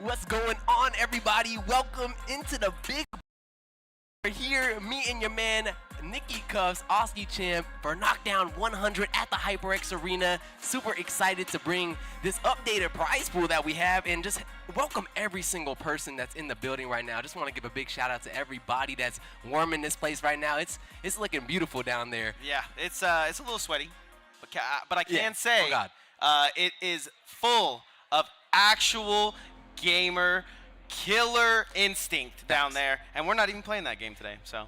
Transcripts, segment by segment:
What's going on, everybody? Welcome into the big. We're here, me and your man, Nikki Cuffs, Aussie champ, for Knockdown 100 at the HyperX Arena. Super excited to bring this updated prize pool that we have and just welcome every single person that's in the building right now. Just want to give a big shout out to everybody that's warming this place right now. It's looking beautiful down there. Yeah, it's a little sweaty, but I can say it is full of actual gamer killer instinct down there, and we're not even playing that game today, so.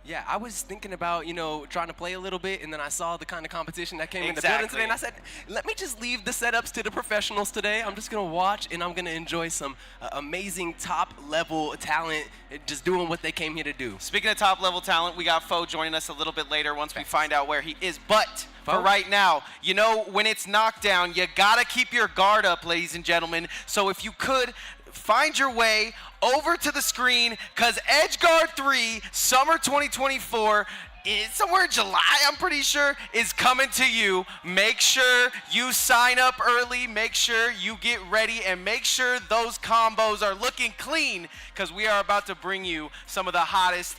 Yeah, I was thinking about, trying to play a little bit, and then I saw the kind of competition that came in the building today, and I said, let me just leave the setups to the professionals today. I'm just going to watch, and I'm going to enjoy some amazing top-level talent just doing what they came here to do. Speaking of top-level talent, we got Frawg joining us a little bit later once we find out where he is, but for right now, when it's Knockdown, you got to keep your guard up, ladies and gentlemen, so if you could, find your way over to the screen, because Edgeguard 3 Summer 2024, somewhere in July, I'm pretty sure, is coming to you. Make sure you sign up early, make sure you get ready, and make sure those combos are looking clean, because we are about to bring you some of the hottest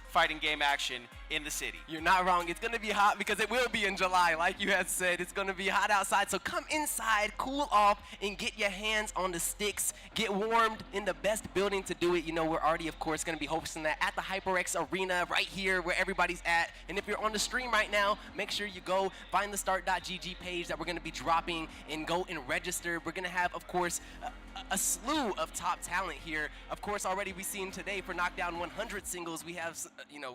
fighting game action in the city. You're not wrong. It's going to be hot because it will be in July, like you had said. It's going to be hot outside, so come inside, cool off, and get your hands on the sticks. Get warmed in the best building to do it. We're already, of course, going to be hosting that at the HyperX Arena right here where everybody's at. And if you're on the stream right now, make sure you go find the start.gg page that we're going to be dropping and go and register. We're going to have, of course, a slew of top talent here. Of course, already we've seen today for Knockdown 100 singles, we have,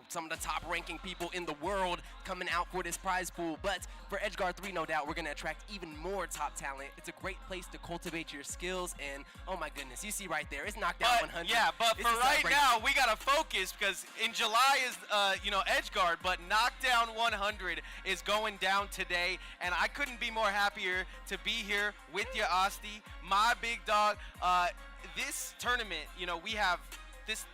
some of the top ranking people in the world coming out for this prize pool. But for Edgeguard 3, no doubt, we're going to attract even more top talent. It's a great place to cultivate your skills, and oh my goodness, you see right there, it's Knockdown 100. Yeah, but for right now, we got to focus because in July is, Edgeguard, but Knockdown 100 is going down today, and I couldn't be more happier to be here with you, Asti, my big dog. This tournament, we have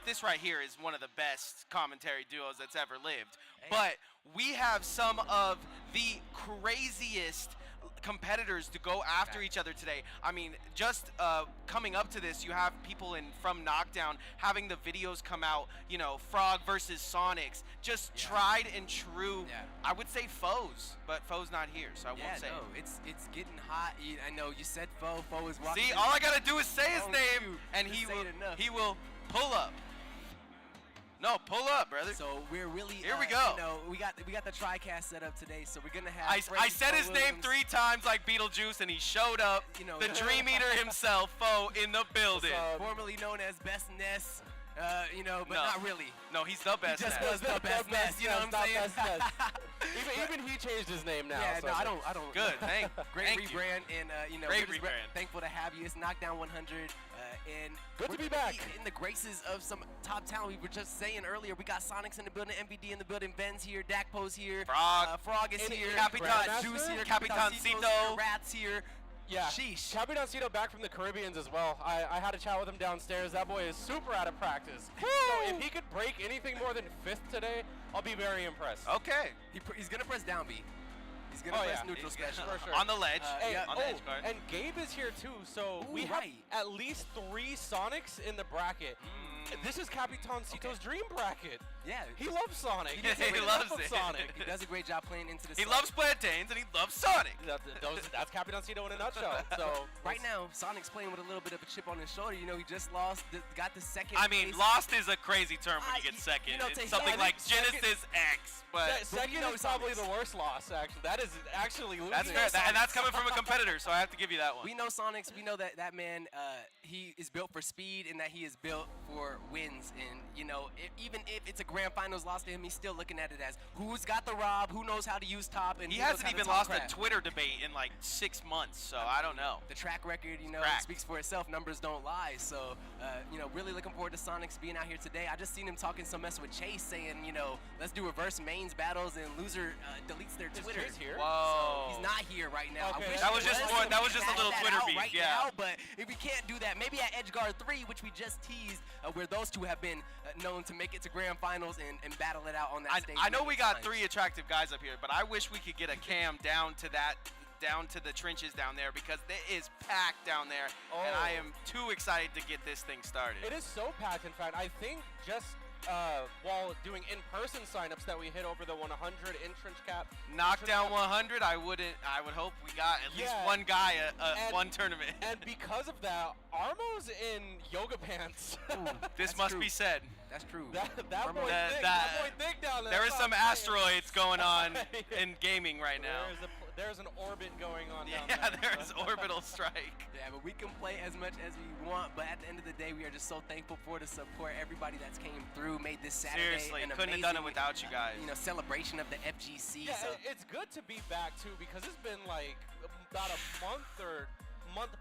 this right here is one of the best commentary duos that's ever lived. But we have some of the craziest competitors to go after each other today. I mean, just coming up to this, you have people from Knockdown having the videos come out, Frawg versus Sonix, just tried and true. I would say foes, but foe's not here, so I won't say it. It's getting hot. I know you said foe is walking. See, all I gotta do is say his name, and he will pull up. No, pull up, brother. So we're really here. We go. We got the TriCast set up today, so we're gonna have. I said his name 3 times like Beetlejuice, and he showed up. The Dream Eater himself, Foe, in the building. Formerly known as Best Ness. But not really. No, he's the best. He just was the best Ness. You know what I'm saying? Even he changed his name now. Yeah, so no, I don't. Good, great thank rebrand, and great we're just rebrand. thankful to have you. It's Knockdown 100, and good to be back. In the graces of some top talent. We were just saying earlier, we got Sonix in the building, MVD in the building, Ben's here, Dakpo's here, Frawg is here, Juice here, Capitancito, Rat's here. Yeah, sheesh. Capitancito back from the Caribbeans as well. I had a chat with him downstairs. That boy is super out of practice. Woo! So if he could break anything more than 5th today, I'll be very impressed. Okay. He's going to press down B. He's going to press neutral special. For sure. On the ledge. On the edge guard. And Gabe is here too, so we have at least 3 Sonix in the bracket. This is Capitancito's dream bracket. Yeah. He loves Sonic. He loves it. Sonic. He does a great job playing into the He loves plantains and he loves Sonic. That's Capitancito in a nutshell. So right now, Sonic's playing with a little bit of a chip on his shoulder. He just lost, got the second. I mean, lost is a crazy term when you get second. It's something like Genesis X, but second is probably the worst loss. Actually, that is actually losing. That's fair, and that's coming from a competitor, so I have to give you that one. We know Sonix. We know that man. He is built for speed, and that he is built for wins. And even if it's a grand finals loss to him, he's still looking at it as who's got the rob, who knows how to use top, and he hasn't even lost a Twitter debate in like 6 months, so I don't know. The track record, speaks for itself. Numbers don't lie. So, really looking forward to Sonix being out here today. I just seen him talking some mess with Chase, saying, let's do reverse mains battles, and loser deletes their Twitter. Here? Whoa. So he's not here right now. Okay. That was just a little Twitter beef, right now, but if we can't do that, maybe at Edgeguard 3, which we just teased, where those two have been known to make it to grand finals and battle it out on that stage. I know we got 3 attractive guys up here, but I wish we could get a cam down to that down to the trenches down there because it is packed down there, and I am too excited to get this thing started. It is so packed, in fact. I think just while doing in-person signups that we hit over the 100 entrance cap. Knockdown 100, I would hope we got at least one guy at one tournament. And because of that, Armo's in yoga pants. Ooh, this must be said. That's true. That boy thick down there. There is some asteroids going on in gaming right now. There's an orbit going on down Yeah, there. there is orbital strike. Yeah, but we can play as much as we want, but at the end of the day, we are just so thankful for the support. Everybody that's came through, made this Saturday Seriously, an couldn't have done it without you guys. You know, celebration of the FGC. Yeah, so. it's good to be back too, because it's been like about a month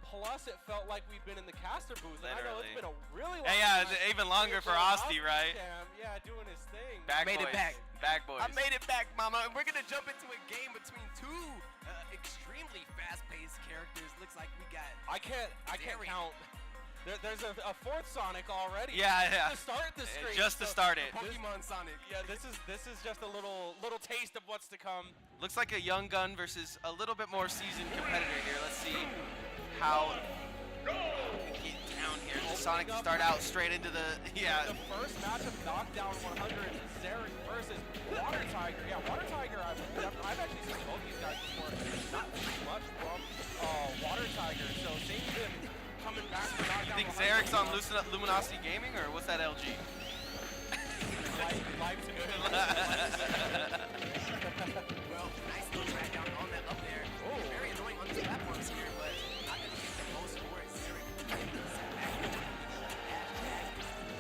plus. It felt like we've been in the caster booth. And I know it's been a really long yeah, time. even longer for Asti, right? Yeah, doing his thing. Made it back. Back boys. I made it back, mama. And we're gonna jump into a game between two extremely fast-paced characters. Looks like we got. I can't count. There's a fourth Sonic already. Yeah. To start the stream. Just to start it. Pokemon Sonic. Yeah, this is just a little taste of what's to come. Looks like a young gun versus a little bit more seasoned competitor here. Let's see how we get down here. Sonic to start out straight into the The first match of Knockdown 100, Zarek versus Water Tiger. Yeah, Water Tiger, I've actually seen both these guys before. Not too much from Water Tiger, so seeing him coming back to Knockdown. You think Zarek's on Luminosity Gaming, or what's that LG? Life's good. Well, nice little drag down on that up there. Very annoying on these platforms here, but not gonna get the most for it. Zarek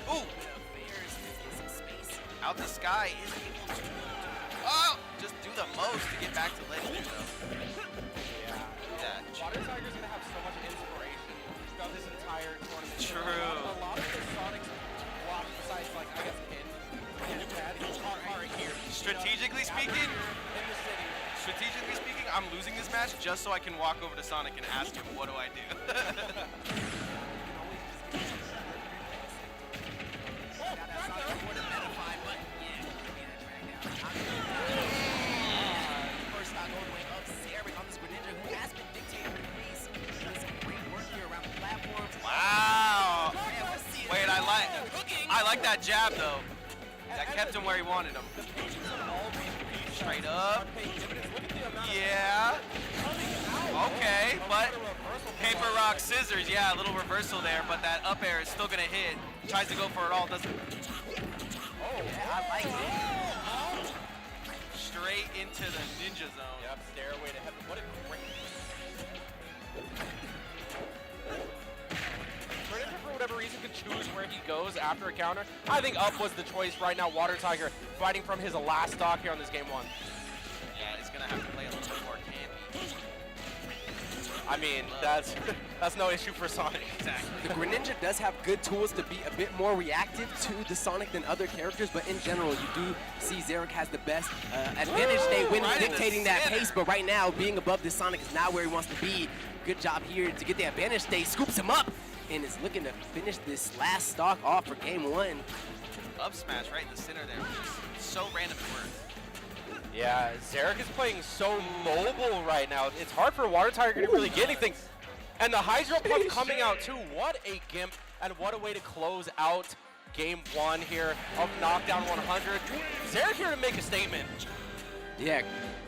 Ooh! some space. Out the sky is able to just do the most to get back to Legend though. Yeah. Water Tiger's gonna have so much inspiration throughout this entire tournament. True. A lot of the Sonics block besides, like, I guess, Pin and Chad are here. Strategically speaking, In the city. I'm losing this match just so I can walk over to Sonic and ask him, what do I do? First stock all the way up, Zarek on this Greninja, who has been dictating the pace. Doing some great work here around the platforms. Wow. Yeah, let's see it. Wait, I like that jab though. That kept him where he wanted him. Straight up. Yeah. Okay, but paper, rock, scissors. Yeah, a little reversal there, but that up air is still gonna hit. Tries to go for it all, doesn't. Yeah, I like it. Straight into the ninja zone. Yep, stairway to heaven. What a great. Greninja, for whatever reason, can choose where he goes after a counter. I think up was the choice right now. Water Tiger fighting from his last stock here on this game 1. Yeah, he's gonna have to play a little bit more campy. I mean, that's no issue for Sonic. Exactly. The Greninja does have good tools to be a bit more reactive to the Sonic than other characters, but in general, you do see Zarek has the best advantage day when Right in the dictating that center. pace, but right now, being above the Sonic is not where he wants to be. Good job here to get the advantage day, scoops him up, and is looking to finish this last stock off for game 1. Up smash right in the center there. Just so random to work. Yeah, Zarek is playing so mobile right now. It's hard for Water Tiger to really get anything. And the Hydro Pump coming out too. What a gimp, and what a way to close out game 1 here of Knockdown 100. Zarek here to make a statement. Yeah,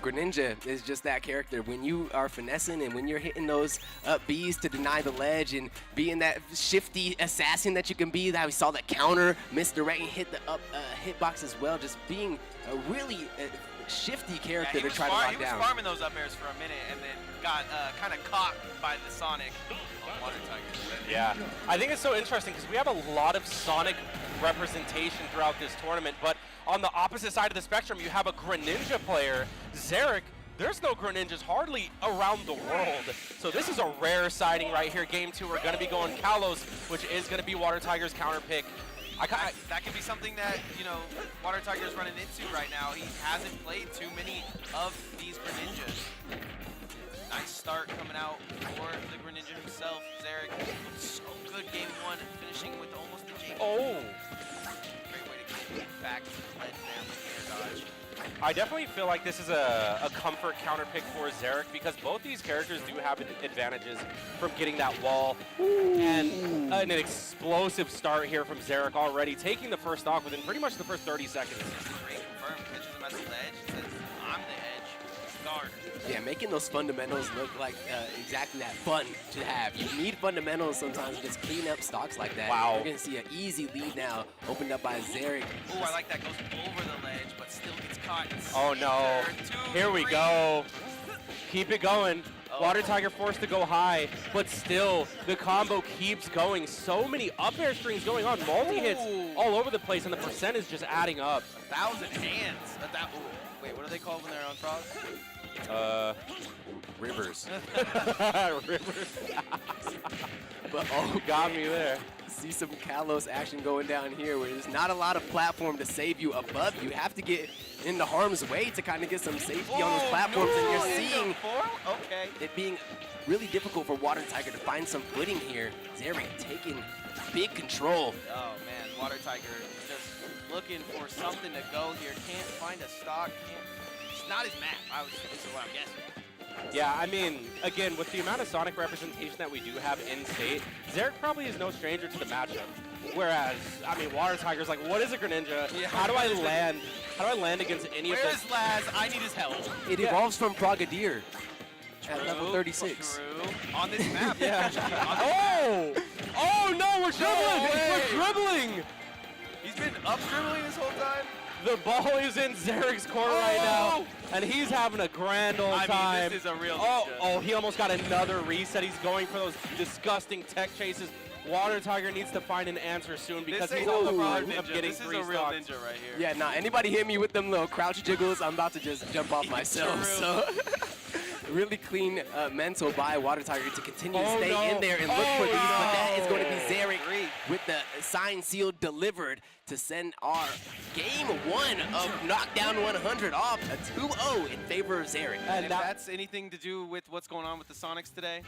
Greninja is just that character. When you are finessing and when you're hitting those up Bs to deny the ledge and being that shifty assassin that you can be, that we saw that counter, misdirect and hit the up hitbox as well, just being a really shifty character to try to lock down. He was farming those up airs for a minute and then got kind of caught by the Sonic on Water Tiger. Yeah, I think it's so interesting because we have a lot of Sonic representation throughout this tournament, but on the opposite side of the spectrum, you have a Greninja player. Zarek, there's no Greninjas hardly around the world. So this is a rare sighting right here. Game 2, we're going to be going Kalos, which is going to be Water Tiger's counter pick. That could be something that, you know, Water Tiger's running into right now. He hasn't played too many of these Greninjas. Nice start coming out for the Greninja himself. Zarek, so good game 1, finishing with almost a J. Oh. Great way to get back to the ledge there with the air dodge. I definitely feel like this is a comfort counter pick for Xerac because both these characters do have advantages from getting that wall. And an explosive start here from Xerac already, taking the first stock within pretty much the first 30 seconds. Great confirm, catches him at the ledge, says, I'm the edge, guard. Yeah, making those fundamentals look like exactly that, fun to have. You need fundamentals sometimes to just clean up stocks like that. Wow. We're going to see an easy lead now opened up by Xerac. Ooh, I like that. Goes over the ledge, but still gets caught. Oh no, here we go. Keep it going. Oh. Water Tiger forced to go high, but still the combo keeps going. So many up air strings going on, multi-hits all over the place, and the percent is just adding up. 1,000 hands. Wait, what do they call when they're on Frawg? Rivers. Rivers. But oh, Got me there. see some Kalos action going down here where there's not a lot of platform to save you above. You have to get into harm's way to kind of get some safety on those platforms, and you're seeing it being really difficult for Water Tiger to find some footing here. Xerac taking big control. Oh man, Water Tiger is just looking for something to go here. Can't find a stock. It's not his map. This is what I'm guessing. Yeah, I mean, again, with the amount of Sonic representation that we do have in state, Xerac probably is no stranger to the matchup. Whereas, I mean, Water Tiger's like, what is a Greninja? Yeah. How do I land? How do I land against any of Where's those? Laz? I need his help. It evolves from Frogadier at level 36. True. On this map. Yeah. On this map. Oh no, we're dribbling! way. We're dribbling! He's been up dribbling this whole time. The ball is in Xerac's court right now, and he's having a grand old time. I mean, this is a real ninja. Oh, he almost got another reset. He's going for those disgusting tech chases. Water Tiger needs to find an answer soon because this he's ain't on a the real verge ninja. of getting This is 3 a real stocks. ninja right here. Yeah, nah, anybody hit me with them little crouch jiggles, I'm about to just jump off myself. So really clean mental by Water Tiger to continue to stay in there and look for these, but that is going to be Xerac with the sign seal delivered to send our game 1 of Knockdown 100 off a 2-0 in favor of Xerac. And if that's anything to do with what's going on with the Sonix today,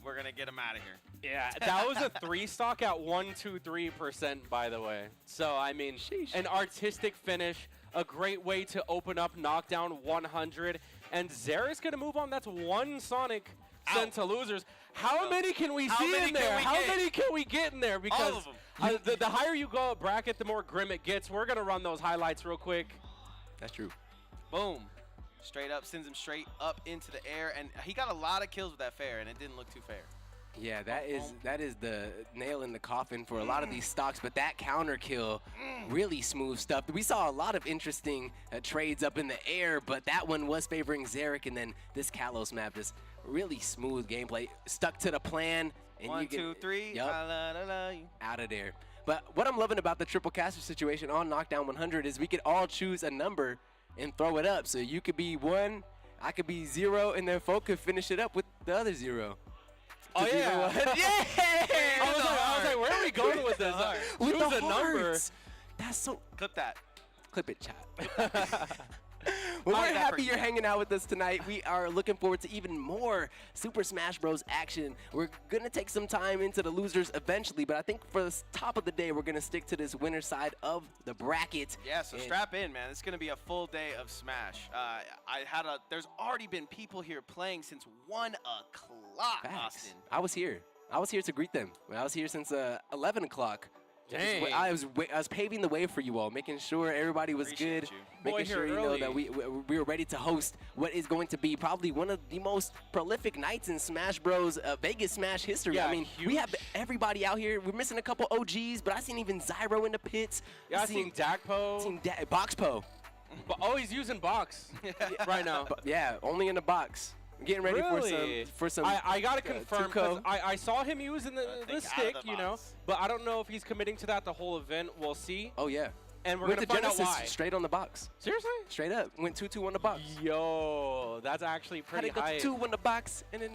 we're going to get him out of here. Yeah, that was a 3 stock at 123%, by the way. So, I mean, an artistic finish, a great way to open up Knockdown 100. And Xerac's going to move on. That's 1 Sonic sent to losers. How many can we see in there? How many can we get in there? Because all of them. the higher you go up bracket, the more grim it gets. We're going to run those highlights real quick. That's true. Boom. Straight up, sends him straight up into the air. And he got a lot of kills with that fair, and it didn't look too fair. Yeah, that is the nail in the coffin for a lot of these stocks, but that counter kill, really smooth stuff. We saw a lot of interesting trades up in the air, but that one was favoring Xerac, and then this Kalos map is really smooth gameplay. Stuck to the plan. And 1, you get, 2, 3. Yep, La. out of there. But what I'm loving about the triple caster situation on Knockdown 100 is we could all choose a number and throw it up. So you could be 1, I could be 0, and then folk could finish it up with the other 0. Oh, yeah. Yeah! I was like, where are we going with this? With Choose the a number. hearts. That's so... Clip that. Clip it, chat. Well, we're Find that happy person. you're hanging out with us tonight. We are looking forward to even more Super Smash Bros. Action. We're going to take some time into the losers eventually, but I think for the top of the day, we're going to stick to this winner side of the bracket. Yeah, so And strap in, man. It's going to be a full day of Smash. There's already been people here playing since 1 o'clock, Facts. Austin. I was here. I was here to greet them. I was here since 11 o'clock. Dang. I was paving the way for you all, making sure everybody was Appreciate good, you. Boy, making sure here you know early. that we were ready to host what is going to be probably one of the most prolific nights in Smash Bros. Vegas Smash history. Yeah, I mean, we have everybody out here. We're missing a couple OGs, but I seen even Zyro in the pits. Yeah, I seen Dakpo. Seen Boxpo. Oh, he's using box right now. But yeah, only in the box. I'm getting ready Really? for some. I gotta confirm because Tuco. I saw him using the think out of stick, the you know, box. but I don't know if he's committing to that the whole event. We'll see. Oh yeah. And we're Went gonna to find out Genesis why. straight on the box. Seriously? Straight up. Went 2-2 on the box. Yo, that's actually Had pretty it go high. 2 on the box, and then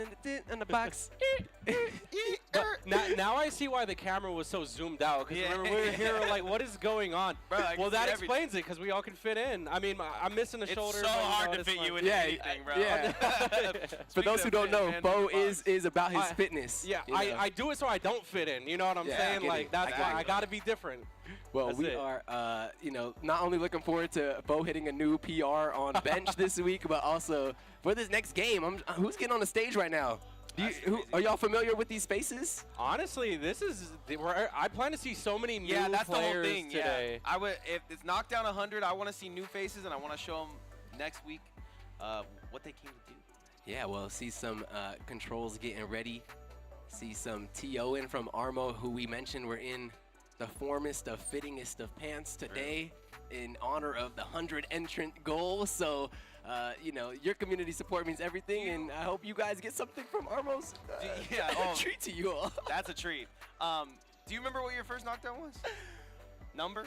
in the box. But now I see why the camera was so zoomed out. Because Yeah. we were here like, what is going on? Bro, I can Well, that see explains it because we all can fit in. I mean, I'm missing a It's shoulder. so but, you know, hard to it's fit fine. you into Yeah, anything, bro. yeah. For Speaking those who of don't fit, know, man, Bo box. is about his I- fitness. Yeah, you know? I do it so I don't fit in. You know what I'm Yeah, I saying? get Like it. that's I why get I it. gotta be different. Well, That's we it. are, you know, not only looking forward to Bo hitting a new PR on bench this week, but also for this next game. Who's getting on the stage right now? Are y'all familiar with these spaces? Honestly, this is I plan to see so many new Yeah, that's the whole players thing. today. Yeah. I would if it's Knockdown 100. I want to see new faces, and I want to show them next week what they came to do. Yeah, well, see some controls getting ready. See some TO in from Armo, who we mentioned were in the formest of fittingest of pants today in honor of the 100 entrant goal. So, you know, your community support means everything, and I hope you guys get something from Armo's treat to you all. That's a treat. Do you remember what your first Knockdown was? Number?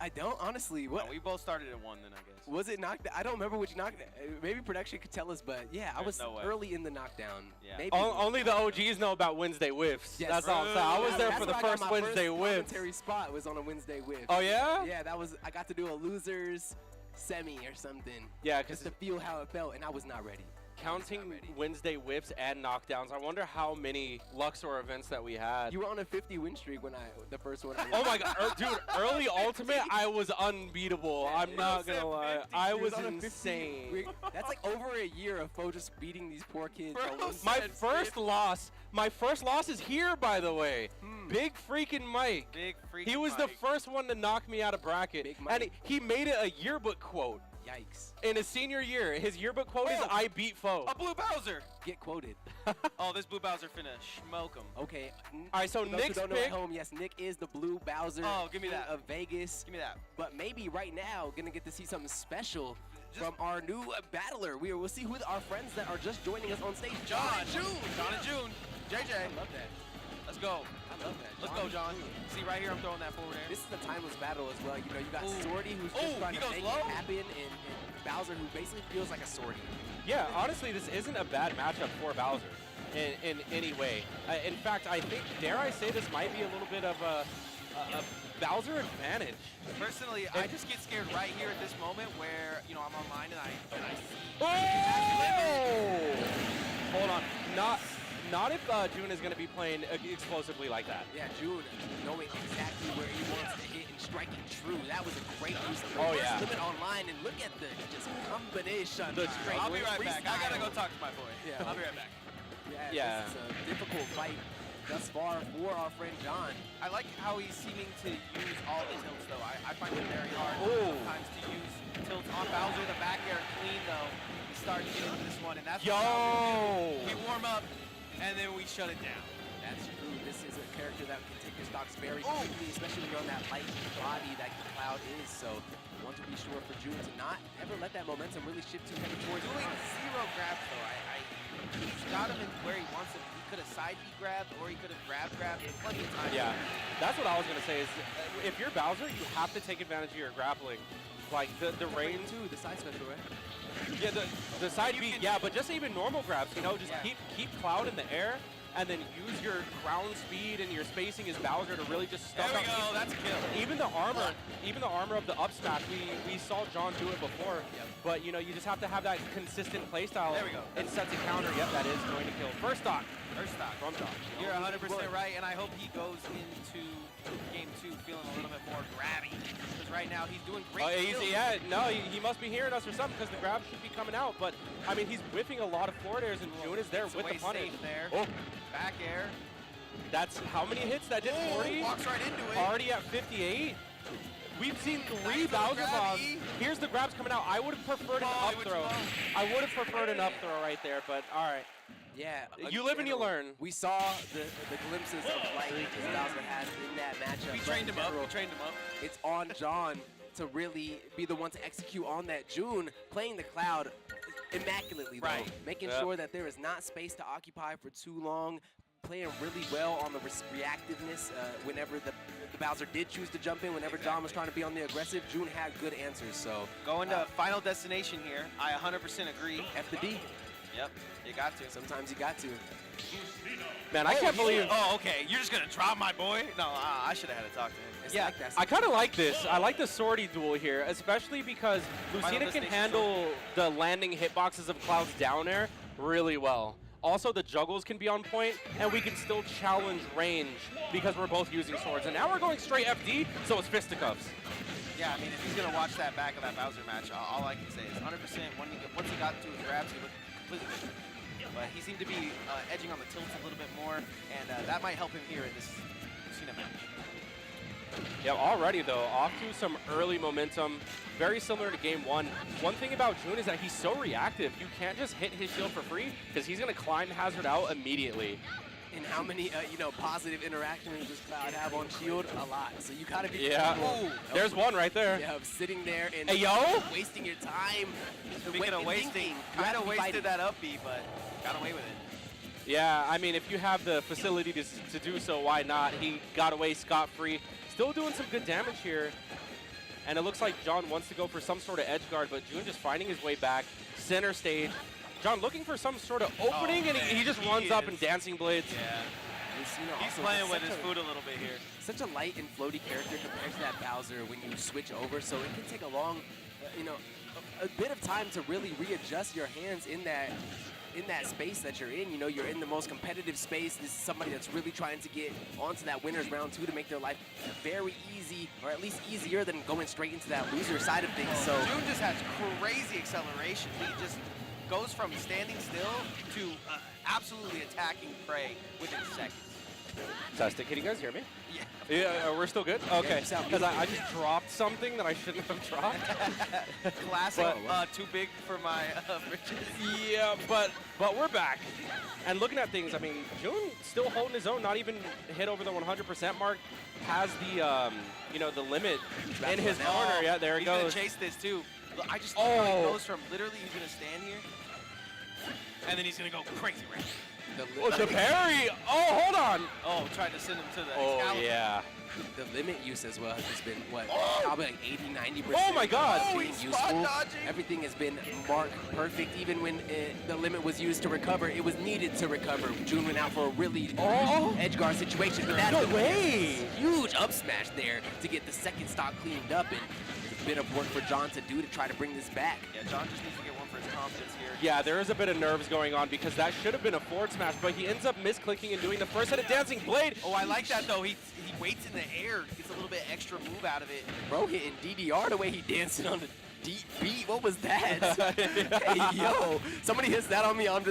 I don't, honestly. What? No, we both started at 1 then, I guess. Was it Knockdown? I don't remember which Knockdown. Maybe production could tell us, but yeah, I was no way. early in the Knockdown. Yeah. Maybe. Only the OGs know about Wednesday whiffs. Yes. That's all I'm saying. I was there That's for the where I got first my Wednesday first whiffs. commentary spot was on a Wednesday whiff. Oh yeah? Yeah, I got to do a losers semi or something. Yeah, Just because to feel how it felt, and I was not ready. counting ready. Wednesday whiffs and knockdowns, I wonder how many Luxor events that we had. You were on a 50 win streak when the first one. Oh my god, dude, early ultimate, I was unbeatable. I'm not gonna lie. I He was on a 50 insane. That's like over a year of Fo just beating these poor kids. Bro, on one My set. first loss is here, by the way. Big freaking Mike. Big freaking He was the first one to knock me out of bracket. Big And Mike. he made it a yearbook quote. Yikes. In his senior year, his yearbook quote is Oh. "I beat foe." A blue Bowser. Get quoted. Oh, this blue Bowser finna smoke him. Okay. All right, so For those who Nick's don't know at pick. home, yes, Nick is the blue Bowser Oh, give me king that. of Vegas. Give me that. But maybe right now, gonna get to see something special Just- from our new battler. We'll see who our friends that are just joining us on stage. John. and June. John and June. JJ. I love that. Let's go. I love that. Let's go, and John. June. See right here, I'm throwing that forward air. This is a timeless battle as well. You know, you got Ooh. Swordy, who's Ooh, just trying he to goes make low. it happen, and Bowser, who basically feels like a Swordy. Yeah, honestly, this isn't a bad matchup for Bowser in any way. In fact, I think, dare I say, this might be a little bit of a Bowser advantage. Personally, I just get scared right here at this moment where, you know, I'm online and I see. Oh! Hold on. Not if June is going to be playing explosively like that. Yeah, June knowing exactly where he wants to hit and striking true. That was a great use of the Oh, first yeah. limit online, and look at the just combination. The straight I'll be with right back. I gotta go freestyle. talk to my boy. Yeah. I'll be right back. Yeah. This is a difficult fight thus far for our friend John. I like how he's seeming to use all the tilts, though. I find it very hard Ooh. sometimes to use tilts on Bowser. The back air clean, though. He's starting to get into this one, and that's what Bowser Yo! do. We warm up, and then we shut it down. That's true. This is a character that can take your stocks very quickly, especially when you're on that light body that Cloud is. So you want to be sure for June to not ever let that momentum really shift too heavy towards Doing John. 0 grabs, though. He's got him in where he wants him. He could have side B grabbed, or he could have grabbed plenty of times. Yeah, that's what I was going to say is if you're Bowser, you have to take advantage of your grappling. Like the range. Too, the side special, right? Yeah, the side beat, yeah, but just even normal grabs, you know, just Yeah. keep Cloud in the air and then use your ground speed and your spacing as Bowser to really just stuff There we out. go. That's a kill. Even the armor of the up smash, we saw John do it before, but you know, you just have to have that consistent play style. There we go. And set to counter, yep, that is going to kill. First stock First stock. from John. You're 100% right, and I hope he goes into game 2 feeling a little bit more grabby. Because right now he's doing great. skills. Yeah, no, he must be hearing us or something because the grab should be coming out. But I mean, he's whiffing a lot of forward airs, and June is there Gets with away the punish. safe there. Oh, Back air. that's how many hits that did? 40. Walks right into it. Already at 58. We've seen 3 Nice little Bowser bombs. grabby. Here's the grabs coming out. I would have preferred an Oh, up he went throw. low. I would have preferred an up throw right there, but all right. Yeah. You live and you learn. We saw the glimpses of light that Bowser has in that matchup. We but trained in him up. general, We trained him up. It's on John to really be the one to execute on that. June playing the Cloud immaculately, though. Right. Making Yep. sure that there is not space to occupy for too long. Playing really well on the reactiveness whenever the Bowser did choose to jump in. Whenever John was trying to be on the aggressive, June had good answers. So Going to final destination here. I 100% agree. F the D. Yep. You got to. Sometimes you got to. Man, I can't believe. Oh, okay. You're just going to drop my boy? No, I should have had to talk to him. It's Yeah, like that. I kind of like this. I like the Swordy duel here, especially because Lucina can destination handle the landing hitboxes of Cloud's down air really well. Also, the juggles can be on point, and we can still challenge range because we're both using swords. And now we're going straight FD, so it's fisticuffs. Yeah, I mean, if he's going to watch that back of that Bowser match, all I can say is 100% once he got to his grabs, he looked completely different. But he seemed to be edging on the tilts a little bit more, and that might help him here in this Cena match. Yeah, already though, off to some early momentum, very similar to game one. One thing about Jun is that he's so reactive. You can't just hit his shield for free because he's going to climb hazard out immediately. And how many, positive interactions does Cloud have on shield? A lot. So you gotta be careful. There's one right there. Yeah, of sitting there and wasting your time. Speaking of wasting, kind of wasted that up B, but got away with it. Yeah, I mean, if you have the facility to do so, why not? He got away scot-free. Still doing some good damage here. And it looks like John wants to go for some sort of edge guard, but Jun just finding his way back. Center stage. John looking for some sort of opening, and he just runs up and dancing blades. Yeah. He's playing with his food a little bit here. Such a light and floaty character compared to that Bowser when you switch over, so it can take a long, a bit of time to really readjust your hands in that space that you're in. You know, you're in the most competitive space. This is somebody that's really trying to get onto that winner's round 2 to make their life very easy, or at least easier than going straight into that loser side of things. So Jun just has crazy acceleration. He just goes from standing still to absolutely attacking prey within seconds. Fantastic. Can you guys hear me? Yeah. Yeah, we're still good? Okay. Yeah, Because I just dropped something that I shouldn't have dropped. Classic, too big for my britches. Yeah, but we're back. And looking at things, I mean, Jun still holding his own, not even hit over the 100% mark. Has the, the limit in his corner. Yeah, there he goes. He's going to chase this, too. Look, I just love how he goes from literally he's going to stand here, and then he's going to go crazy right. The parry! Oh, hold on! Oh, trying to send him to the Excalibur. Yeah. The limit use as well has just been, probably like 80–90%. Oh my god! Being useful. Everything has been marked perfect. Even when the limit was used to recover, it was needed to recover. Jun went out for a really edge guard situation. But that's no way! Huge up smash there to get the second stock cleaned up. And it's a bit of work for John to do to try to bring this back. Yeah, John just needs to get one for his confidence here. Yeah, there is a bit of nerves going on because that should have been a forward smash, but he ends up misclicking and doing the first hit of Dancing Blade. Oh, I like that though. He waits in the air, gets a little bit extra move out of it. Bro hitting DDR the way he dancing on the deep beat. What was that? Hey, yo, somebody hits that on me. I'm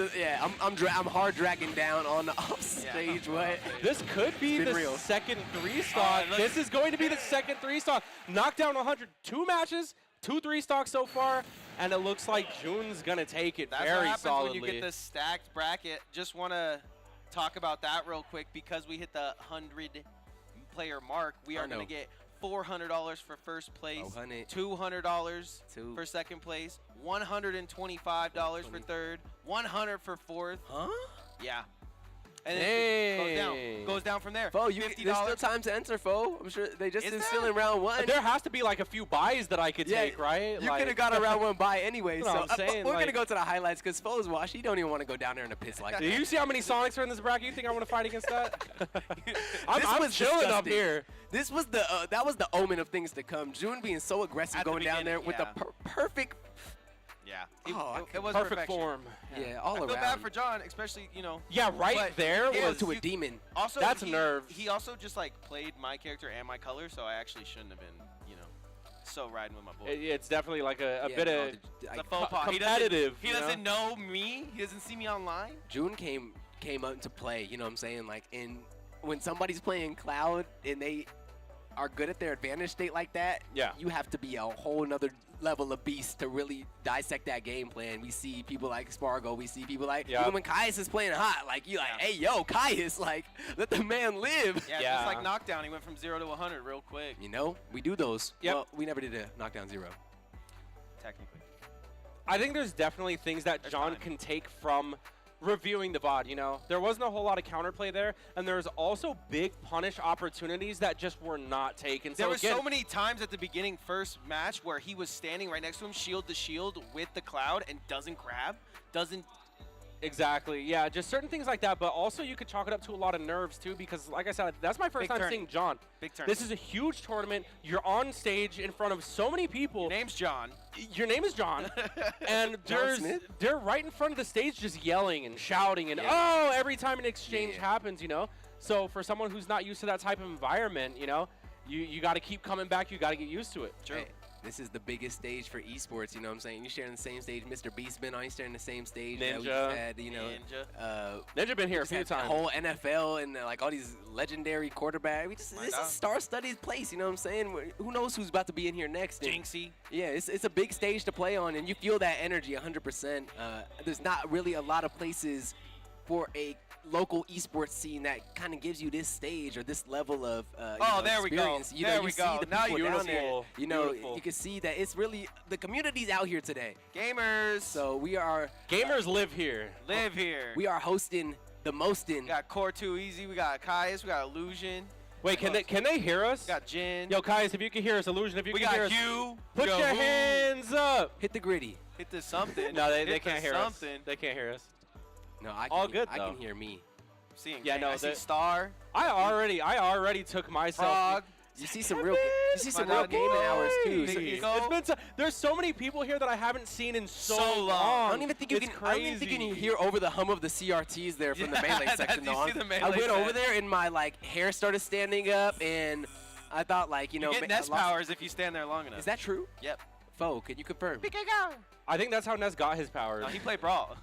hard dragging down on the offstage. Yeah. What? This could be the second 3-stock. This is going to be the second 3-stock. Knockdown 100, 2 matches, 2 3-stocks so far, and it looks like Jun's gonna take it That's very what happens solidly. when you get this stacked bracket. Just want to talk about that real quick because we hit the 100-player mark. We are going to get $400 for first place, $200 for second place, $125 for third, $100 for fourth. Huh? Yeah. And then it goes down from there. Fo, there's still time to ensure, Fo. I'm sure they just still in round 1. There has to be like a few buys that I could take, right? You could have got a round 1 buy anyway. That's So what I'm saying, we're going to go to the highlights because Fo's washed. He don't even want to go down there in the pits like that. Do you see how many Sonics are in this bracket? You think I want to fight against that? I'm chilling up here. This was that was the omen of things to come. Jun being so aggressive going down there with the perfect. Yeah, it was perfect form. Yeah, all around. I feel bad for John, especially, Yeah, right there was to a demon. Also, that's nerves. He also just like played my character and my color, so I actually shouldn't have been, so riding with my boy. It's definitely like a bit of the faux pas. Competitive. He doesn't know me. He doesn't see me online. Jun came up to play. You know what I'm saying? Like when somebody's playing Cloud and they are good at their advantage state like that, you have to be a whole nother level of beast to really dissect that game plan. We see people like Spargo, we see people like even when Caius is playing hot, like hey yo, Caius, like let the man live. Yeah, just like Knockdown, he went from 0 to 100 real quick. We do those. Well, we never did a Knockdown 0. Technically. I think there's definitely things that John can take from reviewing the VOD, There wasn't a whole lot of counterplay there, and there's also big punish opportunities that just were not taken. There were so many times at the beginning first match where he was standing right next to him, shield to shield with the Cloud, and doesn't grab, doesn't Exactly. Yeah, just certain things like that. But also, you could chalk it up to a lot of nerves too, because, like I said, that's my first time seeing John. Big turn. This is a huge tournament. You're on stage in front of so many people. Name's John. Your name is John, and they're right in front of the stage, just yelling and shouting, and every time an exchange happens, you know. So for someone who's not used to that type of environment, you know, you got to keep coming back. You got to get used to it. True. Hey, this is the biggest stage for esports, you know what I'm saying? You're sharing the same stage. Mr. Beast's been on. He's sharing the same stage. Ninja. We just had, you know, Ninja been here a just few had the times. whole NFL and like all these legendary quarterbacks. This is a star-studded place, you know what I'm saying? Who knows who's about to be in here next? Jinxie. Yeah, it's a big stage to play on, and you feel that energy 100%. There's not really a lot of places for a local esports scene that kind of gives you this stage or this level of there we go. experience. You there know, we you go. see the Now people you're down there. beautiful. You know, Beautiful. you can see that it's really the community's out here today. Gamers. So we are Gamers live here. Live here. we are hosting the mostin. We got Core 2 Easy. We got Caius. We got Illusion. Wait, can they hear us? We got Jin. Yo, Kaius, if you can hear us, Illusion, if you we can hear got us, Hugh. put We your got Who. hands up. Hit the gritty. Hit this something. No, they Hit can't this hear us. something. They can't hear us. No, I can, All good, I though. can hear me. Seeing Yeah, Kane. no, I see the- Star. I already took myself. Frawg. You see some real My dog gaming hours too. Big So Ego. It's been there's so many people here that I haven't seen in so So long. long. I don't even think you It's can. I don't even think you crazy. can hear over the hum of the CRTs there from the Yeah, melee section. you though. see the I melee went over set. there and my like hair started standing up, and I thought like You get I Nest lost- powers if you stand there long enough. Is that true? Yep. Fo, can you confirm? I think that's how Ness got his powers. No, he played Brawl.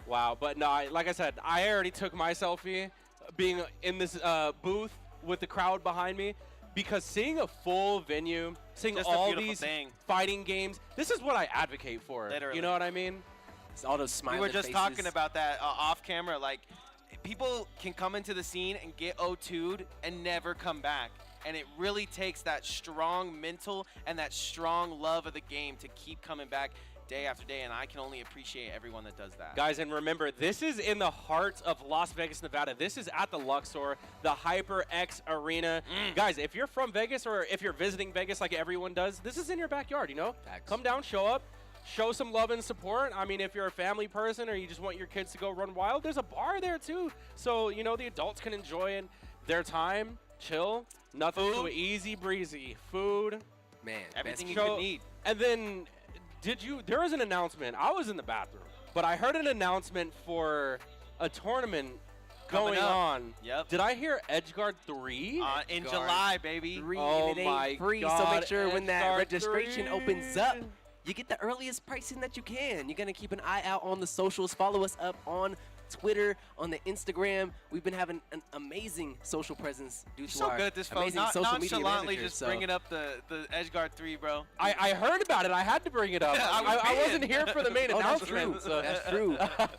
Wow, but no, like I said, I already took my selfie being in this booth with the crowd behind me, because seeing a full venue, seeing Just a all beautiful these thing. fighting games, this is what I advocate for. Literally. You know what I mean? It's all those smiling We were just faces. talking about that off camera. Like, people can come into the scene and get O2'd and never come back. And it really takes that strong mental and that strong love of the game to keep coming back day after day. And I can only appreciate everyone that does that. Guys, and remember, this is in the heart of Las Vegas, Nevada. This is at the Luxor, the HyperX Arena. Guys, if you're from Vegas or if you're visiting Vegas like everyone does, this is in your backyard, you know? Facts. Come down, show up, show some love and support. I mean, if you're a family person or you just want your kids to go run wild, there's a bar there too. So, you know, the adults can enjoy it, their time, chill, nothing Food. to it, easy breezy. Food. Man, Everything you best could need. And then, there was an announcement. I was in the bathroom, but I heard an announcement for a tournament Coming going up. on. Yep. Did I hear Edgeguard 3? In Guard. July, baby. free, Oh and it my ain't free. So God, make sure when that Edgeguard registration 3. opens up, you get the earliest pricing that you can. You're gonna keep an eye out on the socials. Follow us up on Twitter, on the Instagram. We've been having an amazing social presence due to So our good at this phone. amazing social media Nonchalantly managers. just So bringing up the Edgeguard 3, bro. I heard about it. I had to bring it up. Yeah, I was I banned. wasn't here for the main oh, that's announcement. true. So. That's true.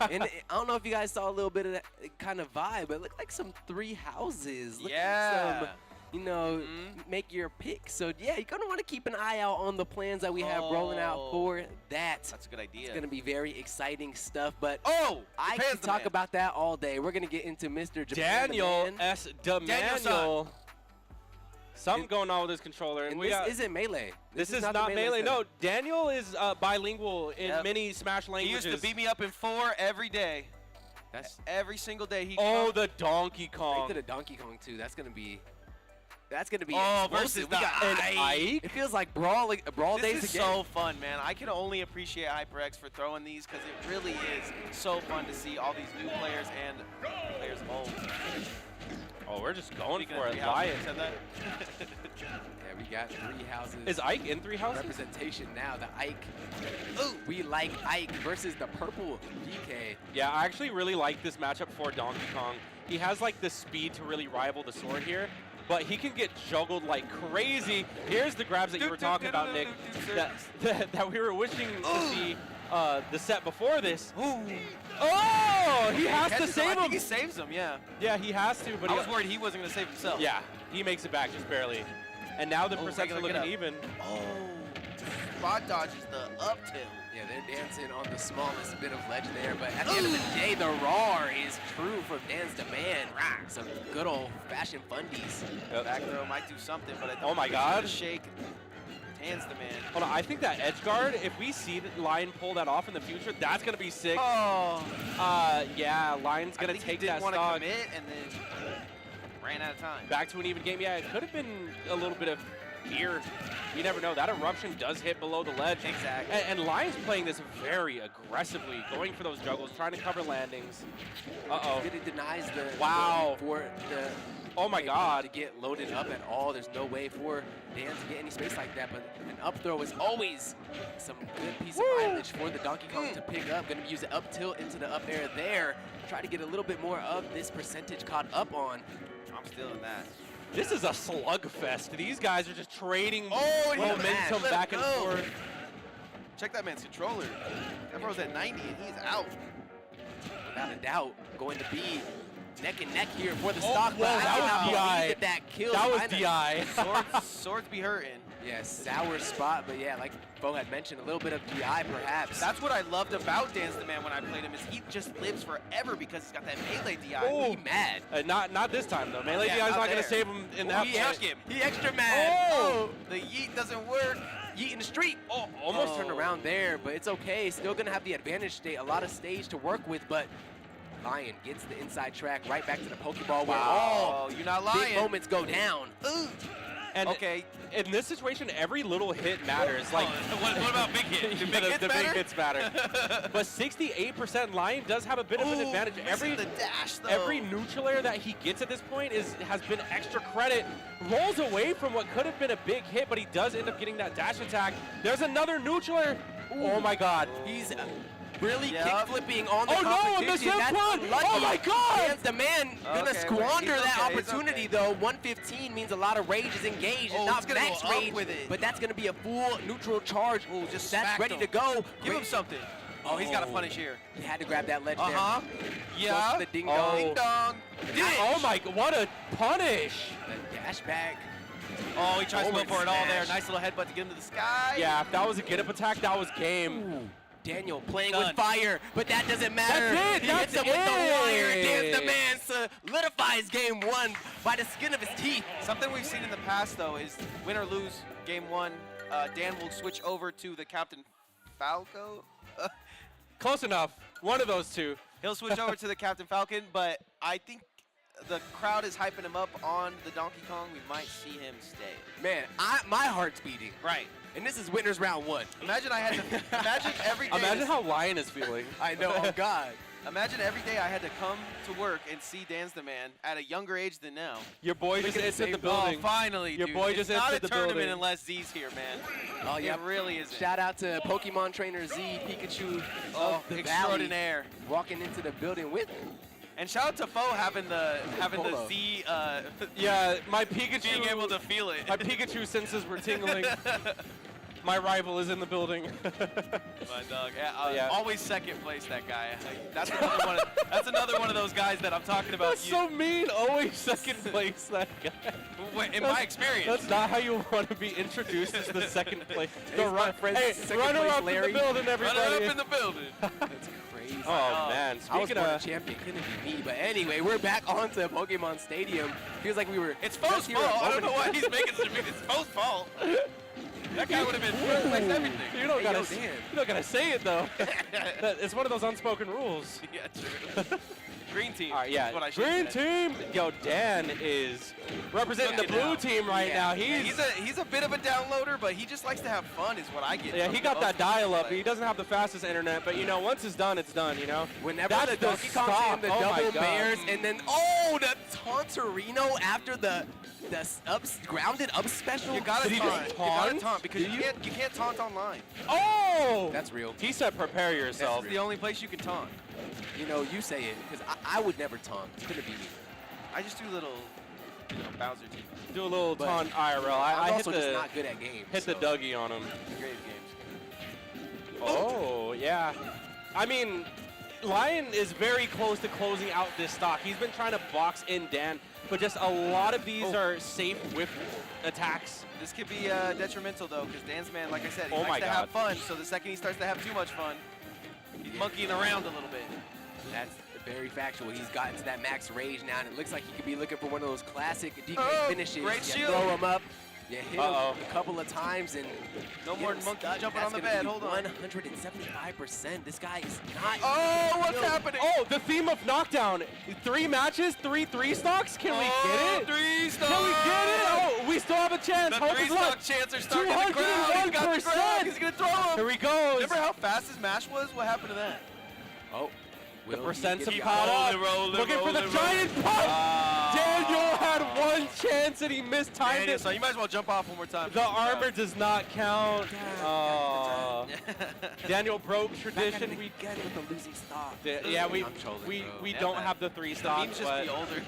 And I don't know if you guys saw a little bit of that kind of vibe, but it looked like some 3 houses. Looked Yeah. like some, you know, make your pick. So yeah, you're gonna want to keep an eye out on the plans that we have rolling out Oh. for that. That's a good idea. It's gonna be very exciting stuff. But Oh! I Japan's can the talk man. about that all day. We're gonna get into Mr. Japan, the Daniel man. S. Daniel-san. Daniel. Something And- going on with his controller. And we this got, isn't Melee. this is the not Melee. setup. No, Daniel is bilingual in Yep. many Smash He languages. used to beat me up in 4 every day. That's Every single day. He Oh, the Donkey right Kong. to the Donkey Kong too. That's gonna be. That's gonna be. Oh, explosive. versus We the got Ike. It feels like brawl days This is again. so fun, man. I can only appreciate HyperX for throwing these because it really is so fun to see all these new players and players of old. Oh, we're just going Speaking for of it. 3 houses, Lion. you said that? Yeah, we got 3 houses. Is Ike in 3 houses? representation now? The Ike. Ooh, we like Ike versus the purple DK. Yeah, I actually really like this matchup for Donkey Kong. He has like the speed to really rival the sword here, but he can get juggled like crazy. Here's the grabs that you were talking about, Nick, that we were wishing to see the set before this. Oh, he has to Catches him. I save think him. he saves him, yeah. Yeah, he has to, but I was worried he wasn't going to save himself. yeah, he makes it back just barely. And now the Oh, percents are regular looking get even. Oh, spot dodges the up tilt. Yeah, they're dancing on the smallest bit of ledge there, but at the end of the day, the roar is true from Dance to Man. Rah, some good old-fashioned fundies. Yep. Back throw might do something, but I don't Oh my think God. the shake Hands the man. Hold on, I think that edge guard, if we see the Lion pull that off in the future, that's going to be sick. Oh. Yeah, Lion's going to take that want stock. to commit and then ran out of time. Back to an even game. Yeah, it could have been a little bit of fear. You never know. That eruption does hit below the ledge. Exactly. And Lion's playing this very aggressively, going for those juggles, trying to cover landings. Uh-oh. It denies the Wow. for the Oh my God. to get loaded up at all. There's no way for Dan to get any space like that, but an up throw is always some good piece of mileage for the Donkey Kong to pick up. Gonna use it up tilt into the up air there. Try to get a little bit more of this percentage caught up on. I'm still in that. This is a slugfest. These guys are just trading Oh, momentum let back it and go. forth. Check that man's controller. That bro's at 90 and he's out. Without a doubt, going to be neck and neck here for the Oh, stock. whoa, But I that was cannot DI. believe that kill. That was kinda- DI. Swords be hurting. Yeah, sour spot, but yeah, like Bo had mentioned, a little bit of DI perhaps. That's what I loved about Dance the Man when I played him is he just lives forever because he's got that melee DI. Oh. He mad. Not this time, though. Melee Yeah, DI is not not going there. to save him in that he point. took him. He extra mad. Oh! The yeet doesn't work. Yeet in the street. Oh, Almost turned around there, but it's okay. Still gonna have the advantage state, a lot of stage to work with, but Lion gets the inside track right back to the Pokeball where all Oh, you're not lying. big moments go down. Ooh. And Okay. in this situation, every little hit matters. Like, what about big hit? Do Yeah, big hits the matter? big hits matter. But 68% Lion does have a bit of an advantage. Missing the dash though. Every neutral air that he gets at this point has been extra credit. Rolls away from what could have been a big hit, but he does end up getting that dash attack. There's another neutral air. Oh my God. He's really Yep. kick flipping on the Oh no, a competition. missile That's quad! unlucky. Oh my God! Dan's the man gonna Okay, squander he's that okay, he's opportunity okay. though. 115 means a lot of rage is engaged. Oh, It's not it's gonna max go up rage with it. but that's gonna be a full neutral charge. Ooh, just that's smacked ready him. to go. Give him something. Oh, he's got to punish here. He had to grab that ledge Uh-huh. there. Yeah. Goes for the ding Oh. dong. Ding dong. Oh my, what a punish. The dash back. Oh, he tries to go Forward for it all there. smash. Nice little headbutt to get him to the sky. Yeah, if that was a get-up attack, that was game. Ooh. Daniel playing Done. with fire, but that doesn't matter. That's it, He that's hits him with the wire. it. Dance the man solidifies game one by the skin of his teeth. Something we've seen in the past, though, is win or lose game one, Dan will switch over to the Captain Falco. Close enough. One of those two. He'll switch over to the Captain Falcon, but I think the crowd is hyping him up on the Donkey Kong. We might see him stay. Man, my heart's beating. Right. And this is winners round one. Imagine I had to. Imagine every day. Imagine how Lion is feeling. I know, oh God. Imagine every day I had to come to work and see Dan's the Man at a younger age than now. Your boy just at the entered same- the building. Oh, finally, Your dude. boy It's just not entered a the tournament building. unless Z's here, man. Oh, yeah. It really isn't. Shout out to Pokemon Trainer Z, Pikachu Oh, of the Valley, extraordinaire. walking into the building with And shout out to Fo having the Polo. Z Yeah, my Pikachu. being able to feel it. My Pikachu senses were tingling. My rival is in the building. My dog. Yeah, Yeah. Always second place, that guy. That's another one. That's another one of those guys that I'm talking about. That's so mean. Always second place, that guy. In my experience. That's not how you want to be introduced as the second place. Go my run, friend's hey, second runner place, up in Larry. the building, Run everybody. it up in the building. That's crazy. Oh, man. I was Speaking born a of... champion, couldn't be me. But anyway, we're back onto Pokemon Stadium. Feels like we were. It's just Fo's here a fault. I don't moment know why ago. he's making it to me. It's Fo's fault. That guy would have been first place everything. You don't Hey, gotta, yo, Dan. you don't gotta say it, though. It's one of those unspoken rules. Yeah, true. Green team. All right, yeah. Is what I should Green say. team. Yo, Dan is representing the Looking blue out. team right now. He's a bit of a downloader, but he just likes to have fun, is what I get. Yeah, from he the got that most dial-up. play. He doesn't have the fastest internet, but you know, once it's done, you know. Whenever That's the Donkey Kong stop. and the Oh my double God. bears, and then the Taunterino after the grounded up special. You gotta Did he taunt. just You gotta taunt? taunt because Did you can't taunt online. Oh! That's real. He said prepare yourself. That's the only place you can taunt. You know, you say it because I would never taunt. It's gonna be me. I just do little, Bowser team. Do a little But taunt IRL. I'm I hit also just the, not good at games. hit the so. Dougie on him. Great games. Oh, yeah. I mean, Lion is very close to closing out this stock. He's been trying to box in Dan, but just a lot of these are safe with attacks. This could be detrimental though, because Dan's man, like I said, he Oh my likes to have God. fun. So the second he starts to have too much fun, he's monkeying around a little bit. That's very factual. He's gotten to that max rage now, and it looks like he could be looking for one of those classic DK Oh, finishes. great You shield. throw him up, Yeah, hit him a couple of times and No more monkey stuck. jumping That's on the gonna bed. be Hold on. 175%. This guy is not. Oh, what's happening? Oh, the theme of Knockdown. 3 matches, 3 stocks. Can we get it? 3 stocks. Can we get it? Oh, we still have a chance. The Hope 3 is stock left. chance are starting to the ground. He's got the ground. He's going to throw him. Here he goes. Remember how fast his mash was? What happened to that? Oh, The will he percents get have the- caught up. rolling, Looking for the rolling, giant punch. Daniel had 1 chance and he mistimed Daniel, it. so you might as well jump off one more time. The armor does not count. Oh. Daniel broke tradition. We get with the losing stock. yeah, we I'm trolling, we bro. we Yeah, don't man. have the 3 The stock. meme's just be older.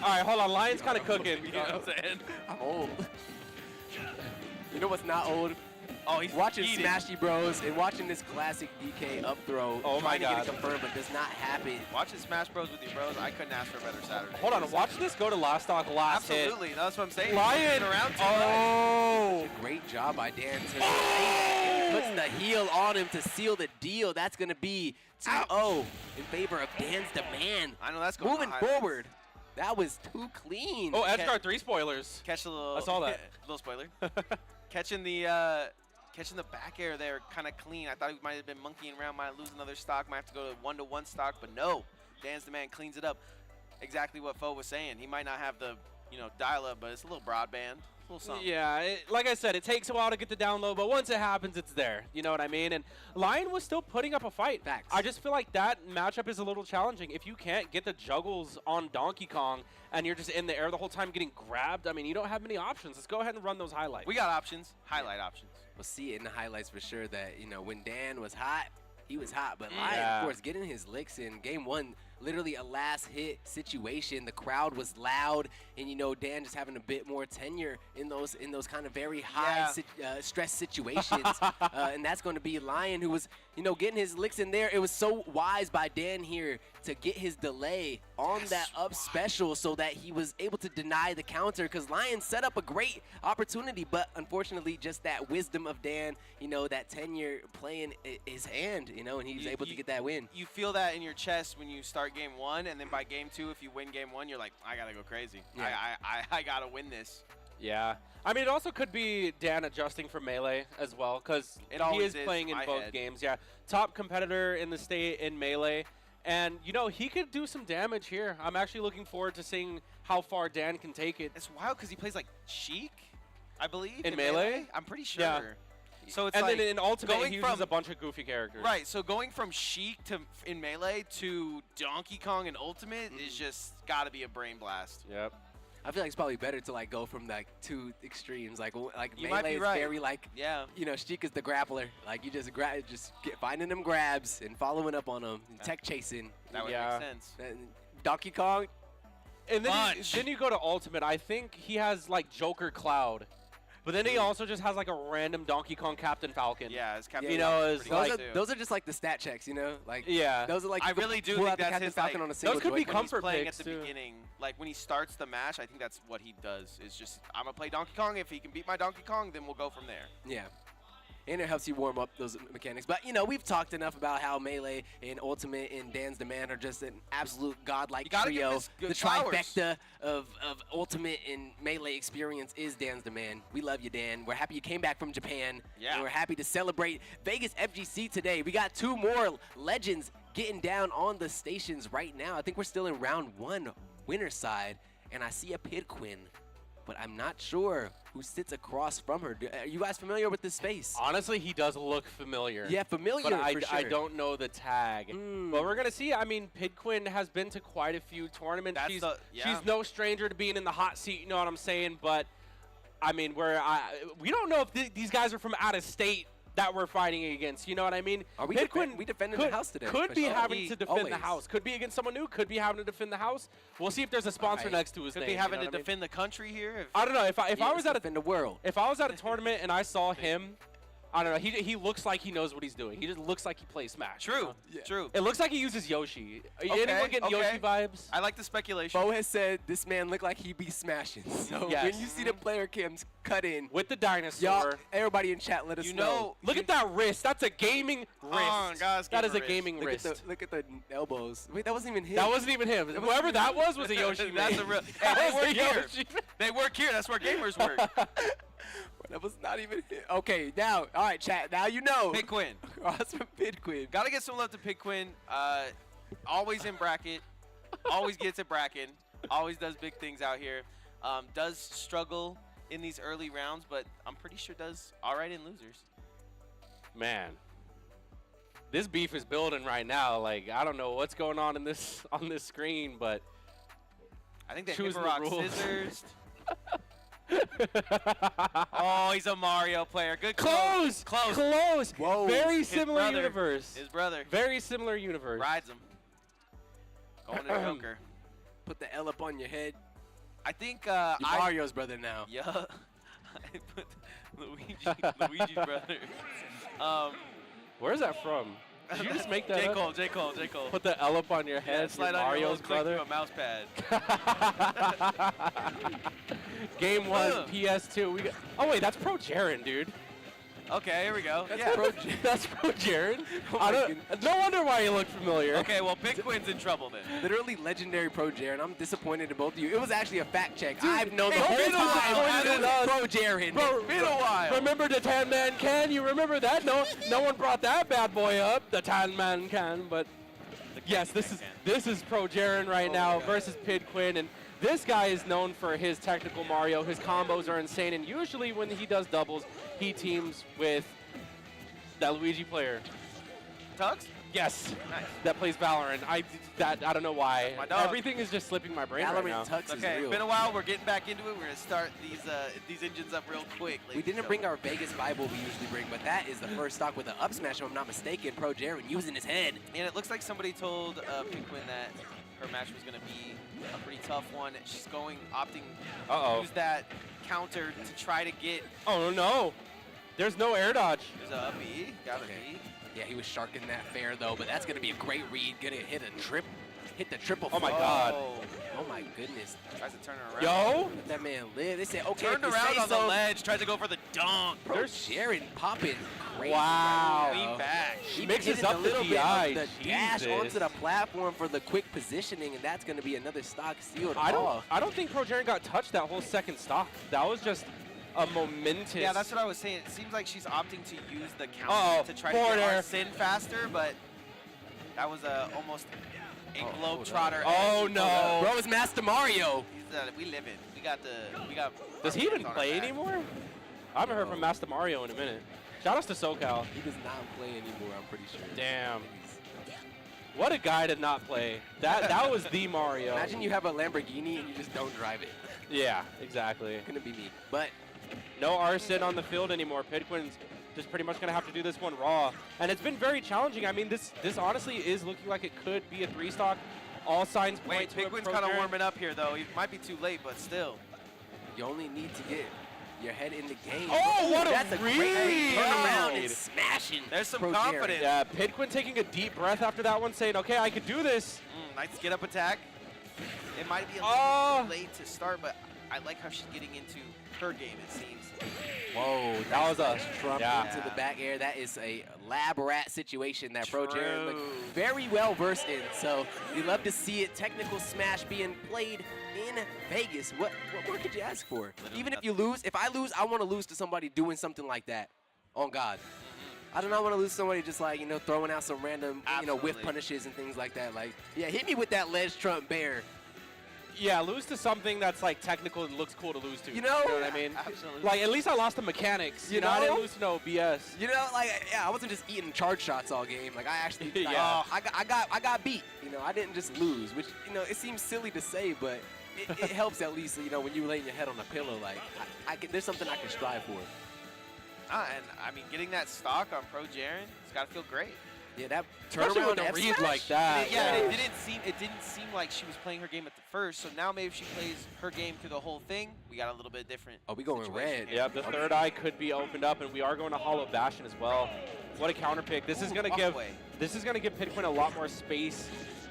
All right, hold on. Lion's kind of cooking. You know what I'm saying? I'm old. You know what's not old? Oh, he's Watching eating. Smashy Bros and watching this classic DK up throw. Oh my trying to get God. it confirmed, but does not happen. Watching Smash Bros with your bros, I couldn't ask for a better Saturday. Hold on. Watch this go to last stock last hit. Absolutely, that's what I'm saying. Lion. Around too Oh. Great job by Dan. He puts the heel on him to seal the deal. That's going to be 2-0 in favor of Dan's demand. I know that's going Moving high. forward. That was too clean. Oh, Edgeguard 3 spoilers. Catch a little. I saw that. Little spoiler. Catching the back air there, kind of clean. I thought he might have been monkeying around, might lose another stock, might have to go to 1-to-1 stock, but no. Dan's the man cleans it up. Exactly what Fo was saying. He might not have the dial up, but it's a little broadband. A little something. Yeah, like I said, it takes a while to get the download, but once it happens, it's there. You know what I mean? And Lion was still putting up a fight. Facts. I just feel like that matchup is a little challenging. If you can't get the juggles on Donkey Kong and you're just in the air the whole time getting grabbed, I mean, you don't have many options. Let's go ahead and run those highlights. We got options. Highlight options. We'll see it in the highlights for sure that, when Dan was hot, he was hot. But Lion, Yeah. of course, getting his licks in game 1, literally a last hit situation. The crowd was loud, and Dan just having a bit more tenure in those kind of very high stress situations. And that's going to be Lion, who was getting his licks in there. It was so wise by Dan here to get his delay on that up special so that he was able to deny the counter, because Lion set up a great opportunity, but unfortunately just that wisdom of Dan, that tenure playing his hand, and he was able to get that win. You feel that in your chest when you start game 1, and then by game 2, if you win game 1, you're like, I gotta go crazy. Yeah. I gotta win this. Yeah. I mean, it also could be Dan adjusting for Melee as well, because It he always is is playing in in my both head. games. Yeah. Top competitor in the state in Melee. And, he could do some damage here. I'm actually looking forward to seeing how far Dan can take it. It's wild because he plays like Sheik, I believe. In Melee? I'm pretty sure. Yeah. So it's And like then in Ultimate, going he uses from- a bunch of goofy characters. Right, so going from Sheik in Melee to Donkey Kong in Ultimate is just gotta be a brain blast. Yep. I feel like it's probably better to go from 2 extremes. Like You might Melee be is right. very Yeah. Sheik is the grappler. Like you just finding them grabs and following up on them, and tech chasing. That would Yeah. make sense. And Donkey Kong, And then Punch. then you go to Ultimate. I think he has Joker Cloud. But then he also just has a random Donkey Kong Captain Falcon. Yeah, it's Captain. You know, Falcon's it's pretty those good, are too. those are just the stat checks. Yeah. Those are I you could really do pull think out the that's Captain his, Falcon on a single could be joy-con. when he's comfort playing picks, at the too. beginning, like when he starts the match, I think that's what he does. Is just I'm gonna play Donkey Kong. If he can beat my Donkey Kong, then we'll go from there. Yeah. And it helps you warm up those mechanics. But, we've talked enough about how Melee and Ultimate and Dan's Demand are just an absolute godlike You gotta give trio. this good The flowers. trifecta of Ultimate and Melee experience is Dan's Demand. We love you, Dan. We're happy you came back from Japan. Yeah. And we're happy to celebrate Vegas FGC today. We got 2 more legends getting down on the stations right now. I think we're still in round 1, winner side. And I see a Pidquin, but I'm not sure who sits across from her. Are you guys familiar with this space? Honestly, he does look familiar. Yeah, familiar But I for sure. I don't know the tag. But we're going to see. I mean, Pidquin has been to quite a few tournaments. That's She's no stranger to being in the hot seat, you know what I'm saying? But, I mean, we don't know if these guys are from out of state that we're fighting against. You know what I mean? Are we Pidquin we defended the house today? Could for be sure. having to defend the Always. house. Could be against someone new. Could be having to defend the house. We'll see if there's a sponsor Right. next to his Could name. be you having know to what I mean? defend the country here. I don't know. If I was at a defend the world. If I was at a tournament and I saw him, I don't know. He looks like he knows what he's doing. He just looks like he plays Smash. you True. know? Yeah. True. It looks like he uses Yoshi. Okay, Anyone getting okay. Yoshi vibes? I like the speculation. Bo has said this man looked like he be smashing. So Yes. when you see the player cams cut in, With the dinosaur. y'all, everybody in chat, let us You know. know, Look at that wrist. That's a gaming wrist. Oh, God, it's that is a gaming wrist. gaming wrist. Look at the elbows. Wait, that wasn't even him. That wasn't even him. Whoever that was a Yoshi. That's man. a real. That Hey, they was work a here. Yoshi. They work here. That's where gamers work. That was not even him. Okay, now, all right, chat. Now you know. Pig Quinn. Cross from Pidquin. Gotta get some love to Pig Quinn. Always in bracket. Always gets it bracket. Always does big things out here. Does struggle in these early rounds, but I'm pretty sure does all right in losers. Man, this beef is building right now. Like, I don't know what's going on in this screen, but I think they Choose hit the rock rules. scissors. Oh, he's a Mario player. Good close, close. Whoa. Very His similar brother. universe. His brother Very similar universe. rides him. Going to the Joker. Put the L up on your head. I think You're Mario's brother now. Yeah. I put Luigi's brother. Where's that from? Did you just make that J. up? Cole, J. Cole, J. Cole. Put the L up on your head. Yeah, slide you're on your Mario's click brother. to a mouse pad. Game 1, Ugh. PS2. We got, oh wait, that's Pro Jaren, dude. Okay, here we go. That's yeah. Pro That's Pro Jaren. Oh I my don't, no wonder why you look familiar. Okay, well, Big Quinn's in trouble then. Literally legendary Pro Jaren. I'm disappointed in both of you. It was actually a fact check. I've known the it's whole been time disappointed in that us. Pro Jaren. Bro, Been a while. Remember the Tan Man Can? You remember that? No one brought that bad boy up. The Tan Man Can, but yes, this is Pro Jaren right Oh now my God. versus Pid Quinn, and this guy is known for his technical Mario. His combos are insane, and usually when he does doubles, he teams with that Luigi player. Tugs? Yes, Nice. that plays Valorant. I don't know why. My dog. Everything is just slipping my brain right now. Valorant Tux is Okay, real. been a while. We're getting back into it. We're gonna start these engines up real quick. We didn't bring our Vegas Bible we usually bring, but that is the first stock with an up smash, if I'm not mistaken. Pro Jaren using his head. And it looks like somebody told Pig Quinn that her match was gonna be a pretty tough one. She's opting Uh-oh. to use that counter to try to get. Oh no, there's no air dodge. There's a B. Got a Okay. B. Yeah, he was sharking that fair though, but that's gonna be a great read. Gonna hit the triple. Oh my frog. God. Oh my goodness. Tries to turn her around. Yo, Let that man live. They said, okay, Turned if you around say on so. the ledge. Tries to go for the dunk. Pro Jaren popping crazy. Wow. right now. Lean back. Even Mixes hitting up a the little bit DI, of the dash Jesus. onto the platform for the quick positioning, and that's going to be another stock sealed I off. don't think Pro Jaren got touched that whole second stock. That was just a momentous. Yeah, that's what I was saying. It seems like she's opting to use the counter Uh-oh, to try to forward get air. our sin faster, but that was almost a globetrotter. Oh, no. Bro, it's Master Mario. We live it. We got. Does he even on our play back. anymore? I haven't heard from Master Mario in a minute. Shout outs to SoCal. He does not play anymore, I'm pretty sure. Damn. What a guy to not play. That was the Mario. Imagine you have a Lamborghini and you just don't drive it. Yeah, exactly. Gonna be me. But No Arson on the field anymore. Pidquin's just pretty much going to have to do this one raw. And it's been very challenging. I mean, this honestly is looking like it could be a 3-stock. All signs point Wait, to a Pigwin's Pro kind of Jaren. warming up here, though. He might be too late, but still. you only need to get your head in the game. Oh, what a That's a great read! turnaround and smashing. There's some Pro Jaren. confidence. Yeah, Pidquin taking a deep breath after that one, saying, okay, I could do this. Nice get up attack. It might be a Oh. little late to start, but I like how she's getting into her game, it seems. Whoa, That was a Trump yeah. into the back air. That is a lab rat situation that Pro Jaren looked True. very well versed in. So you love to see it. Technical smash being played in Vegas. What more could you ask for? Literally Even if you lose, if I lose, I want to lose to somebody doing something like that. On God. I do not want to lose somebody just like, throwing out some random, whiff Absolutely. punishes and things like that. Like, yeah, hit me with that ledge trump bear. Yeah, lose to something that's like technical and looks cool to lose to. You know? what I mean? Absolutely. Like, at least I lost the mechanics. You I didn't know? lose to no BS. I wasn't just eating charge shots all game. Like I actually, Yeah. I got beat. I didn't just lose, which it seems silly to say, but it helps at least. When you laying your head on a pillow, like there's something I can strive for. And I mean, getting that stock on Pro Jaren, it's got to feel great. Yeah, that Especially turnaround with a F read smash? like that. Yeah, and it didn't seem like she was playing her game at the first. So now maybe if she plays her game through the whole thing, we got a little bit different. Oh, we going situation red. here. Yeah, the third eye could be opened up, and we are going to Hollow Bastion as well. What a counter pick! This is going to walk give away. Pitquin a lot more space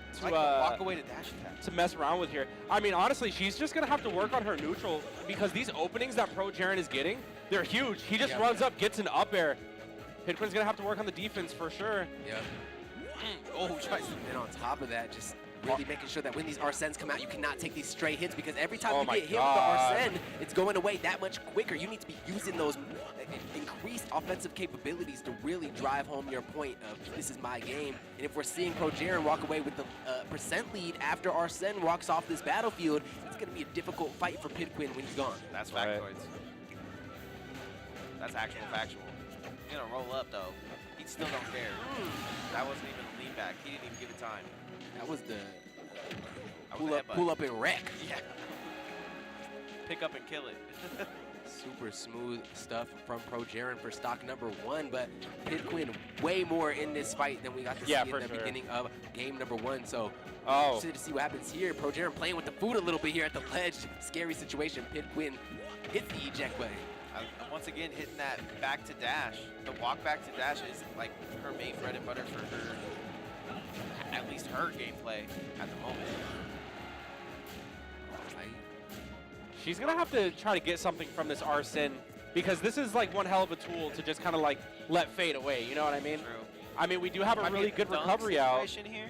It's to like a walk away to dash attack. to mess around with here. I mean, honestly, she's just going to have to work on her neutral because these openings that Pro Jaren is getting, they're huge. He just runs up, gets an up air. Pitquin's going to have to work on the defense for sure. Yeah. Oh, tries to And on top of that, just really making sure that when these Arsens come out, you cannot take these stray hits because every time Oh you my get hit with the God. Arsene, it's going away that much quicker. You need to be using those increased offensive capabilities to really drive home your point of this is my game. And if we're seeing Pro Jaren walk away with the percent lead after Arsene walks off this battlefield, it's going to be a difficult fight for Pitquin when he's gone. That's Right. factoids. That's actual factual. He's gonna roll up though. He still don't care. That wasn't even a lean back. He didn't even give it time. That was the That was a headbutt. pull up and wreck. Yeah. Pick up and kill it. Super smooth stuff from Pro Jaren for stock number 1, but Pitquin way more in this fight than we got to see in for the sure. beginning of game number 1. So Oh, interested to see what happens here. Pro Jaren playing with the food a little bit here at the ledge. Scary situation. Pitquin hits the eject button. Once again, hitting that back to dash. The walk back to dash is like her main bread and butter for her, at least her gameplay at the moment. she's going to have to try to get something from this Arsene because this is like one hell of a tool to just kind of like let fade away. You know what I mean? True. I mean, we do have a Might be really good dunk recovery out. situation here.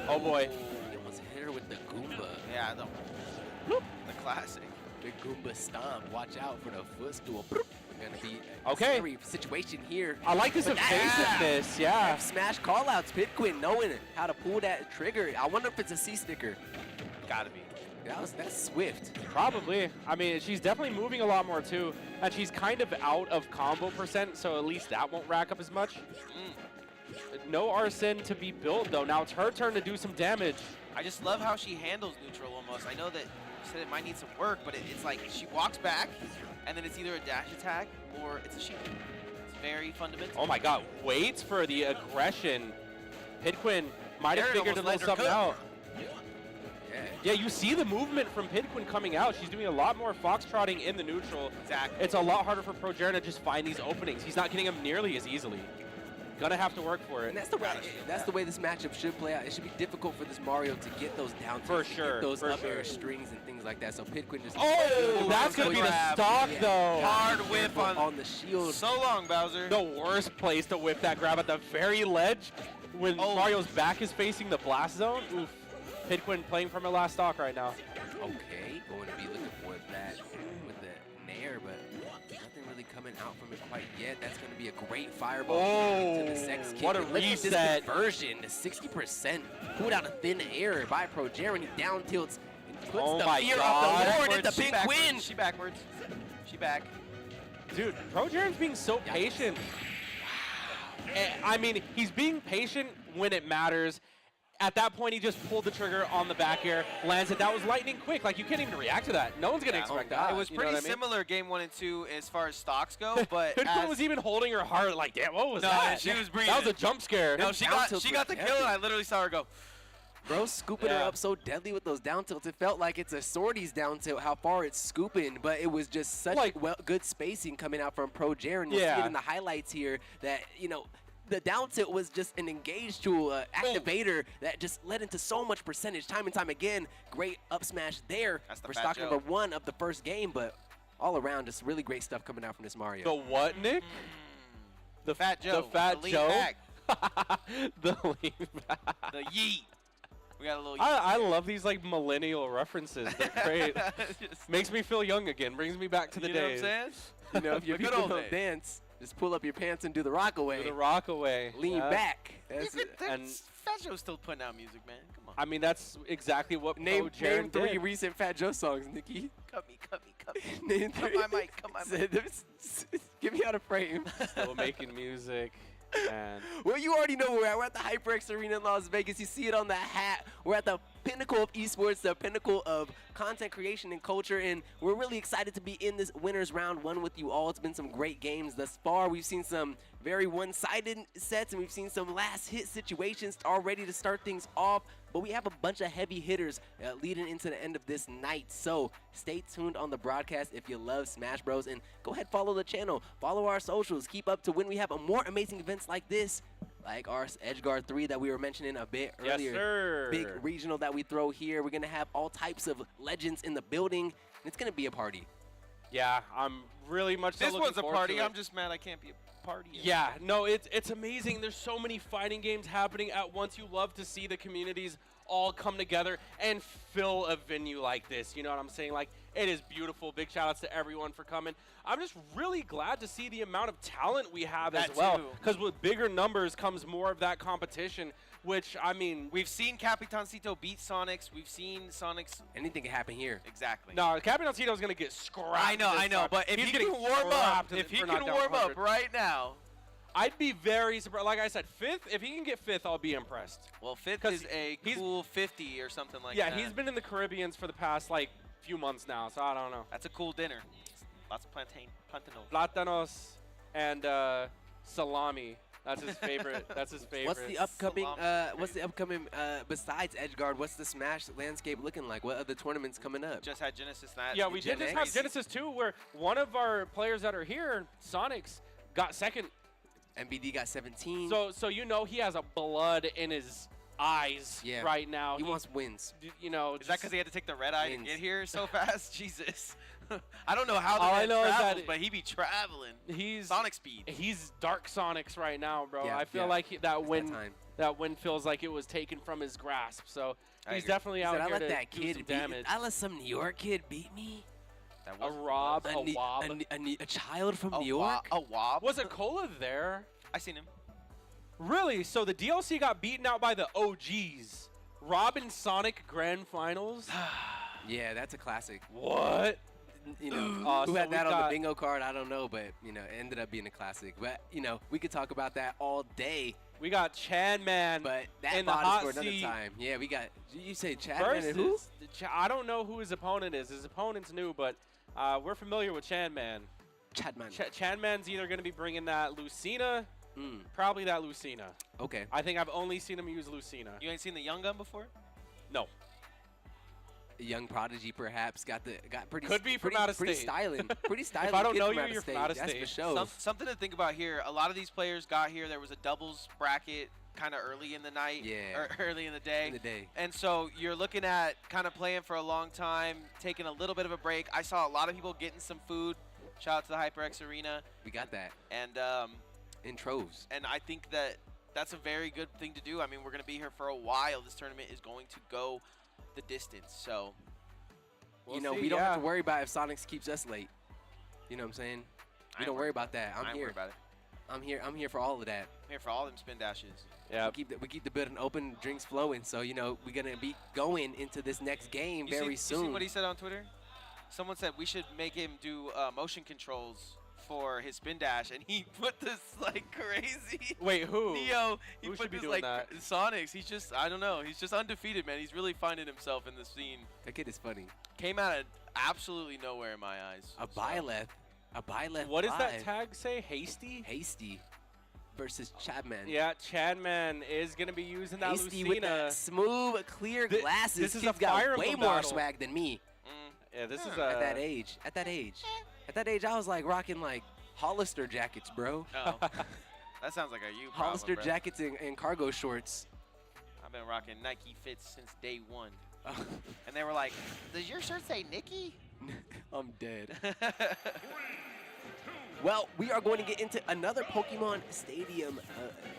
Oh boy. He almost hit her with the Goomba. Yeah, the classic. Big Goomba stomp. Watch out for the footstool. Going to be a Okay. scary situation here. I like this But evasiveness, yeah. Smash callouts. Pitquin knowing how to pull that trigger. I wonder if it's a C sticker. Gotta be. That's swift. Probably. I mean, she's definitely moving a lot more too, and she's kind of out of combo percent, so at least that won't rack up as much. No Arsene to be built though. Now it's her turn to do some damage. I just love how she handles neutral almost. I know that you said it might need some work, but it's like she walks back, and then it's either a dash attack or it's a shield. It's very fundamental. Oh my god, waits for the aggression. Pitquin might have Jared figured a almost little let her something cook. out. Yeah. Yeah, you see the movement from Pitquin coming out. She's doing a lot more foxtrotting in the neutral. Exactly. It's a lot harder for Pro Jaren to just find these openings. He's not getting them nearly as easily. Gonna have to work for it. And that's the way this matchup should play out. It should be difficult for this Mario to get those down For tilts, to sure, get those for up air sure. strings and things like that. So Pitquin just Oh, that's gonna be the grab. stock though. Hard whip careful on the shield. So long, Bowser. The worst place to whip that grab at the very ledge when Oh. Mario's back is facing the blast zone. Oof. Pitquin playing from her last stock right now. Okay, going to be looking for that with the nair, but nothing really coming out from it quite yet. That's going to be a great fireball to the sex kick. what a And look at this reset. conversion to 60%. Pulled out a thin air by Pro Jaren. He down tilts and puts Oh the my fear God. of the Lord into She Big backwards. Win. She backwards. She back. Dude, Pro Jaren's being so patient. I mean, he's being patient when it matters. At that point, he just pulled the trigger on the back air, lands it. That was lightning quick. Like, you can't even react to that. No one's going to expect that. It was You know pretty what I mean? similar game 1 and 2 as far as stocks go, but Pitquin was even holding her heart like, damn, what was No, that? she was That was a breathing. jump scare. no, she down got tilts the were kill, heavy. and I literally saw her go. Bro, scooping her Yeah. up so deadly with those down tilts. It felt like it's a Swordy's down tilt, how far it's scooping, but it was just such Like- good spacing coming out from Pro Jaren. You'll see Yeah. it in the highlights here that, the down tilt was just an engaged tool, activator that just led into so much percentage time and time again. Great up smash there That's the for Fat stock Joe. number 1 of the first game, but all around just really great stuff coming out from this Mario. The what, Nick? The Fat Joe. The Fat lean Joe? back. The lean back. The yeet. We got a little yeet. I love these like millennial references. They're great. Just- Makes me feel young again. Brings me back to the you know what I'm days. saying? If you're The good people old don't days. dance, just pull up your pants and do the rock away. Do the rock away. Lean Yeah. back. That's it. And- Fat Joe's still putting out music, man. Come on. I mean, that's exactly what Name Pro Jaren 3 did. recent Fat Joe songs, Nikki. Cut me, cut me, cut me. Name Cut 3. my mic, cut my mic. Get me out of frame. Still making music. And Well, you already know where we're at. We're at the HyperX Arena in Las Vegas. You see it on the hat. We're at the pinnacle of esports, the pinnacle of content creation and culture, and we're really excited to be in this winners round one with you all. It's been some great games thus far. We've seen some very one-sided sets, and we've seen some last-hit situations all ready to start things off. But we have a bunch of heavy hitters leading into the end of this night. So stay tuned on the broadcast if you love Smash Bros. And go ahead, follow the channel, follow our socials, keep up to when we have more amazing events like this, like our Edgeguard 3 that we were mentioning a bit earlier. Yes, sir. Big regional that we throw here. We're going to have all types of legends in the building, and it's going to be a party. Yeah, I'm really much so This looking one's a forward party. to it. I'm just mad I can't be a party. Yeah, no, it's amazing. There's so many fighting games happening at once. You love to see the communities all come together and fill a venue like this. You know what I'm saying? Like, it is beautiful. Big shout outs to everyone for coming. I'm just really glad to see the amount of talent we have as well. Because with bigger numbers comes more of that competition, which, I mean, We've seen Capitancito beat Sonix. We've seen Sonix. Anything can happen here. Exactly. no, Capitancito is going to get scrapped. I know, this I know. time. But if He's he getting can warm up, scrapped if he for can Knockdown warm 100. up right now. I'd be very surprised. Like I said, fifth. If he can get fifth, I'll be impressed. Well, fifth 'Cause is a he's- cool 50 or something like Yeah, that. he's been in the Caribbeans for the past, like, few months now, so I don't know. That's a cool dinner. Lots of plantains. Platanos and salami. That's his favorite. That's his favorite. What's the upcoming? Salami. What's the upcoming? Besides Edgeguard, what's the Smash landscape looking like? What other tournaments coming up? Just had Genesis that. Yeah, we did Gen just have X? Genesis 2, where one of our players that are here, Sonix, got second. MBD got 17. So you know he has a blood in his eyes Yeah. right now. he wants wins. You know, Is that because he had to take the red eye to Wins. get here so fast? Jesus. I don't know how the All I man know is travels, that but he be traveling. he's Sonic speed. He's Dark Sonix right now, bro. Yeah, I feel yeah. like that It's win time. that win feels like it was taken from his grasp. So I he's agree. definitely He out said, I here let to that do kid some beat damage. I let some New York kid beat me. That A wasn't Rob, close. a Wob. A child from A New York. A wob. Was it Cola there? I seen him. Really? So the DLC got beaten out by the OGs. Rob and Sonic Grand Finals? Yeah, that's a classic. What? You know, So who had we that on got- the bingo card? I don't know, but you know, it ended up being a classic. But you know, we could talk about that all day. We got Chan Man. But that in the bot hot is for another seat time. Yeah, we got. You say Chad Man versus and who? I don't know who his opponent is. His opponent's new, but we're familiar with Chan Man. Chad Man. Chan Man's either going to be bringing that Lucina, Mm, probably that Lucina. okay. I think I've only seen him use Lucina. You ain't seen the Young Gun before? No. A young prodigy, perhaps got pretty. Could be from pretty, out of pretty state. styling. Pretty styling. I don't kid know from you, out of you're from state. out of That's state. for sure. Something to think about here. A lot of these players got here. There was a doubles bracket kind of early in the night. Yeah. Or early in the day. In the day. And so you're looking at kind of playing for a long time, taking a little bit of a break. I saw a lot of people getting some food. Shout out to the HyperX Arena. We got that And in troves. I think that that's a very good thing to do. I mean, we're going to be here for a while. This tournament is going to go the distance. So You know, we don't have to worry about if Sonix keeps us late. You know what I'm saying? We don't worry about that. I I'm ain't here. worried about it. I'm here for all of that. I'm here for all them spin dashes. Yeah. We keep the building open, drinks flowing. So you know we're gonna be going into this next game very soon. You see what he said on Twitter? Someone said we should make him do motion controls for his spin dash, and he put this like crazy. Wait, who? Neo, he Who put should be this doing like that? Sonics. He's just, I don't know. He's just undefeated, man. He's really finding himself in the scene. That kid is funny. Came out of absolutely nowhere in my eyes. A Byleth. A Byleth. What does that 5. tag say? Hasty? Hasty versus Chadman. Yeah, Chadman is going to be using that Hasty with Lucina. the smooth, clear glasses. this is Kid's a got Fire way Emblem more battle. swag than me Yeah, this is at a... that age. At that age, I was like rocking like Hollister jackets, bro. Oh, that sounds like a you problem, Hollister bro. jackets and cargo shorts. I've been rocking Nike Fits since day one. And they were like, does your shirt say Nikki? I'm dead. Well, we are going to get into another Pokemon Stadium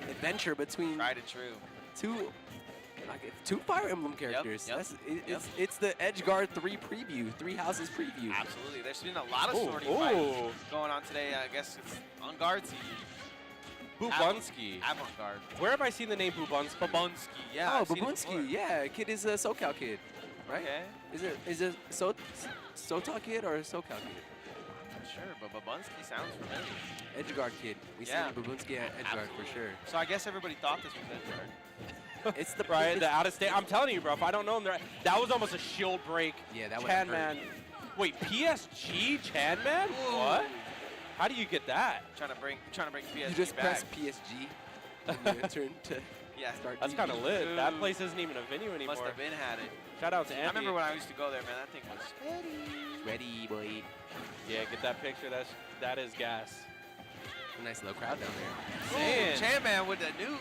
adventure between Tried and true. two Fire Emblem characters. yep, It's the Edgeguard 3 preview, 3 Houses preview. Absolutely. There's been a lot of Oh, sorting oh. fights going on today. I guess it's on guard season. Bubonsky. Avant-garde. Where have I seen the name Bubonsky? Babonsky, yeah. Oh, I've seen it before. Babunsky, yeah, kid is a SoCal kid, right? Okay. Is it Sota kid or a SoCal kid? I'm not sure, but Babonsky sounds familiar. Edgeguard kid. We Yeah. see Babunsky at Edgeguard for sure. So I guess everybody thought this was Edgeguard. It's the right, the out of state. I'm telling you, bro, if I don't know him, that was almost a shield break. Yeah, that would hurt. Chanman. Wait, PSG Chanman? What? How do you get that? Trying to bring PSG You just back. press PSG when you enter to Yeah, start. That's kind of lit. That place isn't even a venue anymore. Must have been had it. Shout out to Andy. I remember when I used to go there, man. That thing was Ready, boy. Yeah, get that picture. That is gas. A nice little crowd down there. Man. Chanman with the nuke.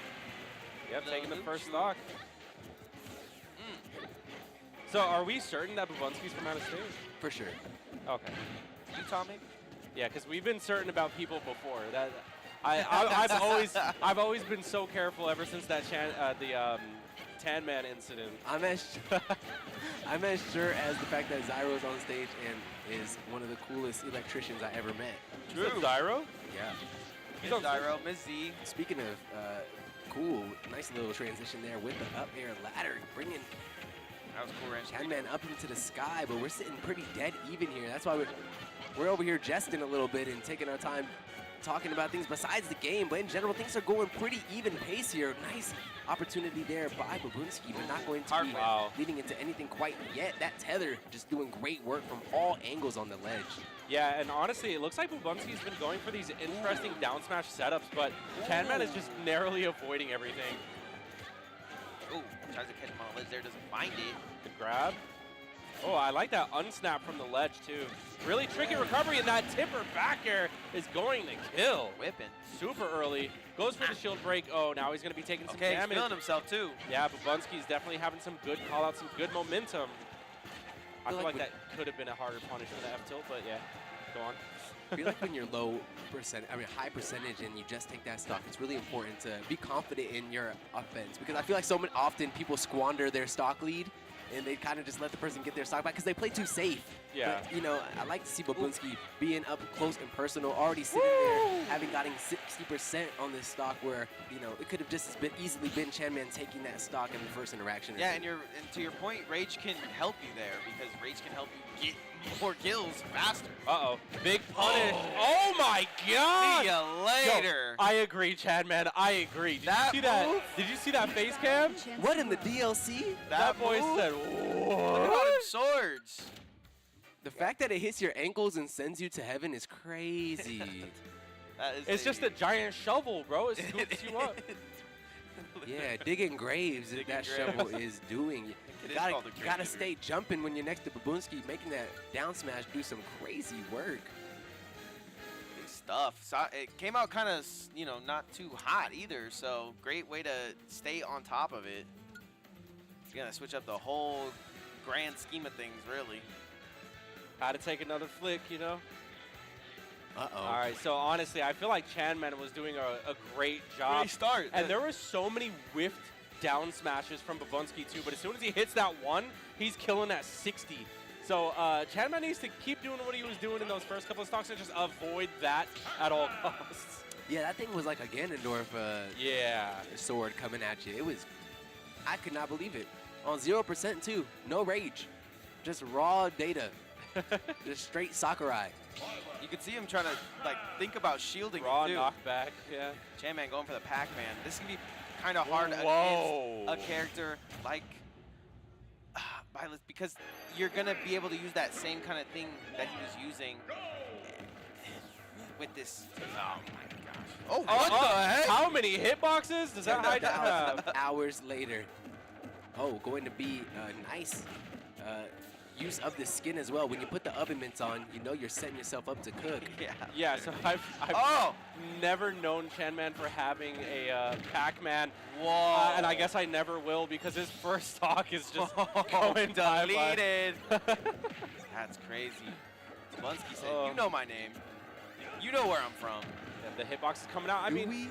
Yep, The taking the nuke first shoot. stock. So are we certain that Babunski's from out of state? For sure. Okay. Utah, maybe? Yeah, because we've been certain about people before. That I've always been so careful ever since that Tan Man incident. I'm as sure as the fact that Zyro's on stage and is one of the coolest electricians I ever met. Is that Zyro? Yeah. He's on Zyro, Miss Z. Speaking of cool, nice little transition there with the up air ladder, bringing That was cool, Ranch. Chanman up into the sky, but we're sitting pretty dead even here. That's why we're over here jesting a little bit and taking our time talking about things besides the game, but in general, things are going pretty even pace here. Nice opportunity there by Babunski, but not going to be leading into anything quite yet. That tether just doing great work from all angles on the ledge. Yeah, and honestly, it looks like Babunski's been going for these interesting down smash setups, but Chanman is just narrowly avoiding everything. Ooh, tries to catch him on the ledge there, doesn't find it. Good grab. Oh, I like that unsnap from the ledge, too. Really tricky recovery, and that tipper back air is going to kill. Whipping. Super early. Goes for the shield break. Oh, now he's going to be taking some Okay, he's damage. feeling himself, too. Yeah, Babunski's definitely having some good call-outs, some good momentum. I feel like that could have been a harder punish for the F-tilt, but yeah, go on. I feel like when you're high percentage and you just take that stock, it's really important to be confident in your offense, because I feel like so often people squander their stock lead and they kind of just let the person get their stock back because they play too safe. Yeah. But, you know, I like to see Babunski being up close and personal, already sitting there, having gotten 60% on this stock where, you know, it could have just easily been Chanman taking that stock in the first interaction. Yeah, and to your point, Rage can help you there because Rage can help you get more kills faster. Uh-oh. Big punish. Oh, my God. See ya later. Yo, I agree, Chanman. I agree. Did you see that? Did you see that face cam? What in the DLC? That boy move? said, Look at all them swords. The fact that it hits your ankles and sends you to heaven is crazy. That is It's just a giant shovel, bro. It scoops you up. Yeah, digging graves Digging that graves. shovel is doing. It You is gotta, called a grave gotta digger. stay jumping when you're next to Babunski, making that down smash do some crazy work. Good stuff. So it came out kind of, you know, not too hot either, so great way to stay on top of it. It's gonna switch up the whole grand scheme of things, really. How to take another flick, you know? Uh-oh. All right, so honestly, I feel like Chanman was doing a great job. Great start. And there were so many whiffed down smashes from Babunski, too. But as soon as he hits that one, he's killing at 60. So Chanman needs to keep doing what he was doing in those first couple of stocks and just avoid that at all costs. Yeah, that thing was like a Ganondorf Yeah. sword coming at you. It was, I could not believe it. On 0% too, no rage. Just raw data. Just straight Sakurai. You could see him trying to like think about shielding Raw too. knockback, yeah. Chanman going for the Pac-Man. This can be kind of hard Whoa. against a character like Violet because you're gonna be able to use that same kind of thing that he was using with this. Oh my gosh! Oh, what the heck? How many hitboxes does that high have? Hours later. Oh, going to be a nice use of the skin as well. When you put the oven mitts on, you know you're setting yourself up to cook. Yeah. Yeah, so I've never known Chanman for having a Pac-Man. Whoa. And I guess I never will because his first stock is just going down. Deleted. That's crazy. Zabunski said, "You know my name. You know where I'm from." Yeah, the hitbox is coming out. I mean,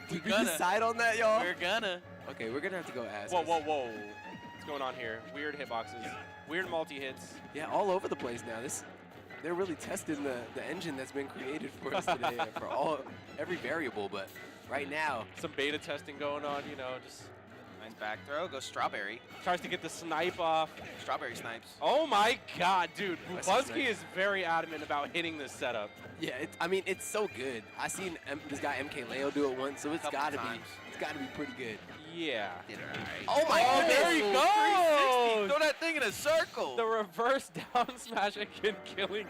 Did we decide on that, y'all? We're gonna. Okay, we're gonna have to go ask. whoa, whoa, whoa. What's going on here? Weird hitboxes. Weird multi-hits. Yeah, all over the place now. They're really testing the engine that's been created for us today for every variable. But right now, Some beta testing going on, you know, just Nice back throw. Goes Strawberry. Tries to get the snipe off. Strawberry snipes. Oh my god, dude. That's Bubunski nice. is very adamant about hitting this setup. Yeah, I mean, it's so good. I seen this guy MK Leo do it once, so it's Couple gotta times. be pretty good. Yeah. Did it right. Oh my Oh, goodness! there he 360. goes! Throw that thing in a circle. The reverse down smash again, killing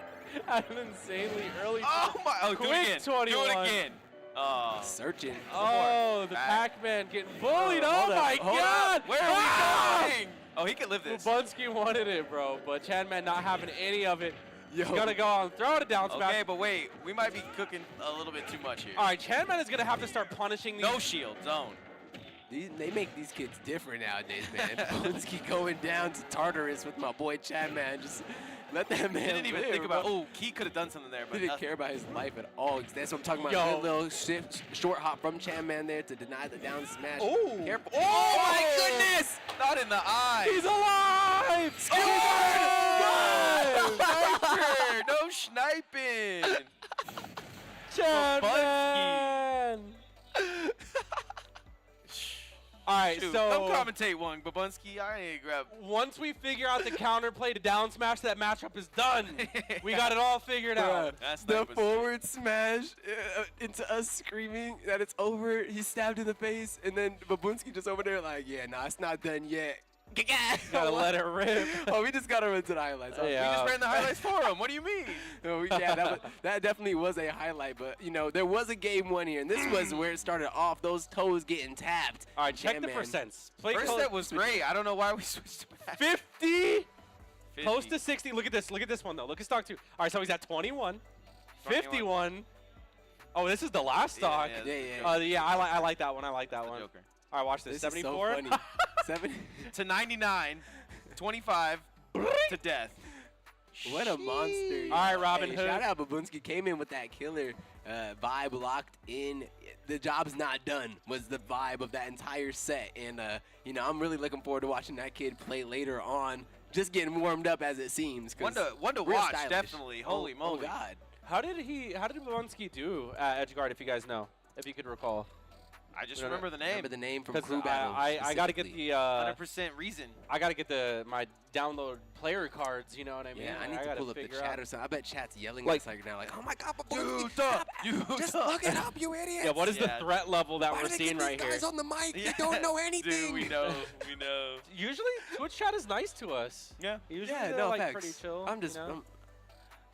at an insanely early. Oh my! Oh, do Quick it again. 21. Do it again. Oh. Searching. Oh, the Back. Pac-Man getting bullied. Oh Hold up, my hold god! up. Where are Ah! we going? Oh, he can live this. Bubunski wanted it, bro, but Chanman not having any of it. Yo. He's gonna go on, throw it down smash. Okay, but wait. We might be cooking a little bit too much here. All right, Chanman is gonna have to start punishing these. No shield zone. They make these kids different nowadays, man. Bubunski going down to Tartarus with my boy Chad, man. Just let that man He didn't even live, think about. bro. Oh, he could have done something there, He but didn't nothing. care about his life at all. That's what I'm talking about. Yo. Good little short hop from Chan Man there to deny the down smash. Ooh. Careful. Oh, my goodness! Not in the eye. He's alive! Oh, Sniper! Sniper! No sniping. Chanman! All right, Shoot, so come commentate one, Bubunski. I ain't grab. once we figure out the counterplay to down smash, that matchup is done. We got it all figured out. That's The sniper forward smash into us screaming that it's over. He's stabbed in the face, and then Babunski just over there like, yeah, nah, it's not done yet. Gotta let it rip. Oh, we just gotta run to the highlights. We Yeah. just ran the highlights for him. What do you mean? No, yeah, that definitely was a highlight, but you know there was a game one here, and this was where it started off. Those toes getting tapped. All right, check Yeah, the man. percents. Play First close. set was great. I don't know why we switched back. 50, 50. close to 60. Look at this. Look at this one though. Look at stock two. All right, so he's at 21, 51. Oh, this is the last stock. Yeah, Yeah. I like that one. I like that one. Joker. All right, watch this. This is so 74. funny. 70. To 99, 25 to death. What a monster. All right, Robin Hey, Hood. Shout out Babunski. Came in with that killer vibe locked in. The job's not done was the vibe of that entire set. And, you know, I'm really looking forward to watching that kid play later on. Just getting warmed up as it seems. 'Cause One to real watch, stylish. definitely. Holy Oh, moly. God. How did Bubunski do at Edgeguard, if you guys know, if you could recall? I just No, no. remember the name. Remember the name from Because Crew Battle. I got to get specifically. the 100% reason. I got to get my download player cards. You know what I mean? Yeah, I need to gotta pull up the figure chat out. or something. I bet chat's yelling Like- at us like now, like, oh my God, Babunski, Dude, stop. dude, Just duh. look it up, you idiots. Yeah, what is the Yeah. threat level that Why we're did they seeing get right these here? guys on the mic? Yeah. They don't know anything. Dude, we know. We know. Usually, Twitch chat is nice to us. Yeah. Usually, Yeah, they're no like facts. pretty chill. I'm just, you know?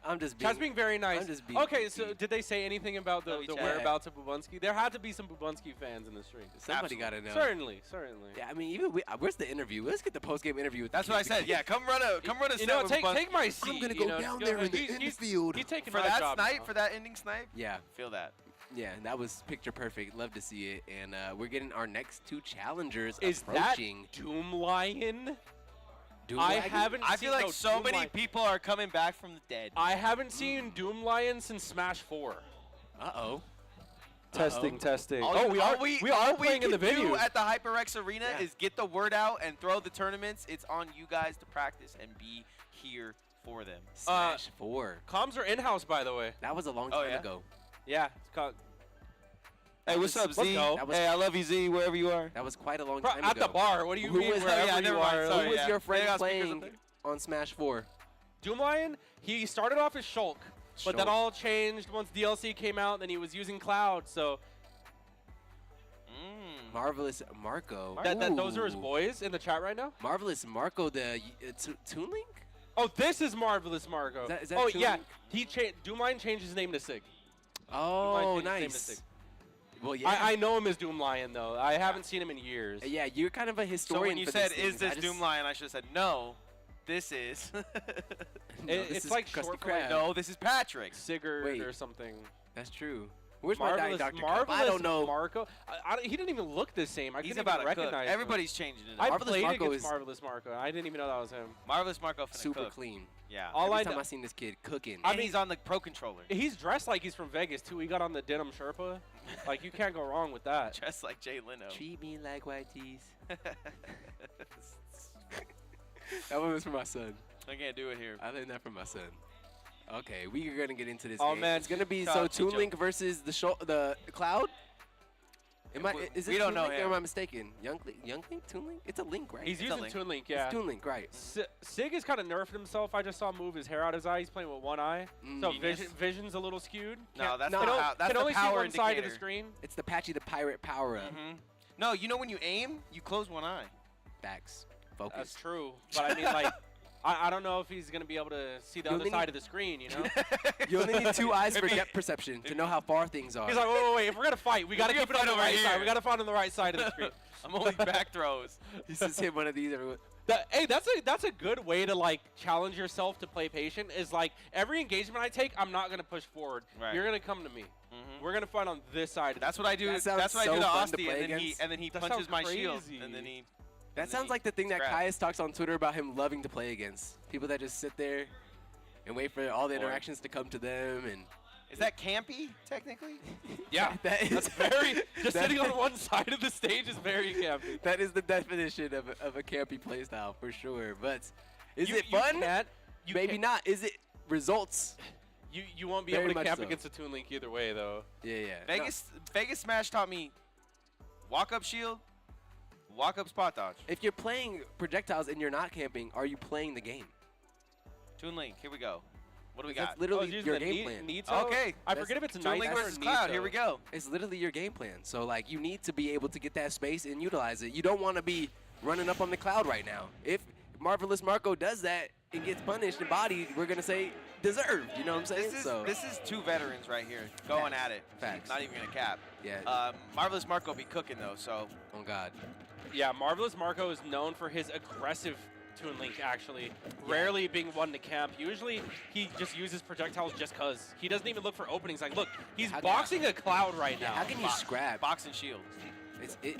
I'm just Chat's being very nice. I'm just being Okay, so goofy. did they say anything about Love the you, chat. whereabouts of Bubunski? There had to be some Bubunski fans in the stream. Somebody Absolutely. got to know. Certainly. Yeah, I mean, even where's the interview? Let's get the post-game interview with That's the what I kids. said. Yeah, come run a You set know, with take Bubunski. my seat. I'm gonna you go know, down go there ahead. in the He's- infield. He's taking For my that job snipe, now. for that ending snipe. Yeah, Feel that. yeah, that was picture perfect. Love to see it. And we're getting our next two challengers Is that approaching. Doom Lion? Doom I Wagon? haven't I seen feel like no so Doom many Lion. people are coming back from the dead. I haven't seen Doom Lion since Smash 4. Uh-oh. Testing. All Oh, you- we all are all playing in the can do venue. at the HyperX Arena Yeah. is get the word out and throw the tournaments. It's on you guys to practice and be here for them. Smash 4. Comms are in-house, by the way. That was a long Oh, time yeah? ago. Yeah, it's called. Hey, what's up, Let's Z? go. That was- Hey, I love you, Z, wherever you are. That was quite a long Bro, time at ago. the bar. What do you Who mean? was- Wherever yeah, you never are. mind. Who Sorry, was yeah. your friend They got speakers playing up there? on Smash 4? Doom Lion, he started off as Shulk, but that Shulk. all changed once DLC came out. Then he was using Cloud, so Marvelous Marco. those are his Ooh. boys in the chat right now. Marvelous Marco, the Toon Link? Oh, this is Marvelous Marco. Is that oh Toon yeah, Link? he Doom Lion changed his name to Sig. Oh, changed his name to Sig. nice. Well, yeah. I know him as Doom Lion though. I haven't seen him in years. Yeah, you're kind of a So historian. when you for said, these "Is things. I this just- Doom Lion?" I should have said, "No, this is." No, this It's is like Krusty short for like Krab. No, this is Patrick. Sigurd Wait. or something. That's true. Where's my Diet Marvelous, Dr. Cup? Marvelous I don't know. Marco. He didn't even look the same. I He's couldn't about even to cook. recognize him. Everybody's changing it. I up. Marvelous played Marco against is- Marvelous Marco. I didn't even know that was him. Marvelous Marco finna Super cook. clean. Yeah. All I Every time know- I seen this kid cooking. And he's on the Pro Controller. He's dressed like he's from Vegas too. He got on the denim Sherpa. Like you can't go wrong with that. Just like Jay Leno. Treat me like white tees. That one was for my son. I can't do it here. I learned that from my son. Okay, we are gonna get into this Oh, game. man, It's gonna be Tough, so good Toon joke. Link versus the Cloud. Is it we don't Toon know Link, or him. am I mistaken? Young Link? Toon Link? It's a Link, right? He's a using Link. Toon Link, yeah. It's Toon Link, right. Sig has kind of nerfed himself. I just saw him move his hair out his eye. He's playing with one eye. So Genius. vision's a little skewed. No, that's no, the can pow- that's can the only see power one side of the indicator. screen. It's the Patchy the Pirate power-up. No, you know when you aim, you close one eye. Facts. That's Focus. true. But I mean, like, I don't know if he's going to be able to see the You other only side need- of the screen, you know? You only need 2 eyes for depth perception to know how far things are. He's like, wait, if we're going to fight, we got to we keep it gotta on the fight over right side. here. We got to find on the right side of the screen. I'm only back throws. He's just hit one of these. Hey, that's a good way to like challenge yourself to play patient. Is like every engagement I take, I'm not gonna push forward. Right. You're gonna come to me. We're gonna fight on this side. That's what I do. That sounds That's what so I do to fun to Osti, play and then against. he That punches sounds my shield, crazy. and then he. That and sounds then like the thing that grabs. Caius talks on Twitter about him loving to play against. People that just sit there and wait for all the interactions to come to them. And Is that campy technically? yeah, that that's is very. Just that- sitting on one side of the stage is very campy. that is the definition of a campy playstyle for sure. But is You- it you fun? can't- you Maybe can't- not. Is it results? You won't be Very able to much camp so. against a Toon Link either way, though. Yeah. Vegas Smash taught me walk up shield, walk up spot dodge. If you're playing projectiles and you're not camping, are you playing the game? Toon Link, here we go. What do we That's got? literally he's using your the game plan. Nito? Okay. I That's- forget if it's a Toon Knight Link or versus a Cloud. Nito. Here we go. It's literally your game plan. So like you need to be able to get that space and utilize it. You don't want to be running up on the cloud right now. If Marvelous Marco does that and gets punished and bodied, we're gonna say deserved. You know what I'm saying? This is two veterans right here going at it. Facts. Not even gonna cap. Yeah. Marvelous Marco be cooking though, so Oh God. Yeah, Marvelous Marco is known for his aggressive Toon Link, actually. Rarely being one to camp. Usually, he just uses projectiles just because. He doesn't even look for openings. Like, look, he's How can- boxing a cloud right now. How can you scrap? box and shield.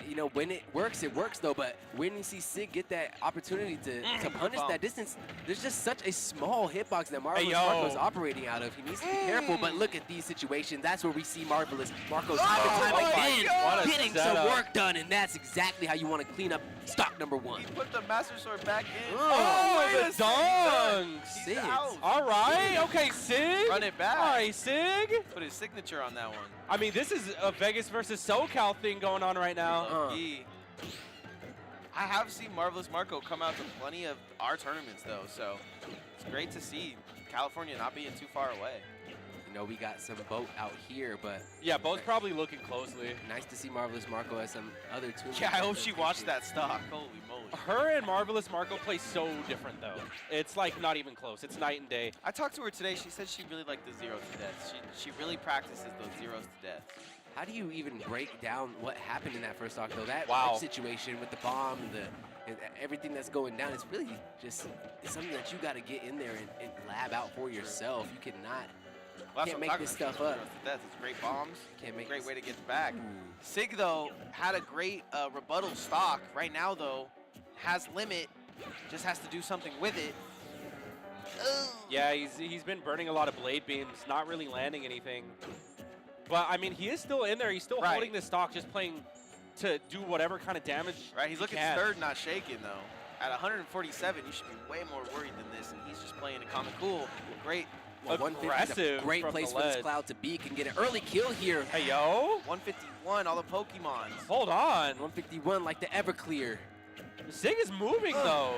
You know, when it works though. But when you see Sig get that opportunity to punish Bump. that distance, there's just such a small hitbox that Marvelous yo. Marco's operating out of. He needs to be careful. But look at these situations. That's where we see Marvelous Marco's time and time my again God. What a getting some setup. work done, and that's exactly how you want to clean up stock number 1. He put the Master Sword back in. Oh, wait the a second. dunks. He's Sig. out. All right. Okay, Sig. Run it back. All right, Sig. Put his signature on that one. I mean, this is a Vegas versus SoCal thing going on right now. Low-key. I have seen Marvelous Marco come out to plenty of our tournaments though, so it's great to see California not being too far away. You know, we got some boat out here, but Yeah, both probably looking closely. nice to see Marvelous Marco as some other two. Yeah, I hope she watched that stock. Holy moly. Her and Marvelous Marco play so different, though. It's like not even close. It's night and day. I talked to her today. She said she really liked the zeros to deaths. She really practices those zeros to deaths. How do you even break down what happened in that first stock, though? That Wow. situation with the bomb, and everything that's going down, it's really just something that you got to get in there and lab out for yourself. You cannot, Well, Can't what I'm make talking this about. stuff up. Zeros to deaths. It's great bombs. can't make Great this- way to get back. Ooh. Sig, though, had a great rebuttal stock. Right now, though, has limit. Just has to do something with it. Ugh. Yeah, he's been burning a lot of blade beams, not really landing anything. But, I mean, he is still in there. He's still Right. holding this stock, just playing to do whatever kind of damage Right, he's he looking can. third, not shaking, though. At 147, you should be way more worried than this, and he's just playing a common cool. Great. Well, 150 is a Aggressive great from place the for this ledge. cloud to be. Can get an early kill here. Hey, yo. 151, all the Pokemons. Hold on. 151 like the Everclear. Sig is moving, though.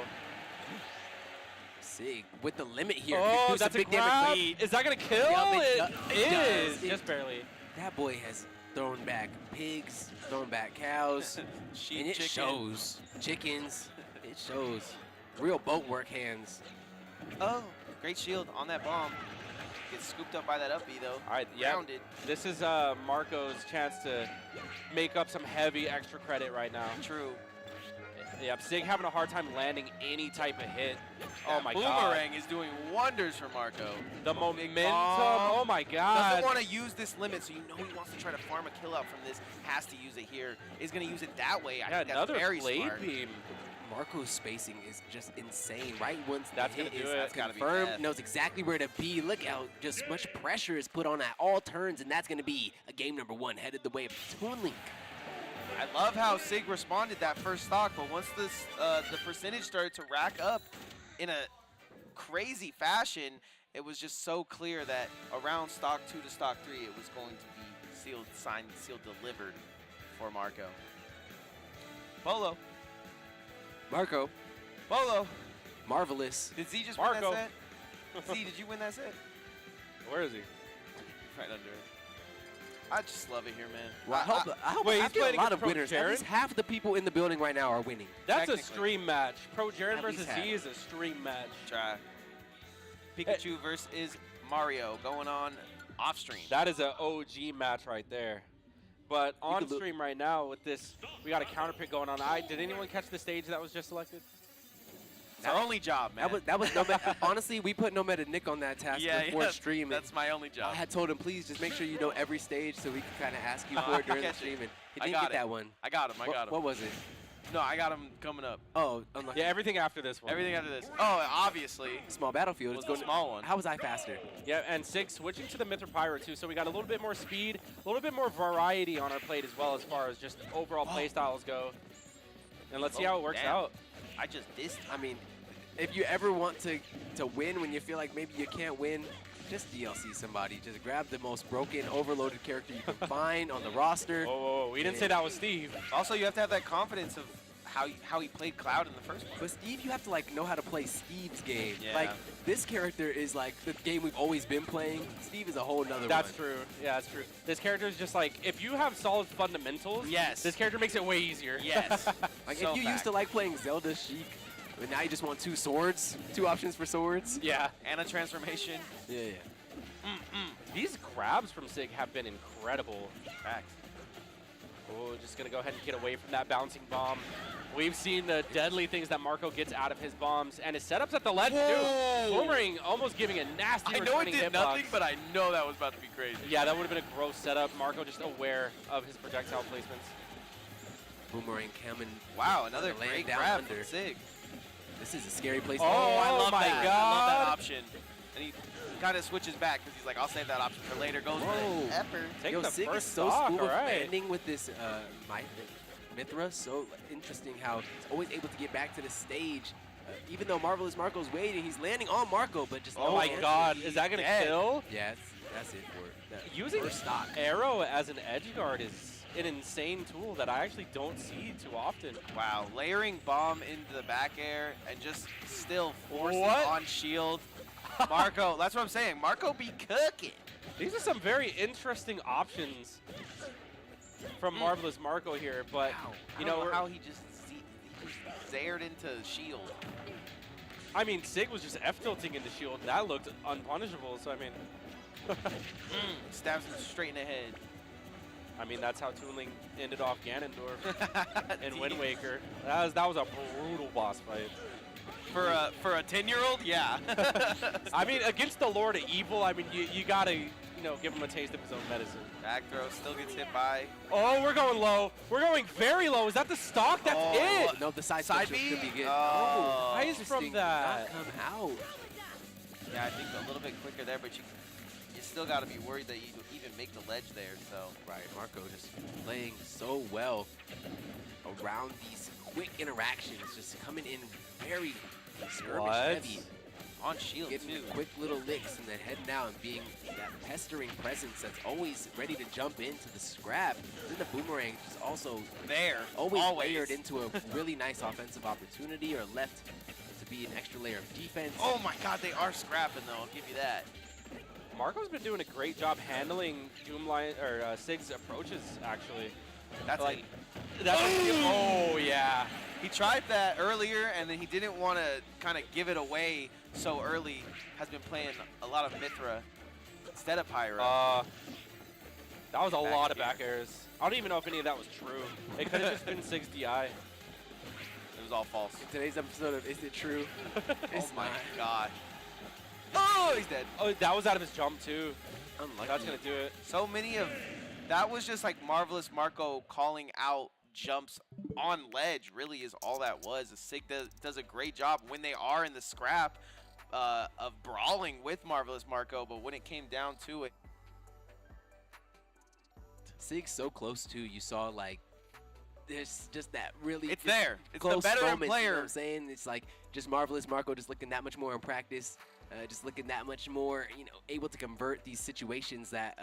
Sig with the limit here. Oh, Can do some that's a big grab. damage. Is that going to kill? Yup, It it is. does. Just barely. That boy has thrown back pigs, thrown back cows, Sheep, and it chicken. shows. Chickens, it shows. Real boat work hands. Oh, great shield on that bomb. Gets scooped up by that up B, though. All right, yeah. Grounded. This is Marco's chance to make up some heavy extra credit right now. True. Yep, Sig having a hard time landing any type of hit. Oh That my god. Boomerang is doing wonders for Marco. The Big momentum. bomb. Oh my Doesn't god. want to use this limit, so you know he wants to try to farm a kill out from this. Has to use it here. Is going to use it that way. I Yeah, think that's another very blade smart. beam. Marco's spacing is just insane. Right once That's the gonna hit do is it. That's gotta be confirmed, death. knows exactly where to be. Look how just much pressure is put on at all turns, and that's going to be a game number 1 headed the way of Toon Link. I love how Sig responded that first stock, but once this the percentage started to rack up in a crazy fashion, it was just so clear that around stock 2 to stock 3, it was going to be sealed, signed, sealed, delivered for Marco. Polo. Marco, Polo. marvelous. Did Z just Marco. win that set? Z, did you win that set? Where is he? Right under it. I just love it here, man. Well, I hope Wait, I he's feel a playing lot against of winners. At Pro least Jaren? half the people in the building right now are winning. That's a Technically. stream match. Pro Jaren At versus least half. Z is a stream match. Try. Pikachu versus Mario going on off stream. That is an OG match right there. But on could stream right now with this, we got a counter pick going on. Did anyone catch the stage that was just selected? It's our only job, man. That was Nomad. Honestly, we put Nomad and Nick on that task before stream. and That's my only job. I had told him, please just make sure you know every stage so we can kind of ask you for it during the catch it. stream. And he I didn't got get it. that one. I got him. I got him. What was it? No, I got him coming up. Oh, unlucky. Yeah, everything after this one. Everything after this. Oh, obviously. Small battlefield. Was It's going the small one. How was I faster? Yeah, and Sig switching to the Mithra Pyro too, so we got a little bit more speed, a little bit more variety on our plate as well as far as just overall play styles go. And let's see how it works damn. out. I just dissed. I mean, if you ever want to win when you feel like maybe you can't win, just DLC somebody. Just grab the most broken, overloaded character you can find on the roster. Oh, we didn't say that was Steve. Also, you have to have that confidence of how he played Cloud in the first one. But Steve, you have to like know how to play Steve's game. Yeah. Like this character is like the game we've always been playing. Steve is a whole nother That's one. true. Yeah, that's true. This character is just like, if you have solid fundamentals, Yes. this character makes it way easier. Yes. Like So if you used to like playing Zelda Sheik, but now you just want two swords, two options for swords. Yeah. And a transformation. Yeah, yeah. These grabs from Sig have been incredible. Facts. Oh, just going to go ahead and get away from that bouncing bomb. We've seen the deadly things that Marco gets out of his bombs, and his setups at the ledge, too. Boomerang almost giving a nasty I know it returning did hitbox. nothing, but I know that was about to be crazy. Yeah, that would have been a gross setup. Marco just aware of his projectile placements. Boomerang coming. Wow, another Land great down grab under. from Sig. This is a scary place. Oh, I love my that. I love that God. option. And he kind of switches back because he's like, I'll save that option for later. Goes Whoa. for the effort. Taking Yo, the Sig is first so stock, smooth all with right. landing with this Mithra. So interesting how he's always able to get back to the stage. Even though Marvelous Marco's waiting, he's landing on Marco, but just Oh no my answer. God, is that going to dead. kill? Yeah, that's it for it. That Using first stock. Arrow as an edge guard is an insane tool that I actually don't see too often. Wow, layering bomb into the back air and just still forcing What? on shield. Marco, that's what I'm saying. Marco be cooking. These are some very interesting options from Marvelous Marco here, but you know, how he just zared into shield. I mean, Sig was just F-tilting into shield, and that looked unpunishable, so I mean, Stabs him straight in the head. I mean, that's how Toon Link ended off Ganondorf in Wind Waker. That was a brutal boss fight. For a 10-year-old, yeah. I mean, against the Lord of Evil, I mean, you gotta, give him a taste of his own medicine. Back throw still gets hit by. Oh, we're going low. We're going very low. Is that the stock? That's Oh, it. No, the side Side switch B? could be good. Oh. Eyes from Interesting. that. Not come out. Yeah, I think a little bit quicker there, but you still got to be worried that you even make the ledge there. So Right, Marco just playing so well around these quick interactions, just coming in very skirmish What? heavy, on shield getting too. the quick little licks and then heading out and being that pestering presence that's always ready to jump into the scrap. Then the boomerang just also There, always layered into a really nice offensive opportunity or left to be an extra layer of defense. Oh my God, they are scrapping though. I'll give you that. Marco's been doing a great job handling Sig's approaches, actually. That's Like, it. oh, yeah. He tried that earlier, and then he didn't want to kind of give it away so early. Has been playing a lot of Mithra instead of Pyro. That was a Back lot of air. back airs. I don't even know if any of that was true. It could have just been Sig's DI. It was all false. In today's episode of Is It True? Oh It's my not. God. Oh, he's dead. Oh, that was out of his jump, too. Unlucky. That's going to do it. So many of that was just like Marvelous Marco calling out jumps on ledge. Really is all that was. Sig does a great job when they are in the scrap of brawling with Marvelous Marco, but when it came down to it, Sig's so close too. You saw like there's just that really it's just there. It's the close veteran moments, player. You know what I'm saying? It's like just Marvelous Marco just looking that much more in practice, just looking that much more, able to convert these situations that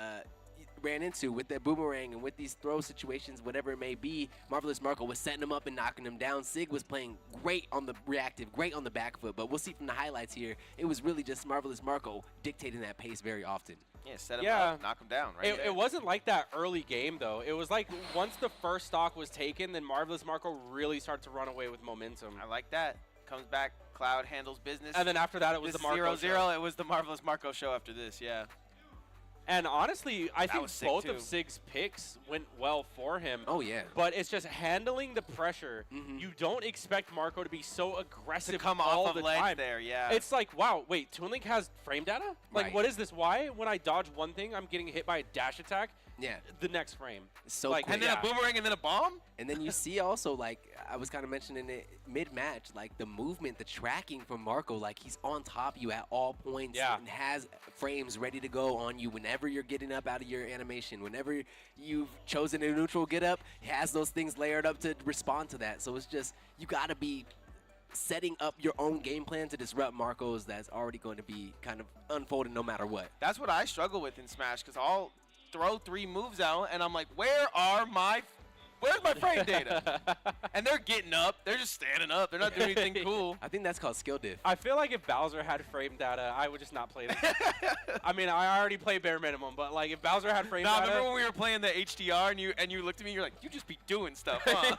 ran into with that boomerang and with these throw situations, whatever it may be, Marvelous Marco was setting him up and knocking him down. Sig was playing great on the reactive, great on the back foot, but we'll see from the highlights here, it was really just Marvelous Marco dictating that pace very often. Yeah, set him up, knock him down, right? It wasn't like that early game, though. It was like once the first stock was taken, then Marvelous Marco really started to run away with momentum. I like that. Comes back, Cloud handles business. And then after that, it was the Marco 0-0. It was the Marvelous Marco show after this, yeah. And honestly, I think both too. of Sig's picks went well for him. Oh, yeah. But it's just handling the pressure. You don't expect Marco to be so aggressive To come all off the of ledge time. there, yeah. It's like, wow, wait, Toon Link has frame data? Like, Right. what is this? Why, when I dodge one thing, I'm getting hit by a dash attack? Yeah. The next frame. So like, quick. and then a boomerang and then a bomb? And then you see also, like, I was kind of mentioning it mid-match, like the movement, the tracking from Marco, like he's on top of you at all points and has frames ready to go on you whenever you're getting up out of your animation. Whenever you've chosen a neutral get up, he has those things layered up to respond to that. So it's just, you got to be setting up your own game plan to disrupt Marco's that's already going to be kind of unfolding no matter what. That's what I struggle with in Smash, because I'll throw 3 moves out, and I'm like, where's my frame data? And they're getting up. They're just standing up. They're not doing anything cool. I think that's called skill diff. I feel like if Bowser had frame data, I would just not play this. I mean, I already play bare minimum, but like if Bowser had frame data, Remember when we were playing the HDR and you looked at me, you're like, you just be doing stuff, huh?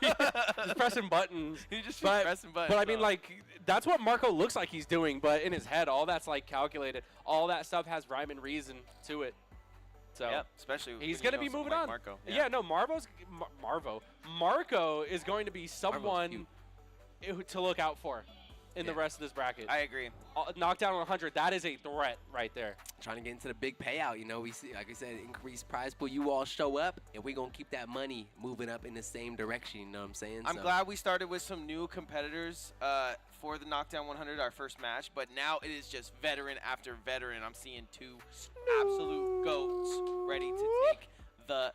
just pressing buttons. You just be pressing buttons. But I mean, like that's what Marco looks like he's doing, but in his head, all that's like calculated. All that stuff has rhyme and reason to it. So yep, especially he's going going to be moving on. Marco. Yeah, no, Marco is going to be someone to look out for in the rest of this bracket. I agree. Knockdown 100, that is a threat right there. Trying to get into the big payout, you know, we see, like I said, increased prize pool. You all show up, and we're going to keep that money moving up in the same direction, you know what I'm saying? I'm glad we started with some new competitors for the Knockdown 100, our first match, but now it is just veteran after veteran. I'm seeing 2 absolute goats ready to take the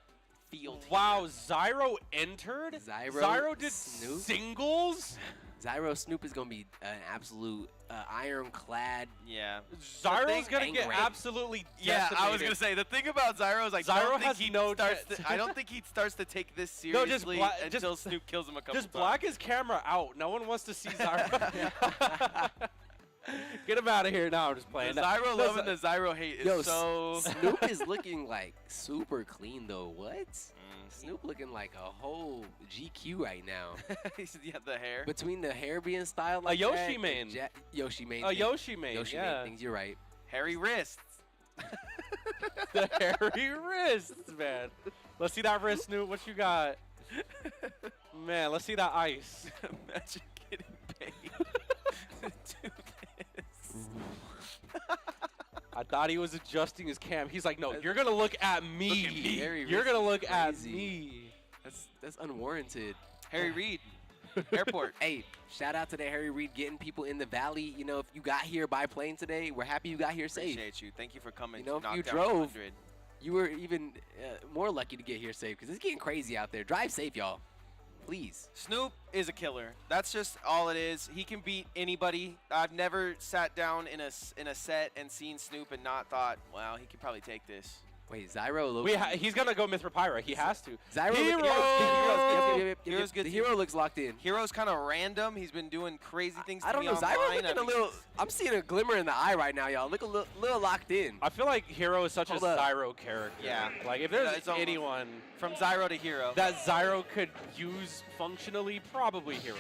field. Wow, Zyro entered? Zyro did Snoop? singles? Zyro Snoop is going to be an absolute ironclad. Yeah. Zyro's going to get angry. absolutely Yeah, decimated. I was gonna say the thing about Zyro is like Zyro I don't think he starts to take this seriously until Snoop kills him a couple times. Just black his camera out. No one wants to see Zyro. Get him out of here. No, I'm just playing. The Zyro love and the Zyro hate is so. Snoop is looking like super clean though. What? Snoop looking like a whole GQ right now. Yeah, the hair. Between the hair being styled like Yoshi that, main. Yoshi main. A Yoshi main. Yoshi yeah. main things. You're right. Hairy wrists. The hairy wrists, man. Let's see that wrist, Snoop. What you got? Man, let's see that ice. Imagine getting paid to do this. I thought he was adjusting his cam. He's like, no, you're going to look at me. Look at me. Harry You're going to look at crazy. me. That's unwarranted. Harry Reid, airport. Hey, shout out to the Harry Reid getting people in the valley. You know, if you got here by plane today, we're happy you got here safe. Appreciate you. Thank you for coming. You know, to if you Knockdown drove, 100. you were even more lucky to get here safe because it's getting crazy out there. Drive safe, y'all. Please. Snoop is a killer. That's just all it is. He can beat anybody. I've never sat down in a set and seen Snoop and not thought, wow, he could probably take this. Wait, Zyro looks. He's going to go Mithra Pyra. He has to. Zyro the hero looks locked in. Hero's kind of random. He's been doing crazy things to I don't me know. Zyro online. looking a little. I'm seeing a glimmer in the eye right now, y'all. Look a little locked in. I feel like Hero is such Hold a up. Zyro character. Yeah. Like, if Yeah, there's it's almost anyone From Zyro to Hero. that Zyro could use functionally, probably Hero.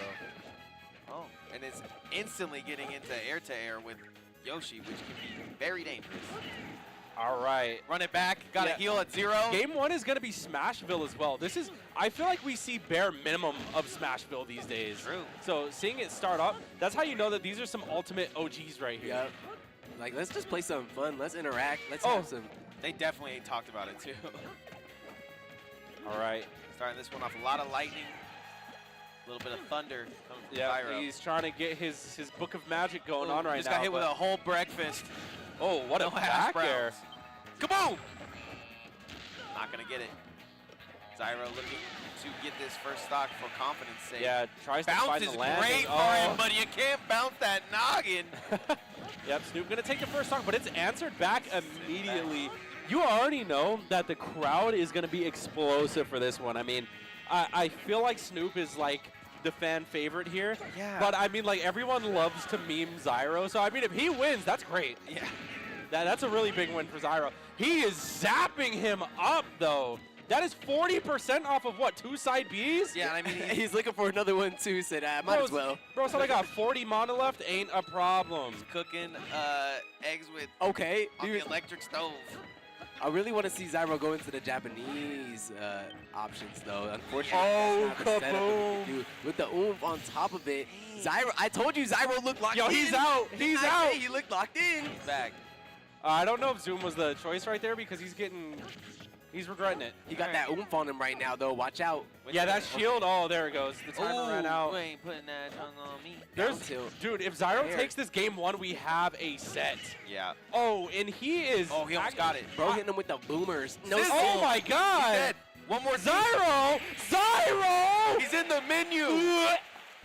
Oh, and it's instantly getting into air-to-air with Yoshi, which can be very dangerous. All right. Run it back. Got to heal at 0. Game 1 is going to be Smashville as well. This is, I feel like we see bare minimum of Smashville these days. True. So seeing it start up, that's how you know that these are some ultimate OGs right here. Yep. Like, let's just play something fun. Let's interact. Let's have some. They definitely talked about it, too. All right. Starting this one off, a lot of lightning. A little bit of thunder coming from Yeah, Zyro. he's trying to get his book of magic going on right just now. got hit with a whole breakfast. Oh, what a hash back air. Kaboom! Not going to get it. Zyro looking to get this first stock for confidence sake. Yeah, tries to Bounce find is the landing. great for him, but you can't bounce that noggin. Yep, Snoop going to take the first stock, but it's answered back immediately. you already know that the crowd is going to be explosive for this one. I mean, I feel like Snoop is like the fan favorite here. Yeah. But I mean, like, everyone loves to meme Zyro. So, I mean, if he wins, that's great. Yeah. That's a really big win for Zyro. He is zapping him up, though. That is 40% off of what, 2 side Bs? Yeah, I mean, He's looking for another one too, said might as well. Bro, so I got 40 mana left, ain't a problem. cooking eggs with Okay, on dude, the electric stove. I really want to see Zyro go into the Japanese options though. Unfortunately, Oh, that's not the setup kaboom. we can do. With the oomph on top of it. Zyro, I told you Zyro looked locked in. Yo, he's out. He's I out. say He looked locked in. He's back. I don't know if Zoom was the choice right there because he's regretting it. He got that oomph on him right now though. Watch out. Yeah, that shield. Oh, there it goes. The timer ran out. You ain't putting that tongue on me. There's, Down tilt. dude, if Zyro There. takes this game 1, we have a set. Yeah. Oh, and he is. Oh, he almost got it. Bro hitting him with the boomers. No This- Oh skill. my God. Dead. One more Zyro! Zyro! He's in the menu.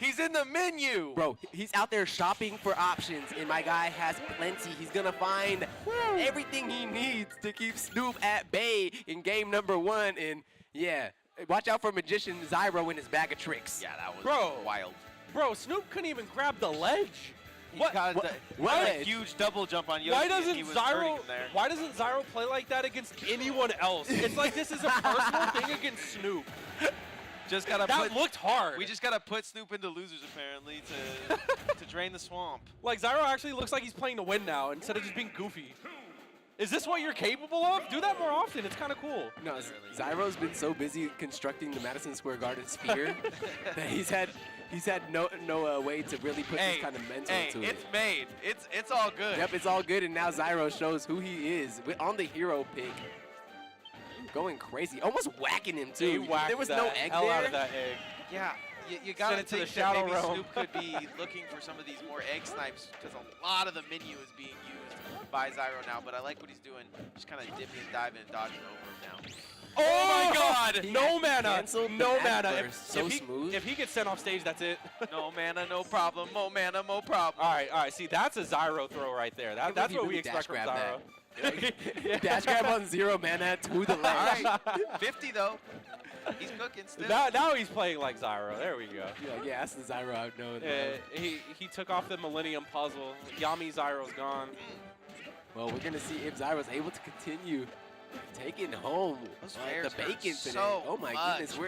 He's in the menu. Bro, he's out there shopping for options, and my guy has plenty. He's gonna find everything he needs to keep Snoop at bay in game number 1. And yeah, watch out for Magician Zyro in his bag of tricks. Yeah, that was Bro. wild. Bro, Snoop couldn't even grab the ledge. He What? got what- the- what? a huge double jump on Yoshi. Why and doesn't he was hurting him there. Why doesn't Zyro play like that against anyone else? It's like this is a personal thing against Snoop. Just gotta That put. looked hard. We just gotta put Snoop into losers apparently to drain the swamp. Like, Zyro actually looks like he's playing to win now instead of just being goofy. Is this what you're capable of? Do that more often. It's kind of cool. No, Zyro's been so busy constructing the Madison Square Garden sphere that he's had no way to really put this kind of mental into it's it. made. It's all good. Yep, it's all good, and now Zyro shows who he is on the hero pick. Going crazy, almost whacking him too. He whacked There was the no egg hell there. out of that egg. Yeah, you gotta it to the think shadow that maybe realm. Snoop could be looking for some of these more egg snipes because a lot of the menu is being used by Zyro now. But I like what he's doing, just kind of dipping and diving and dodging over him now. Oh my God! He No mana! canceled the No back mana! burst so smooth. If he gets sent off stage, that's it. No mana, no problem. Mo mana, mo problem. All right. See, that's a Zyro throw right there. Can't That's believe what he we really dash expect from grabbed Zyro. Dash grab on 0 mana to the All ledge. right, 50 though. He's cooking still. Now he's playing like Zyro. There we go. Yeah, that's the Zyro I've known. He took off the Millennium Puzzle. Yami Zyro's gone. Well, we're gonna see if Zyro's able to continue taking home Those the fairs hurt bacon today. so Oh my much. goodness,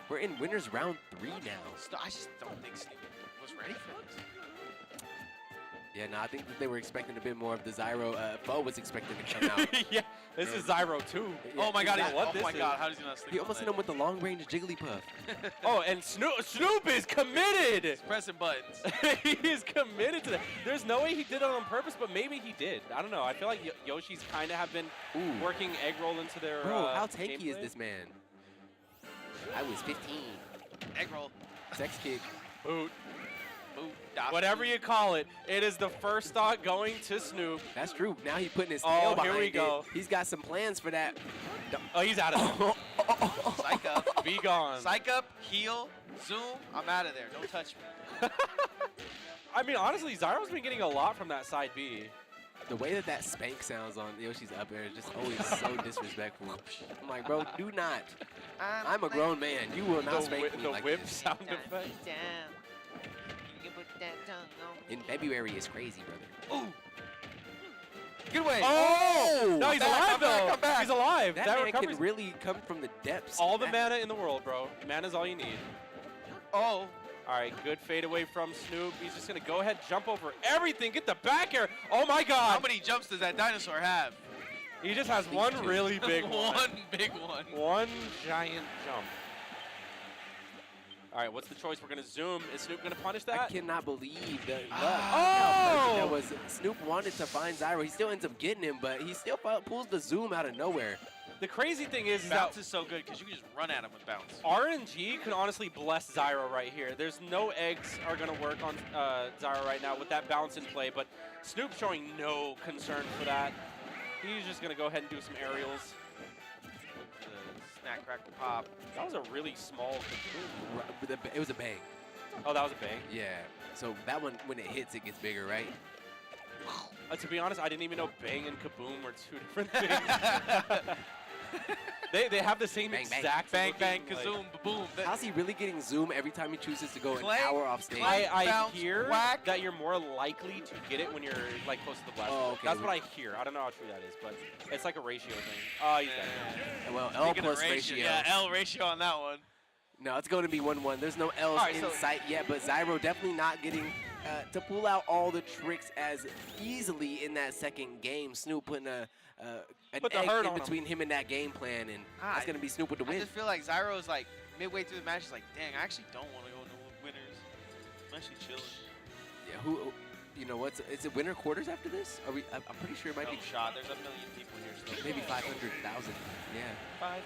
we're in winners round 3 now. I just don't think Snoop was ready for this. Yeah, no, I think that they were expecting a bit more of the Zyro. Foe was expecting to come out. Yeah, this is Zyro 2. Yeah, Oh my God! exactly. what Oh this my is. God! How does he not sleep? He almost hit him with the long range Jigglypuff. Oh, and Snoop is committed. He's pressing buttons. He is committed to that. There's no way he did it on purpose, but maybe he did. I don't know. I feel like Yoshi's kind of have been working egg roll into their. Bro, how tanky is gameplay. this man? I was 15. Egg roll. Sex kick. Boot. Boot. Dop. Whatever you call it, it is the first stock going to Snoop. That's true. Now he's putting his Oh, tail here behind we it. go. He's got some plans for that. Oh, he's out of there. Psych up. Be gone. Psych up. Heal. Zoom. I'm out of there. Don't touch me. I mean, honestly, Zyro's been getting a lot from that side B. The way that spank sounds on Yoshi's up air is just always so disrespectful. I'm like, bro, do not. I'm a grown man. You will not spank me The like whip this. sound effect. In February is crazy, brother. Ooh. Good way. Oh! No, he's Come back, alive, come back, though. come back. He's alive. That man can really come from the depths. all the That- mana in the world, bro. Mana's all you need. Oh. All right, good fade away from Snoop. He's just going to go ahead, jump over everything, get the back air. Oh, my God. How many jumps does that dinosaur have? He just has one two. really big one. One big one. One giant jump. All right, what's the choice? We're going to zoom. Is Snoop going to punish I that? cannot believe that. Oh! That was Snoop wanted to find Zyro. He still ends up getting him, but he still pulls the zoom out of nowhere. The crazy thing is Bounce that is so good because you can just run at him with bounce. RNG can honestly bless Zyro right here. There's no eggs are going to work on Zyro right now with that bounce in play, but Snoop showing no concern for that. He's just going to go ahead and do some aerials. The snack, crackle, pop. That was a really small cocoon. It was a bang. Oh, that was a bang. Yeah. So that one, when it hits, it gets bigger, right? To be honest, I didn't even know bang and kaboom were two different things. they have the same Bang, bang. exact Bang, bang, looking, like- kazoom, boom. How's he really getting zoom every time he chooses to go an Clank, hour off stage? clank. I Bounce, hear whack. that you're more likely to get it when you're like close to the blast. Oh, okay. That's what I hear. I don't know how true that is, but it's like a ratio thing. Oh, he's got it. Well, L Speaking of plus ratio. Yeah, L ratio on that one. No, it's going to be 1-1. There's no L's Alright, in so- sight yet, but Zyro definitely not getting to pull out all the tricks as easily in that second game. Snoop putting an Put the egg hurt in on him. between him and that game plan, and that's going to be Snoop with the I win. just feel like Zyro's like midway through the match, he's like, dang, I actually don't want to go into winners. I'm actually chilling. Yeah, who? You know what's? Is it winter quarters after this? Are we? I'm pretty sure it might No be shot. There's a million people here still. maybe 500,000. Yeah. 500.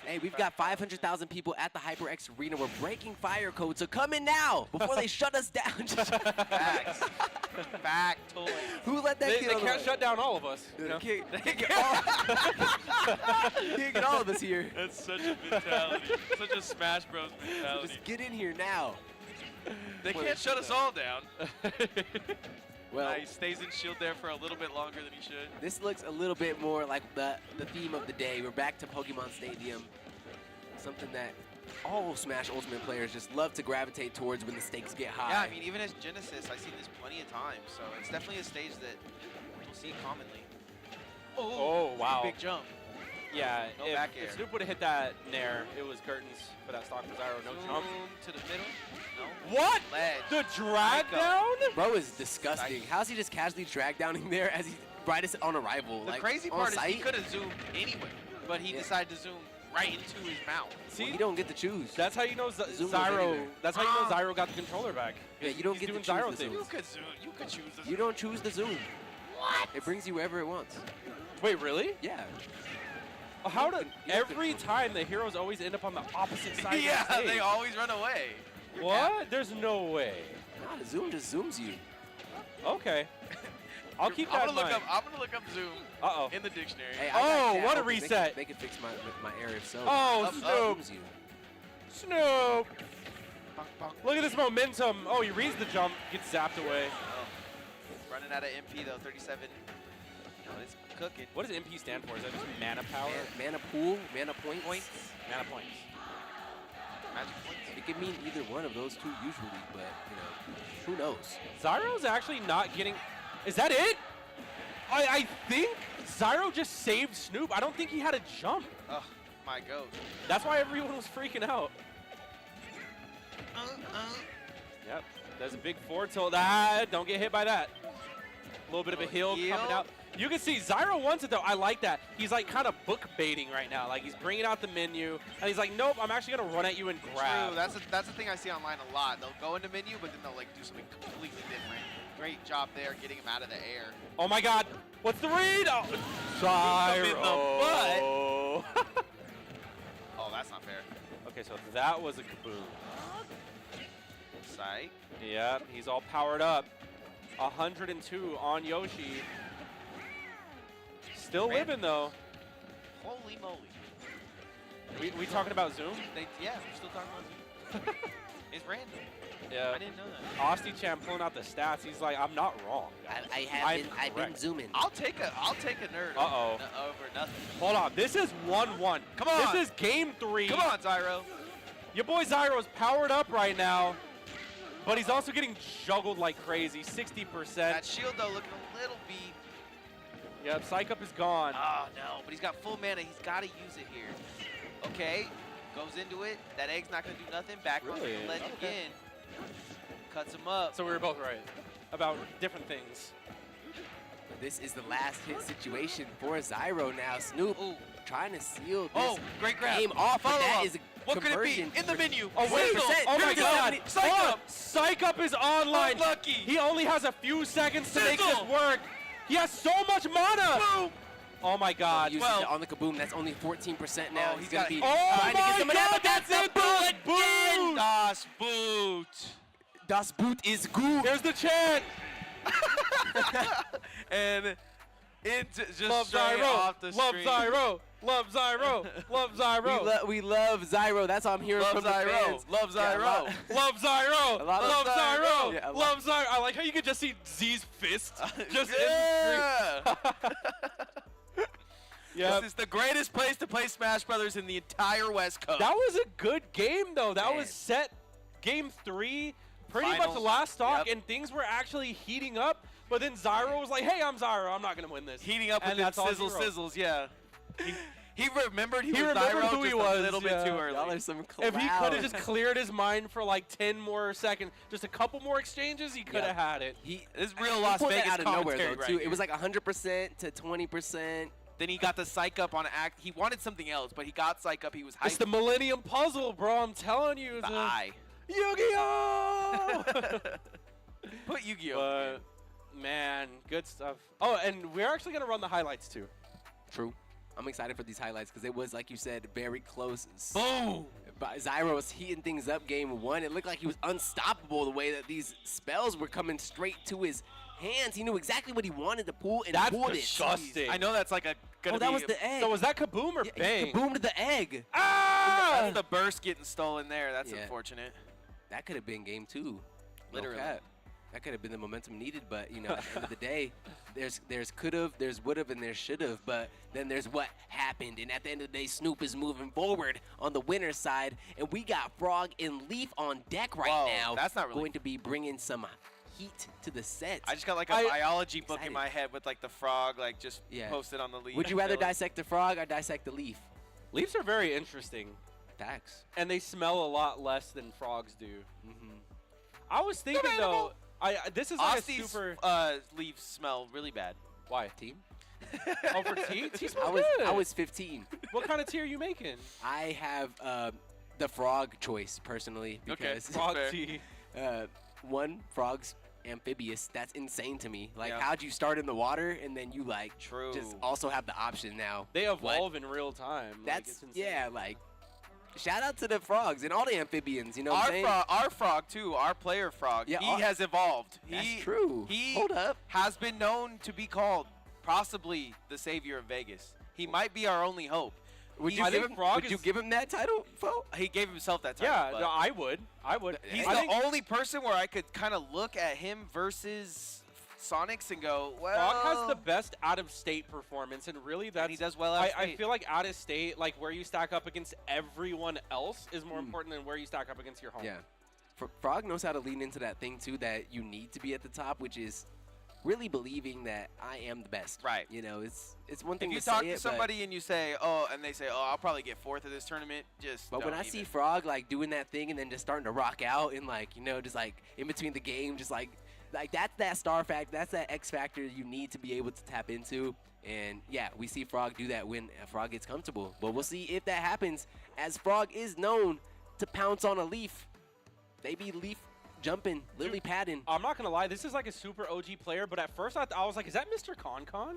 Hey, we've got 500,000 people at the HyperX Arena. We're breaking fire code, so come in now before they shut us down. Facts. Factoid. Who let that They kid can't shut down all of us. You know? Can't get all of us here. That's such a mentality. Such a Smash Bros So mentality. just get in here now. They can't shut us all down. Well, He stays in shield there for a little bit longer than he should. this looks a little bit more like the theme of the day. We're back to Pokemon Stadium. Something that all Smash Ultimate players just love to gravitate towards when the stakes get high. Yeah, I mean, even as Genesis, I've seen this plenty of times, so it's definitely a stage that we'll see commonly. Oh, wow. Big jump. Yeah, No back air. if Snoop would have hit that nair, it was curtains for that stock for Zyro. No jump. Zoom to the middle. No. What? Ledge. The drag down? Bro is disgusting. How's he just casually drag downing there as he brightest on arrival? The like, crazy on part is he site? could have zoomed anyway, but he Yeah. decided to zoom right into his mouth. Well, you don't get to choose. That's how you know Zoom goes Zyro. anywhere. That's how you know Zyro got the controller back. Yeah, you don't He's get to doing choose Zyro the things. zooms. You could zoom. You could choose this. You don't choose the zoom. What? It brings you wherever it wants. Wait, really? Yeah. How do You don't every control. time the heroes always end up on the opposite side Yeah, of the stage? they always run away. What? There's no way. Nah, the zoom just zooms you. Okay. I'll keep I'm that gonna in look mind. up. I'm gonna look up zoom Uh-oh. in the dictionary. Hey, I Oh, got chat what a open. reset. They could fix my error if so. Oh, Up, Snoop. Zooms you. Snoop. Bonk, bonk. Look at this momentum. Oh, he reads the jump, gets zapped away. Oh. Running out of MP though, 37. No, it's cooking. What does MP stand for? Is that just mana power? Mana pool, mana points. Mana points. Magic points. It could mean either one of those two usually, but you know, who knows? Zyro's actually not getting. Is that it? I think Zyro just saved Snoop. I don't think he had a jump. Oh, my goat. That's why everyone was freaking out. Yep. There's a big forward tilt. Ah, don't get hit by that. A little bit of a Little heal coming heal. out. You can see Zyro wants it though. I like that. He's like kind of book baiting right now. Like he's bringing out the menu and he's like, nope, I'm actually gonna run at you and grab. True. That's the thing I see online a lot. They'll go into menu, but then they'll like do something completely different. Great job there, getting him out of the air. Oh my God. What's the read? Oh, him in Zyro. Oh, that's not fair. Okay, so that was a kaboom. Psych. Yep, he's all powered up. 102 on Yoshi. Still Man. living though. Holy moly. We talking about Zoom? Yeah, we're still talking about Zoom. It's random. Yeah. I didn't know that. Austin Chan pulling out the stats. He's like, I'm not wrong. guys. I've been correct. zooming. I'll take a nerd Uh-oh. over nothing. Hold on. This is 1-1. Come on. This is game 3. Come on, Zyro. Your boy Zyro is powered up right now, but he's also getting juggled like crazy. 60%. That shield though looking a little beat. Yep, Psych Up is gone. Oh no, but he's got full mana. He's got to use it here. Okay, goes into it. That egg's not gonna do nothing. Back on Really? the ledge Okay. again. Cuts him up. So we were both right about different things. This is the last hit situation for Zyro now. Snoop Ooh. trying to seal this Oh, great grab. game off, but Follow that up. is a What could it conversion be? In the for- menu. Oh, wait. Signal. Oh, my Here we go. God. Psych Hold on. up. Psych Up is online. Unlucky. He only has a few seconds to make this Sizzle. work. He has so much mana. Boom. Oh, my God. Uses Well- it on the kaboom. That's only 14% now. Oh, he's he's gonna got- be Oh, trying to get my some of that, God, but that's that's a it. boot again. Das Boot. Das Boot is good. Here's the chant. And into just Love straight Zyro. off the Love screen. Zyro. Love Zyro. Love Zyro. We love Zyro. That's all I'm hearing Love from the Zyro. fans. Love Yeah, a Zyro. lot- Love Zyro. A lot of Love Zyro. Yeah, a lot- Love Zyro. I like how you could just see Z's fist just in the Yeah. Yeah. This is the greatest place to play Smash Brothers in the entire West Coast. That was a good game, though. That Man. was set game 3, pretty much Finals. the last stock, Yep. and things were actually heating up. But then Zyro was like, hey, I'm Zyro. I'm not going to win this. Heating up with And the that's all sizzle he wrote. sizzles, yeah. He remembered he was remembered Zyro who he just was, a little bit yeah. too Y'all early. are some If he could clowns. have just cleared his mind for like 10 more seconds, just a couple more exchanges, he could have had it. This is real He Las pulled that Vegas out of nowhere commentary though right too. here. It was like 100% to 20%. Then he got the psych up on act. He wanted something else, but he got psych up. He was hyped. It's the Millennium Puzzle, bro. I'm telling you. The eye. Yu-Gi-Oh! Put Yu-Gi-Oh! But, man, good stuff. Oh, and we're actually going to run the highlights, too. True. I'm excited for these highlights because it was, like you said, very close. Boom! But Zyro was heating things up game 1. It looked like he was unstoppable the way that these spells were coming straight to his hands. He knew exactly what he wanted to pull and That's pulled disgusting. I know that's like a gonna it. Oh, that be was the egg. So was that Kaboom or Yeah, Bang? he boomed the egg. Ah! that's the burst getting stolen there. That's Yeah. unfortunate. That could have been game 2. No Literally. cap. That could have been the momentum needed, but you know, at the end of the day, there's could've, there's would've, and there's should've, but then there's what happened. And at the end of the day, Snoop is moving forward on the winner's side, and we got Frawg and Leaf on deck right Whoa, now. that's not really- going to be bringing some heat to the set. I just got like a biology book in Excited. my head with like the frog like just Yeah. posted on the leaf. Would you rather dissect the Frawg or dissect the Leaf? Leafs are very interesting, Facts. and they smell a lot less than frogs do. Mm-hmm. I was thinking, though, this is like a Aussie's super... leaves smell really bad. Why? Team? Oh, for tea? Tea smells I good. was 15. What kind of tea are you making? I have the Frawg choice personally Okay, because Frog fair. tea. one, Frog's amphibious. That's insane to me. Like, Yeah. how'd you start in the water and then you like True. just also have the option now? They evolve in real time. Like, That's it's insane. yeah. Like, shout out to the frogs and all the amphibians. You know what I'm saying? Our frog too, our player frog. Yeah, he our- has evolved. That's he, true. He Hold up. has been known to be called possibly the savior of Vegas. He might be our only hope. Would He's- you I give think him? Frog Would you is- give him that title, Fo? He gave himself that title. Yeah, but no, I would. I would. he's I the think only person where I could kind of look at him versus Sonix and go, well, Frog has the best out-of-state performance, and really that's... and he does well out of I state. feel like out-of-state, like where you stack up against everyone else is more important than where you stack up against your home. Yeah. Frog knows how to lean into that thing too that you need to be at the top, which is really believing that I am the best. Right. You know, it's one thing If you to talk say to it, but- somebody and you say, oh, and they say, oh, I'll probably get 4th of this tournament, just But when don't I even. see Frog like doing that thing and then just starting to rock out and like, you know, just like in between the game, just like that's that star factor, that's that X factor you need to be able to tap into. And yeah, we see Frog do that when Frog gets comfortable. But we'll see if that happens, as Frog is known to pounce on a Leaf. They be Leaf jumping, lily padding. I'm not gonna lie, this is like a super OG player, but at first I was like, is that Mr. Concon?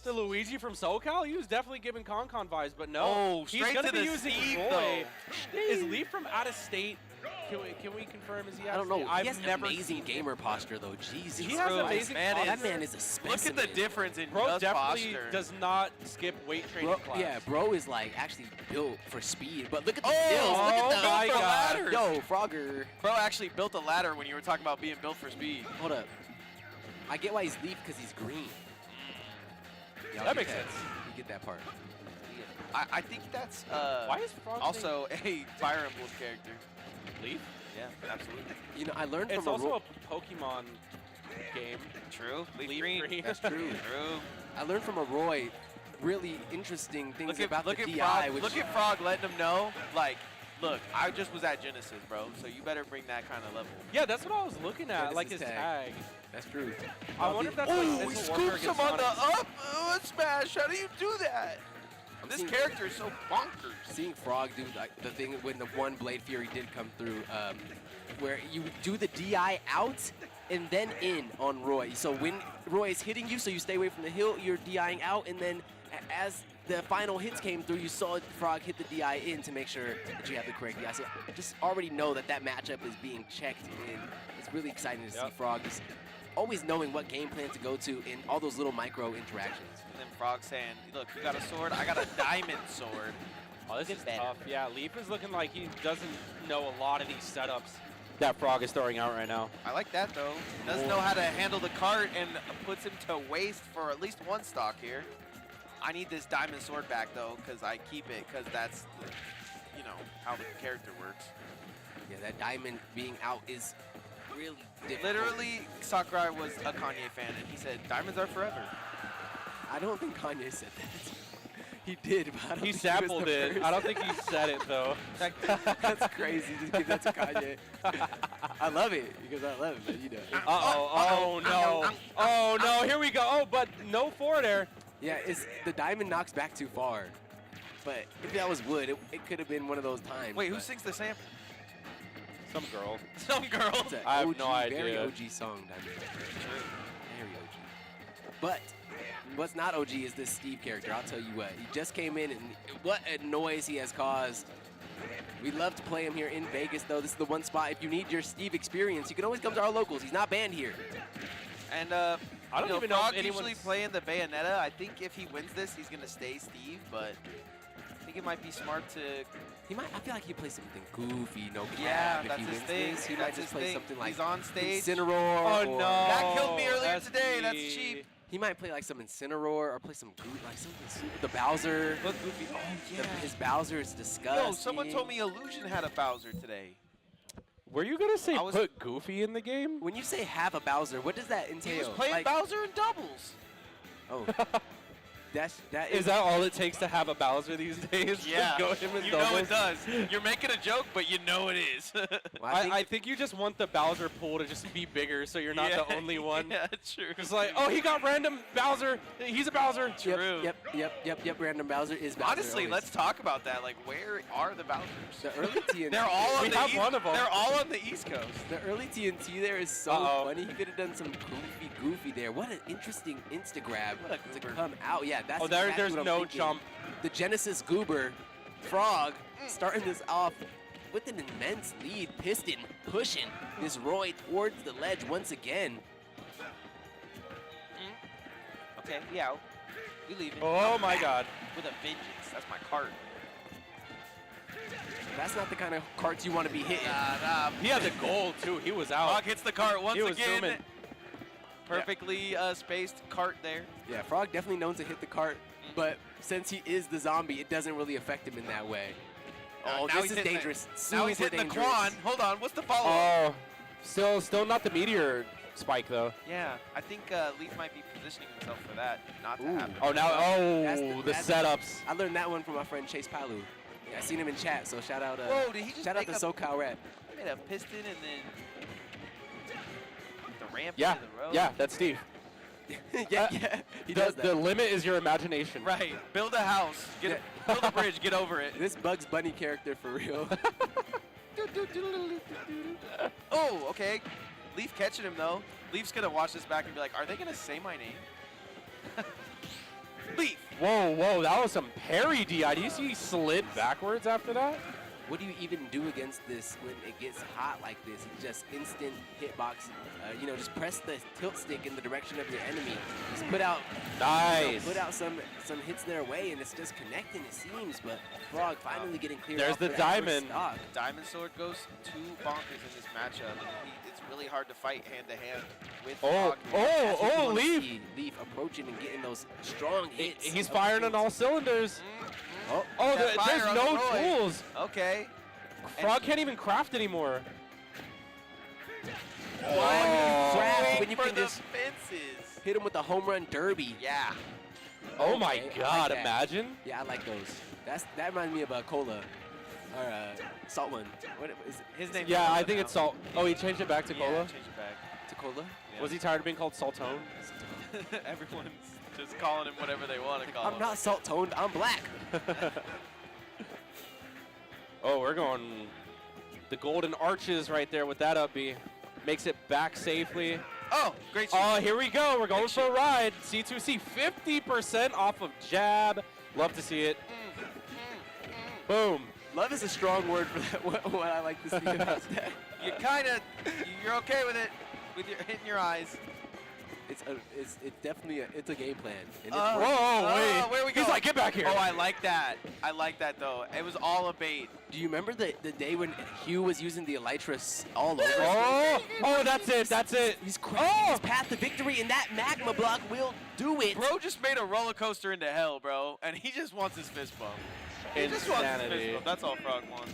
The Luigi from SoCal? He was definitely giving Concon vibes, but no. Oh, he's straight gonna to be the using Steve, Roy. Is Leaf from out of state? Can we confirm? Is he out I don't of know. state? He I've has never amazing seen gamer posture though. Jesus. He has Christ. amazing man Oh, is- that man is a specimen. Look at the difference in Bro just definitely posture. does not skip weight training Bro, class. yeah, bro is like actually built for speed. But look at the Oh, skills. Look oh at the my built for God. ladders. Yo, Frogger. Bro actually built a ladder when you were talking about being built for speed. Hold up. I get why he's Leaf because he's green. Y'all That get makes sense. You get that part. I think that's Why is Frog also a Fire Emblem character. Leaf? Yeah, absolutely. You know, I learned It's from also Ro- a Pokemon game. True. Leaf Leaf green. green. That's true. True. I learned from a Roy really interesting things Look at about look the at DI, Frog. which Look at Frog letting him know, like, look, I just was at Genesis, bro. So you better bring that kind of level. Yeah, that's what I was looking at, this like is his tag. tag. that's true. I wonder if that's like Oh, he mental warfare scoops him against on the Sonic. up smash. How do you do that? I'm This seeing- character is so bonkers. Seeing Frog do like the thing when the one Blade Fury did come through, where you do the DI out and then in on Roy. So when Roy is hitting you, so you stay away from the hill, you're DIing out, and then as the final hits came through, you saw Frog hit the DI in to make sure that you have the correct DI. So I just already know that that matchup is being checked, and it's really exciting to see Yep. Frog just always knowing what game plan to go to in all those little micro interactions. And then Frawg saying, look, you got a sword, I got a diamond sword. Oh, this is Get better. tough. Yeah, Leaf is looking like he doesn't know a lot of these setups that Frawg is throwing out right now. I like that, though. Doesn't know how to handle the cart and puts him to waste for at least one stock here. I need this diamond sword back, though, because I keep it, because that's, you know, how the character works. Yeah, that diamond being out is really difficult. Literally, Sakurai was a Kanye fan, and he said, diamonds are forever. I don't think Kanye said that. He did, but I don't He think was sampled the it. first. I don't think he said it, though. That's crazy. Just give that to Kanye. I love it because I love it, but you know. Uh-oh. Oh, no. Oh, no. Here we go. Oh, but no forward air. Yeah, it's the diamond knocks back too far. But if that was wood, it could have been one of those times. Wait, who but sings the sample? Some girl. Some girl. It's a I have OG, no idea. Very OG song, diamond. Very OG. But what's not OG is this Steve character. I'll tell you what. He just came in, and what a noise he has caused. We'd love to play him here in Vegas, though. This is the one spot. If you need your Steve experience, you can always come to our locals. He's not banned here. And I don't even know if Frawg anyone's- usually playing the Bayonetta. I think if he wins this, he's going to stay Steve, but I think it might be smart to... He might. I feel like he plays something goofy, no cap. Yeah, if that's he his wins thing. this, he That's might just his play thing. something like He's on stage. Incineroar. Oh, or- no. That killed me earlier That's today. That's me. cheap. He might play like some Incineroar or play some like something stupid. The Bowser. Look, Goofy. Oh, yeah. His Bowser is disgusting. Yo, someone told me Illusion had a Bowser today. Were you going to say I was- put Goofy in the game? When you say have a Bowser, what does that entail? He was playing like, Bowser in doubles. Oh, that Is that all it takes to have a Bowser these days? Yeah, Go him in you know it doubles? does. You're making a joke, but you know it is. Well, I think you just want the Bowser pool to just be bigger so you're not the only one. Yeah, true. It's like, oh, he got random Bowser. He's a Bowser. True. Yep. Random Bowser is Bowser. Honestly, always. let's talk about that. Like, where are the Bowsers? The early TNT. They're all on We the have East. one of 'em. They're all on the East Coast. The early TNT there is so Uh-oh. funny. He could have done some goofy there. What an interesting Insta grab What a to goober. come out. Yeah, that's Oh, there's exactly what I'm no thinking. jump. The Genesis Goober, Frawg, starting this off with an immense lead. Piston pushing this Roy towards the ledge once again. Okay, yeah. We leave it. Oh, my God. With a vengeance. That's my cart. That's not the kind of carts you want to be hitting. Nah. He had the goal, too. He was out. Frawg hits the cart once He was again. zooming. Perfectly spaced cart there. Yeah, Frawg definitely known to hit the cart, but since he is the zombie, it doesn't really affect him in that way. Oh, now this he's is hitting dangerous. Now he's Super hitting the dangerous. Quan. Hold on. What's the follow-up? Oh, still not the meteor spike, though. Yeah, I think Leaf might be positioning himself for that not to Ooh. happen. Oh, now, That's the that's setups. I learned that one from my friend Chase Palu. Yeah, I seen him in chat, so shout out. Whoa, did he just shout out make to a- SoCal Rap. He made a piston and then the ramp Yeah, into the road. yeah, that's Steve. yeah, he does that. The limit is your imagination. Right. Build a house. Build a bridge. Get over it. This Bugs Bunny character for real. Oh, okay. Leaf catching him though. Leaf's gonna watch this back and be like, "Are they gonna say my name?" Leaf. Whoa, that was some parry DI. Do you see he slid backwards after that? What do you even do against this when it gets hot like this? It's just instant hitbox. You know, just press the tilt stick in the direction of your enemy. Just put out, Nice. put out some hits their way, and it's just connecting. It seems, but Frawg finally getting cleared. There's off the for that first diamond. stock. Diamond Sword goes too bonkers in this matchup. It's really hard to fight hand to hand with Oh, Frawg here. That's what you wanna Leaf. see. Leaf approaching and getting those strong hits. He's of firing the on all cylinders. Oh, Oh, That fire there's on no Roy. tools. Okay. Frawg can't even craft anymore. Oh, crap, Wait when you for can the just fences. hit him with the home run derby. Yeah. Oh my Okay, I like God, that. imagine. Yeah, I like those. That reminds me of a cola or salt one. What is it? His name. Yeah, I think it's Salt. Oh, he changed it back to Yeah, Cola? change it back. To cola? Yeah. Was he tired of being called Saltone? Everyone's just calling him whatever they want to call him. I'm not salt toned. I'm black. Oh, we're going the golden arches right there with that up B. Makes it back safely. Oh, great shoot. Oh, here we go. We're going Great for a ride. C2C 50% off of jab. Love to see it. Boom. Love is a strong word for that. What I like to see about that. You kind of, you're okay with it, with your hitting your eyes. it's definitely it's a game plan. And it's Whoa, working. wait. where we go? He's like, get back here. Oh, I like that. I like that, though. It was all a bait. Do you remember the day when Hugh was using the Elytras all over? Oh, that's it. He's cracking his path to victory, and that magma block will do it. Bro just made a roller coaster into hell, bro, and he just wants his fist bump. He just wants his fist Insanity. bump. That's all Frawg wants.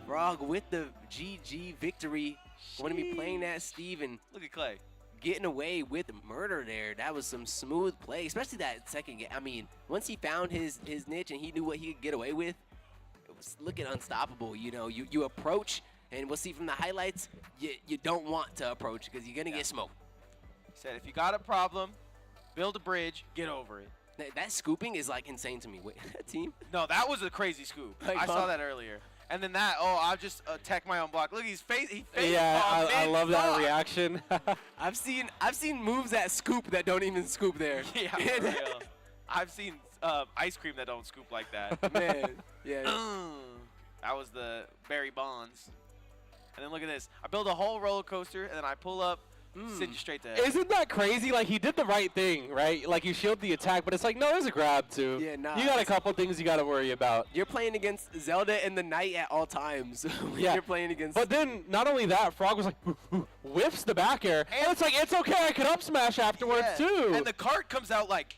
Frawg with the GG victory. Going to be playing that Steve and Look at Clay. getting away with murder there. That was some smooth play, especially that second game. I mean, once he found his niche and he knew what he could get away with, it was looking unstoppable. You know, you approach, and we'll see from the highlights, you don't want to approach because you're going to get smoked. He said, if you got a problem, build a bridge, get over it. That scooping is, like, insane to me. Wait, team? No, that was a crazy scoop. Like, I saw huh? that earlier. And then that, I'll just attack my own block. Look, he face Yeah, palmed I love that mid-block. reaction. I've seen moves that scoop that don't even scoop there. Yeah, for real. I've seen ice cream that don't scoop like that. Man, yeah. That was the Barry Bonds. And then look at this. I build a whole roller coaster, and then I pull up, send you straight to heaven. Isn't that crazy? Like, he did the right thing, right? Like, you shield the attack, but it's like, no, there's a grab, too. Yeah, nah, You got a it's- couple things you got to worry about. You're playing against Zelda and the Knight at all times. When Yeah. You're playing against. But then, not only that, Frawg was like, whiffs the back air. And it's like, it's okay, I can up smash afterwards, Yeah. too. And the cart comes out like,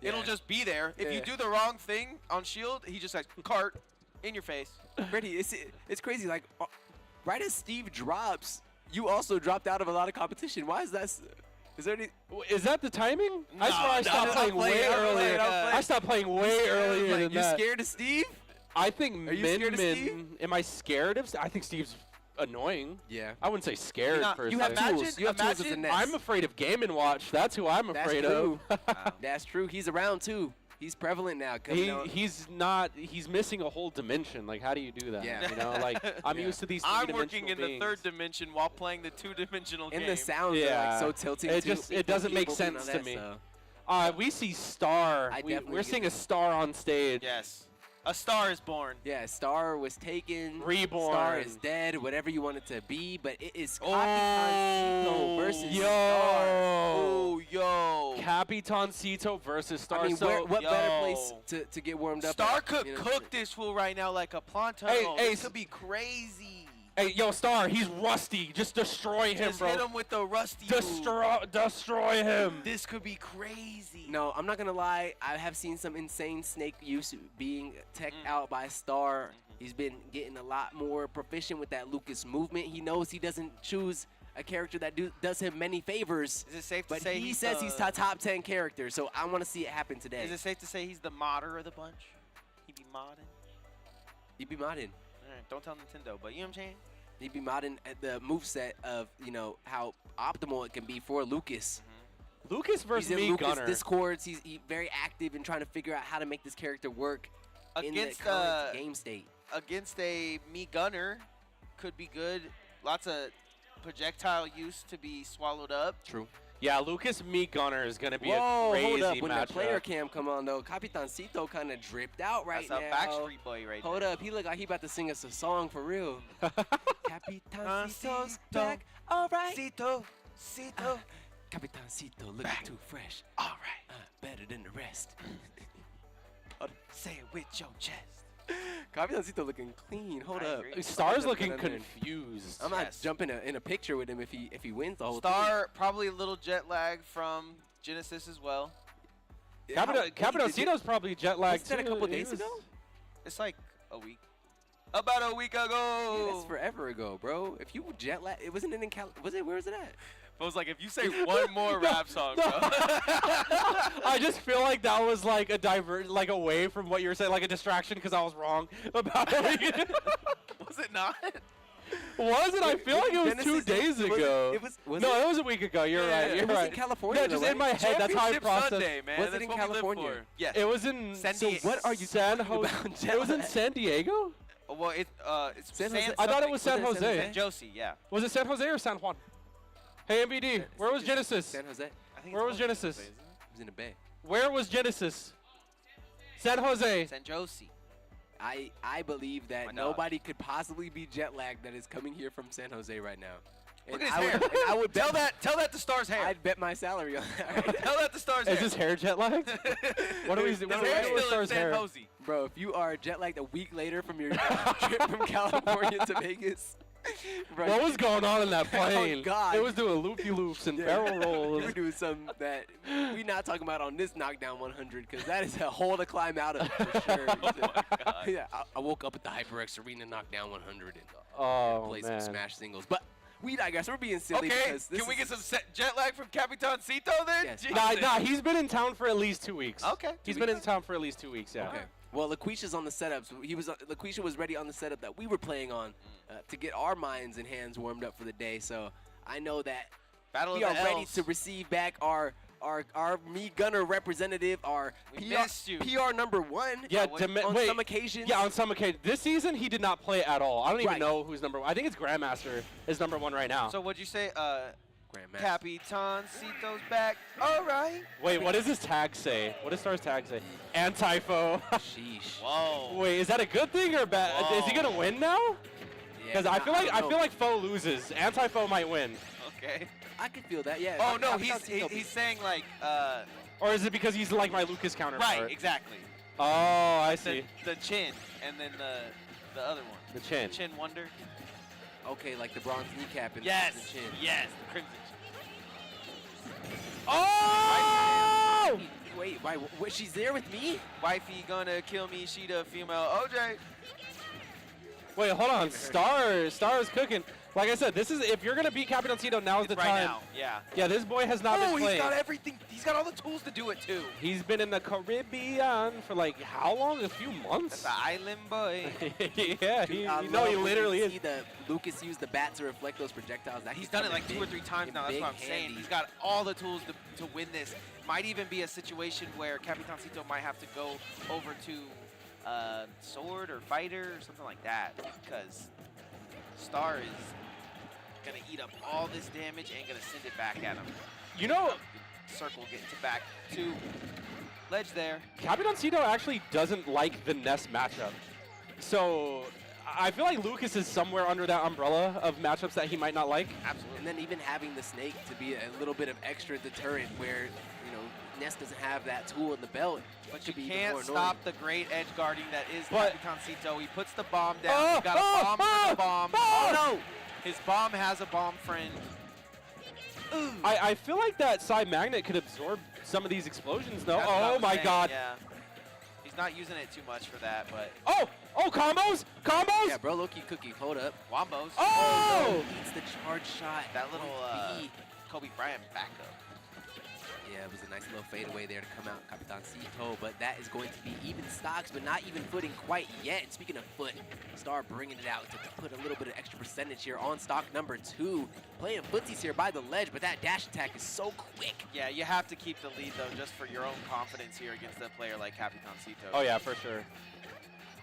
it'll Yeah. just be there. If you Yeah. do the wrong thing on shield, he just says, cart, in your face. Brady, it's crazy. Like, right as Steve drops, you also dropped out of a lot of competition. Why is that? Is there any? Is that the timing? I swear I no, stopped I'm playing way playing, I'm earlier. playing, I'm playing. I stopped playing way earlier than You're that. scared of Steve? I think Are you scared of Steve? Min. Am I scared of? I think Steve's annoying. Yeah. I wouldn't say scared You're not- per You se. have Imagine- tools. You have tools with the imagine- Nets. I'm afraid of Game & Watch. That's who I'm That's afraid true. of. That's true. He's around too. He's prevalent now. He's missing a whole dimension. Like, how do you do that? Yeah. You know, like, I'm Yeah. used to these I'm three-dimensional working in the beings. third dimension while playing the two-dimensional game. And the sounds are Yeah. like so tilting. It too. just- it doesn't make People and all sense to that me. stuff. We see Star. I definitely We're get seeing a that. Star on stage. Yes. A star is born. Yeah, Star was taken. Reborn. Star is dead. Whatever you want it to be, but it is Oh, Capitancito versus yo. Star. Oh, yo. Capitancito versus Star. I mean, so, what better yo. place to get warmed up? Star at, could you know? cook this fool right now like a plantain. Hey, This could be crazy. hey, yo, Star, he's rusty. Just destroy him, Just bro. hit him with the rusty move. Destroy him. This could be crazy. No, I'm not gonna lie. I have seen some insane snake use being teched out by Star. He's been getting a lot more proficient with that Lucas movement. He knows he doesn't choose a character that does him many favors. Is it safe to But say he says he's top 10 character, so I want to see it happen today. Is it safe to say he's the modder of the bunch? He be modding? He'd be modding. Alright, don't tell Nintendo, but you know what I'm saying? He'd be modding at the moveset of, you know, how optimal it can be for Lucas. Lucas versus He's in me, Lucas Gunner. Discords. He's very active in trying to figure out how to make this character work in the Against current game state. against a me gunner could be good. Lots of projectile use to be swallowed up. True. Yeah, Lucas me Gunner is gonna be Whoa, a crazy hold up. When matchup. the player cam come on, though, Capitancito kind of dripped out right That's now. a Backstreet Boy right Hold there. up. He look like he about to sing us a song for real. Capitancito's back. All right. Cito, Cito. Capitancito looking Back. too fresh. All right. Better than the rest. Say it with your chest. Capitancito looking clean. Hold I up. agree. Star's I'm looking not gonna- confused. I'm not Yes. jumping in a picture with him if he wins the whole thing. Star, probably a little jet lag from Genesis as well. How- Capitancito's probably jet lagged Wasn't that a too. couple He days was- ago? It's like a week. About a week Yeah, ago. that's forever ago, bro. If you jet lag, it wasn't in Was it? Where was it at? I was like, if you say one more rap song, bro. I just feel like that was like like away from what you were saying, like a distraction because I was wrong about it. Was it not? Was it? I feel like it was 2 Genesis- days ago. Was no, it? it was a week ago. You're Yeah, right. it You're was in right. California, No, though, just in right? my head. That's how I Championship processed. Sunday, man. Was it That's in what we live California? for. Yes. It was in. San so Diego. What are you San talking Jose? about, It was in jet San Diego. Well, it's San Jose- I thought it was San Was it San Jose. Jose? San Josie, yeah. Was it San Jose or San Juan? Hey MVD, where was Genesis? San Jose. I think Where it's was San Genesis? Jose, isn't it? It was in the Bay. Where was Genesis? San Jose. San Josie. I believe that My dog. nobody could possibly be jet lagged that is coming here from San Jose right now. Look at his I hair. would, and I would Tell bet, that to Star's hair. I'd bet my salary on that. Tell that to Star's Is hair. his hair jet lagged? What are we? His What hair's are we still in Star's hair? San Jose. Bro, if you are jet lagged a week later from your trip from California to Vegas, bro, What was going on in that plane? God. It was doing loopy-loops and Yeah. barrel you rolls. were doing something that we're not talking about on this Knockdown 100 because that is a hole to climb out of for sure. Yeah, I woke up at the HyperX Arena Knockdown 100 and Oh, played man. some Smash singles. But we digress. We're being silly Okay, because this can we is- get some jet lag from Capitancito then? Yes. Jesus. Nah, he's been in town for at least 2 weeks. Okay, He's 2 been in weeks. town for at least 2 weeks, yeah. Okay. Well, LaQuisha's on the setup. So LaQuisha was ready on the setup that we were playing on to get our minds and hands warmed up for the day. So I know that Battle we of are the ready Elves. to receive back our Me Gunner representative, our We PR, missed you. PR number one. Yeah, on wait. some occasions. Yeah, on some occasions. This season, he did not play at all. I don't even Right. know who's number one. I think it's Grandmaster is number one right now. So what'd you say? Grandmaster. Capitancito's back. All right. Wait, what does his tag say? What does Star's tag say? Anti-foe. Sheesh. Whoa. Wait, is that a good thing or bad? Is he Whoa. gonna win now? Because I feel don't know. like foe loses. Anti-foe might win. Okay. I could feel that. Yeah. Oh no, Capitancito he's saying like Or is it because he's like my Lucas counterpart? right, exactly. Oh, I The, see. the chin and then the other one. The chin. Chin wonder. Okay, like the bronze kneecap and Yes. the chin. Yes. The crimson. Oh! Wait, why? She's there with me? Wifey gonna kill me. She the female OJ. Wait, hold on. Star is cooking. Like I said, this is if you're gonna beat Capitancito, now's the right time. now. Yeah. Yeah, this boy has not been Oh, he's playing. got everything. He's got all the tools to do it too. He's been in the Caribbean for like how long? A few months. That's an island boy. Yeah, Dude, he I he love when literally you is. see Lucas use the bat to reflect those projectiles. That He's done it like big 2 or 3 times and now. That's big what I'm saying. handy. He's got all the tools to win this. Might even be a situation where Capitancito might have to go over to sword or fighter or something like that because Star is gonna eat up all this damage and gonna send it back at him. You know, Circle getting to back to ledge there. Capitancito actually doesn't like the Ness matchup. So I feel like Lucas is somewhere under that umbrella of matchups that he might not like. Absolutely. And then even having the snake to be a little bit of extra deterrent where, you know, Ness doesn't have that tool in the belt. But should you be even can't more stop the great edge guarding that is But- Capitancito. He puts the bomb down. Oh, He's got a bomb for the bomb. oh. Oh no! His bomb has a bomb friend. Ooh. I feel like that side magnet could absorb some of these explosions though. That's what I Oh was my saying, god. Yeah. He's not using it too much for that, but Oh! Oh, combos! Combos! Yeah, bro, low-key cookie. Hold up. Wombos. Oh! Eats the charge shot. That little B. Kobe Bryant backup. Yeah, it was a nice little fadeaway there to come out Capitancito, but that is going to be even stocks, but not even footing quite yet. And speaking of foot, Star bringing it out to put a little bit of extra percentage here on stock number 2. Playing footsies here by the ledge, but that dash attack is so quick. Yeah, you have to keep the lead though, just for your own confidence here against a player like Capitancito. Oh yeah, for sure.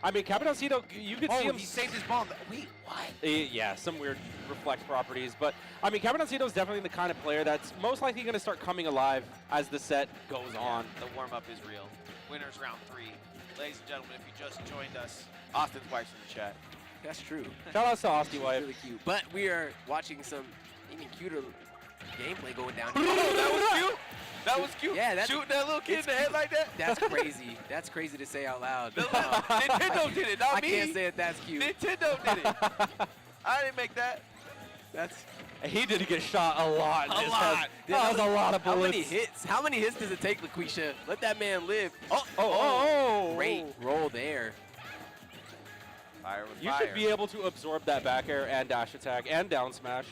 I mean, Capitancito, you could see Oh, him. he saved his bomb. Wait, what? Yeah, some weird reflect properties. But, I mean, Capitancito is definitely the kind of player that's most likely going to start coming alive as the set goes on. The warm-up is real. Winners round 3. Ladies and gentlemen, if you just joined us, Austin's wife's in the chat. That's true. Shout out to Austie Wife. Really cute. But we are watching some even cuter gameplay going down Oh, here. that was cute. That was cute. Yeah, that's- Shooting that little kid in the head like that. That's crazy. That's crazy to say out loud. Nintendo did it, not I me. can't say it. That's cute. Nintendo did it. I didn't make that. That's He did get shot a lot. in A his lot. head. That was a lot of how bullets. many hits? How many hits does it take, LaQuisha? Let that man live. Oh. Great roll there. Fire with You fire. should be able to absorb that back air and dash attack and down smash.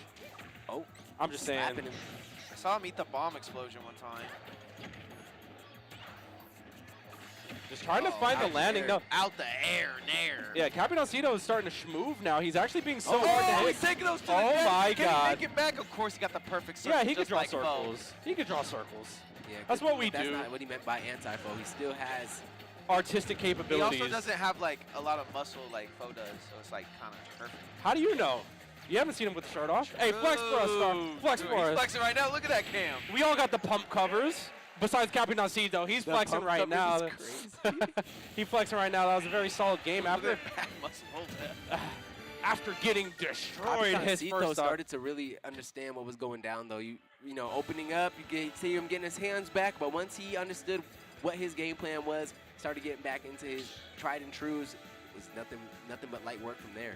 Oh, I'm just saying. slapping him. I saw him eat the bomb explosion one time. Just trying to find the Out landing. there. No. Out the air, nair. Yeah, Capitancito is starting to schmoove now. He's actually being so Oh, hard to he's hit. taking those to Oh the net. my Can God. he make it back? Of course, he got the perfect circle. Yeah, he could just draw like Bo. circles. He could draw circles. Yeah, That's good- what we that's do. not what he meant by anti-foe. He still has. Artistic He capabilities. also doesn't have like a lot of muscle like Fo does, so it's like kind of perfect. How do you know? You haven't seen him with the shirt off. Hey, flex for us, Star. Ooh, Flex dude, for he's us. flexing right now. Look at that cam. We all got the pump covers. Besides Capitancito, he's The flexing pump right now. coverage is crazy. He flexing right now. That was a very solid game. Look at After that back muscle. Hold that. after getting destroyed his Capitancito first stock. started to really understand what was going down, though. You know, opening up, you see him getting his hands back, but once he understood what his game plan was, started getting back into his tried and trues, it was nothing but light work from there.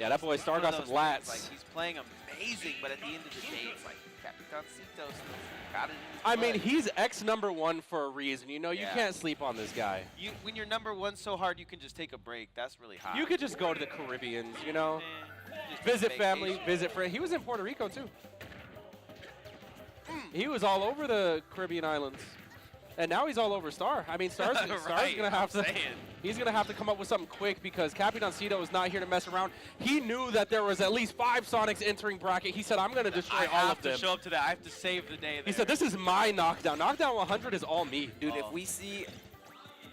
Yeah, that boy Star got some lats. Like, he's playing amazing, but at the end of the day, it's like Capitancito got it in his I mean, blood. he's X #1 for a reason. You know, you Yeah. can't sleep on this guy. When you're #1 so hard, you can just take a break. That's really hot. You could just go to the Caribbeans, you know, Just visit vacation. family, visit friends. He was in Puerto Rico too. He was all over the Caribbean islands, and now he's all over Star. I mean, Star's Right, gonna have to. I'm saying. He's gonna have to come up with something quick because Capitancito is not here to mess around. He knew that there was at least 5 Sonics entering bracket. He said, "I'm gonna destroy I all have of to them." show up to that. I have to save the day there. He said, "This is my knockdown. Knockdown 100 is all me." Dude, if we see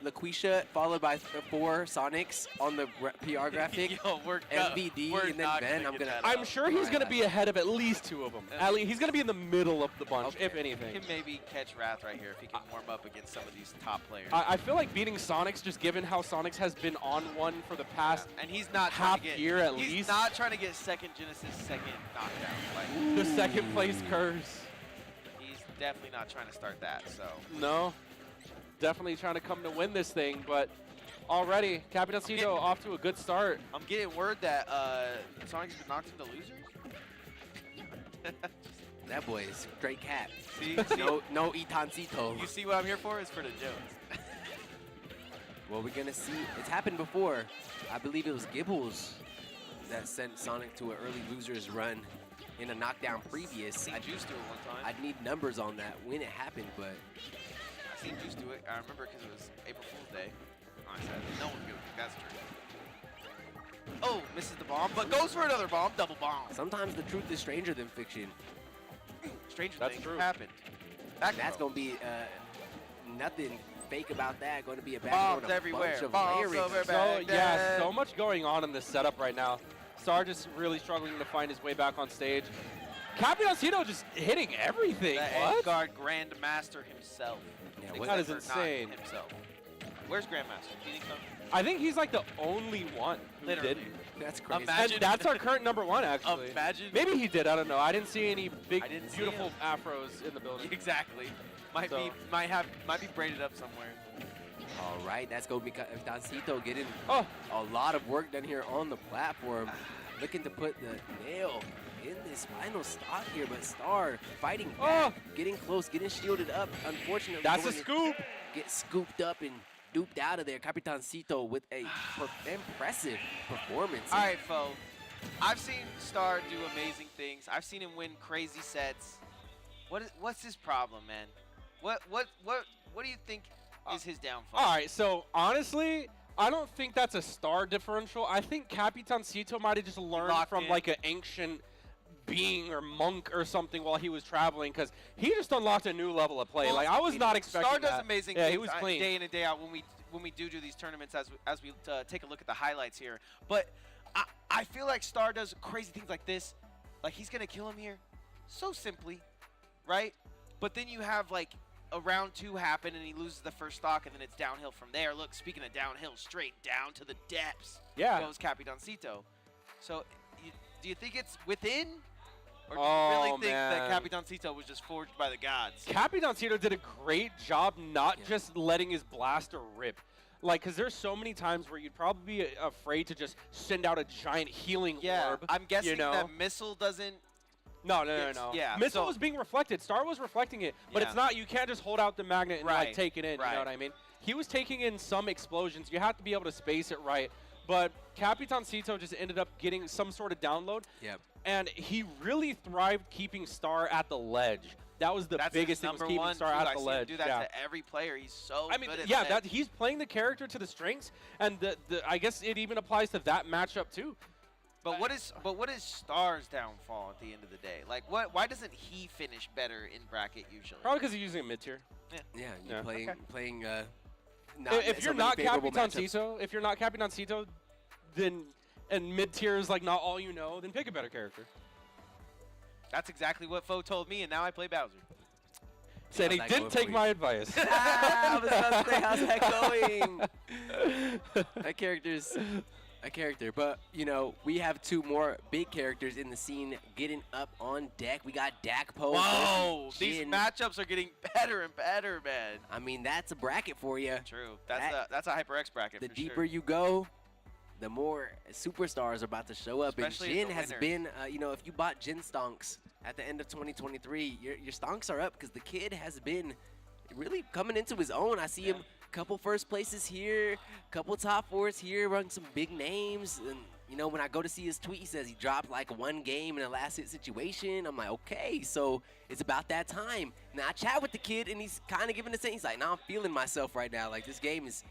LaQuisha followed by 4 Sonics on the PR graphic, Yo, we're MVD, we're and then not Ben, gonna I'm get gonna. that I'm up. sure he's gonna be ahead of at least 2 of them. At least he's gonna be in the middle of the bunch, if Okay. anything. He can maybe catch Wrath right here if he can warm up against some of these top players. I feel like beating Sonix, just given how Sonix has been on one for the past And he's not half trying to get, year at he's least. not trying to get second Genesis, second knockdown. Like, the second place curse. he's definitely not trying to start that. So No, definitely trying to come to win this thing, but already Capitancito off to a good start. I'm getting word that Sonic's been knocked into losers. That boy is straight cat. See, No Itancito. you see what I'm here for? Is for the jokes. Well, we're gonna see. It's happened before. I believe it was Gibbles that sent Sonic to an early losers run in a knockdown previous. Seen Juice do it one time. I'd need numbers on that when it happened, but I seen Juice do it. I remember because it was April Fool's Day. I said, no one's gonna think that's true. Oh, misses the bomb, but goes for another bomb. Double bomb. sometimes the truth is stranger than fiction. Stranger That's things true. happened. Back That's row. gonna be nothing fake about that. Going to be a back Bombs row and a everywhere. bunch of Bombs layering. over So back yeah, there. so much going on in this setup right now. Star just really struggling to find his way back on stage. Capitancito just hitting everything. The What? Edgard Grandmaster himself. Yeah, Except what- That is for not insane. Himself. Where's Grandmaster? Do you think so? I think he's like the only one who Literally. didn't. That's crazy. Imagine- And that's our current #1, actually. Imagine. Maybe he did. I don't know. I didn't see any big, I didn't see beautiful him. afros in the building. Exactly. Might So- be braided up somewhere. All right, that's going to be Capitancito getting Oh, a lot of work done here on the platform. Looking to put the nail in this final stock here, but Star fighting back, getting close, getting shielded up. Unfortunately, that's a going to scoop. get scooped up and duped out of there. Capitancito with a impressive performance. All right, Fo. I've seen Star do amazing things. I've seen him win crazy sets. What's his problem, man? What do you think is his downfall? All right, so honestly, I don't think that's a Star differential. I think Capitancito might have just learned Locked from in. like an ancient being or monk or something while he was traveling, because he just unlocked a new level of play. Well, like I was not expecting Star does that. amazing Yeah, things he was clean. day in and day out when we do these tournaments as we take a look at the highlights here. But I feel like Star does crazy things like this. Like he's gonna kill him here so simply, right? But then you have like a round 2 happen and he loses the first stock and then it's downhill from there. Look, speaking of downhill, straight down to the depths Yeah. goes Capitancito. So do you think it's within? Or do Oh, you really think that man. Capitancito was just forged by the gods? Capitancito did a great job not just letting his blaster rip. Like, because there's so many times where you'd probably be afraid to just send out a giant healing orb. I'm guessing you know? that missile doesn't. No. Yeah, Missile so- was being reflected. Star was reflecting it, but Yeah. it's not. You can't just hold out the magnet and like Right, take it in. You right. know what I mean? He was taking in some explosions. You have to be able to space it right. But Capitancito just ended up getting some sort of download. Yep. And he really thrived keeping Star at the ledge. That was the That's biggest his thing, was number keeping one. Star Dude, at I the see him ledge. do that yeah. to every player. He's so I mean, good at yeah, that. he's playing the character to the strengths, and I guess it even applies to that matchup too. But what is Star's downfall at the end of the day? Like, why doesn't he finish better in bracket usually? Probably because he's using a mid tier. Yeah, you're Yeah. playing. If so you're many not favorable matchups. Capitancito, then and mid tier is like not all you know, then pick a better character. That's exactly what Fo told me, and now I play Bowser. Said he How's that didn't going take for my advice. I was about to say, how's that going? That character's a character. But, you know, we have two more big characters in the scene getting up on deck. We got Dakpo. Whoa, versus these Jin. matchups are getting better and better, man. I mean, that's a bracket for you. True. That's a HyperX bracket The for deeper sure. you go, the more superstars are about to show up. Especially and Jin the has winner. been, you know, if you bought Jin stonks at the end of 2023, your stonks are up because the kid has been really coming into his own. I see him couple first places here, couple top fours here, running some big names. And, you know, when I go to see his tweet, he says he dropped like one game in a last hit situation. I'm like, okay, so it's about that time. Now I chat with the kid and he's kind of giving the same. He's like, nah, I'm feeling myself right now. Like this game is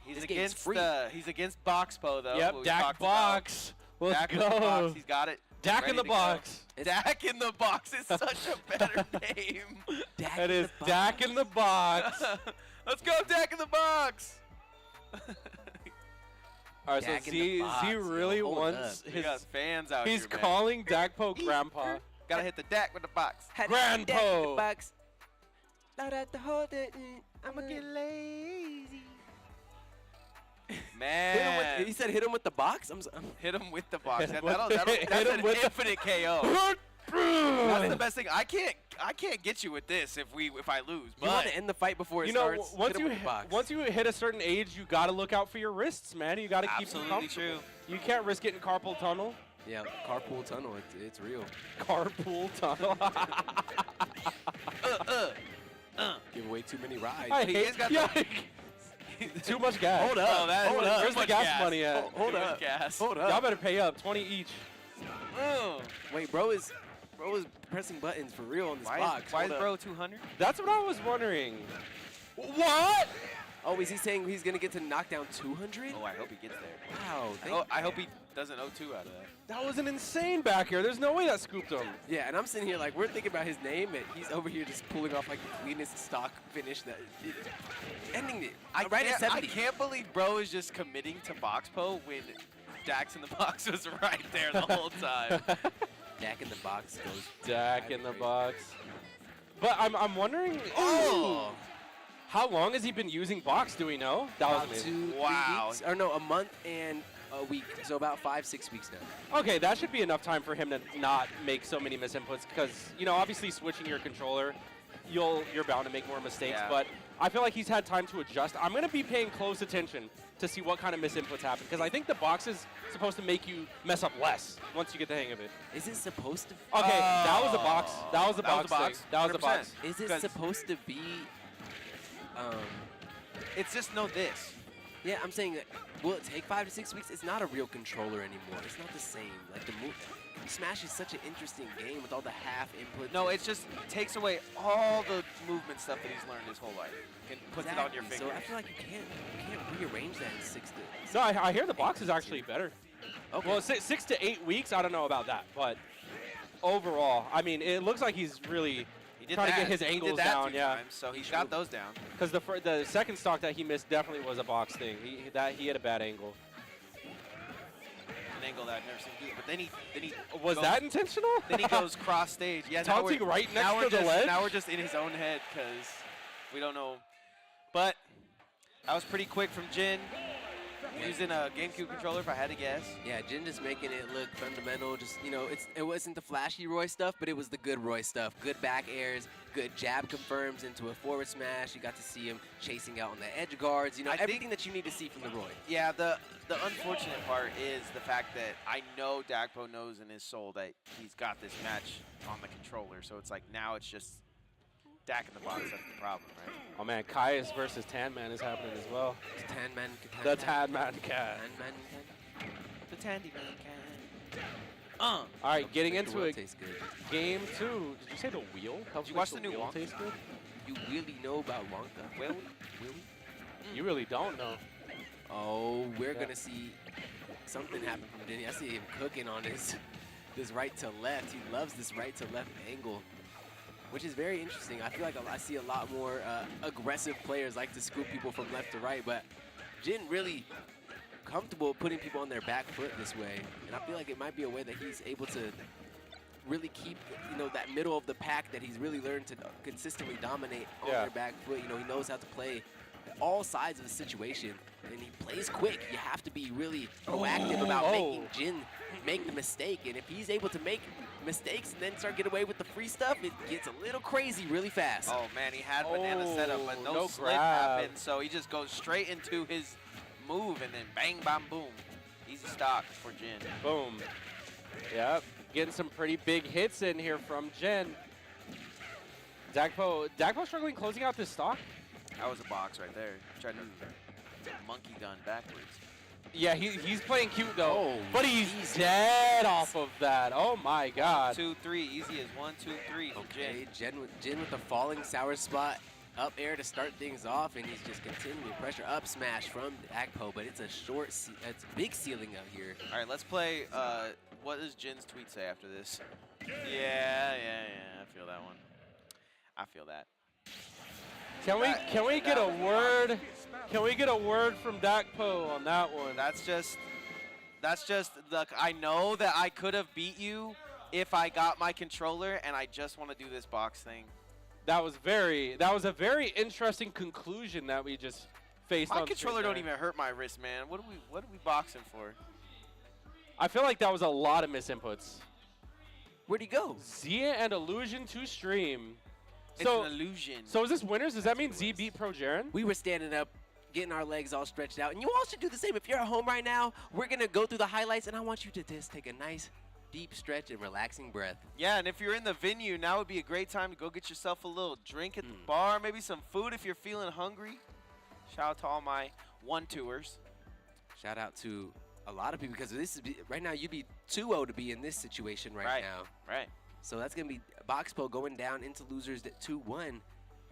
free. He's against Boxpo though. Yep, who we Dak talked box. about. Let's Dak in the box. go. He's got it. Dak Ready in the to go. box. Dak in the box is such a better name. Dak That in is the Dak in the box. Let's go, Dak in the box. All right, so Dak in the Z box, yo, really hold wants up. We got fans out He's here, man. calling Dakpo grandpa. Gotta hit the Dak with the box. Had Dak in the Grandpa. box. Not at the hold it. I'ma get lazy. Hit him Man. with, he said hit him with the box? Hit him with the box. Hit him That'll, with- that'll, hit that's him an with the- infinite KO. That's the best thing. I can't get you with this if I lose. You want But to end the fight before it You know, starts? once hit him you with the box. once you hit a certain age, you gotta look out for your wrists, man. You gotta keep them absolutely comfortable. true. You can't risk getting carpal tunnel. Yeah, carpool tunnel. It's real. Carpool tunnel. Give away too many rides. I He hate has got yikes. Too much gas. Hold up. Oh, that Hold was up. too Where's the much gas money at? Hold Too much up. gas. Hold Y'all up. better pay up, 20 each. Wait, bro is pressing buttons for real on this box. Why Hold is up. bro 200? That's what I was wondering. What? Oh, is he saying he's gonna get to knockdown 200? Oh, I hope he gets there. Wow. I hope he doesn't 0-2 out of that. That was an insane back here. There's no way that scooped him. Yeah, and I'm sitting here like we're thinking about his name, and he's over here just pulling off like the cleanest stock finish that ending it right at 70. I can't believe bro is just committing to Boxpo when Dax in the box was right there the whole time. Dak in the box goes. Dak in the box. But I'm wondering. Oh. How long has he been using box? Do we know? That was About amazing. 2-3 Wow. weeks, or no, a month and a week, so about 5-6 weeks now. Okay, that should be enough time for him to not make so many misinputs because, you know, obviously switching your controller, you're bound to make more mistakes, Yeah. but I feel like he's had time to adjust. I'm going to be paying close attention to see what kind of misinputs happen because I think the box is supposed to make you mess up less once you get the hang of it. Is it supposed to? Okay, that was a box. That was a That was box. a box. thing. That was a 100%. box. Is it 'Cause- supposed to be? It's just no this. Yeah, I'm saying, that, will it take 5 to 6 weeks? It's not a real controller anymore. It's not the same. Like the move, Smash is such an interesting game with all the half input. No, it just takes away all the movement stuff that he's learned his whole life and puts it on your Exactly. fingers. So I feel like you can't rearrange that in 6 to. No, I hear the box is actually better. Okay. Well, 6 to 8 weeks, I don't know about that, but overall, I mean, it looks like he's really He did trying that. to get his He angles did that down. 2 Yeah, times, so he got those down. because the second stock that he missed definitely was a box thing. He had a bad angle. An angle that I've never seen him do. But then he Was goes- that intentional? Then he goes cross stage. Yeah, now Taunting we're, right next now to we're the just, ledge? Now we're just in his own head because we don't know. But that was pretty quick from Jin. Using a GameCube controller, if I had to guess. Yeah, Jin just making it look fundamental. Just, you know, it wasn't the flashy Roy stuff, but it was the good Roy stuff. Good back airs, good jab confirms into a forward smash. You got to see him chasing out on the edge guards. You know, I think- everything that you need to see from the Roy. Yeah, the unfortunate part is the fact that I know Dakpo knows in his soul that he's got this match on the controller. So it's like now it's just Dak in the box. That's the problem, right? Oh man, Caius versus Tanman is happening as well. Tanman. The Tanman cat. The Tandy Man can. All right, getting The into wheel it. tastes good. Game 2. Did you say the wheel? Helps you watch make the new wheel Wonka? taste good? You really know about Wonka? Will? You really don't know. Oh, we're Yeah. gonna see something happen from Denny. I see him cooking on this right to left. He loves this right to left angle, which is very interesting. I feel like I see a lot more aggressive players like to scoop people from left to right, but Jin really comfortable putting people on their back foot this way, and I feel like it might be a way that he's able to really keep, you know, that middle of the pack that he's really learned to consistently dominate on Yeah. their back foot. You know, he knows how to play all sides of the situation. and he plays quick. You have to be really proactive about making Jin make the mistake. And if he's able to make mistakes and then start get away with the free stuff, it gets a little crazy really fast. Oh man, he had banana setup, but no slip grab. happened, so he just goes straight into his move and then bang, bam, boom. Easy stock for Jin. Boom. Yep, getting some pretty big hits in here from Jin. Dagpo struggling closing out this stock. That was a box right there. Tried to monkey gun backwards. Yeah, he's playing cute though, Oh, but he's dead off of that. Oh my God. 2, 3, easy as 1, 2, 3 for Okay, Jin. Jin with the falling sour spot up air to start things off, and he's just continuing pressure up smash from Akpo, but it's a it's a big ceiling out here. All right, let's play. What does Jin's tweet say after this? Yeah, I feel that one. I feel that. Can we get a word? Can we get a word from Dakpo on that one? That's just look, I know that I could have beat you if I got my controller, and I just want to do this box thing. That was a very interesting conclusion that we just faced on My controller screen don't there. even hurt my wrist, man. What are we boxing for? I feel like that was a lot of misinputs. Where'd he go? Zia and Illusion to stream. It's an illusion. So is this winners? Does that mean Z beat Pro Jaren? We were standing up, getting our legs all stretched out, and you all should do the same. If you're at home right now, we're gonna go through the highlights, and I want you to just take a nice, deep stretch and relaxing breath. Yeah, and if you're in the venue, now would be a great time to go get yourself a little drink at the bar, maybe some food if you're feeling hungry. Shout out to all my one-tours. Shout out to a lot of people, because this is right now you'd be 2-0 to be in this situation right now. Right. So that's going to be Boxpo going down into losers at 2-1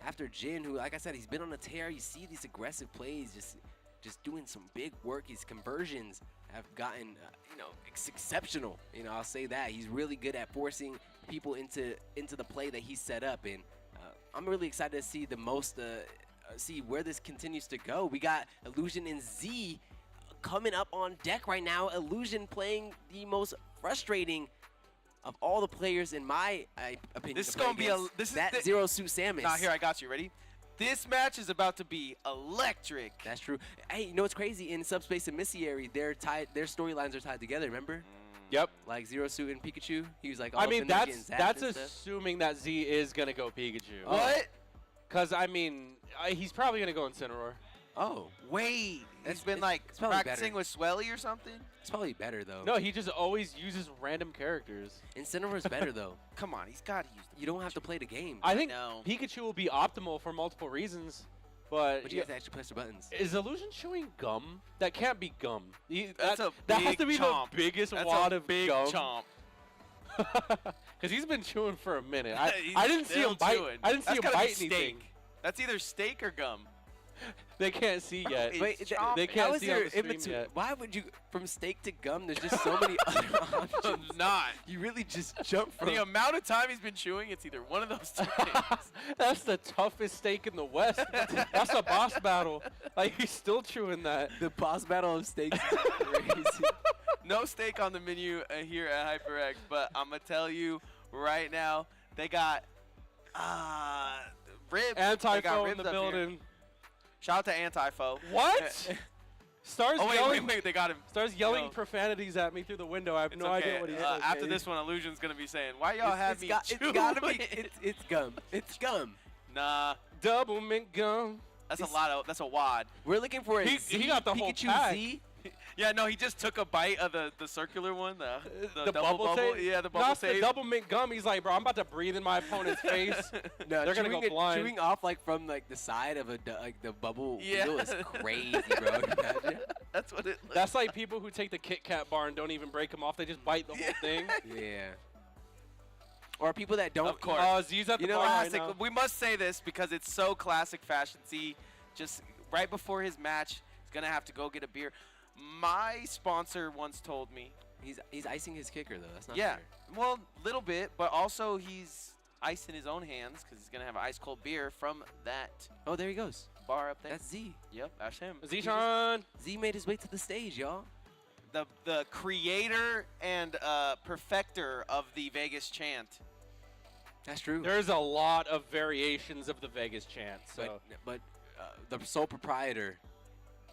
after Jin, who, like I said, he's been on a tear. You see these aggressive plays, just doing some big work. His conversions have gotten, exceptional. I'll say that. He's really good at forcing people into the play that he set up. And I'm really excited to see see where this continues to go. We got Illusion and Z coming up on deck right now. Illusion playing the most frustrating of all the players, in my opinion. This is going to be that Zero Suit Samus. Now, here, I got you. Ready? This match is about to be electric. That's true. Hey, you know what's crazy? In Subspace and Missiary, their storylines are tied together, remember? Yep. Like Zero Suit and Pikachu. He was like, all I up mean, in there getting that's zapped and stuff. assuming that Z is going to go Pikachu. What? Because, I mean, he's probably going to go Incineroar. Oh. Wait. That's- He's been, it's- like, it's probably practicing better. with Swelly or something? It's probably better, though. No, he just always uses random characters. Incineroar's better, though. Come on, he's got to use the You don't have to play the game. I think know. Pikachu will be optimal for multiple reasons, but But you have to actually press the buttons. is Illusion chewing gum? That can't be gum. That's that a has big to be chomp. the biggest That's wad a of big gum. chomp. Because he's been chewing for a minute. He's I didn't see still him bite. chewing. I didn't see That's him gotta be bite steak. anything. That's either steak or gum. They can't see yet. It's Wait, chomping. They how can't is see there on the in stream between? yet. Why would you, from steak to gum, there's just so many other options. Not. You really just jump from The amount of time he's been chewing, it's either one of those two things. That's the toughest steak in the West. That's a boss battle. Like, he's still chewing that. the boss battle of steaks. Is crazy. No steak on the menu here at HyperX, but I'm going to tell you right now, they got ribs. They got Anti-foe in ribs the up here. building. Shout out to Anti-Foe. What? Stars Oh, yelling. wait, they got him. Starts yelling No. profanities at me through the window. I have It's no okay. idea what he said. After this one, Illusion's going to be saying, why y'all have me it's chewing? gotta be. It's gum. It's gum. Nah, Double mint gum. that's a wad. We're looking for a He Z, got the whole Pikachu pack. Z. Yeah, no, he just took a bite of the circular one, the The double bubble. save? Yeah, the No, bubble it's the save. double mint gum. He's like, bro, I'm about to breathe in my opponent's face. No, They're gonna go blind. Chewing off like from like the side of like the bubble Yeah. wheel is crazy, bro. Imagine. That's what it looks That's like people who take the Kit Kat bar and don't even break them off. They just bite the whole thing. Yeah. Or people that don't. Of course. Oh, Z's at the You know, bar right classic. now. We must say this because it's so classic fashion. See, just right before his match, he's going to have to go get a beer. My sponsor once told me. He's icing his kicker though. That's not Yeah, fair. well, little bit, but also he's icing his own hands because he's going to have an ice cold beer from that Oh, there he goes. bar up there. That's Z. Yep, that's him. Zishan. Z made his way to the stage, y'all. The creator and perfecter of the Vegas chant. That's true. There's a lot of variations of the Vegas chant. So But the sole proprietor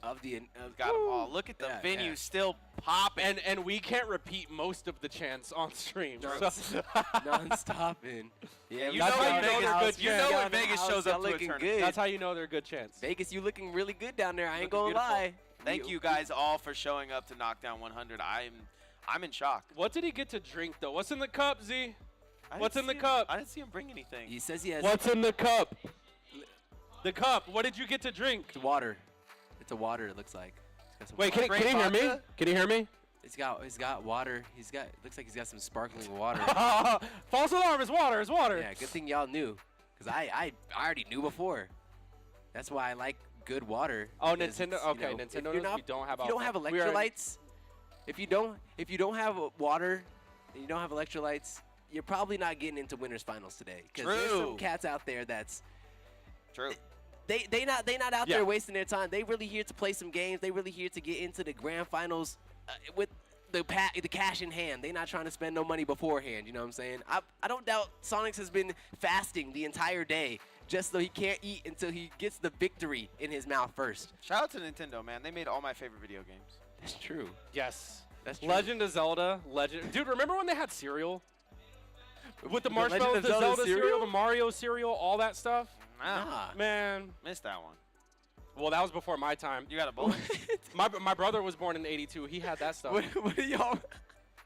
of the Got them all. Look at the Yeah, venue yeah. still popping. And we can't repeat most of the chants on stream. No. So non-stopping. Yeah, You That's know how when you know Vegas, they're good you know chants. when Vegas shows up to a looking tournament. good. that's how you know they're good chants. Vegas, you looking really good down there. I ain't Looking gonna beautiful. lie. Thank you guys all for showing up to Knockdown 100. I'm in shock. What did he get to drink, though? What's in the cup, Z? I didn't What's in the see him- cup? I didn't see him bring anything. He says he has What's in the cup? The cup. What did you get to drink? it's water. It's a water. It looks like. It's got some Wait, water. can you hear me? vodka? Can you hear me? He's got water. Looks like he's got some sparkling water. False alarm! It's water! It's water! Yeah, good thing y'all knew, cause I already knew before. That's why I like good water. Oh, because Nintendo. it's, you Okay, know, Nintendo. if knows you're not, we don't have. if you don't have alcohol. We are- electrolytes, if you don't have water, and you don't have electrolytes, you're probably not getting into winners finals today. Cause there's True. some cats out there that's True. they not out Yeah. there wasting their time. They really here to play some games. They really here to get into the grand finals with the cash in hand. They not trying to spend no money beforehand. You know what I'm saying? I don't doubt Sonix has been fasting the entire day just so he can't eat until he gets the victory in his mouth first. Shout out to Nintendo, man. They made all my favorite video games. That's true. Yes. That's true. Legend of Zelda. Legend. Dude, remember when they had cereal? With the The Legend marshmallows, of the Zelda Zelda cereal, cereal? the Mario cereal, all that stuff? Nah, Man. missed that one. Well, that was before my time. You got a bullet? My brother was born in '82. He had that stuff. What are y'all?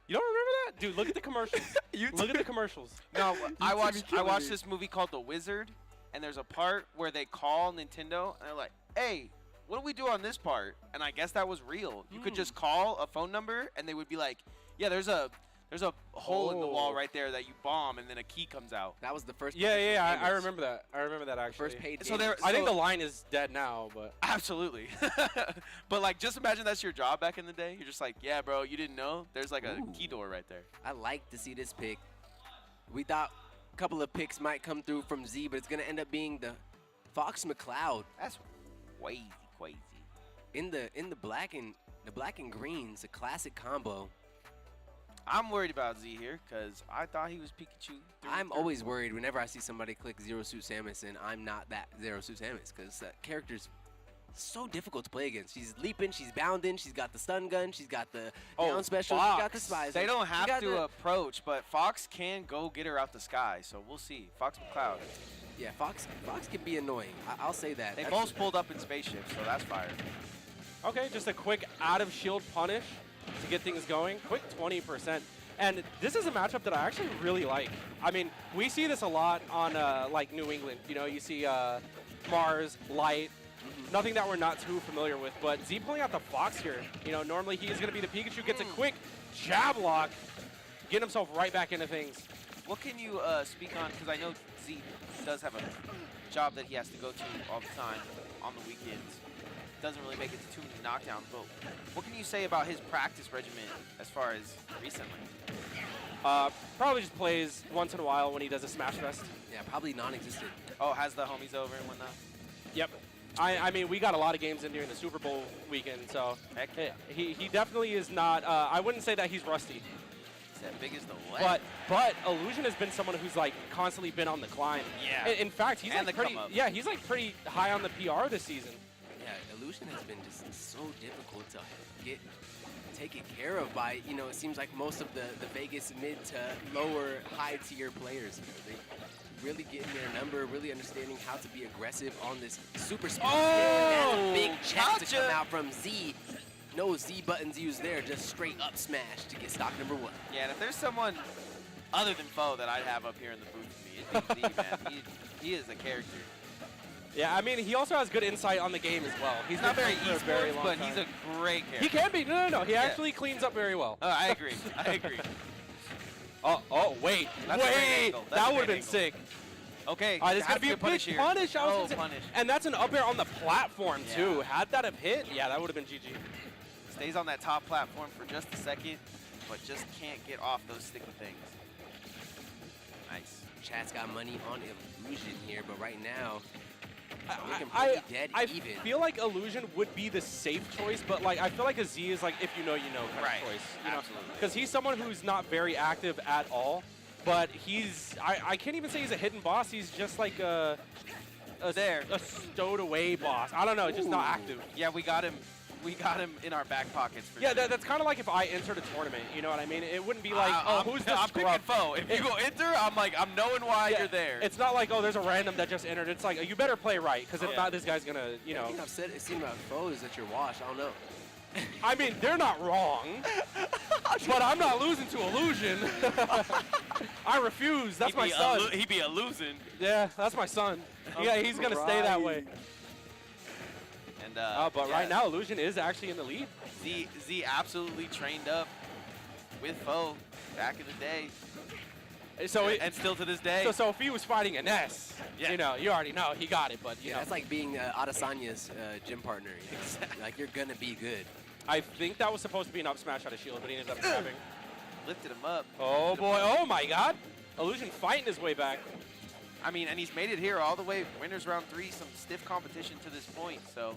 You don't remember that? Dude, look at the commercials. Look at the commercials. No, I watched killing me. this movie called The Wizard, and there's a part where they call Nintendo and they're like, "Hey, what do we do on this part?" And I guess that was real. You could just call a phone number and they would be like, "Yeah, there's a hole in the wall Oh. right there that you bomb, and then a key comes out." That was the first. Yeah, I gamers. remember that. I remember that actually. First paid. So there- gamers. I think So- the line is dead now, but Absolutely. But like, just imagine that's your job back in the day. You're just like, "Yeah, bro, you didn't know? There's like a Ooh. key door right there." I like to see this pick. We thought a couple of picks might come through from Z, but it's gonna end up being the Fox McCloud That's crazy. in the black and greens, a classic combo. I'm worried about Z here because I thought he was Pikachu. through I'm and through. always worried whenever I see somebody click Zero Suit Samus and I'm not that Zero Suit Samus because that character's so difficult to play against. She's leaping, she's bounding, she's got the stun gun, she's got the down special, she's got the Fox. spies. They don't She have got to the- approach, but Fox can go get her out the sky, so we'll see. Fox McCloud. Yeah, Fox can be annoying. I'll say that. They That's- both pulled up in spaceships, so that's fire. okay, just a quick out of shield punish to get things going. Quick 20%. And this is a matchup that I actually really like. I mean, we see this a lot on like New England. You know, you see Mars, Light, nothing that we're not too familiar with. But Z pulling out the Fox here. You know, normally he is going to be the Pikachu, gets a quick jab lock, getting himself right back into things. What can you speak on? Because I know Z does have a job that he has to go to all the time on the weekends. Doesn't really make it to too many knockdowns, but what can you say about his practice regimen as far as recently? Probably just plays once in a while when he does a Smash Fest. Yeah, probably non-existent. Oh, has the homies over and whatnot? Yep. I mean, we got a lot of games in during the Super Bowl weekend, so Heck yeah. he definitely is not. I wouldn't say that he's rusty, He's that big as the leg. but Illusion has been someone who's like constantly been on the climb. Yeah. In fact, he's And like the pretty. come up. Yeah, he's like pretty high on the PR this season. Yeah, Illusion has been just so difficult to get taken care of by, you know, it seems like most of the Vegas mid to lower high tier players. You know, they really getting their number, really understanding how to be aggressive on this super speed. Oh, and a big check to gotcha. come out from Z. No Z buttons used there, just straight up smash to get stock number 1. Yeah, and if there's someone other than Foe that I'd have up here in the booth with me, it'd be Z, man. He is a character. Yeah, I mean, he also has good insight on the game as well. He's not very been for a very esports, long but time. he's a great character. He can be. No. He actually cleans up very well. I agree. I agree. Oh, wait. That's a great wait. angle. That's a That great would have been angle. sick. Okay, All right, this is has going to be a punish big here. punish. I was Oh, gonna say- punish. And that's an up air on the platform, Yeah. too. Had that have hit, yeah, that would have been GG. Stays on that top platform for just a second, but just can't get off those sticky things. Nice. Chat's got money on Illusion here, but right now, looking I pretty dead even. feel like Illusion would be the safe choice, but like I feel like a Z is like if you know, you know kind Right. of choice. You know? Absolutely. Because he's someone who's not very active at all, but he's I can't even say he's a hidden boss. He's just like a a stowed away boss. I don't know, it's just not active. Yeah, we got him. We got him in our back pockets. For Yeah, sure. that's kind of like if I entered a tournament. You know what I mean? It wouldn't be like, oh, who's this I'm picking scrub? foe. If you go enter, I'm like, I'm knowing why Yeah, you're there. It's not like, oh, there's a random that just entered. It's like, you better play right, because if not, this guy's gonna, you know. I think I've seen about foes that you're washed. I don't know. I mean, they're not wrong, but I'm not losing to Illusion. I refuse. That's my son. He be a losing. Yeah, that's my son. Yeah, he's gonna stay that way. And But yeah, right now, Illusion is actually in the lead. Z absolutely trained up with foe back in the day, So, and still to this day. so if he was fighting an S, Yeah. you know, you already know he got it. But you Yeah, know, that's like being Adesanya's gym partner. You know? Like, you're going to be good. I think that was supposed to be an up smash out of shield, but he ended up grabbing. Lifted him up. Oh boy! Oh my God! Illusion fighting his way back. I mean, and he's made it here all the way. Winners round 3, some stiff competition to this point. So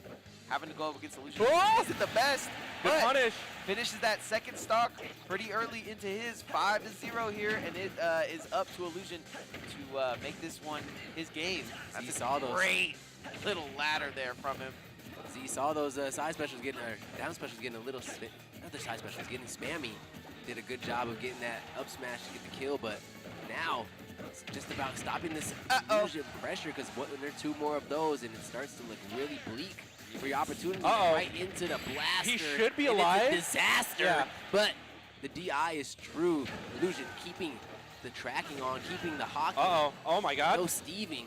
having to go up against Illusion Oh! isn't the best. Good But punish. finishes that second stock pretty early into his 5-0 here, and it is up to Illusion to make this one his game. That's saw a those. great little ladder there from him. Z saw those side specials getting, or down specials getting a little, other side specials getting spammy. Did a good job of getting that up smash to get the kill, but now it's just about stopping this Illusion pressure, because when there are 2 more of those, and it starts to look really bleak for your opportunity right into the blaster. He should be and alive. It's a disaster, Yeah. but the DI is true. Illusion keeping the tracking on, keeping the hockey. Oh my God. No Steving.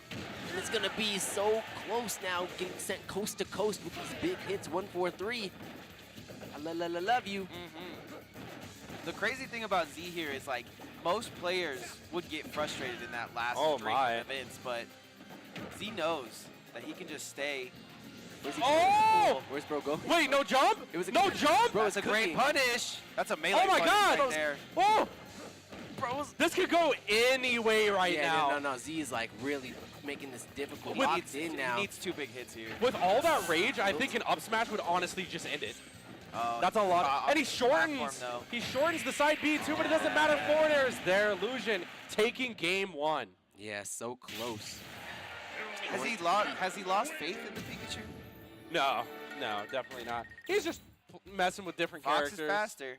And it's going to be so close now, getting sent coast to coast with these big hits, 1-4-3. I love you. The crazy thing about Z here is, like, most players would get frustrated in that last string my. of events, but Z knows that he can just stay. Where's he Oh! going? Where's bro going? Wait, no jump? It was a no good- jump? Bro, That's a great cooking. punish. That's a melee Oh my punish God! right there. Oh! This could go any way right Yeah, now. no. Z is like really making this difficult. With- Locked in now. He needs 2 big hits here. With all that rage, I think an up smash would honestly just end it. That's a lot. And he shortens. He shortens the side B too, but it doesn't matter. Forward air is there. Illusion taking game 1. Yeah, so close. Has he lost faith in the Pikachu? No, definitely not. He's just messing with different Fox characters. is faster.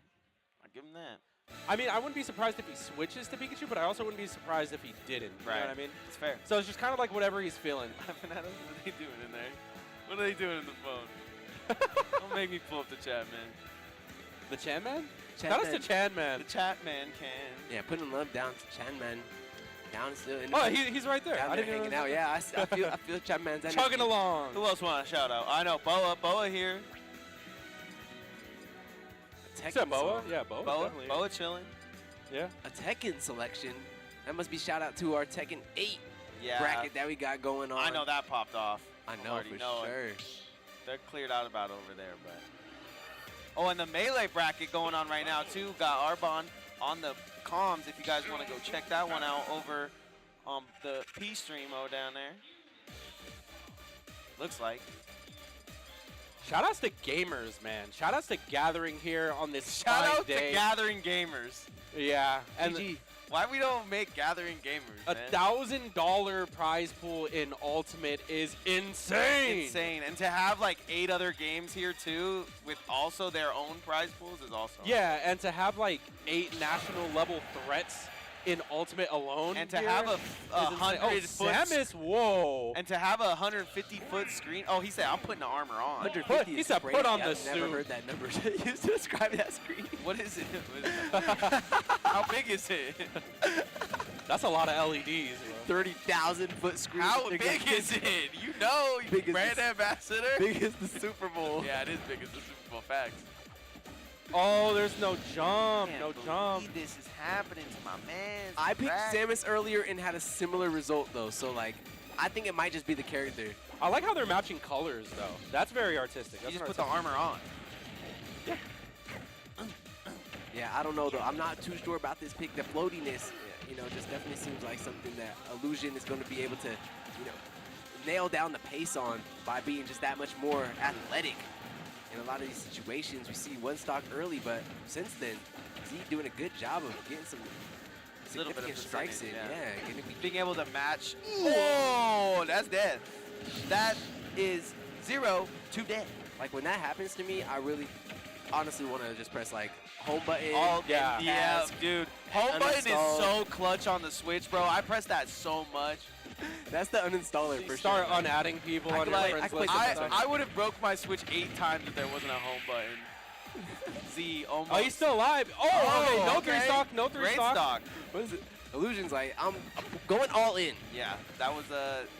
I'll give him that. I mean, I wouldn't be surprised if he switches to Pikachu, but I also wouldn't be surprised if he didn't. You know what I mean? It's fair. So it's just kind of like whatever he's feeling. What are they doing in there? What are they doing in the phone? Don't make me pull up the chat, man. The Chan Man? Chan That is Man. the Chan Man. The chat man can. Yeah, putting love down to Chan Man. Down still. In Oh, he's right there. down I there didn't hanging know. out. Yeah, I feel Chan Man's energy. Chugging along. Who else want a shout out? I know Boa here. A Is that Tekken Boa? song. Yeah, Boa. Boa definitely. chilling. Yeah. A Tekken selection. That must be shout out to our Tekken 8 Yeah. bracket that we got going on. I know that popped off. I know already for know it. sure. They're cleared out about over there, but. Oh, and the melee bracket going on right now too. Got Arbon on the comms. If you guys want to go check that one out over the P stream down there. Looks like. Shout outs to gamers, man. Shout outs to gathering here on this Shout fine out day. to Gathering Gamers. Yeah. And GG. Why we don't make Gathering Gamers, man? $1,000 prize pool in Ultimate is insane. Insane. And to have like 8 other games here too, with also their own prize pools, is awesome. Yeah, and to have like 8 national level threats in Ultimate alone. And to here have a is insane. 100-foot Samus, whoa. and to have a 150-foot screen. Oh, he said I'm putting the armor on. 150 he is said crazy. put on the I've never suit. heard that number used to describe that screen. What is it? How big is it? That's a lot of LEDs. Bro. 30,000-foot screen. How big is it? You know, Big as brand the- ambassador. Big as the Super Bowl. Yeah, it is big as the Super Bowl. Facts. Oh, there's no jump. Can't No believe jump. This is happening to my man. I picked Samus earlier and had a similar result though, so like, I think it might just be the character. I like how they're matching colors, though. That's very artistic. You That's just an put the artistic- armor on. Yeah, I don't know though. I'm not too sure about this pick. The floatiness, you know, just definitely seems like something that Illusion is going to be able to, you know, nail down the pace on by being just that much more athletic. In a lot of these situations, we see one stock early, but since then, Z doing a good job of getting some Little bit of significant strikes in. percentage, Yeah, getting Being able to match. Oh, that's death. that is 0 to dead. Like when that happens to me, I really honestly want to just press like home button. Yeah, dude. Home button is uninstall. so clutch on the Switch, bro. I press that so much. That's the uninstaller for Start sure. unadding people on your Like, friends I list. play and stuff. I would have broke my Switch 8 times if there wasn't a home button. Z, almost. Oh, he's still alive. Oh, okay. No three stock. No three Great stock. stock. What is it? Illusion's like, I'm going all in. Yeah, that was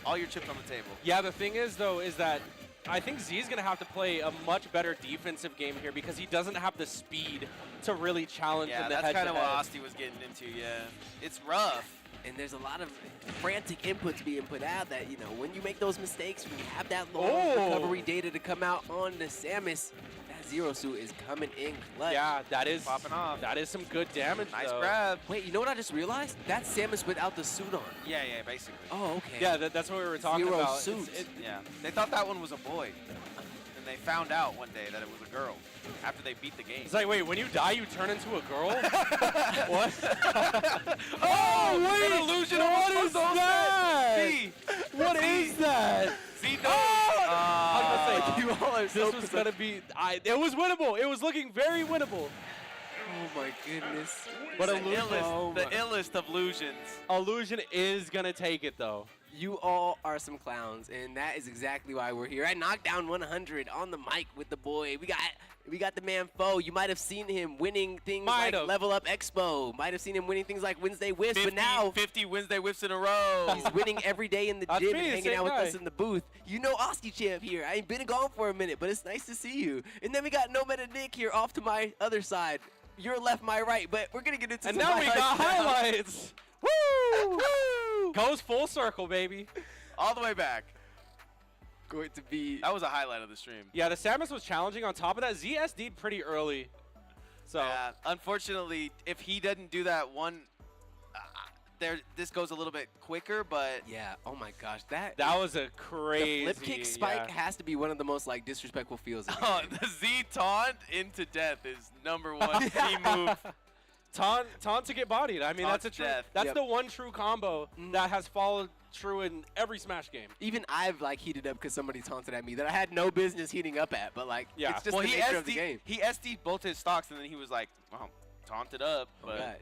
all your chips on the table. Yeah, the thing is, though, is that I think Z is going to have to play a much better defensive game here because he doesn't have the speed to really challenge Yeah, in the that's kind of what head-to-head. Asti was getting into, yeah. It's rough. And there's a lot of frantic inputs being put out that, you know, when you make those mistakes, when you have that long recovery data to come out on the Samus, that Zero Suit is coming in clutch. Yeah, that is Popping off. That is some good damage, Nice though. grab. Wait, you know what I just realized? That's Samus without the suit on. Yeah, basically. Oh, okay. Yeah, that's what we were talking Zero about. suit. Yeah. They thought that one was a boy. And they found out one day that it was a girl after they beat the game. It's like, wait, when you die, you turn into a girl? What? Oh, wait, an illusion what almost is on that? Z. What is that? Z knows. I was gonna say, You all are so this was gonna be. It was winnable. It was looking very winnable. Oh my goodness. But the Illusion, illest, the illest of illusions. Illusion is gonna take it though. You all are some clowns, and that is exactly why we're here at Knockdown 100 on the mic with the boy. We got the man Foe. You might have seen him winning things like Level Up Expo. Might have seen him winning things like Wednesday Whiffs, but now 50 Wednesday whiffs in a row. he's winning every day in the That's gym me, and hanging same out with guy. us in the booth. You know Oski Champ here. I ain't been gone for a minute, but it's nice to see you. And then we got No Meta Nick here off to my other side. Your left, my right, but we're gonna get into And some now we got highlights. highlights. Woo! Goes full circle, baby. All the way back. Going to be That was a highlight of the stream. Yeah, the Samus was challenging. On top of that, ZSD'd pretty early. So Yeah, unfortunately, if he doesn't do that one, this goes a little bit quicker, but yeah. Oh my gosh, that was a crazy. the flip kick spike yeah. has to be one of the most like disrespectful feels. In the oh, game. the Z taunt into death is #1 Z move. Taunt to get bodied. I mean, Taunt that's a to true. death. That's Yep. the one true combo that has followed true in every Smash game. Even I've like heated up because somebody taunted at me that I had no business heating up at, but like Yeah. it's just Well, the he nature of the game. SD, he SD'd both his stocks, and then he was like, well, taunted up. Oh, But God.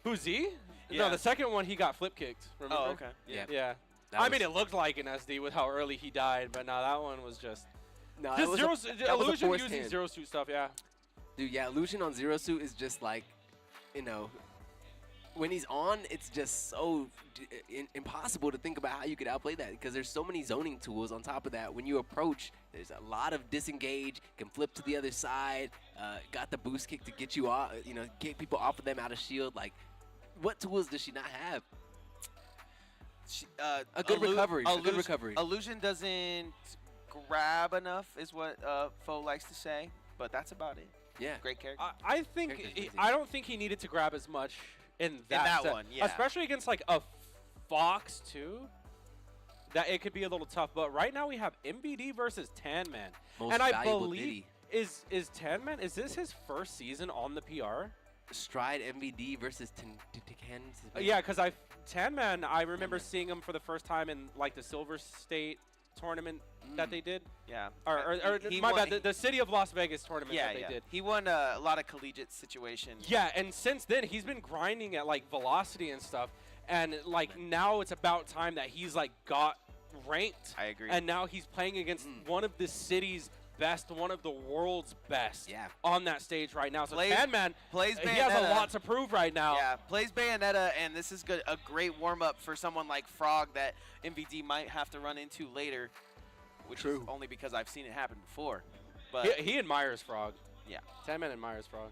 Who's Z? Yeah. No, the second one he got flip kicked. Remember? Oh, okay. Yeah. Yeah. That I mean, was- it looked like an SD with how early he died, but no, that one was just No, that just was zero. that was a Illusion forced using hand. zero suit stuff. Yeah. Dude, yeah, Illusion on Zero Suit is just like, you know, when he's on, it's just so impossible to think about how you could outplay that because there's so many zoning tools on top of that. When you approach, there's a lot of disengage, can flip to the other side, got the boost kick to get you off, you know, get people off of them out of shield. Like, what tools does she not have? A good recovery. A good recovery. Illusion doesn't grab enough, is what Foe likes to say, but that's about it. Yeah. Great character. I think Character's busy. I don't think he needed to grab as much in that, that set. one, yeah. Especially against like a Fox too. That it could be a little tough, but right now we have MBD versus Tan Man, Most and I valuable believe Diddy. is Tan Man, is this his first season on the PR? Stride MVD versus Takan. Yeah, because Tan Man, I remember seeing him for the first time in like the Silver State tournament that they did. Yeah. Or He my won- bad, the City of Las Vegas tournament yeah, that they yeah. did. He won a lot of collegiate situations. Yeah, and since then he's been grinding at like velocity and stuff, and like now it's about time that he's like got ranked. I agree. And now he's playing against one of the city's best, one of the world's best. Yeah. On that stage right now. So Plays- Tan Man, plays he has a Bayonetta. lot to prove right now. Yeah, plays Bayonetta, and this is good, a great warm-up for someone like Frawg that MVD might have to run into later, which is only because I've seen it happen before. But He admires Frawg. yeah, Tan Man admires Frawg.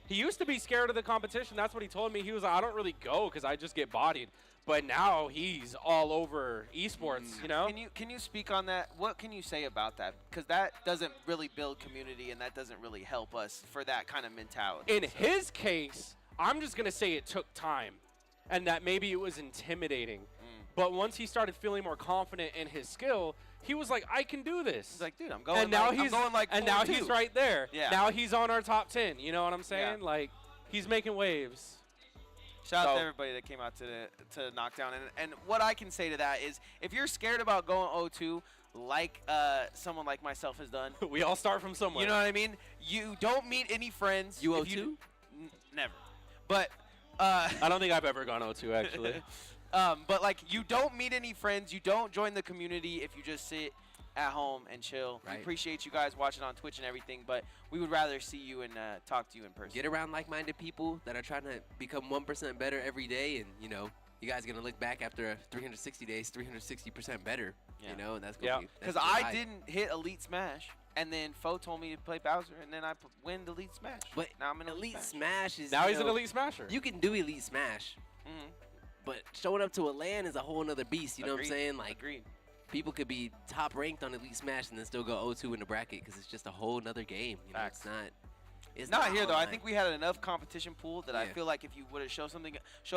He used to be scared of the competition. That's what he told me. He was like, I don't really go because I just get bodied. But now he's all over esports, you know? Can you speak on that? What can you say about that? Because that doesn't really build community, and that doesn't really help us for that kind of mentality. In his case, I'm just going to say it took time and that maybe it was intimidating. But once he started feeling more confident in his skill, he was like, I can do this. He's like, dude, I'm going. And now like, he's I'm going like and now 4-2. he's right there. Yeah. Now he's on our top 10. You know what I'm saying? Yeah. Like, he's making waves. Shout out So- to everybody that came out to Knockdown. And what I can say to that is, if you're scared about going 0-2, like someone like myself has done, We all start from somewhere. you know what I mean? You don't meet any friends. You if 0-2? Never. But I don't think I've ever gone 0-2 actually. but like, you don't meet any friends. You don't join the community if you just sit at home and chill. We Right. appreciate you guys watching on Twitch and everything, but we would rather see you and talk to you in person. Get around like-minded people that are trying to become 1% better every day, and you know, you guys are gonna look back after 360 days, 360% better. Yeah. You know, and that's Yeah. gonna be. Because I didn't hit Elite Smash, and then Foe told me to play Bowser, and then I win Elite Smash. But now I'm in Elite Smash is. Now you he's an know, elite smasher. You can do Elite Smash, Mhm. but showing up to a LAN is a whole nother beast. You know what I'm Agreed. saying? Like, Agreed. people could be top ranked on Elite Smash and then still go 0-2 in the bracket because it's just a whole nother game. You know, Facts. it's not. It's Not here though. I online. think we had enough competition pool that I Yeah. feel like if you would have show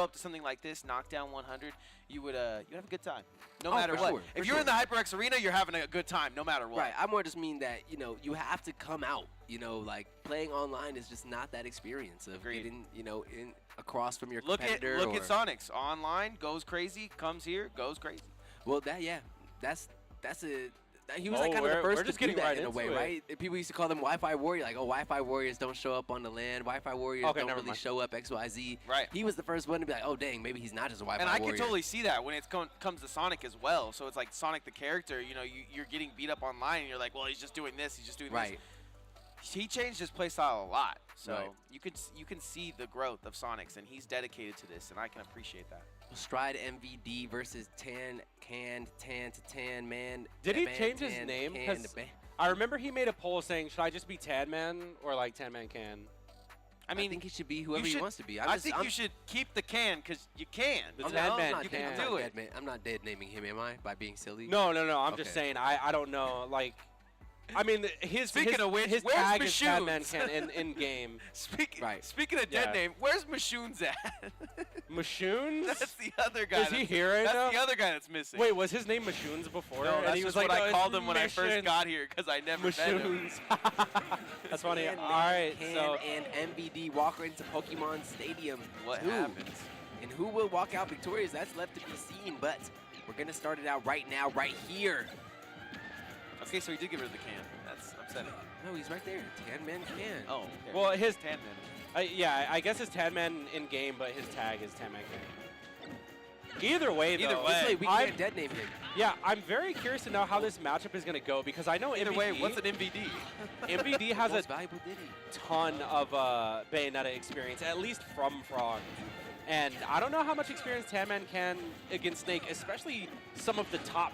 up to something like this, Knockdown 100, you would have a good time, no Oh, matter for what. sure, If for you're in sure. the HyperX arena, you're having a good time, no matter what. Right. I more just mean that, you know, you have to come out. You know, like playing online is just not that experience of Agreed. getting, you know, in across from your Look at competitor. or, Sonix online, goes crazy, comes here, goes crazy. Well, that's a. He was Oh, like kind of the we're first just to do getting that right in a into way, it. right? And people used to call them Wi-Fi warrior, like, oh, Wi-Fi warriors don't show up on the LAN. Wi-Fi warriors Okay, don't never really mind. show up X, Y, Z. Right. He was the first one to be like, oh, dang, maybe he's not just a Wi-Fi And I warrior. can totally see that when it comes to Sonic as well. So it's like Sonic the character, you know, you're getting beat up online, and you're like, well, he's just doing this, he's just doing Right. this. He changed his playstyle a lot, so Right. you can see the growth of Sonix, and he's dedicated to this, and I can appreciate that. Stride MVD versus Tan to Tan Man. Did he Man, change his Tan, name? Can, 'Cause to Ban. I remember he made a poll saying, should I just be Tan Man or like Tan Man Can? I think he should be whoever you he should- wants to be. I think you should keep the can, because you can. The You Tan know? Man You can. can do it. I'm not dead naming him, am I? By being silly? No, I'm just Okay. saying, I don't know, like, I mean, Speaking of which, his where's tag is Tan Man Mashoons? Can in game. Right. Speaking of dead Yeah. name, where's Mashoons at? Mashoons? That's the other guy. Is he here right That's now? the other guy that's missing. Wait, was his name Mashoons before? no, and that's he was just what like, I "No, called it's him when I first Mashoons." got here, because I never met him. Mashoons. That's funny. Tan All Man, right, Can, so and MVD walk into Pokemon Stadium. What Who? happens? And who will walk out victorious? That's left to be seen, but we're going to start it out right now, right here. Okay, so he did get rid of the can. That's upsetting. No, he's right there. Tan Man Can. Oh, okay. well, his Tan Man. yeah, I guess his Tan Man in game, but his tag is Tan Man Can. Either way, Either though, way. We I'm- can't dead name him. yeah, I'm very curious to know how this matchup is going to go because I know Either MVD, way, what's an MVD? MVD has a Most valuable Diddy. ton of Bayonetta experience, at least from Frawg. And I don't know how much experience Tan Man can against Snake, especially some of the top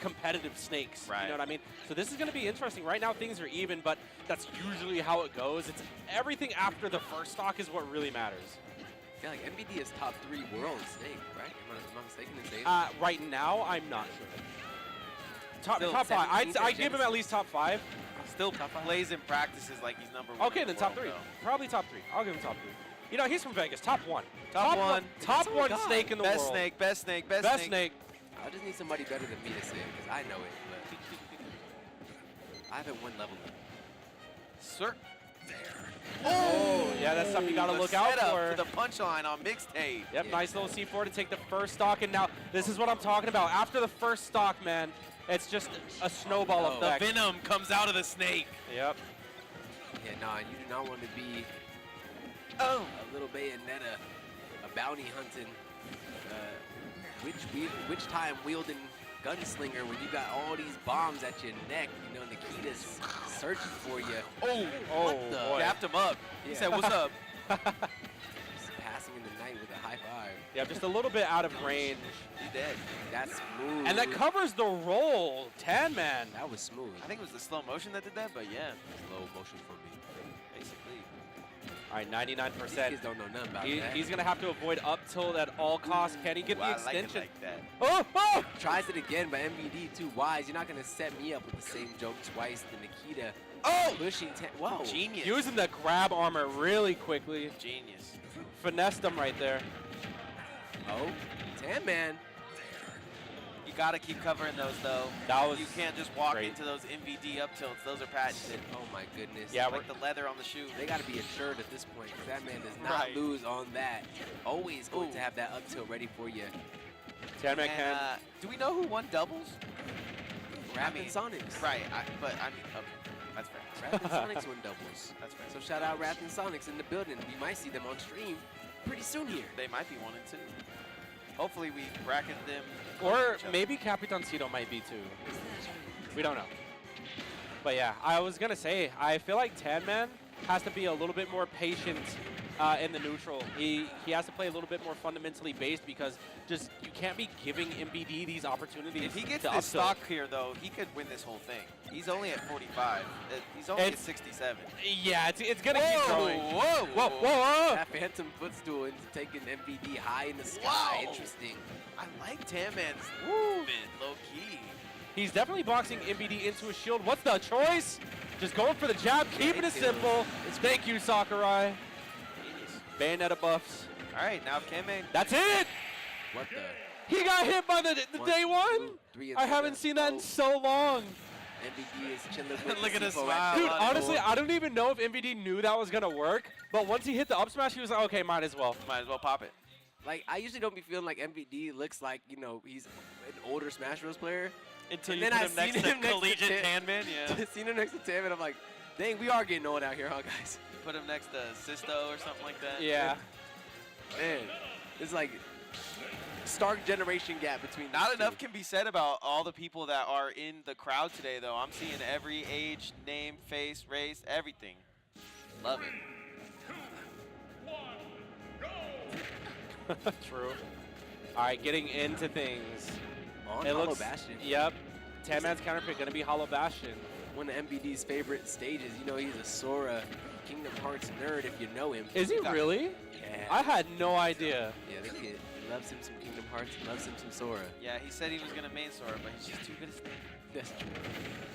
competitive Snakes. Right. You know what I mean? So this is going to be interesting. Right now things are even, but that's usually how it goes. It's everything after the first stock is what really matters. Yeah, like MVD is top 3 world in Snake, right? Am I mistaken in saying that? Right now, I'm not sure. Top Still 5. 17th I'd give him at least top 5. Still plays and practices like he's number 1. Okay, in the then top world, 3. though. Probably top 3. I'll give him top 3. You know, he's from Vegas. Top 1. Top one. Top That's all 1 we got. Snake in the Best world. Snake, best Snake, best, Best Snake. I just need somebody better than me to say it, because I know it, but I haven't won level. Sir. Oh, yeah, that's something you got to the look out setup for. the punchline on mixtape. Yep, Yeah. nice little C4 to take the first stock. And now, this is what I'm talking about. After the first stock, man, it's just a snowball Oh. The effect. venom comes out of the snake. Yep. Yeah, nah, you do not want to be Oh. a little Bayonetta, a bounty hunting, which time wielding gunslinger when you got all these bombs at your neck. You know, Nikita's searching for you. Oh. Oh, What the- boy. Dapped him up. He Yeah. said, what's up? Just passing in the night with a high five. Yeah, just a little bit out of range. He's dead. That's smooth. And that covers the roll. Tan Man. That was smooth. I think it was the slow motion that did that, but yeah, Slow motion for me. basically. All right, These 99%. kids don't know nothing about that. He's going to have to avoid up tilt at all costs. Can he get the Ooh, I like it extension? like that. Oh, oh! Tries it again, but MVD too wise. You're not gonna set me up with the same joke twice. The Nikita Oh! pushing. Whoa. Genius. Using the grab armor really quickly. Genius. Finessed him right there. Oh, Tan Man. You gotta keep covering those though. That was You can't just walk great. into those MVD up tilts. Those are patented. Oh my goodness. Yeah, Like the leather on the shoe. They got to be assured at this point, because that man does not Right. lose on that. Always going to Ooh. have that up tilt ready for you. Tan-Man And, Cam. do we know who won doubles? Wrath mean, and Sonix. Right, but I mean, okay, that's fair. Wrath and Sonix win doubles. That's fair. So shout out Wrath and Sonix in the building. We might see them on stream pretty soon here. They might be 1 and 2. Hopefully we bracket them. Or maybe Capitancito might be too. We don't know. But yeah, I was going to say, I feel like Tan-Man has to be a little bit more patient in the neutral. He has to play a little bit more fundamentally based, because just you can't be giving MBD these opportunities. If he gets to this up tilt. stock here, though, he could win this whole thing. He's only at 45. He's only at It's- 67. Yeah, it's going to keep going. Whoa! Whoa, whoa. That Phantom footstool into taking MVD high in the sky. Whoa. Interesting. I like Tan-Man's movement, low-key. He's definitely boxing MBD into a shield. What's the choice? Just going for the jab, keeping it simple. Thank you, Sakurai. Bayonetta buffs. All right, now Tan-Man. That's it! What the? He got hit by the One, day one? 2, 3, I haven't seen that in so long. MVD is chilling with Look the at his C4 smile. Dude, on honestly, I don't even know if MVD knew that was going to work, but once he hit the up smash, he was like, okay, might as well. Might as well pop it. Like, I usually don't be feeling like MVD looks like, you know, he's an older Smash Bros. Player. Until And you then put I him next seen to him next to collegiate Tan- Tan-Man, yeah. Seen him next to Tam, and I'm like, dang, we are getting old out here, huh, guys? Put him next to Sisto or something like that. Yeah. Man, it's like stark generation gap between Not these enough two. can be said about all the people that are in the crowd today, though. I'm seeing every age, name, face, race, everything. Love it. True. All right, getting into things. On It Hollow looks, Bastion. Yep. Tan-Man's counter pick going to be Hollow Bastion. One of MVD's favorite stages. You know, he's a Sora Kingdom Hearts nerd if you know him. Is he really? Yeah. I had no idea. Yeah, the kid loves him some Kingdom Hearts, loves him some Sora. Yeah, he said he was going to main Sora, but he's just too good at Snake. That's true.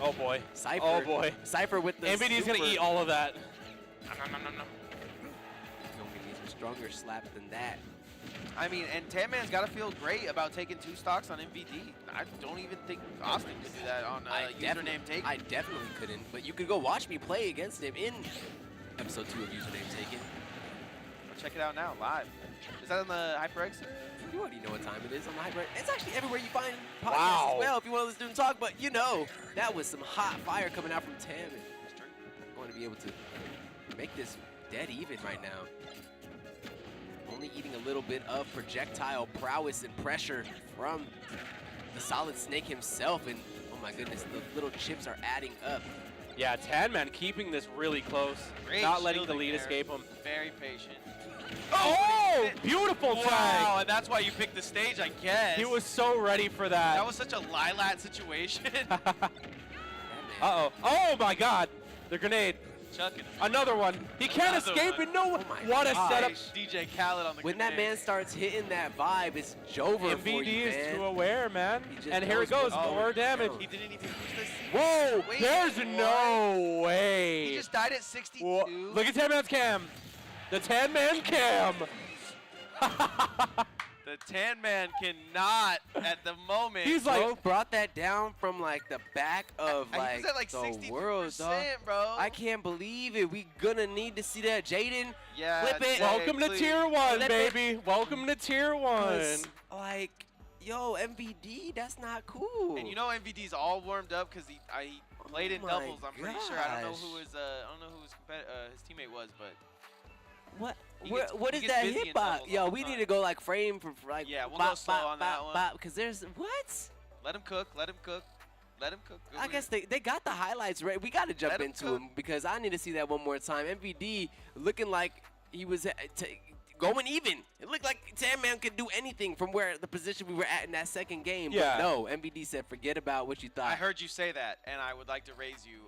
Oh, boy. Cypher. Oh, boy. Cypher with the MVD's going to super- eat all of that. He's gonna give me some stronger slap than that. I mean, and Tan-Man's got to feel great about taking 2 stocks on MVD. I don't even think Austin could do that on username take. I definitely couldn't, but you could go watch me play against him in episode 2 of Username Taken. Check it out now, live. Is that on the HyperX? You already know what time it is on the Hyper. It's actually everywhere you find podcasts Wow. as well if you want to listen to him talk, but you know, that was some hot fire coming out from Tam. I'm going to be able to make this dead even right now. Only eating a little bit of projectile prowess and pressure from the Solid Snake himself, and oh my goodness, the little chips are adding up. Yeah, Tan-Man keeping this really close. Great Not letting the shielding lead there. escape him. Very patient. Oh, beautiful Wow, tag. and that's why you picked the stage, I guess. He was so ready for that. That was such a Lilat situation. That man. Uh-oh. Oh, my God. The grenade. Chucking him. Another one. He can't Another escape one. it. No. Oh my What a gosh. setup. DJ Khaled on the When that grenade. man starts hitting that vibe, it's Jover for MVD you, is man. too aware, man. He just And here it knows goes. what- More Oh, damage. no. He didn't even use the C. Whoa. Wait, There's what? no way. He just died at 62. Whoa. Look at Tan-Man's cam. The Tan-Man cam. The Tan Man cannot at the moment. He's like, Bro brought that down from like the back of He's at like the 63%, world, dog. bro. I can't believe it. We gonna need to see that. Jaden, Yeah. flip it. Jay, welcome to please. tier 1, Flip it. baby. Welcome to tier 1. 'cause, like, yo, MVD, that's not cool. And you know MVD's all warmed up because he played in Oh my doubles. I'm pretty sure. I don't know gosh. who his his teammate was, but what? he Where, gets- what he is gets that busy in hitbox? doubles Yo, all the we need time. to go like frame for like. Yeah, we'll go slow on that one. Because there's what? let him cook. Let him cook. Let him cook. I guess they got the highlights right. We got to jump Let 'em into cook. him because I need to see that one more time. MVD looking like he was going even. It looked like Tan-Man could do anything from where the position we were at in that second game. Yeah. But no, MVD said forget about what you thought. I heard you say that, and I would like to raise you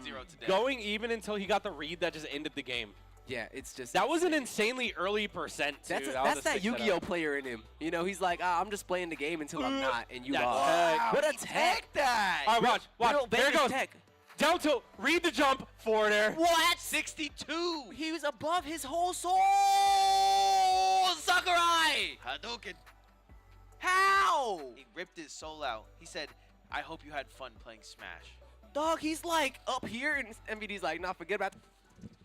0 today. Going even until he got the read that just ended the game. Yeah, it's just That was an insanely early percent, too. That's was that a sick Yu-Gi-Oh setup. player in him. You know, he's like, I'm just playing the game until I'm not, and you That's lost. tech. What a He tech! tagged that. All right, watch. Real There it Vegas goes. tech. Down tilt. Read the jump. Forward air. What? 62. He was above his whole soul. Sakurai. Hadouken. How? He ripped his soul out. He said, I hope you had fun playing Smash. Dog, he's like up here, and MVD's like, nah, forget about.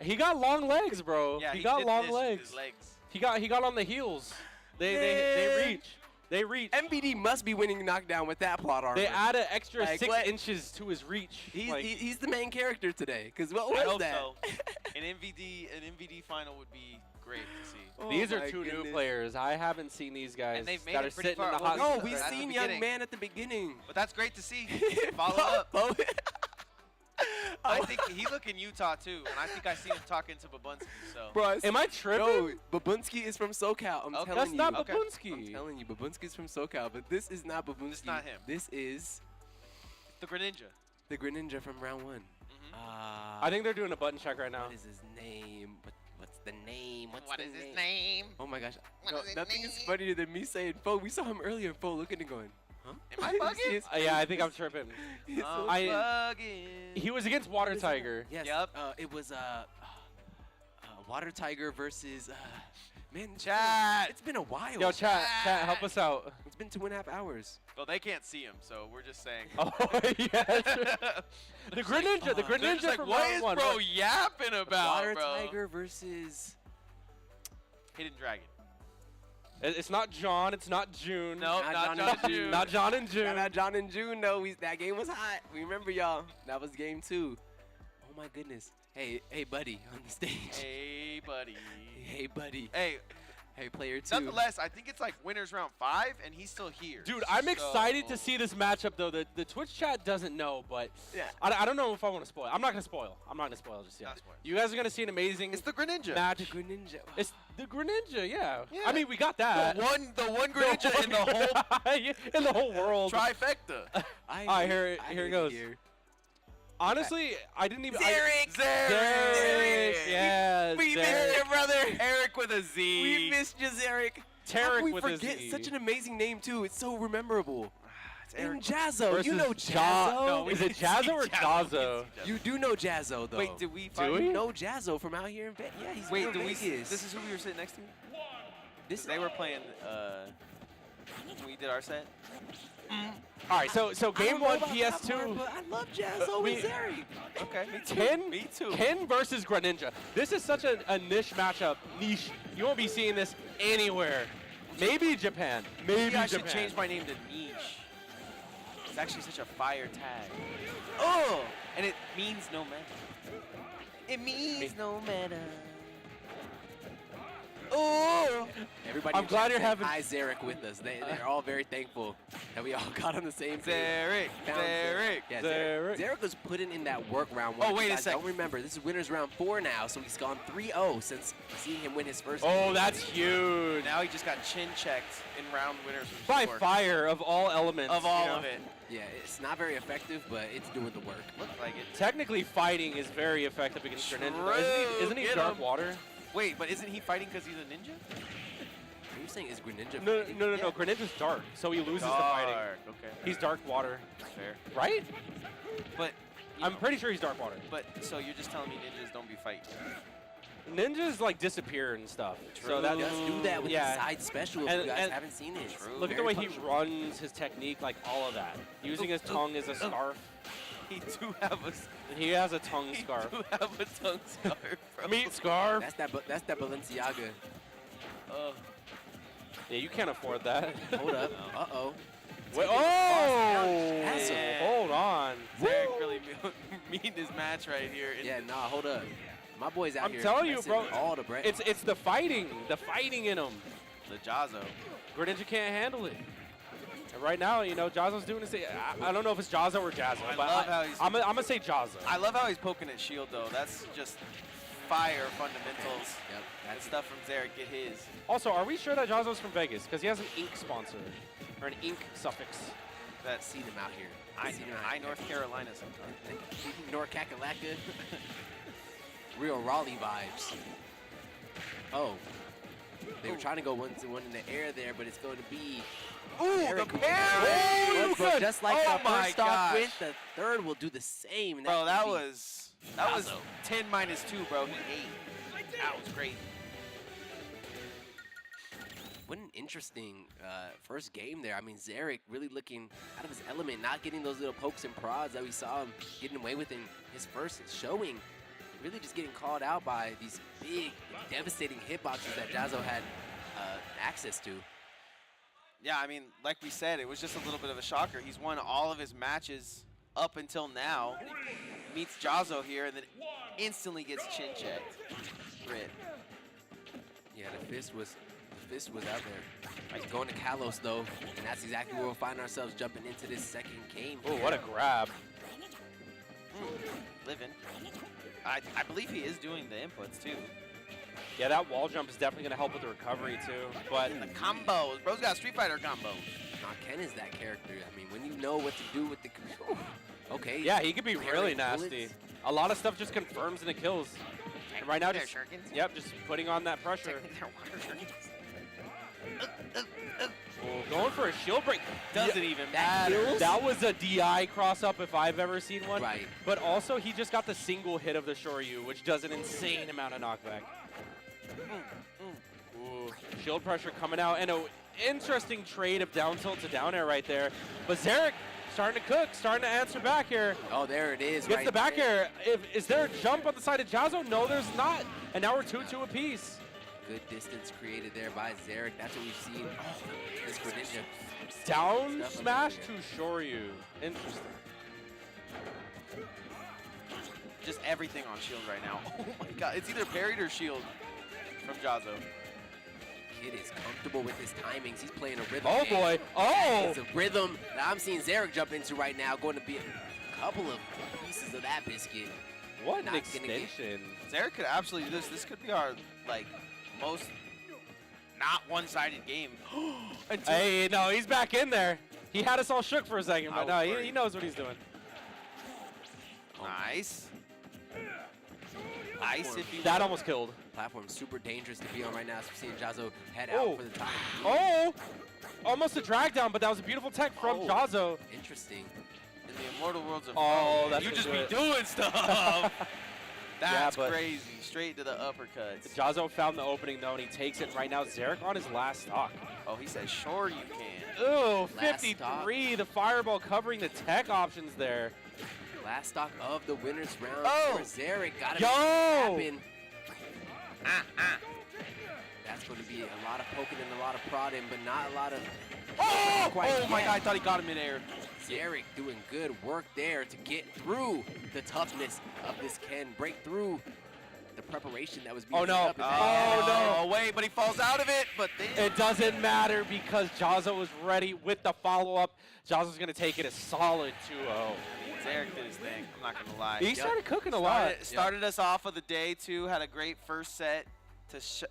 He got long legs, bro. Yeah, he got did long this with legs. his legs. He got on the heels. They Man. reach. They reach. MVD must be winning Knockdown with that plot armor. They add an extra Like, 6 what? inches to his reach. He's the main character today. Cause what I was hope that? so. An MVD final would be great to see. Oh These are my 2 new goodness. players. I haven't seen these guys And they've made that it are pretty sitting in far. the Well, hot No, At we've the seen beginning. Young Man at the beginning. But that's great to see. Follow up. Bo- I think he look in Utah too, and I think I seen him talking to Babunski. So Bro, Am I tripping? No, Babunski is from SoCal. I'm Okay. telling That's you. not Okay. Babunski. I'm telling you, Babunski's from SoCal, but this is not Babunski. It's not him. This is the Greninja. the Greninja from round 1. Mhm. I think they're doing a button check right now. What is his name? What's the name? What the is his name? Oh my gosh. What No, is his nothing is name? funnier than me saying, Fo, we saw him earlier, Fo looking and going, huh? Am I You bugging? see his Yeah, I face? think I'm tripping. He's so I- bugging. He was against Water What is Tiger. Yes. Yep. It was Water Tiger versus man. Chat. It's been a while. Yo, chat, help us out. It's been 2.5 hours. Well, they can't see him, so we're just saying. Oh, yes. The Greninja, the They're Greninja just like, from what round is 1. bro yapping about, Water bro? Tiger versus. Hidden Dragon. It's not John, it's not June. No, Not not John John and and June. June. Not John and June. Shout out John and June, though. That game was hot. We remember, y'all. That was game 2. Oh my goodness. Hey, buddy, on the stage. Hey, buddy. Hey, buddy. Hey, Hey, player 2. nonetheless, I think it's like winners round 5, and he's still here. Dude, I'm excited to So- see this matchup, though. The Twitch chat doesn't know, but Yeah. I don't know if I want to spoil. I'm not going to spoil. I'm not going to spoil just yet. Not spoil. You guys are going to see an amazing It's the Greninja. match. The Greninja. It's the Greninja, yeah. Yeah. I mean, we got that. The one Greninja in the whole in the whole world. trifecta. Alright, here it goes. Here. Honestly, I didn't even. Zarek! Zarek! Yeah, We missed Zarek. you, brother. Eric with a Z. We missed you, Zarek. How Tarek can we with a forget Z. such an amazing name, too? It's so memorable. It's And Eric. JAHZZO. You Versus know Ja- JAHZZO? No, we Is it didn't see JAHZZO or JAHZZO. JAHZZO? You do know JAHZZO, though. Wait, did we Do find we? You know JAHZZO from out here in Vegas? Yeah, he's Wait, from do we? Vegas. This is who we were sitting next to. This They were playing. When we did our set. All right, so I don't game know 1 about that part, PS2. but I love JAHZZO We- and Zarek. Okay. Me too. Ken, Me too. Ken versus Greninja. This is such a niche matchup. Niche. You won't be seeing this anywhere. Maybe Japan. Maybe I should Japan. change my name to Niche. It's actually such a fire tag. Oh, and it means no matter. It means no matter. Oh, Everybody I'm in glad chat you're said having- hi Zarek with us. They're all very thankful that we all got on the same page. Zarek, Found Zarek. Yeah, Zarek. Zarek was putting in that work round 1. Oh, wait a You guys sec. Don't remember, this is winners round 4 now, so he's gone 3-0 since seeing him win his first Oh, game. that's huge. Now he just got chin checked in round winners. from By four. Fire of all elements. Of you all know? of it. Yeah, it's not very effective, but it's doing the work. Looks like it. Technically, fighting is very effective against Greninja. though. True. Isn't he Get Dark him. Water? Wait, but isn't he fighting because he's a ninja? Are you saying is Greninja No, fighting? no. Yeah. Greninja's dark, so he loses the fighting. Okay. He's Dark Water, fair. right? But I'm pretty sure he's Dark Water. But so you're just telling me ninjas don't be fighting? Ninjas like disappear and stuff. So He that does do that with yeah. his side special if And- you guys and- haven't seen it. True. Look at the Very way he punishable. runs, his technique, like all of that. Using his tongue as a scarf. He do have a. He has a tongue He scarf. do have a tongue scarf, bro. Meat scarf. That's that Balenciaga. Yeah, you can't afford that. Hold up. Uh-oh. Wait, Taking the oh! boss down. Yeah. Hold on. Derek really meeting his match right here. Yeah, nah, hold up. My boy's out I'm here. telling you, messing bro. with all the bread. It's the fighting in him. The JAHZZO. Greninja can't handle it. And right now, you know, JAHZZO's doing his thing. I don't know if it's JAHZZO or JAHZZO, I but love how he's- I'm gonna say JAHZZO. I love how he's poking at Shield though. That's just fire fundamentals. Yep, That that's stuff from Zarek. Get his. Also, are we sure that JAHZZO's from Vegas? Because he has an ink sponsor, or an ink suffix. That's see them out here. I, See them out I here. North Carolina sometimes. North Kakalaka. Real Raleigh vibes. Oh. They were trying to go one in the air there, but it's going to be. Ooh, Very the cool. parry! But- but just like Oh the my first stock gosh. went, the third will do the same. and Bro, that could be- was 10 minus 2, bro. He ate. That was great. What an interesting first game there. I mean, Zarek really looking out of his element, not getting those little pokes and prods that we saw him getting away with in his first showing. Really just getting called out by these big, devastating hitboxes that JAHZZO had access to. Yeah, I mean, like we said, it was just a little bit of a shocker. He's won all of his matches up until now. Meets JAHZZO here and then instantly gets chin checked. Grit. Yeah, the fist was out there. He's going to Kalos though, and that's exactly where we'll find ourselves jumping into this second game. Oh, what a grab. Living. I believe he is doing the inputs too. Yeah, that wall jump is definitely going to help with the recovery too. But The combos. Bro's got Street Fighter combos. Ken is that character. I mean, when you know what to do with the... Okay. yeah, he could be really Parrying nasty. bullets. A lot of stuff just confirms in the kills. And right now, They're just shurikens. yep, just putting on that pressure. They're water shurikens. Oh, going for a shield break. Doesn't even that matter. kills? That was a DI cross-up if I've ever seen one. Right. But also, he just got the single hit of the Shoryu, which does an insane amount of knockback. Ooh, shield pressure coming out, and an interesting trade of down tilt to down air right there. But Zarek starting to cook, starting to answer back here. Oh, there it is. Gets right the back there. air. Is there a jump on the side of JAHZZO? No, there's not. And now we're 2-2 apiece. Good distance created there by Zarek. That's what we've seen. Oh, this Greninja. Down Stuff smash over to Shoryu. Interesting. Just everything on shield right now. Oh my god, it's either parried or shield from JAHZZO. Kid is comfortable with his timings. He's playing a rhythm Oh game. boy. Oh! It's a rhythm that I'm seeing Zarek jump into right now. Going to be a couple of pieces of that biscuit. What an Not gonna get- extension. Zarek could absolutely do this. This could be our, like, most not one-sided game. Until Hey, no, he's back in there. He had us all shook for a second, but I no, was he worried. knows what he's doing. Nice. Nice if you That almost killed. Platform super dangerous to be on right now. So we're seeing JAHZZO head Oh. out for the top. Oh! Almost a drag down, but that was a beautiful tech from Oh. JAHZZO. Interesting. in the immortal worlds of Oh, that's you gonna just do be it. doing stuff. That's but- crazy. Straight to the uppercuts. JAHZZO found the opening though, and he takes it right now. Zarek on his last stock. Oh, he says, sure you can. Ooh, Last 53. The fireball covering the tech options there. Last stock of the winner's round Oh. for Zarek. Gotta Yo. make it happen. That's going to be a lot of poking and a lot of prodding, but not a lot of... Oh! Quite Oh my yet. god, I thought he got him midair. Zarek doing good work there to get through the toughness of this Ken, break through the preparation that was being Oh, no. set up in that Oh, Ken. no. Wait, but he falls out of it. But then It doesn't matter because JAHZZO was ready with the follow-up. JAHZZO's going to take it a solid 2-0. Zarek did his thing. I'm not gonna lie. He started cooking a lot. Started us off of the day too. Had a great first set to,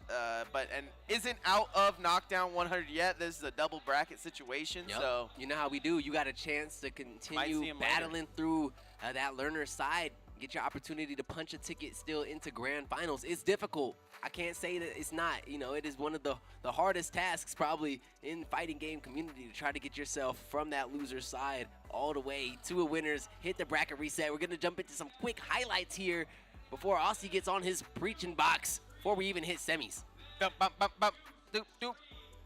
and isn't out of Knockdown 100 yet. This is a double bracket situation. Yep. So You know how we do. You got a chance to see continue him later. battling through that learner side. Get your opportunity to punch a ticket still into grand finals. It's difficult. I can't say that it's not. You know, it is one of the hardest tasks probably in fighting game community to try to get yourself from that loser side all the way to a winner's. Hit the bracket reset. We're going to jump into some quick highlights here before Aussie gets on his preaching box before we even hit semis. bump, bump, bump, bump, doop, doop.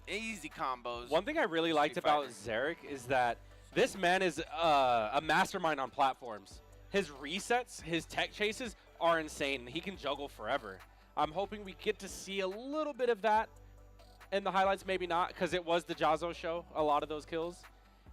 Easy combos. One thing I really liked Street about Zarek is that this man is a mastermind on platforms. His resets, his tech chases are insane. He can juggle forever. I'm hoping we get to see a little bit of that in the highlights, maybe not, because it was the JAHZZO show, a lot of those kills.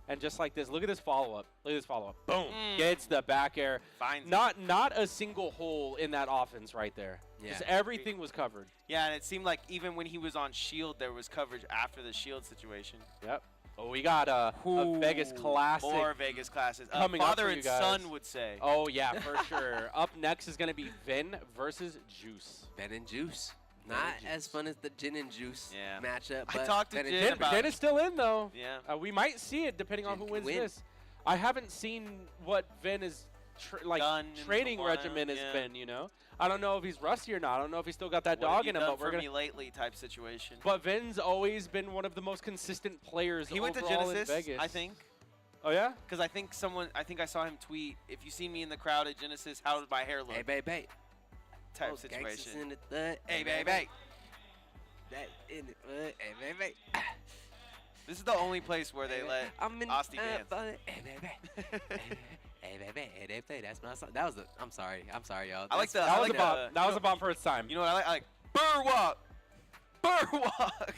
And just like this, look at this follow-up. Look at this follow-up. Boom. Gets the back air. Finds it. Not a single hole in that offense right there. Yeah. Just everything was covered. Yeah, and it seemed like even when he was on shield, there was coverage after the shield situation. Yep. Oh, we got a Vegas Classic. More Vegas classes. coming up Father for and you guys. son would say. Oh, yeah, for sure. Up next is going to be Vin versus Juice. Ben and Juice. Ben Not and as Juice. fun as the Jin and Juice Yeah. matchup. I but talked to Ben and Jin Juice- about- Vin is still in, though. Yeah. We might see it depending on Jin who can wins win. this. I haven't seen what Vin is Done in training a while, regimen has yeah. been, you know? I don't know if he's rusty or not. I don't know if he's still got that What have dog you in him, done but we're for going me to... lately type situation. But Vin's always been one of the most consistent players He went to overall in Genesis, Vegas. I think. Oh, yeah? Because I think I saw him tweet, if you see me in the crowd at Genesis, how does my hair look? Hey, babe, babe. type Oh, gangsters situation. in the thud. Hey, babe, hey. This is the only place where they let Asti dance. Hey, baby, that's my song. That was I'm sorry, y'all. I like the. That I was like a bomb. That was a bomb for its time. You know what I like? I like bird walk. Bird walk.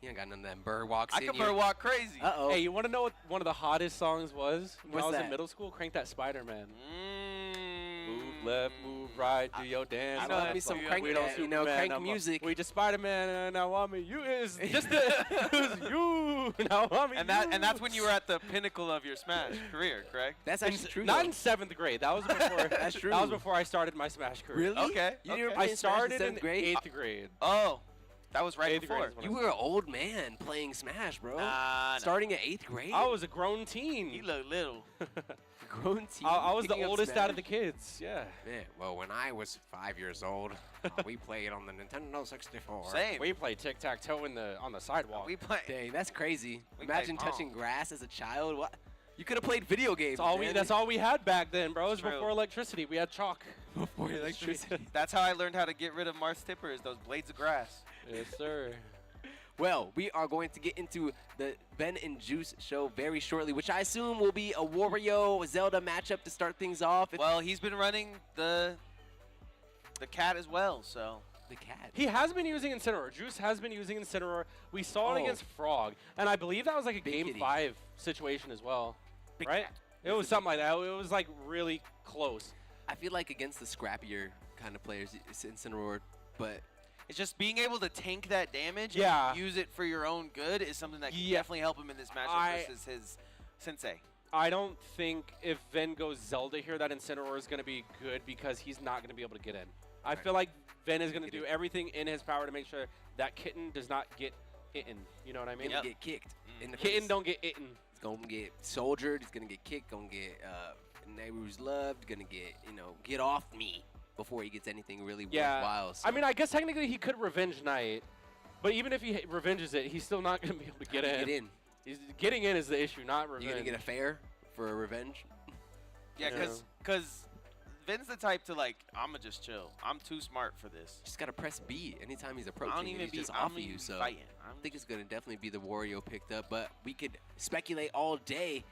You ain't got none of them bird walks I in can you. bird walk crazy. Uh-oh. Hey, you want to know what one of the hottest songs was when What's I was that? in middle school? Crank That Spider-Man. Mm. Move left, move right, do your dance. I know left, me some we crank, don't you know, Superman, crank I'm a- music. We just Spider-Man and I want me. You is just the who's you. Now want me. And that's when you were at the pinnacle of your Smash career, correct? That's actually true. Not though. in 7th grade. That was before. That's true. That was before I started my Smash career. Really? Okay. You didn't okay. play I Smash in started in 7th grade? 8th grade. Oh, that was right 8th before. grade is when You were an old man playing Smash, bro. Nah, Starting at 8th grade. I was a grown teen. You look little. grown teen. I was the picking up oldest out of the Smash? kids. Yeah. Yeah, well, when I was 5 years old, we played on the Nintendo 64. Same. We played tic-tac-toe on the sidewalk. We play. Dang, that's crazy. We Imagine played touching grass as a child. What? You could have played video games. That's all we had back then, bro. It was True. before electricity. We had chalk. before electricity. That's how I learned how to get rid of Mars tippers. Those blades of grass. Yes, sir. Well, we are going to get into the Ben and Juice show very shortly, which I assume will be a Wario-Zelda matchup to start things off. Well, he's been running the cat as well, so. The cat. He has been using Incineroar. Juice has been using Incineroar. We saw it Oh. against Frawg, and I believe that was like a Big Game kitty. 5 situation as well, Big right? cat. It was something like that. It was like really close. I feel like against the scrappier kind of players, it's Incineroar, but It's just being able to tank that damage Yeah. and use it for your own good is something that can Yeah. definitely help him in this matchup I- versus his sensei. I don't think if Ven goes Zelda here, that Incineroar is going to be good because he's not going to be able to get in. I feel like Ven is going to Get do in. everything in his power to make sure that Kitten does not get itten. You know what I mean? gonna get kicked in the Kitten face. don't get itten. He's gonna get soldiered. He's gonna get kicked. Gonna get neighbors loved. Gonna get get off me before he gets anything really worthwhile. So. I mean, I guess technically he could Revenge Knight, but even if he revenges it, he's still not going to be able to get in. Get in. Getting in is the issue, not revenge. You gonna get a fair for a revenge? Yeah, Yeah. because Vin's the type to like, I'ma just chill. I'm too smart for this. Just gotta press B anytime he's I approaching. don't and even he's be just I'm off of even you. So fighting. I think it's gonna definitely be the Wario picked up, but we could speculate all day.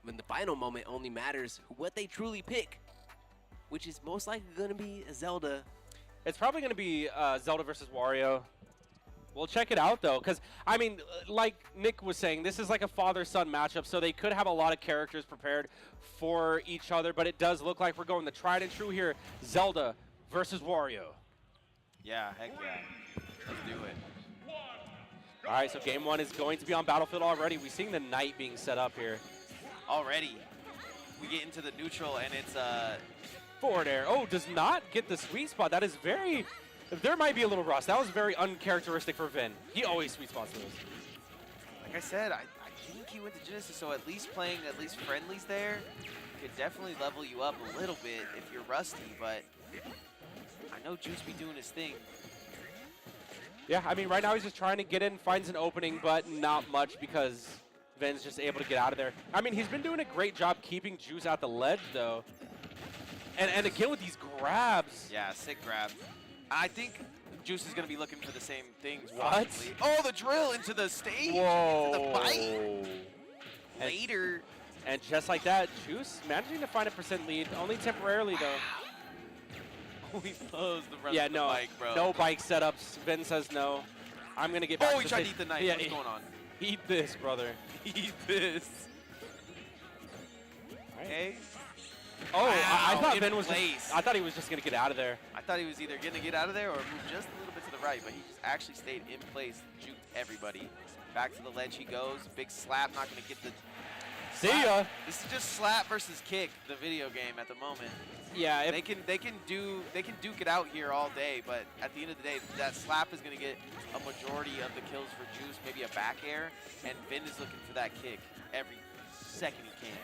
When the final moment only matters what they truly pick, which is most likely gonna be a Zelda. It's probably going to be Zelda versus Wario. We'll check it out, though, because, I mean, like Nick was saying, this is like a father-son matchup, so they could have a lot of characters prepared for each other, but it does look like we're going the tried and true here, Zelda versus Wario. Yeah, heck yeah. Let's do it. All right, so game one is going to be on Battlefield already. We're seeing the Knight being set up here. Already, we get into the neutral and it's Forward air. Oh, does not get the sweet spot. That is very... There might be a little rust. That was very uncharacteristic for Vin. He always sweet spots those. like I said, I think he went to Genesis, so at least playing at least friendlies there could definitely level you up a little bit if you're rusty, but I know Juice be doing his thing. Yeah, I mean, right now he's just trying to get in, finds an opening, but not much because Vin's just able to get out of there. I mean, he's been doing a great job keeping Juice at the ledge, though. And again with these grabs. Yeah, sick grab. I think Juice is going to be looking for the same things. What? possibly. Oh, the drill into the stage. Whoa. Into the bite. Later. And just like that, Juice managing to find a % lead, only temporarily, though. We closed the run Yeah, of the no, bike, bro. no bike setups. Vin says no. I'm going to get back Oh, to he the tried to stage. eat the knife. Yeah, What's going on? Eat this, brother. Eat this. Right. Okay. Oh, I Wow, thought in Vin was place. just, I thought he was just going to get out of there. I thought he was either going to get out of there or move just a little bit to the right, but he just actually stayed in place, juked everybody. Back to the ledge he goes. Big slap, not going to get the... See ya. This is just slap versus kick, the video game at the moment. Yeah, if, They can duke it out here all day, but at the end of the day, that slap is going to get a majority of the kills for Juice, maybe a back air, and Vin is looking for that kick every second he can.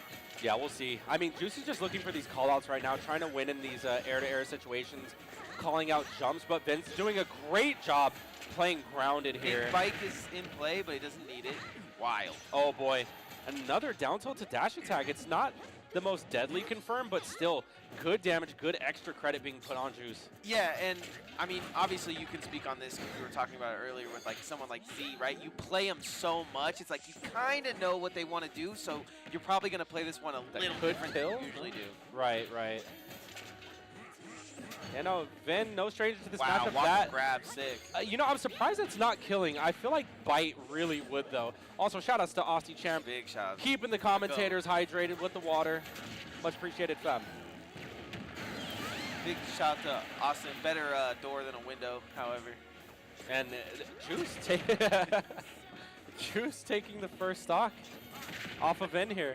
yeah, we'll see. I mean, Juice is just looking for these call-outs right now, trying to win in these air-to-air situations, calling out jumps, but Vin's doing a great job playing grounded here. Big bike is in play, but he doesn't need it. Wild. Oh, boy. Another down tilt to dash attack. It's not the most deadly confirmed, but still good damage, good extra credit being put on Juice. Yeah, and I mean, obviously you can speak on this because we were talking about it earlier with like someone like Z, right? You play them so much, it's like you kind of know what they want to do, so you're probably going to play this one a little different than you usually do. Right, right. Yeah, no, Vin, no stranger to this Wow, matchup. walk That, grab, sick. you know, I'm surprised it's not killing. I feel like Bite really would, though. Also, shout-outs to Austin Champ. Big shout. Keeping the commentators hydrated with the water. Much appreciated, fam. Big shout to Austin. Better door than a window, however. And Juice taking the first stock off of Vin here.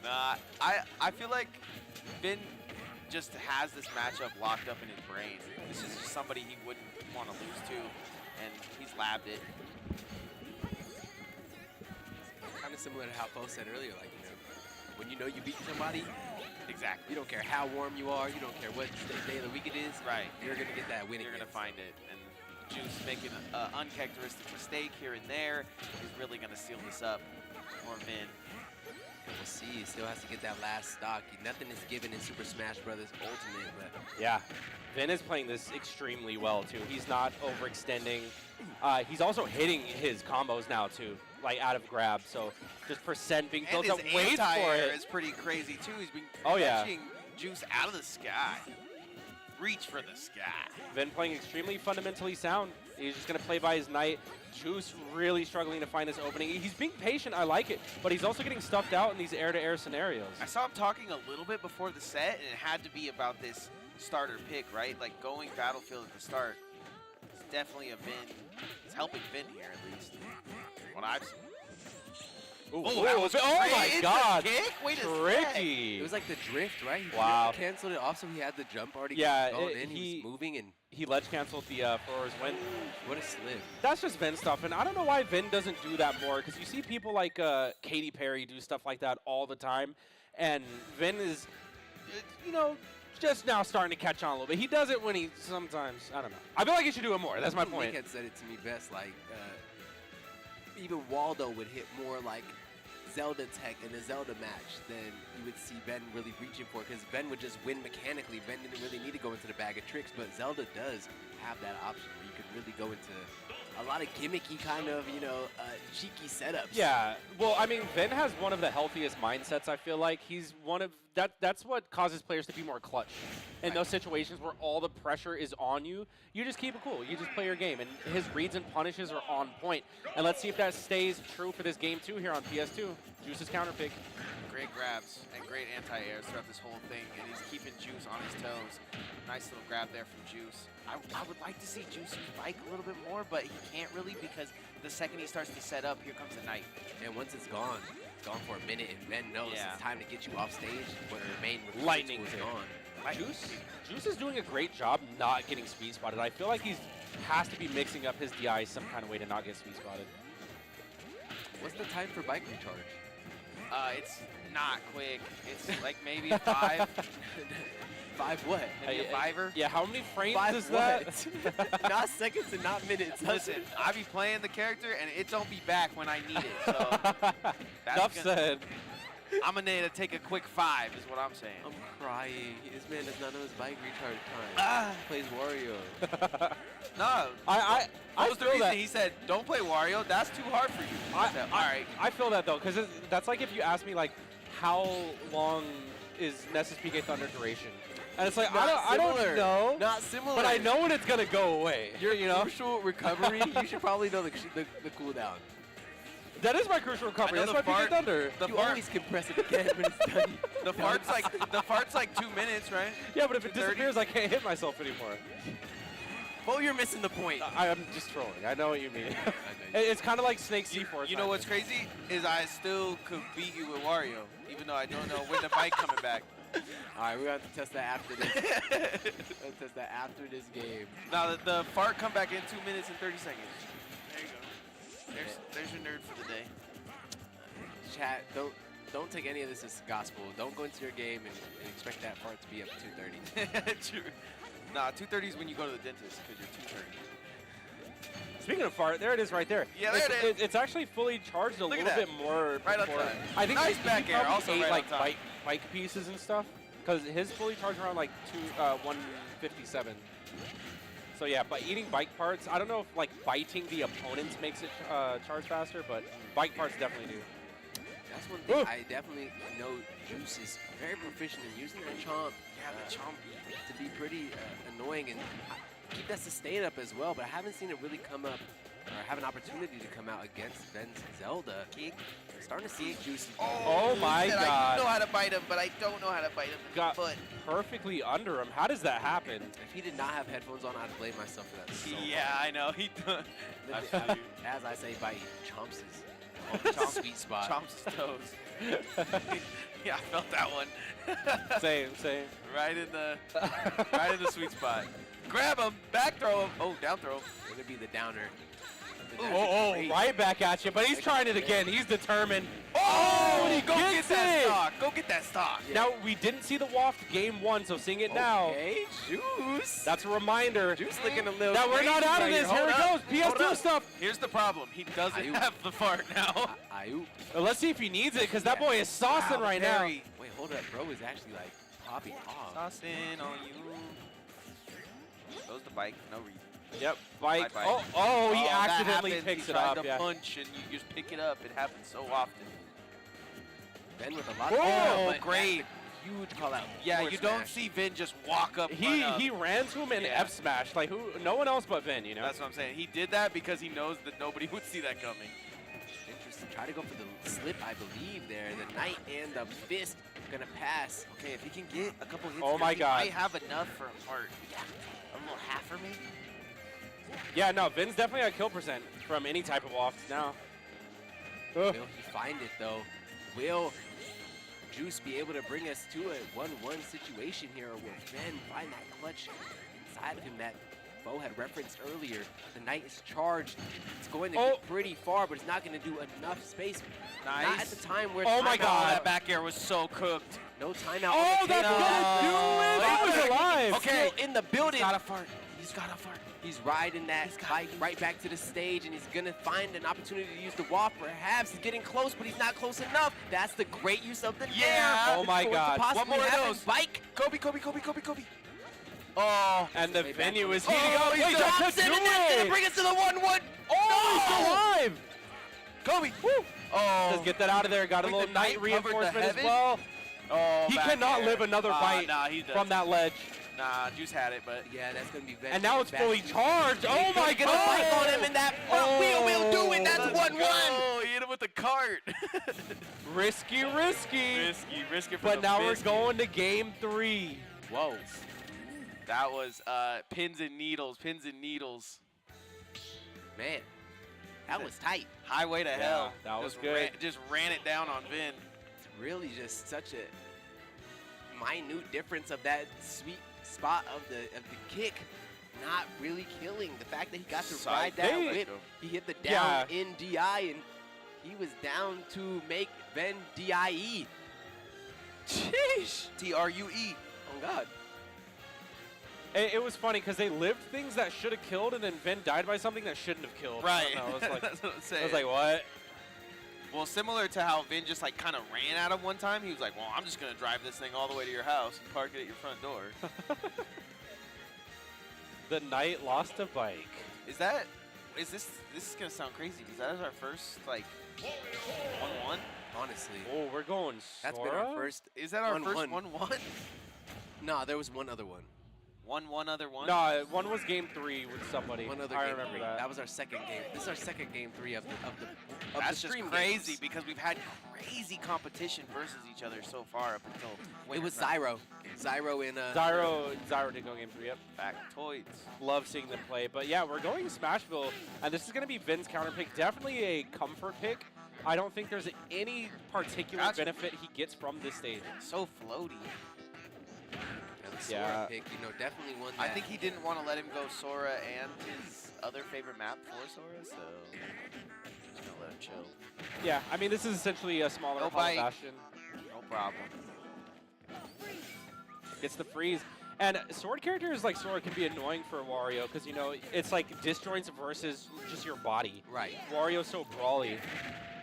Nah, I feel like Vin just has this matchup locked up in his brain. This is just somebody he wouldn't want to lose to, and he's labbed it. Kind of similar to how Fo said earlier, like, you know, when you know you beat somebody, Exactly. you don't care how warm you are, you don't care what day of the week it is, Right. you're going to get that win. You're going to find it. And Juice making an uncharacteristic mistake here and there is really going to seal this up for Vin. We'll see. He still has to get that last stock. Nothing is given in Super Smash Brothers Ultimate, but Yeah, Vin is playing this extremely well, too. He's not overextending. He's also hitting his combos now, too, like out of grab. So just percent being built And up. his Wait for anti-air it. is pretty crazy, too. He's been Oh, yeah. catching Juice out of the sky. Reach for the sky. Vin playing extremely fundamentally sound. He's just going to play by his knight. Juice really struggling to find this opening. He's being patient, I like it, but he's also getting stuffed out in these air-to-air scenarios. I saw him talking a little bit before the set, and it had to be about this starter pick, right? Like going Battlefield at the start. It's definitely a Vin. It's helping Vin here, at least. What I've seen. Ooh, that was oh my great. God, Kick? Wait a sec. tricky. it was like the drift, right? He Wow. canceled it off, so he had the jump already Yeah, going it- in. He was moving, and He ledge canceled the Frower's win. what a slip. That's just Vin stuff, and I don't know why Vin doesn't do that more, because you see people like Katy Perry do stuff like that all the time, and Vin is, you know, just now starting to catch on a little bit. He does it when he sometimes, I don't know. I feel like he should do it more. That's my point. Nick had said it to me best, like, even Waldo would hit more like Zelda tech in a Zelda match than you would see Ben really reaching for, because Ben would just win mechanically. Ben didn't really need to go into the bag of tricks, but Zelda does have that option where you could really go into a lot of gimmicky kind of, you know, cheeky setups. Yeah, well, I mean, Vin has one of the healthiest mindsets, I feel like. He's one of, that's what causes players to be more clutch. In those situations where all the pressure is on you, you just keep it cool. You just play your game, and his reads and punishes are on point. And let's see if that stays true for this game, too, here on PS2. Juice's counter pick. Great grabs and great anti-airs throughout this whole thing, and he's keeping Juice on his toes. Nice little grab there from Juice. I would like to see Juice use Bike a little bit more, but he can't really, because the second he starts to set up, here comes the Knight. And once it's gone for a minute, and Ben knows Yeah. it's time to get you off stage when the main Lightning is kick. gone. Juice is doing a great job not getting speed spotted. I feel like he has to be mixing up his DI some kind of way to not get speed spotted. What's the time for bike recharge? It's not quick. It's like maybe 5. 5 what? Maybe a 5-er. Yeah, how many frames 5 is what? that? Not seconds and not minutes. Listen, I be playing the character, and it don't be back when I need it. So Enough said. I'm gonna need to take a quick 5, is what I'm saying. I'm crying. This man does not know his bike recharge time. Ah. Plays Wario. No. I That was the feel reason that. he said, "Don't play Wario. That's too hard for you." I said, "All right." I feel that though, because that's like if you ask me like, how long is Nessus PK Thunder duration? And it's like I don't know, Not similar. but I know when it's gonna go away. Your crucial recovery, you should probably know the cooldown. That is my crucial recovery. I know That's the my PK fart- Thunder. The You fart, always can press it again when it's done. the fart's like 2 minutes, right? Yeah, but if it 30. disappears, I can't hit myself anymore. Well, you're missing the point. I'm just trolling. I know what you mean. It's kind of like Snake C4. You know what's crazy is I still could beat you with Wario, even though I don't know when the bike coming back. All right, we're going to have to test that after this. Test that after this game. Now the fart come back in 2 minutes and 30 seconds. There you go. There's your nerd for the day. Chat, don't take any of this as gospel. Don't go into your game and expect that fart to be up to 230. True. Nah, 2:30 is when you go to the dentist because you're 2:30. Speaking of fart, there it is right there. Yeah, there it is. It's actually fully charged a Look at little that. bit more. Right on before. time. I think Nice he back air, probably also ate right like on time. bike pieces and stuff. Because his fully charged around like 157. So yeah, but eating bike parts, I don't know if like biting the opponents makes it charge faster, but bike parts definitely do. That's one thing Ooh. I definitely know Juice is very proficient in using that chomp. Yeah, the chomp. To be pretty annoying and keep that sustain up as well, but I haven't seen it really come up or have an opportunity to come out against Ben's Zelda. Starting to see Juice. Oh my said God. I know how to bite him, but I don't know how to bite him in Got the foot. perfectly under him. How does that happen? If he did not have headphones on, I'd blame myself for that. So Yeah, I know. He hard. As I say, bite chomps his sweet spot. Chomps his toes. Yeah, I felt that one. Same. right in the sweet spot. Grab him, back throw him. Oh, down throw. Gonna be the downer. Oh, right back at you, but he's trying it again. He's determined. Oh, he go get gets that it. stock. Go get that stock. Now, we didn't see the waft game 1, so seeing it now, Okay, Juice. that's a reminder Juice looking a little that we're not crazy out of right this. here. Here it Hold goes. Hold PS2 up. stuff. Here's the problem. He doesn't Ayuk. have the fart now. Ayuk. Well, let's see if he needs it, because that boy is saucing right now. Wait, hold up. Bro is actually like popping off. Tossing on you. Goes the bike, no reason. Yep, bike. Bye-bye. Oh, he that accidentally happens. picks he it tried up. to Yeah. punch and you just pick it up. It happens so often. Ben with a lot Oh, but great. that's a huge call out. Yeah, Forward you don't smash. see Vin just walk up. He run up. ran to him and Yeah. F smash like no one else but Vin, you know. That's what I'm saying. He did that because he knows that nobody would see that coming. Interesting. Try to go for the slip, I believe, there. The knight and the fist gonna pass. Okay, if he can get a couple hits, Oh here, my he God. might have enough for a heart. Yeah, a little halfer maybe. Yeah, no, Vin's definitely at kill percent from any type of waft now. Will he find it though? Will Juice be able to bring us to a 1-1 situation here, or will Ben find that clutch inside of him that Bo had referenced earlier? The knight is charged. It's going to get pretty far, but it's not going to do enough space. Nice. Not at the time where Oh my timeout- God. That back air was so cooked. No timeout. Oh, on the that's takedown. gonna do it! He was alive! Okay, in the building. Got a fart. He's got a fart. He's riding that bike right back to the stage, and he's gonna find an opportunity to use the waft. Perhaps he's getting close, but he's not close enough. That's the great use of the Yeah. nair. Oh my Going to God. possibly One more of happen. those. Bike. Kobe, Kobe, Kobe, Kobe, Kobe. Oh, and the Way back venue on is the- heating Oh, up. he's Wait, Johnson, that's and that's gonna it! bring us to the 1-1. Oh, he's alive! Kobe. Woo! Oh. Let's get that out of there. Got a Wait, little the knight knight covered the reinforcement as heaven? well. Oh, He back cannot air. live another bite Nah, he from that ledge. Nah, Juice had it, but Yeah, that's gonna be. And now it's fully charged. Oh my Gonna bike on God! him, and that front wheel will do it. That's let's 1-1. go. He hit him with the cart. Risky. Risk it for But the now we're biscuit. going to game 3. Whoa. That was pins and needles, Man, that was tight. Highway to hell. that was Just good. Just ran it down on Vin. It's really just such a minute difference of that sweet spot of the kick, not really killing. The fact that he got to ride that They- whip, he hit the down in DI, and he was down to make Ben DIE. Sheesh. TRUE. Oh God. It was funny because they lived things that should have killed, and then Vin died by something that shouldn't have killed. Right. I don't know, it was like, That's what I'm I saying. was like, what? Well, similar to how Vin just like kind of ran at him one time. He was like, "Well, I'm just gonna drive this thing all the way to your house and park it at your front door." The knight lost a bike. Is this is gonna sound crazy because that is our first like 1-1. Honestly, Oh, we're going that's been our Sora? first. Is that our 1-1. first 1-1? No, there was one other one. 1-1 other one? No, one was game 3 with somebody. One other I game remember three. that. That was our second game. This is our second game 3 of the That's just stream crazy games. because we've had crazy competition versus each other so far up until It was winter time. Zyro in Zyro did go game 3, yep. Factoids. Love seeing them play. But yeah, we're going Smashville, and this is going to be Vin's counter pick. Definitely a comfort pick. I don't think there's any particular Gotcha. benefit he gets from this stage. So floaty. the Sora Yeah. pick, definitely one that I think he didn't want to let him go Sora and his other favorite map for Sora, so just gonna let him chill. Yeah, I mean, this is essentially a smaller No Hollow bite. Bastion. No problem. Gets the freeze. And sword characters like Sora can be annoying for Wario because, you know, it's like disjoints versus just your body. Right. Wario's so brawly.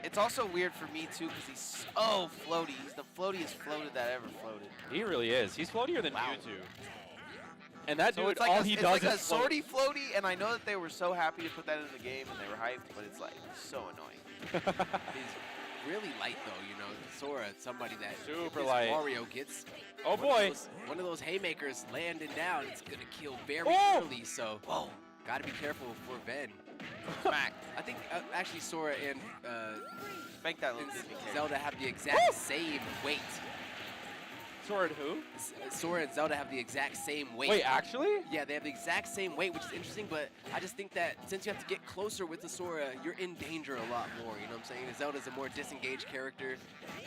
It's also weird for me, too, because he's so floaty. He's the floatiest floated that ever floated. He really is. He's floatier than Mewtwo. And that So dude, it's like all he does it's like is a float. sortie floaty, and I know that they were so happy to put that in the game and they were hyped, but it's like so annoying. He's really light though, you know. Sora, somebody that Super if this light. Wario gets Oh boy. one of those haymakers landing down, it's gonna kill very Oh! early. So, gotta be careful for Ben. Smack. I think actually Sora and Spank that little Disney character. Zelda have the exact same weight. Sora and who? Sora and Zelda have the exact same weight. Wait, actually? Yeah, they have the exact same weight, which is interesting, but I just think that since you have to get closer with the Sora, you're in danger a lot more, you know what I'm saying? Zelda's a more disengaged character,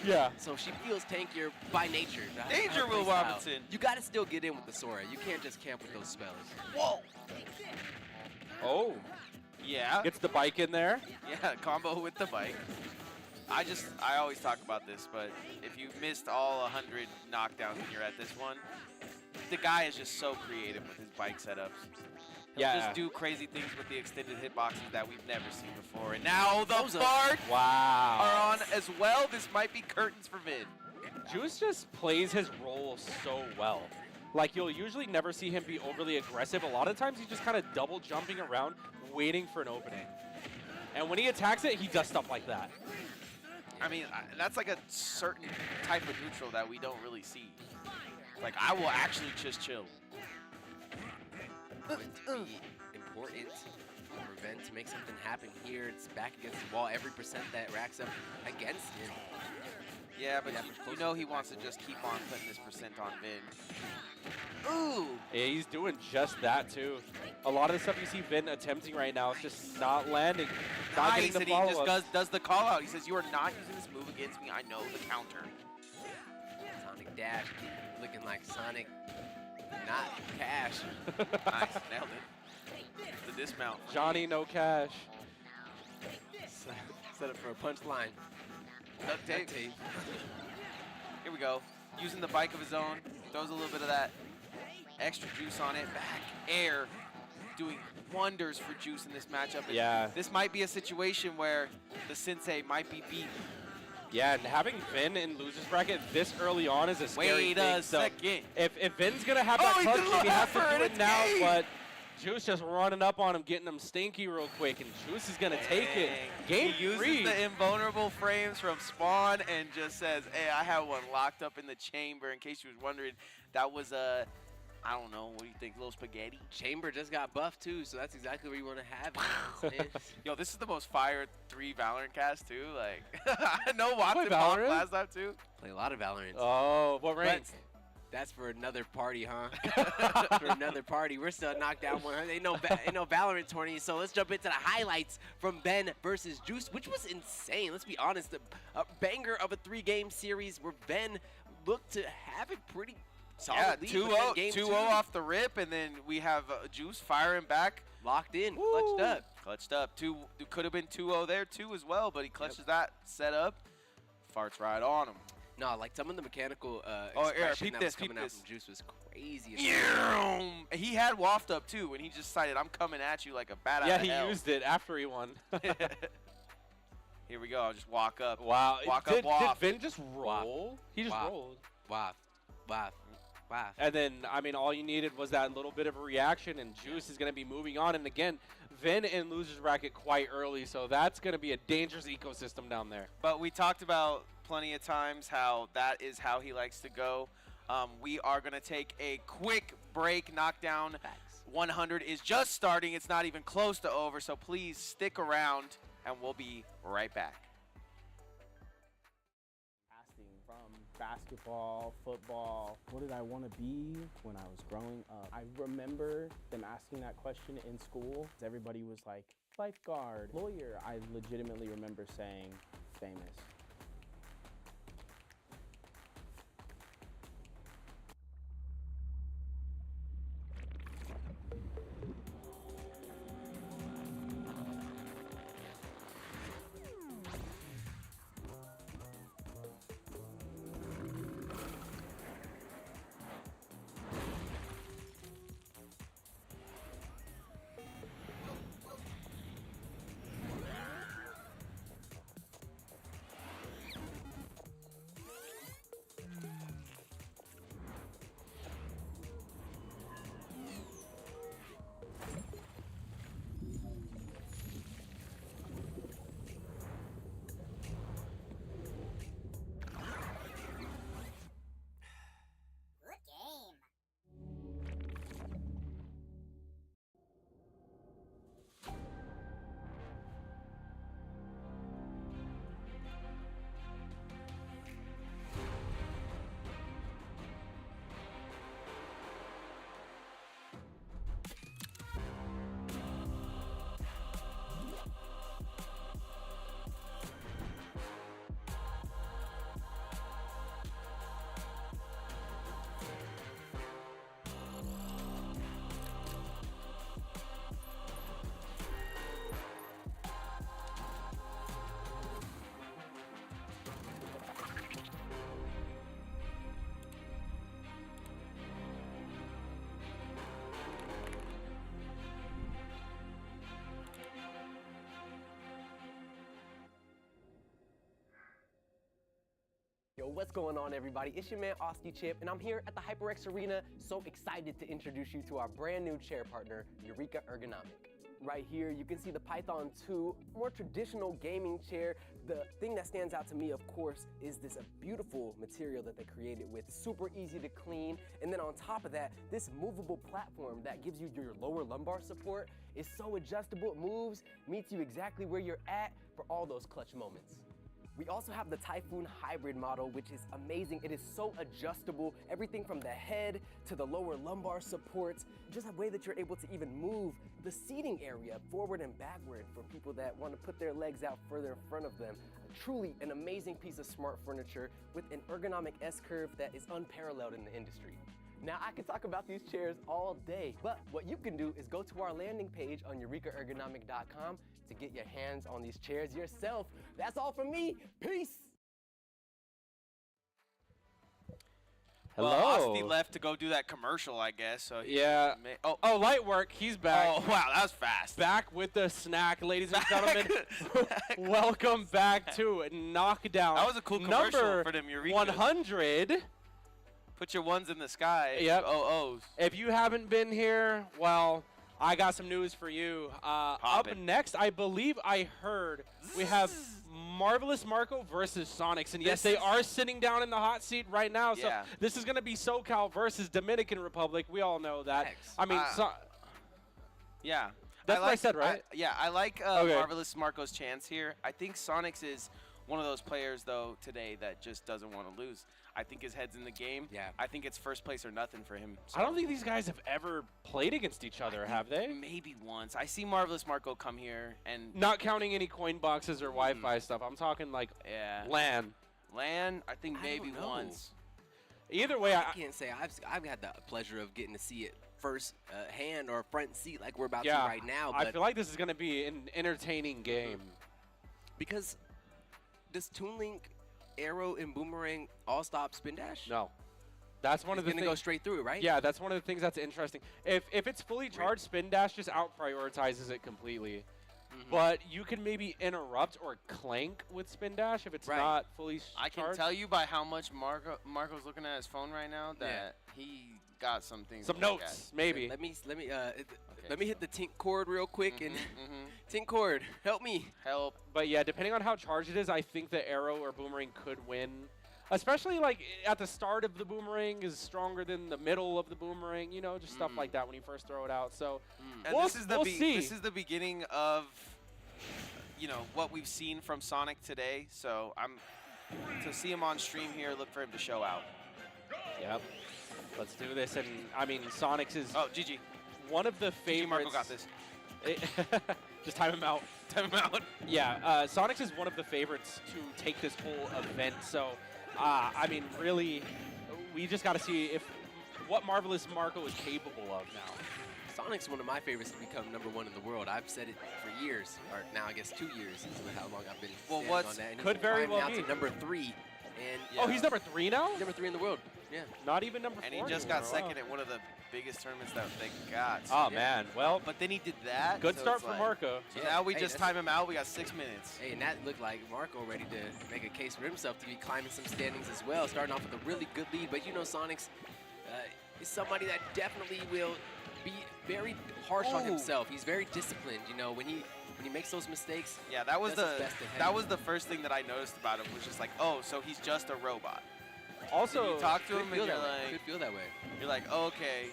Yeah. so she feels tankier by nature. Danger, Her Will playstyle. Robinson. You gotta still get in with the Sora. You can't just camp with those spells. Whoa. Oh. Yeah. Gets the bike in there. Yeah, combo with the bike. I always talk about this, but if you missed all 100 knockdowns and you're at this one, the guy is just so creative with his bike setups. He'll Yeah. just do crazy things with the extended hitboxes that we've never seen before. And now the Those are- Frawg Wow. are on as well. This might be curtains for Vin. Juice just plays his role so well. Like, you'll usually never see him be overly aggressive. A lot of times he's just kind of double jumping around, waiting for an opening. And when he attacks it, he does stuff like that. I mean, that's like a certain type of neutral that we don't really see. Like, I will actually just chill. Going to be important for Ben to make something happen here. It's back against the wall. Every percent that racks up against him. Yeah, but Yeah, you close know to he the wants to backboard. just keep on putting this percent on Vin. Ooh! Yeah, he's doing just that, too. A lot of the stuff you see Vin attempting right now is just not landing, not getting Nice, the and he just follow-up. does the call out. He says, "You are not using this move against me. I know the counter." Sonic Dash looking like Sonic, not Cash. Nice, nailed it. The dismount. Johnny, no cash. Set up for a punchline. Duct tape. Here we go. Using the bike of his own. Throws a little bit of that extra juice on it. Back air. Doing wonders for Juice in this matchup. And Yeah. This might be a situation where the sensei might be beat. Yeah, and having Vin in loser's bracket this early on is a scary Wait thing. a So second. if Vin's going to have that Oh, he clutch, did a little he has to effort, do it it's now, game. but Juice just running up on him, getting him stinky real quick, and Juice is going to take it. Game He uses 3. the invulnerable frames from Spawn and just says, "Hey, I have one locked up in the chamber." In case you was wondering, that was a, I don't know, what do you think, little spaghetti? Chamber just got buffed too, so that's exactly where you want to have it. Yo, this is the most fire 3 Valorant cast too. Like, no Watson Play Pop Valorant? last time too. Play a lot of Valorant. Oh, what But rank? that's for another party, huh? For another party. We're still at Knockdown 100. Ain't no Valorant tourney, so let's jump into the highlights from Ben versus Juice, which was insane. Let's be honest, a banger of a 3-game series where Ben looked to have a pretty solid Yeah, lead. 2-0 but then game 2-0 two, off the rip, and then we have Juice firing back. locked in, Woo. clutched up. Clutched up. Could have been 2-0 there too as well, but he clutches that set up. Farts right on him. No, like some of the mechanical Oh, yeah, expression peep that this, was coming peep out this. from Juice was crazy. as Yeah. He had waft up too, and he just decided, "I'm coming at you like a bat out Yeah, of he hell." used it after he won. Here we go. I'll just walk up. Wow. Walk did, up, waft. Did Vin just roll? He just Waft. rolled. Wow. Wow. Wow. And then, I mean, all you needed was that little bit of a reaction, and Juice is going to be moving on. And again, Vin in loser's bracket quite early, so that's going to be a dangerous ecosystem down there. But we talked about plenty of times how that is how he likes to go. We are going to take a quick break. Knockdown Facts. 100 is just starting. It's not even close to over, so please stick around, and we'll be right back. Casting from basketball, football, what did I want to be when I was growing up? I remember them asking that question in school. Everybody was like, lifeguard, lawyer. I legitimately remember saying famous. Yo, what's going on, everybody? It's your man, Oski Chip, and I'm here at the HyperX Arena, so excited to introduce you to our brand new chair partner, Eureka Ergonomic. Right here, you can see the Python 2, more traditional gaming chair. The thing that stands out to me, of course, is this beautiful material that they created with, super easy to clean. And then on top of that, this movable platform that gives you your lower lumbar support is so adjustable, it moves, meets you exactly where you're at for all those clutch moments. We also have the Typhoon Hybrid model, which is amazing. It is so adjustable, everything from the head to the lower lumbar supports, just a way that you're able to even move the seating area forward and backward for people that want to put their legs out further in front of them. Truly an amazing piece of smart furniture with an ergonomic S-curve that is unparalleled in the industry. Now, I could talk about these chairs all day, but what you can do is go to our landing page on eurekaergonomic.com to get your hands on these chairs yourself. That's all from me. Peace. Hello. Well, Osti left to go do that commercial, I guess. So Yeah. Oh, light work. He's back. Oh, wow, that was fast. Back with the snack, ladies and gentlemen. Welcome back to Knockdown. That was a cool commercial number for them Eurekas. 100. Put your ones in the sky. Yep. Oh. If you haven't been here, well, I got some news for you. Up it. next, I believe I heard we have Marvelous Marco versus Sonix. And yes, they are sitting down in the hot seat right now. So Yeah. this is going to be SoCal versus Dominican Republic. We all know that. Thanks. I mean, Yeah. That's what I said, right? I like Okay. Marvelous Marco's chance here. I think Sonix is one of those players, though, today that just doesn't want to lose. I think his head's in the game. Yeah. I think it's first place or nothing for him. So I don't think these guys have ever played against each other, have they? maybe once. I see Marvelous Marco come here and Not counting any coin boxes or Wi-Fi stuff. I'm talking like yeah. LAN. LAN, I think I maybe don't know. once. Either way, I can't say I've had the pleasure of getting to see it first hand or front seat like we're about to right now. But I feel like this is going to be an entertaining game. because does Toon Link, Arrow, and Boomerang all stop spin dash? No. That's one of the It's gonna things. go straight through, right? Yeah, that's one of the things that's interesting. If it's fully charged, spin dash just out prioritizes it completely. But you can maybe interrupt or clank with spin dash if it's Right. not fully I charged. can tell you by how much Marco's looking at his phone right now that he got some things. Some to look notes, maybe. Let me hit the tink cord real quick and tink cord, help me. at. Help. But yeah, depending on how charged it is, I think the Arrow or Boomerang could win. Especially like at the start of the Boomerang is stronger than the middle of the Boomerang, you know, just stuff like that when you first throw it out. So And we'll, this is the we'll see. this is the beginning of what we've seen from Sonic today. So to see him on stream here, look for him to show out. Yep. Let's do this. And I mean, Sonix is Oh, GG. one of the GG favorites. Marco got this. Just time him out. Time him out. Yeah, Sonix is one of the favorites to take this whole event. So, I mean, really, we just got to see what Marvelous Marco is capable of now. Sonic's one of my favorites to become #1 in the world. I've said it for years, or now I guess 2 years is how long I've been standing on that. And could he's very climbing well out be. to #3. And Oh, he's #3 now? #3 in the world. Yeah. Not even #4. And he just got anymore. second at one of the biggest tournaments that they got. Oh, man. Well, But then he did that. good so start it's for like- Marco. So Yeah. now we Hey, just that's- time him out. We got 6 minutes. Hey, and that looked like Marco ready to make a case for himself to be climbing some standings as well, starting off with a really good lead. But Sonix is somebody that definitely will be very harsh on Ooh. himself. He's very disciplined. When he makes those mistakes. Yeah, that was That's his best ahead. that was the first thing that I noticed about him was just like, oh, so he's just a robot. Also, You talk to Could him feel and that way. Could you're feel that way. like, oh, okay.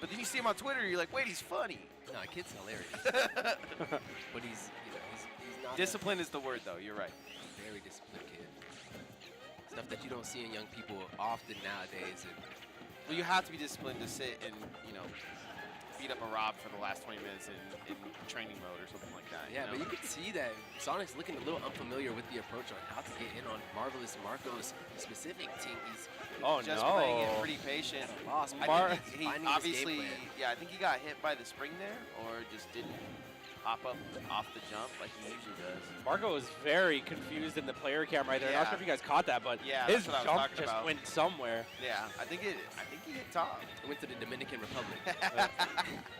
But then you see him on Twitter, you're like, wait, he's funny. No, kid's hilarious. But he's not Discipline is the word, though. You're right. a very disciplined kid. Stuff that you don't see in young people often nowadays. And Well, you have to be disciplined to sit and beat up a Rob for the last 20 minutes in training mode or something like that. yeah, but you can see that Sonic's looking a little unfamiliar with the approach on how to get in on Marvelous Marco's specific team. He's oh, just no. playing it pretty patient. lost. I think he finding his obviously, game plan. yeah, I think he got hit by the spring there, or just didn't hop up off the jump like he usually does. Marco is very confused in the player cam right there. Not Yeah. sure if you guys caught that, but Yeah, his that's what I was jump talking just about. went somewhere. Yeah, I think he hit top. I went to the Dominican Republic.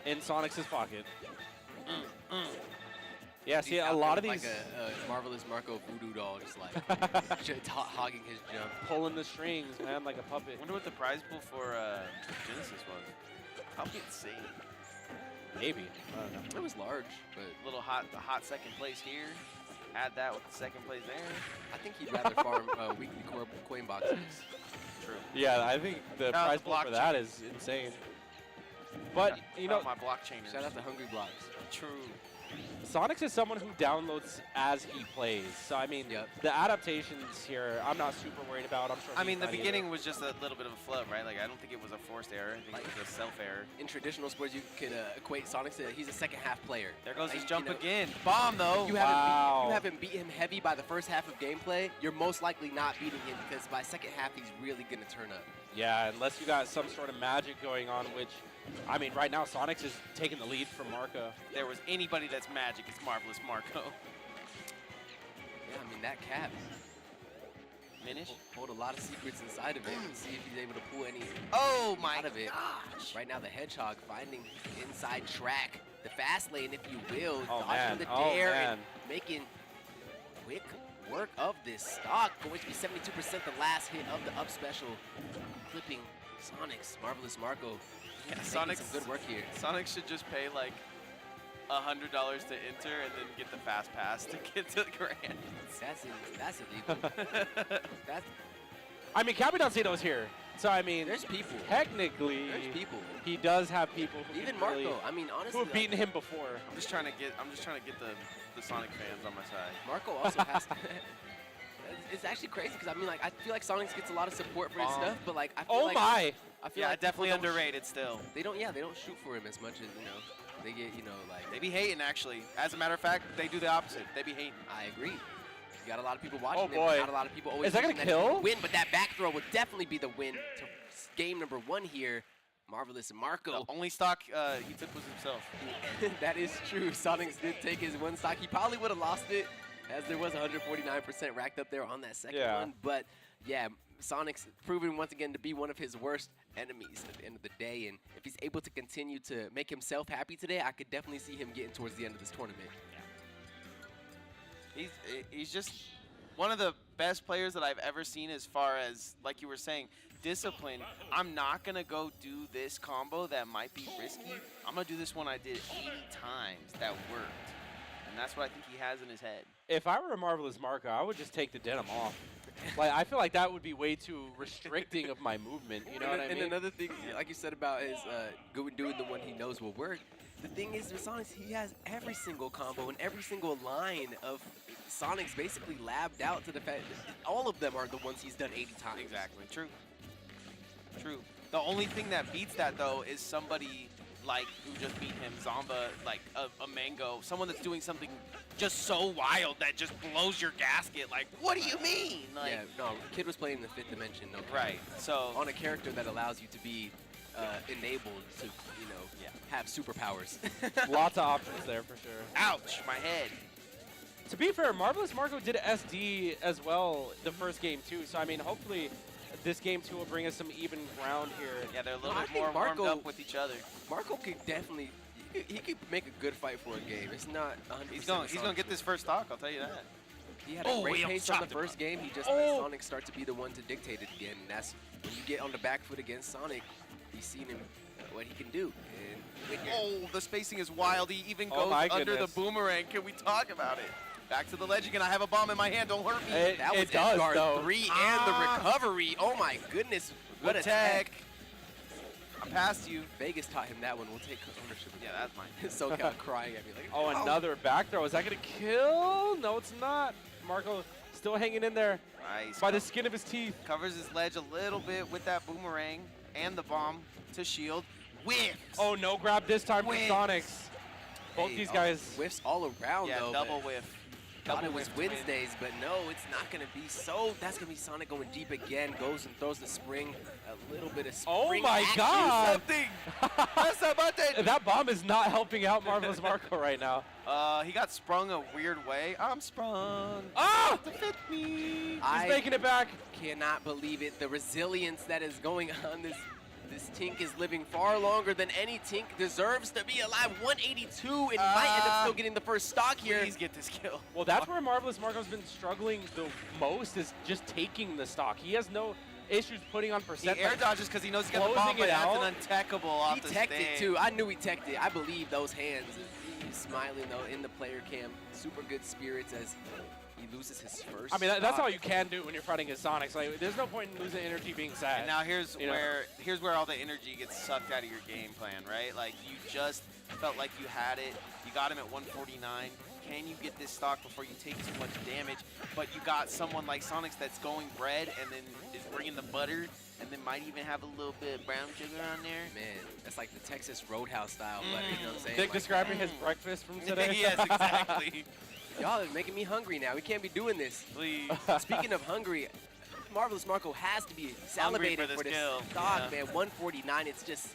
In Sonix's pocket. Yeah, see, He's a out lot of there these like a Marvelous Marco voodoo doll, just like hogging his jump. pulling the strings, man, like a puppet. I wonder what the prize pool for Genesis was. Probably insane. Maybe. I don't know. It was large, but Little hot second place here. Add that with the second place there. I think he'd rather farm weekly coin boxes. True. Yeah, I think the prize pool for that blockchain. is insane. But, you know, my blockchainers. Shout out to Hungry Blocks. True. Sonix is someone who downloads as he plays. So, I mean, Yep. the adaptations here, I'm not super worried about. I'm sure I he's mean, the not either. beginning was just a little bit of a flub, right? Like, I don't think it was a forced error. I think Like- it was a self-error. In traditional sports, you could equate Sonix to he's a second half player. There goes his Like, jump you know, again. Bomb, though. You Wow. haven't beat him heavy by the first half of gameplay. You're most likely not beating him because by second half he's really gonna turn up. Yeah, unless you got some sort of magic going on, which, I mean, right now Sonix is taking the lead from Marco. If there was anybody that's magic, it's Marvelous Marco. Yeah, I mean that cap Minish. hold a lot of secrets inside of it. And see if he's able to pull any Oh, my out of it. gosh. Right now the Hedgehog finding inside track, the fast lane, if you will, Oh, dodging man. the Oh, dare man. and making quick work of this stock. Going to be 72% the last hit of the up special, clipping Sonix, Marvelous Marco. Yeah, Making Sonix, some good work here. Sonic should just pay like $100 to enter and then get the fast pass to get to the grand. That's illegal. That's, I mean, Capitancito is here. So, I mean, there's people. technically, There's people. he does have people who Even can Marco. really, I mean, who honestly, have beaten him before. I'm just trying to get the Sonic fans on my side. Marco also has to. It's actually crazy because I mean, like, I feel like Sonix gets a lot of support for his Bomb. stuff, but like, I feel Oh like my! I feel Yeah, like definitely people don't underrated still. They don't shoot for him as much as they get. Like They be hating, actually. As a matter of fact, they do the opposite. They be hating. I agree. You got a lot of people watching. Oh, him, boy. Not a lot of people always. Is that gonna wishing he's kill? win, but that back throw would definitely be the win to game number 1 here. Marvelous Marco. The only stock he took was himself. That is true. Sonix did take his one stock. He probably would have lost it, as there was 149% racked up there on that second Yeah. one. But yeah, Sonix proven once again to be one of his worst enemies at the end of the day. And if he's able to continue to make himself happy today, I could definitely see him getting towards the end of this tournament. He's just one of the best players that I've ever seen as far as, like you were saying, discipline. I'm not going to go do this combo that might be risky. I'm going to do this one I did 80 times that worked. And that's what I think he has in his head. If I were a Marvelous Marco, I would just take the denim off. Like, I feel like that would be way too restricting of my movement. You know what I mean? And another thing, like you said about his doing the one he knows will work, the thing is with Sonix, he has every single combo and every single line of Sonix basically labbed out to the fact that all of them are the ones he's done 80 times. Exactly. True. True. The only thing that beats that, though, is somebody like who just beat him, Zomba, like a Mango, someone that's doing something just so wild that just blows your gasket. Like, what do you mean? Like, Yeah, no, Kid was playing in the 5th dimension, no right. So on a character that allows you to be enabled to, have superpowers. Lots of options there for sure. ouch, my head. To be fair, Marvelous Marco did SD as well the first game too. So I mean, hopefully this game too will bring us some even ground here. Yeah, they're a little I bit think more warmed Marco- up with each other. Marco could definitely, he could make a good fight for a game. It's not 100%. He's gonna get this first stock. I'll tell you that. He had Oh, a great he pace on the chopped him first up. game. He just Oh. let Sonic start to be the one to dictate it again. And that's when you get on the back foot against Sonic, you've seen him, what he can do. And when you're, Oh, the spacing is wild. He even Oh goes my under the goodness. boomerang. Can we talk about it? Back to the ledge again. I have a bomb in my hand. Don't hurt me. that was it does Edgar though. 3 and the recovery. Oh my goodness. What a tech. I'm past you. Vegas taught him that one. We'll take ownership of Yeah, that. that's mine. SoCal crying at me like, Oh, another back throw. Is that gonna kill? No, it's not. Marco still hanging in there Nice. by the skin of his teeth. Covers his ledge a little bit with that boomerang and the bomb to shield. Whiffs. Oh, no grab this time for Whiffs. Sonix. Both Hey, these oh, guys. whiffs all around Yeah, though. double but whiff. Thought Double it was whiff to win. Wednesdays, but no, it's not gonna be so. That's gonna be Sonic going deep again. Goes and throws the spring, a little bit of spring. Oh my action. God. Something. Press the button. That bomb is not helping out Marvelous Marco right now. He got sprung a weird way. I'm sprung. Ah! To fit me. He's making it back. Cannot believe it. The resilience that is going on. This This Tink is living far longer than any Tink deserves to be alive. 182 and might end up still getting the first stock here. Please get this kill. Well, that's where Marvelous Marco's been struggling the most, is just taking the stock. He has no issues putting on He percent. air dodges because he knows he's got the bomb, closing but it that's out. an untechable off He the teched stage. it too. I knew he teched it. I believe those hands. He's smiling though in the player cam. Super good spirits as he loses his first. I mean, that's stock. all you can do when you're fighting as Sonix. Like, there's no point in losing energy being sad. And now here's You know. where all the energy gets sucked out of your game plan, right? Like you just felt like you had it. You got him at 149. Can you get this stock before you take too much damage? But you got someone like Sonix that's going bread and then is bringing the butter and then might even have a little bit of brown sugar on there. Man, that's like the Texas Roadhouse style butter. You know what I'm saying? Dick Like, describing his breakfast from today. Yes, exactly. y'all are making me hungry now. We can't be doing this. Please. Speaking of hungry, Marvelous Marco has to be Hungry salivating for for this this kill. stock, Yeah. man. 149. It's just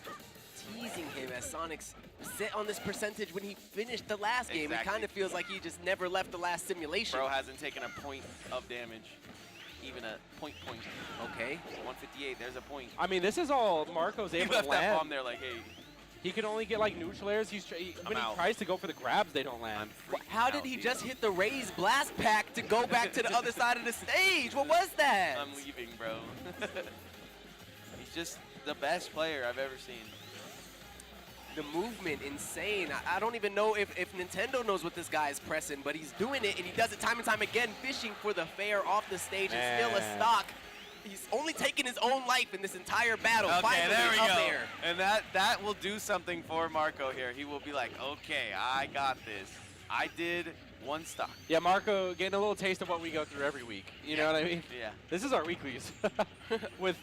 teasing him as Sonix sit on this percentage when he finished the last game. It Exactly. kind of feels like he just never left the last simulation. Bro hasn't taken a point of damage. Even a point. Okay. 158, there's a point. I mean, this is all Marco's He able left to that land. bomb there like, hey, He can only get like neutral airs. When he out. tries to go for the grabs, they don't land. I'm freaking How did out, he dude. just hit the raised blast pack to go back to the other side of the stage? What was that? I'm leaving, bro. He's just the best player I've ever seen. The movement, insane. I don't even know if Nintendo knows what this guy is pressing, but he's doing it, and he does it time and time again, fishing for the fair off the stage. And still a Man. stock. He's only taken his own life in this entire battle. Okay, Finally there we up go. there. And that will do something for Marco here. He will be like, okay, I got this. I did one stock. Yeah, Marco getting a little taste of what we go through every week. You know what I mean? Yeah. This is our weeklies with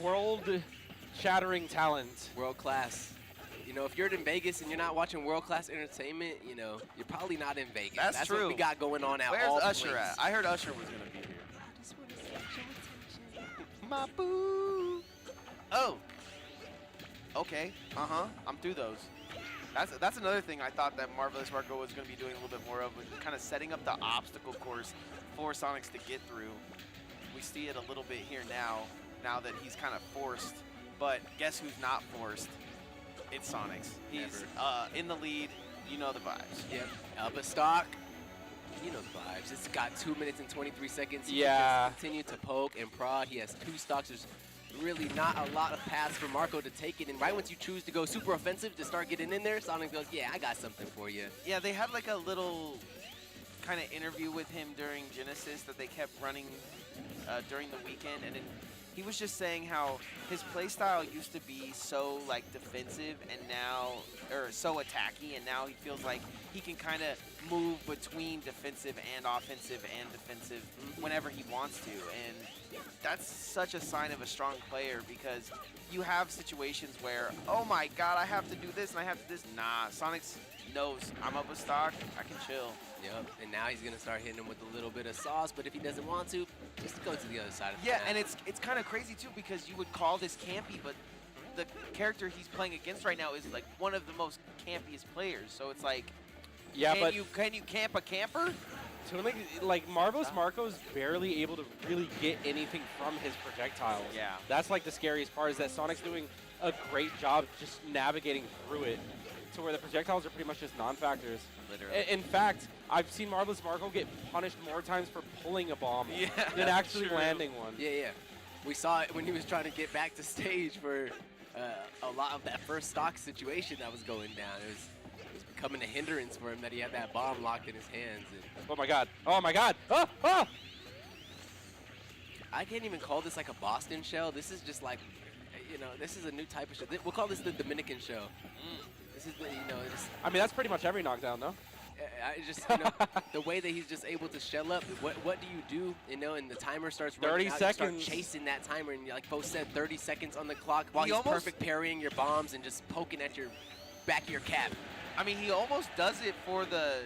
world-shattering talent. World class. You know, if you're in Vegas and you're not watching world class entertainment, you know, you're probably not in Vegas. That's what true. we got going on at Where's all Usher points. at? I heard Usher was gonna be here. I just want to see attention. My boo. Oh. Okay. I'm through those. That's another thing I thought that Marvelous Marco was going to be doing a little bit more of, was kind of setting up the obstacle course for Sonix to get through. We see it a little bit here now that he's kind of forced. But guess who's not forced? It's Sonix. He's in the lead. You know the vibes. Yep. Up a stock. You know the vibes. It's got 2 minutes and 23 seconds. He Yeah. can just continue to poke and prod. He has 2 stocks. There's really not a lot of paths for Marco to take it. And right once you choose to go super offensive to start getting in there, Sonix goes, yeah, I got something for you. Yeah, they had like a little kind of interview with him during Genesis that they kept running during the weekend, and he was just saying how his playstyle used to be so like defensive and now, or so attacky, and now he feels like he can kind of move between defensive and offensive and defensive whenever he wants to, and that's such a sign of a strong player, because you have situations where, oh my god, I have to do this and I have to do this. Nah, Sonix knows I'm up with stock, I can chill. Yep. And now he's going to start hitting him with a little bit of sauce, but if he doesn't want to, just go to the other side of the Yeah, map. and it's kind of crazy too, because you would call this campy, but the character he's playing against right now is like one of the most campiest players. So it's like, Yeah, can but you camp a camper? like Marvelous Marco's barely able to really get anything from his projectiles. Yeah. That's like the scariest part, is that Sonic's doing a great job just navigating through it to where the projectiles are pretty much just non-factors. Literally. In fact, I've seen Marvelous Marco get punished more times for pulling a bomb Yeah, than actually true. landing one. Yeah. We saw it when he was trying to get back to stage for a lot of that first stock situation that was going down. It was becoming a hindrance for him that he had that bomb locked in his hands. And Oh my god. Oh my god. Oh, oh! I can't even call this like a Boston shell. This is just like, you know, this is a new type of shell. We'll call this the Dominican shell. This is the, you know, just, I mean, that's pretty much every knockdown, though. I just, you know, the way that he's just able to shell up. What do you do, you know, and the timer starts running 30 out, seconds. You start chasing that timer, and like Bo said, 30 seconds on the clock while He he's almost- perfect parrying your bombs and just poking at your back of your cap. I mean, he almost does it for the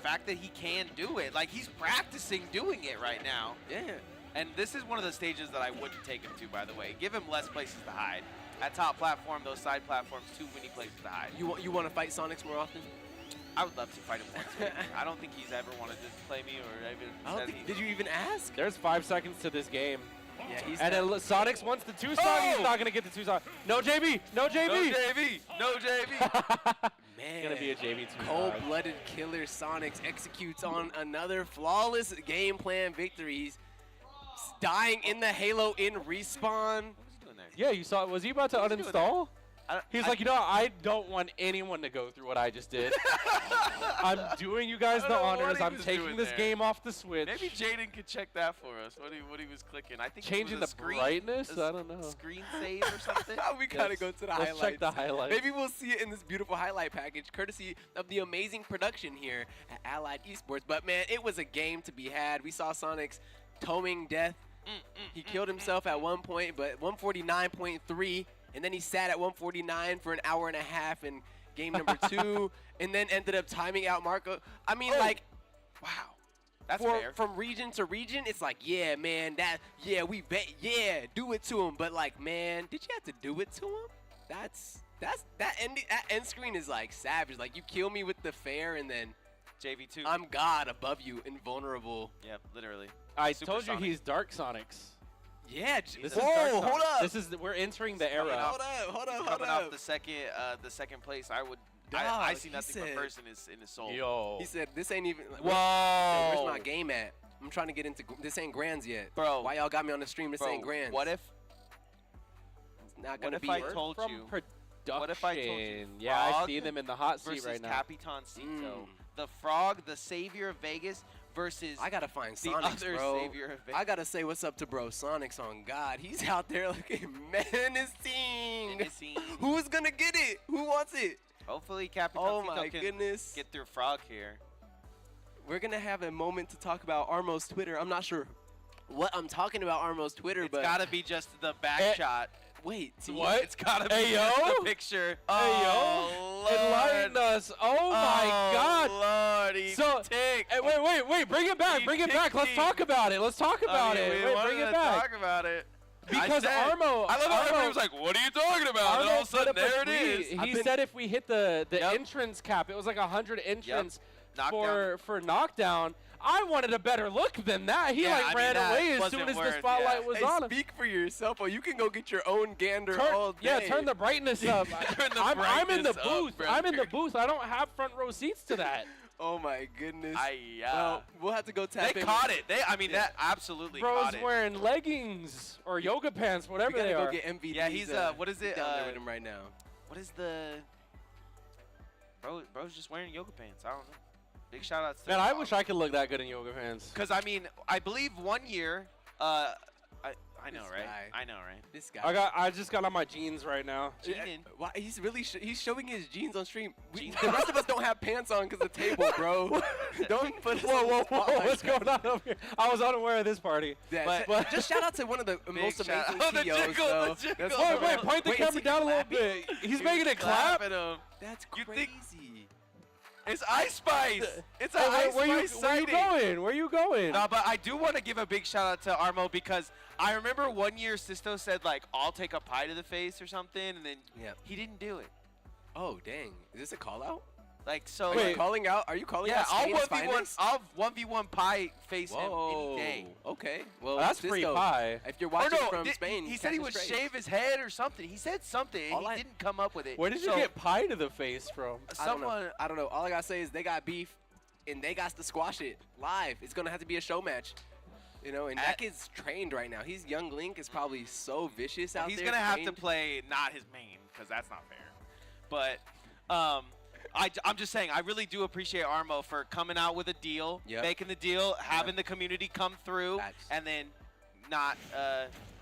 fact that he can do it. Like, he's practicing doing it right now. Yeah. And this is one of the stages that I wouldn't take him to, by the way. Give him less places to hide. That top platform, those side platforms, too many places to hide. You want to fight Sonix more often? I would love to fight him once. Maybe. I don't think he's ever wanted to play me or even I don't said think, he. did you even ask? There's 5 seconds to this game. Yeah, he's And then Sonix wants the 2-stock. He's not going to get the 2-stock. No JB. No JB. No JV. No JV. man. Going to be a JV 2-stock. Cold-blooded killer Sonix executes on another flawless game plan victory. He's dying in the Halo in respawn. What's he doing there? Yeah, you saw it. Was he about to What was he doing uninstall? I- He's I- like, you know, I don't want anyone to go through what I just did. I'm doing you guys I the don't know what honors. he I'm was taking doing this there. game off the Switch. Maybe Jaden could check that for us. What he was clicking. I think Changing it the was a screen, brightness? a I don't know. Screen save or something. We gotta go to the Let's highlights. check the highlights. Maybe we'll see it in this beautiful highlight package, courtesy of the amazing production here at Allied Esports. But man, it was a game to be had. We saw Sonix toeming death. He killed himself at one point, but 149.3, and then he sat at 149 for an hour and a half in game number 2, and then ended up timing out Marco. I mean, like, wow. That's For, fair. from region to region, it's like, yeah, man, do it to him. But like, man, did you have to do it to him? That end screen is like savage. Like, you kill me with the fair, and then JV2. I'm God above you, invulnerable. Yep, literally. I Super told you Sonic. he's Dark Sonix. Yeah. This Whoa, is Dark Sonix. hold up. This is we're entering the era. Hold up. Coming off the second place, I Dog, see he nothing said- but first in his soul. Yo. He said, this ain't even. Like, Whoa. Where's my game at? I'm trying to get into. This ain't grands yet. Bro. Why y'all got me on the stream? This Bro, ain't grands. what if It's not what gonna if be. I Word told from you- production. what if I told you Yeah, I Frawg see them in the hot seat versus right now. Capitancito, the Frawg, the savior of Vegas, versus I gotta find the Sonix, other bro. savior of Vegas? I gotta say what's up to bro Sonix on God. He's out there looking menacing. Menacing. Who's gonna get it? Who wants it? Hopefully Capitancito Oh my can goodness. get through Frawg here. We're gonna have a moment to talk about Armo's Twitter. I'm not sure what I'm talking about Armo's Twitter, It's but gotta be just the back Eh, shot. wait. See, What? It's gotta be Hey, just yo? the picture. Hey, Oh, yo. Enlighten us. Oh, my God. Lord, he So, ticked. Hey, wait, bring it back, He bring it back. Let's ticked talk about it. Let's talk about I mean, it. we Wait, wanted bring it to back. talk about it. Because I said- Armo, I love how everybody Armo- was like, "What are you talking about?" And all of a sudden, put up a there it tweet. is. He said if we hit the Yep. entrance cap, it was like 100 entrance Knockdown. for Knockdown. I wanted a better look than that. He Yeah, like I mean, ran that away as wasn't soon as the worth- spotlight yeah. was Hey, on him. speak for yourself, or you can go get your own gander all day. Turn the brightness up. Turn the I'm in the brightness up, booth. I'm in the brother. booth. I don't have front row seats to that. Oh my goodness. Yeah. Well, we'll have to go tap They in. caught it. I mean, that absolutely Bro's caught it. wearing leggings or yoga pants, We whatever gotta they go are. get MVP. Yeah, he's, what is it, Down there with him right now. What is the? Bro's just wearing yoga pants. I don't know. Big shout outs to Man, I wish I could look that good in yoga pants. Because I mean, I believe 1 year. I know, This right? guy. I know, right? This guy. I just got on my jeans right now. Jaden. Why he's really he's showing his jeans on stream. The rest of us don't have pants on because of the table, bro. Don't put us on the spot. What's going on over here? I was unaware of this party. Yeah, But- just shout out to one of the most shout amazing out. The TOs, jiggle, though. the jiggle. That's Wait, so- Wait, point the Wait, is camera he down a little clapping? bit. He's making it clap. Clapping him. That's You crazy. think- It's Ice Spice. It's an Hey, Ice where you Spice sighting. going? Where you going? No, but I do want to give a big shout out to Armo because I remember 1 year Sisto said like, "I'll take a pie to the face" or something, and then Yep. he didn't do it. Oh dang! Is this a call out? Like so. Are you calling out? Are you calling Yeah, out I'll Spain's 1v1. finest? I'll 1v1 pie face him Whoa. any day. Okay. Well, That's free Cisco, pie. If you're Or watching no, from did- Spain, he said he catch would us straight. shave his head or something. He said something. All and I- he didn't come up with it. Where did you So, get pie to the face from? someone? I don't know. All I gotta say is they got beef, and they got to squash it live. It's gonna have to be a show match. You know, and that kid's trained right now. He's young Link is probably so vicious out He's there. gonna have to trained. play not his main because that's not fair. But I'm just saying, I really do appreciate Armo for coming out with a deal, Yep. making the deal, having the community come through, Facts. and then not,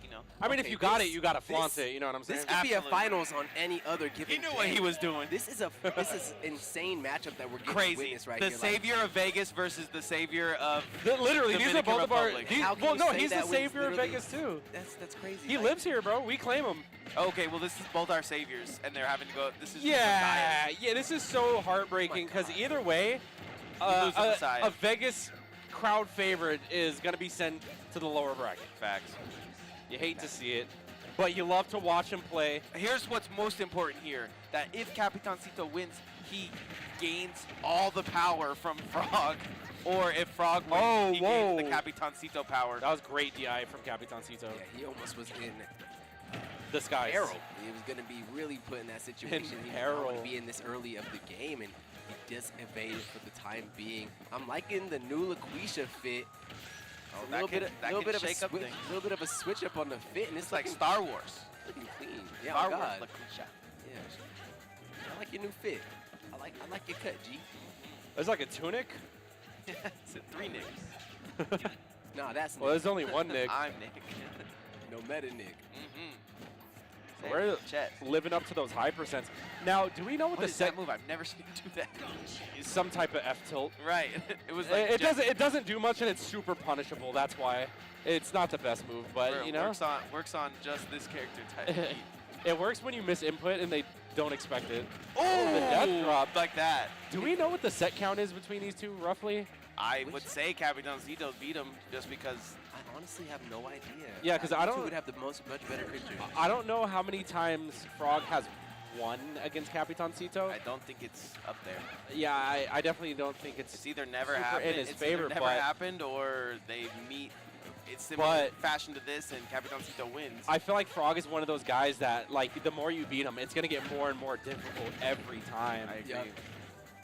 you know. I mean, if Okay, you got this- it, you gotta flaunt this- it. You know what I'm saying? This could be a Absolutely. finals on any other given. He knew what day. he was doing. This is insane matchup that we're getting to Crazy. witness right The here. savior of Vegas versus the savior of. Literally, these are Dominican both of our. Republic. These, How can well, you no, say he's the that when it's savior of literally- Vegas too. That's crazy. He Like, lives here, bro. We claim him. Okay, well, this is both our saviors, and they're having to go. This is just a Yeah, bias. yeah. This is so heartbreaking because either way, lose a Messiah. a Vegas crowd favorite is gonna be sent to the lower bracket. Facts. You hate to see it, but you love to watch him play. Here's what's most important here: that if Capitancito wins, he gains all the power from Frawg. or if Frawg wins, Oh, he whoa. gains the Capitancito power. That was great DI from Capitancito. Yeah, he almost was in The skies. peril. He was going to be really put in that situation. He didn't want to peril. be in this early of the game, and he just evaded for the time being. I'm liking the new LaQuisha fit. Oh, A that little can- bit, that little can bit of a shake up switch, things. little bit of a switch up on the fit, and it's It's like looking, Star Wars. looking clean. Yeah, Star oh Wars God. LaQuisha. Yeah, I like your new fit. I like your cut, G. It's like a tunic. It's 3 nicks. Nah, that's Well, there's only one Nick. I'm Nick. no meta Nick. Mm-hmm. We're Chet. living up to those high percents. Now, do we know what What the is that set move? I've never seen him do that. some type of F tilt? Right. It was like It doesn't do much, and it's super punishable. That's why it's not the best move, but you know works on just this character type. it works when you miss input and they don't expect it. Oh, the death drop. like that. Do we know what the set count is between these two roughly? I would say Capitancito beat him just because. I honestly have no idea. Yeah, 'cause I These two don't- would have the much better picture. I don't know how many times Frawg has won against Capitancito. I don't think it's up there. Yeah, I definitely don't think it's. It's either never Super happened. in his it's favor, either never but- happened, or they meet. It's similar But- fashion to this, and Capitancito wins. I feel like Frawg is one of those guys that, like, the more you beat him, it's gonna get more and more difficult every time. I agree. Yep.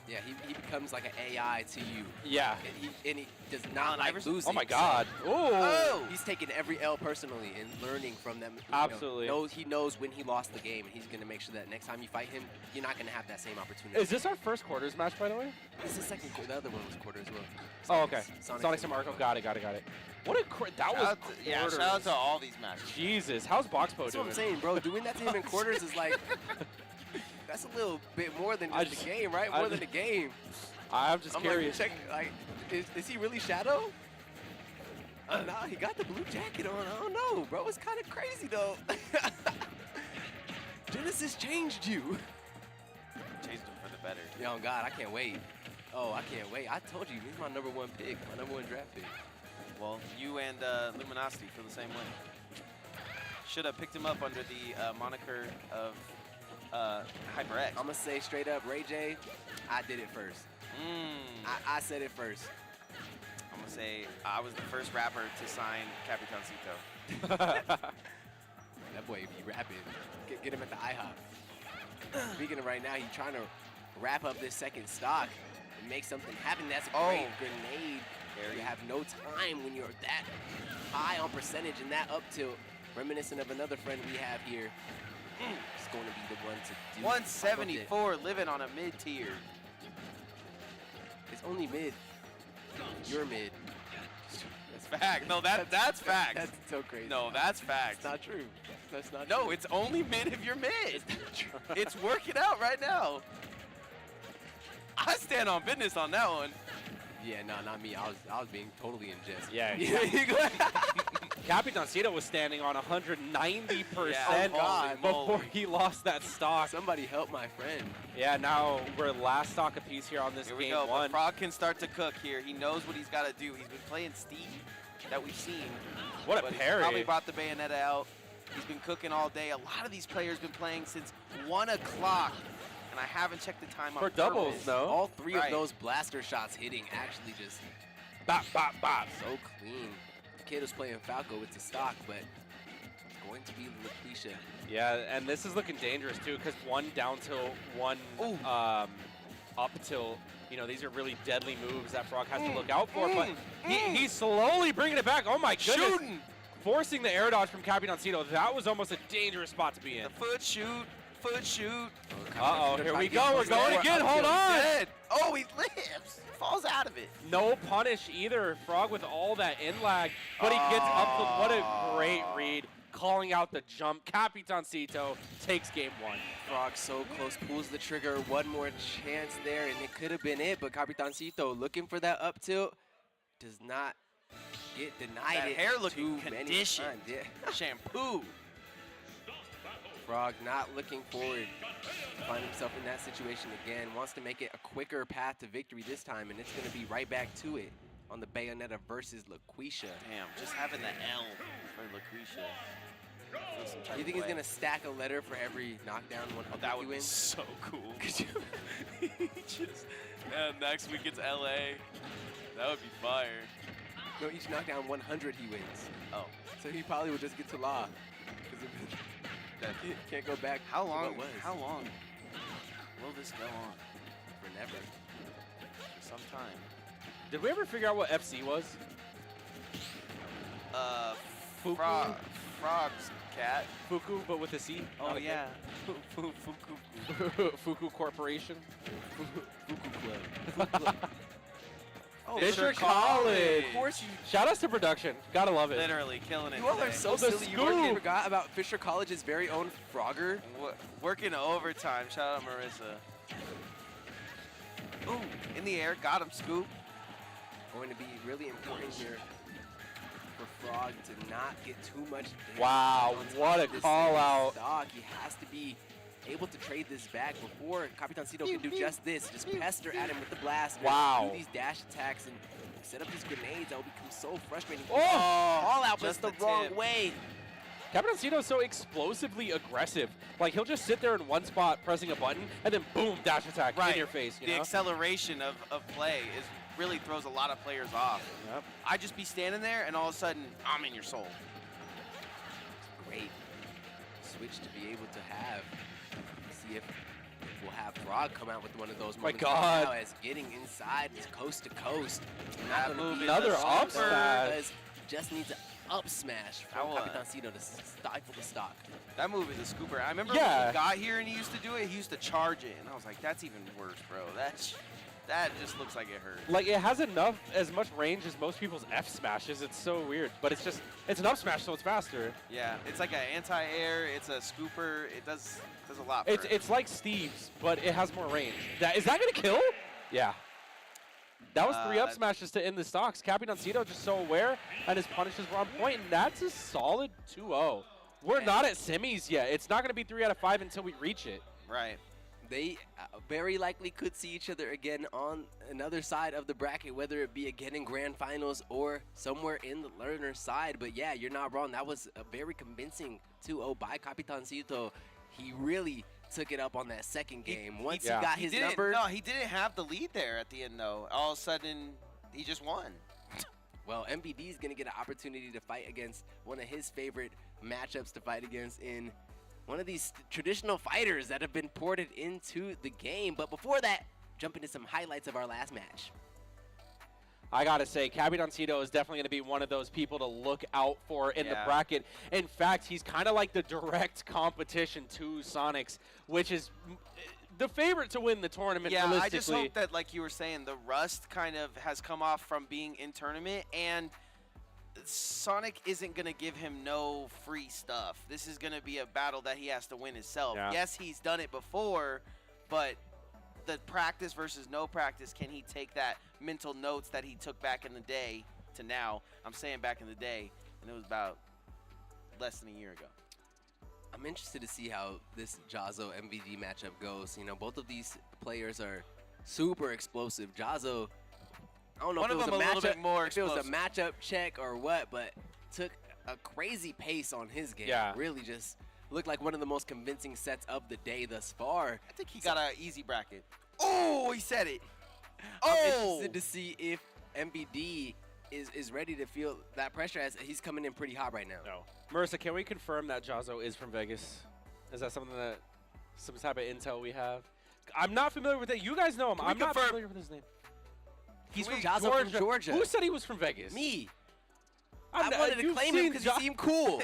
Yeah, he becomes like an AI to you. Yeah. And he does not like Iverson? losing. Oh my so God. Ooh. He's taking every L personally and learning from them. Absolutely. He knows when he lost the game, and he's going to make sure that next time you fight him, you're not going to have that same opportunity. Is this our first quarters match, by the way? This is the second quarter. The other one was quarter as well. Oh, okay. Sonix Sonix and Marco. Got it. What a that Shout was out to, yeah, shout out to all these matches. Jesus. How's Boxpo That's doing? what I'm saying, bro. Doing that to him in quarters is like, that's a little bit more than just the game, right? More than the game. I'm just I'm curious. like, check, like, is he really Shadow? Nah, he got the blue jacket on. I don't know, bro. It's kind of crazy, though. Genesis changed you. Chased him for the better. Yo, God, I can't wait. Oh, I can't wait. I told you, he's my #1 pick, my #1 draft pick. Well, you and Luminosity feel the same way. Should have picked him up under the moniker of HyperX. I'm going to say straight up, Ray J, I did it first. I said it first. I'm going to say I was the first rapper to sign Capitancito. That boy be rapping. Get him at the IHOP. Speaking of right now, he's trying to wrap up this second stock and make something happen. That's a great grenade. You have no time when you're that high on percentage and that up tilt. Reminiscent of another friend we have here. It's going to be the one to do. 174 living on a mid-tier. It's only mid. You're mid. That's fact. No, that's facts. That's so crazy. No, that's facts. It's not true. That's not No, true. it's only mid if you're mid. It's not true. It's working out right now. I stand on business on that one. Yeah, no, not me. I was being totally in jest. Yeah. You go ahead. Capitancito was standing on 190% Yeah, God, before moly. he lost that stock. Somebody help my friend. Yeah, now we're last stock apiece here on this Here we game go. one. But Frawg can start to cook here. He knows what he's got to do. He's been playing Steve that we've seen. What a but he parry. probably brought the Bayonetta out. He's been cooking all day. A lot of these players been playing since 1 o'clock. And I haven't checked the time on For doubles, purpose. though. All three Right. of those blaster shots hitting actually just Bop, bop, bop. so clean. The kid was playing Falco with the stock, but it's going to be LaQuisha. Yeah, and this is looking dangerous too, because one down tilt, one up tilt. You know, these are really deadly moves that Frawg has to look out for. But he's slowly bringing it back. Oh my goodness! Shooting. Forcing the air dodge from Capitancito. That was almost a dangerous spot to be in. The foot shoot. Foot shoot. Uh-oh, here we go. We're going again. Hold on. Dead. Oh, he lives. Falls out of it. No punish either. Frawg with all that in lag, but he gets up. What a great read. Calling out the jump. Capitancito takes game one. Frawg so close, pulls the trigger. One more chance there, and it could have been it. But Capitancito looking for that up tilt does not get denied. That it hair looking too many conditioned. times. Yeah. Shampoo. Frawg not looking forward to find himself in that situation again. Wants to make it a quicker path to victory this time, and it's going to be right back to it on the Bayonetta versus LaQuisha. Damn, just having the L for LaQuisha. You think he's going to stack a letter for every knockdown one That he would be wins? so cool. Just, next week it's LA. That would be fire. No, each knockdown 100 he wins. Oh. So he probably will just get to law. Because he can't go back How to long? what was. How long will this go on? Forever. For some time. Did we ever figure out what FC was? Fuku? Frog's cat. Fuku, but with a C. Oh not a K. yeah. Fuku Corporation. Fuku Club. Oh, Fisher College. College. Of course you. Shout outs to production. Gotta love it. Literally killing it. You all are today. so The silly. You scoop. forgot about Fisher College's very own Frogger. Working overtime. Shout out Marissa. Ooh, in the air. Got him. Scoop. Going to be really important here for Frawg to not get too much damage. Wow, on top what of a this call out. Stock. He has to be able to trade this back before Capitancito can do just this. Just pester at him with the blaster. Wow. Do these dash attacks and set up these grenades. That will become so frustrating. Oh! All out, but it's Just the the wrong tip. way. Capitancito's so explosively aggressive. Like, he'll just sit there in one spot pressing a button, and then boom, dash attack in your face, you the know? acceleration of play is really throws a lot of players off. Yep. I just be standing there, and all of a sudden, I'm in your soul. Great switch to be able to have. See if we'll have Frawg come out with one of those My moments God. now as getting inside is coast to coast. That Not gonna move be is Another a up super- smash. because just needs an up smash from That one. Capitancito to stifle the stock. That move is a scooper. I remember Yeah. when he got here and he used to do it, he used to charge it. And I was like, that's even worse, bro. That just looks like it hurt. Like, it has as much range as most people's F smashes. It's so weird. But it's an up smash, so it's faster. Yeah, it's like an anti-air, it's a scooper. It does a lot for it. It's like Steve's, but it has more range. Is that going to kill? Yeah. That was 3 up smashes to end the stocks. Capitancito just so aware, and his punishes were on point, and that's a solid 2-0. We're not at semis yet. It's not going to be 3 out of 5 until we reach it. Right. They very likely could see each other again on another side of the bracket, whether it be again in grand finals or somewhere in the learner side. But yeah, you're not wrong. That was a very convincing 2-0 by Capitancito. He really took it up on that second game. Once he got his number. No, he didn't have the lead there at the end, though. All of a sudden, he just won. Well, MBD is going to get an opportunity to fight against one of his favorite matchups to fight against in one of these traditional fighters that have been ported into the game. But before that, jump into some highlights of our last match. I gotta say, Capitancito is definitely gonna be one of those people to look out for in the bracket. In fact, he's kind of like the direct competition to Sonix, which is the favorite to win the tournament. Yeah, realistically. I just hope that, like you were saying, the rust kind of has come off from being in tournament, and Sonic isn't going to give him no free stuff. This is going to be a battle that he has to win himself. Yeah. Yes, he's done it before, but the practice versus no practice, can he take that mental notes that he took back in the day to now? I'm saying back in the day, and it was about less than a year ago. I'm interested to see how this JAHZZO MVD matchup goes. You know, both of these players are super explosive. JAHZZO, I don't know One if it of was them a little bit more if it was a explosive. matchup check or what, but took a crazy pace on his game. Yeah. Really just looked like one of the most convincing sets of the day thus far. I think he got an easy bracket. Oh, he said it. I'm Oh! interested to see if MVD is ready to feel that pressure as he's coming in pretty hot right now. No. Marissa, can we confirm that JAHZZO is from Vegas? Is that something that some type of intel we have? I'm not familiar with it. You guys know him. Can we I'm not confirm- familiar with his name. He's from JAHZZO JAHZZO from Georgia. Who said he was from Vegas? Me. I'm I wanted to you've claim him seen because he Ja- seemed cool.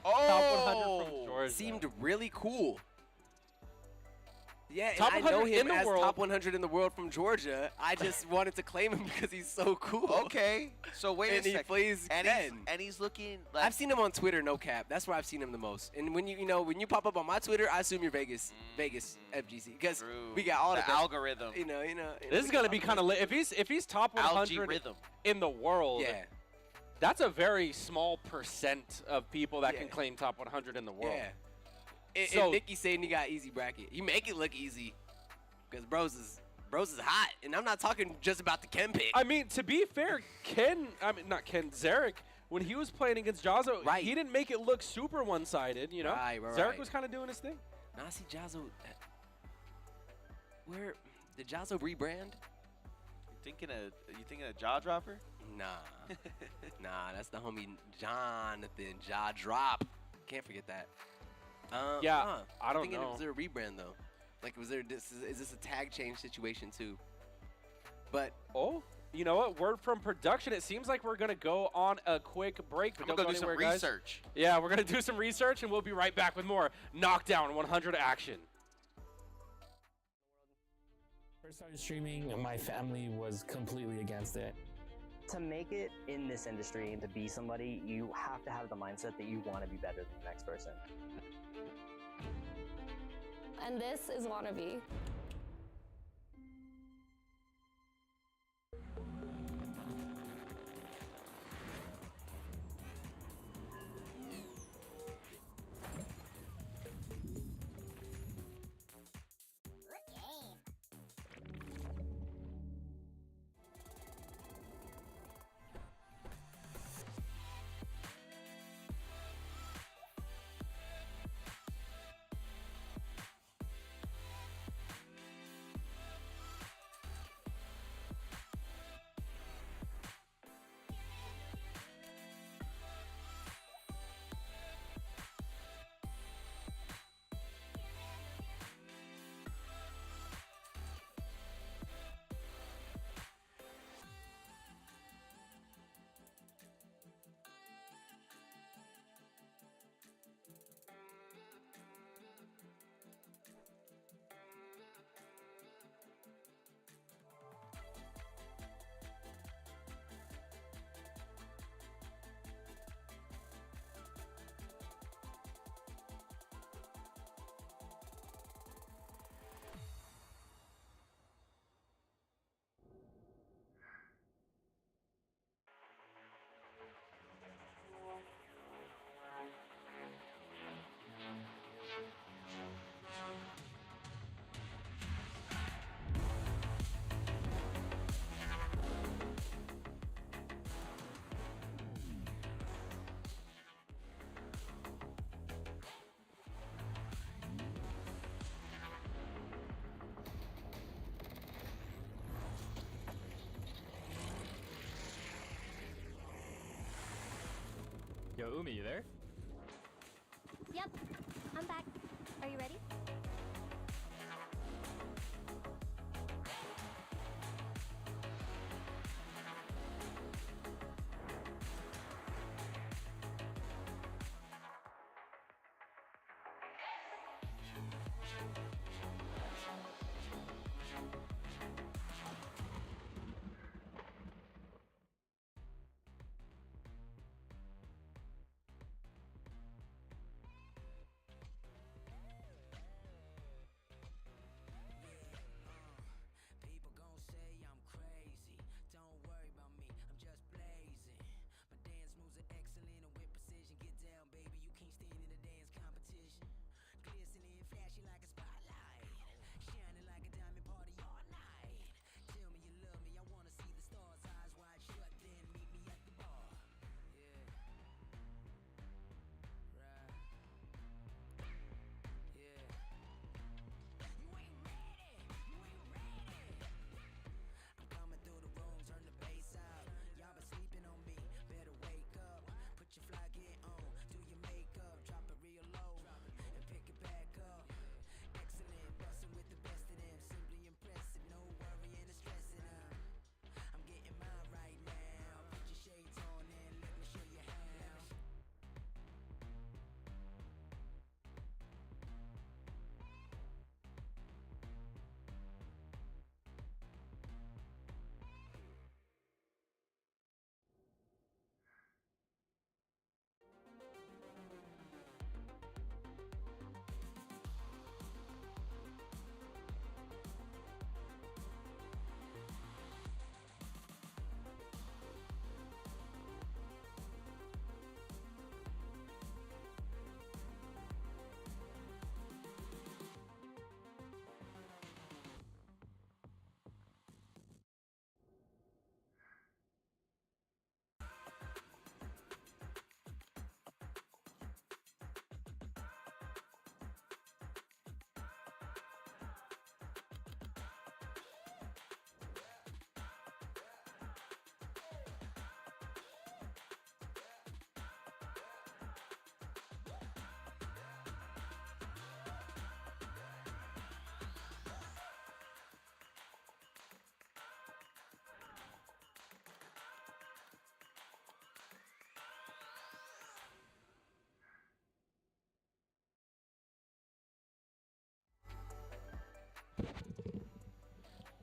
Top 100 from Georgia. Seemed really cool. Yeah, and Top I know 100 him in the as world. top 100 in the world from Georgia. I just wanted to claim him because he's so cool. Okay, so wait And a he second. plays and Ken. he's looking like I've seen him on Twitter, no cap. That's where I've seen him the most. And when when you pop up on my Twitter, I assume you're Vegas FGC because True. we got all the the algorithm. This is gonna be kind of lit. If he's top 100 Algorithm. in the world, Yeah, that's a very small percent of people that Yeah. can claim top 100 in the world. yeah. And So- Nicky's saying he got easy bracket. He make it look easy because bros is hot, and I'm not talking just about the Ken pick. I mean, to be fair, Zarek, when he was playing against JAHZZO, Right. he didn't make it look super one-sided, you know? Right, Zarek right. was kind of doing his thing. Now I see JAHZZO. Where did JAHZZO rebrand? You thinking a jaw dropper? Nah. Nah, that's the homie Jonathan. Jaw drop. Can't forget that. Yeah, huh. I don't thinking, know. was there a rebrand though? Like, was there is this a tag change situation too? But Oh, you know what? Word from production. It seems like we're gonna go on a quick break, but I'm don't gonna go go do some anywhere, guys. research. Yeah, we're gonna do some research, and we'll be right back with more Knockdown 100 action. First started streaming, my family was completely against it. To make it in this industry and to be somebody, you have to have the mindset that you want to be better than the next person. And this is Wannabe. Yo, Umi, you there? Yep, I'm back. Are you ready?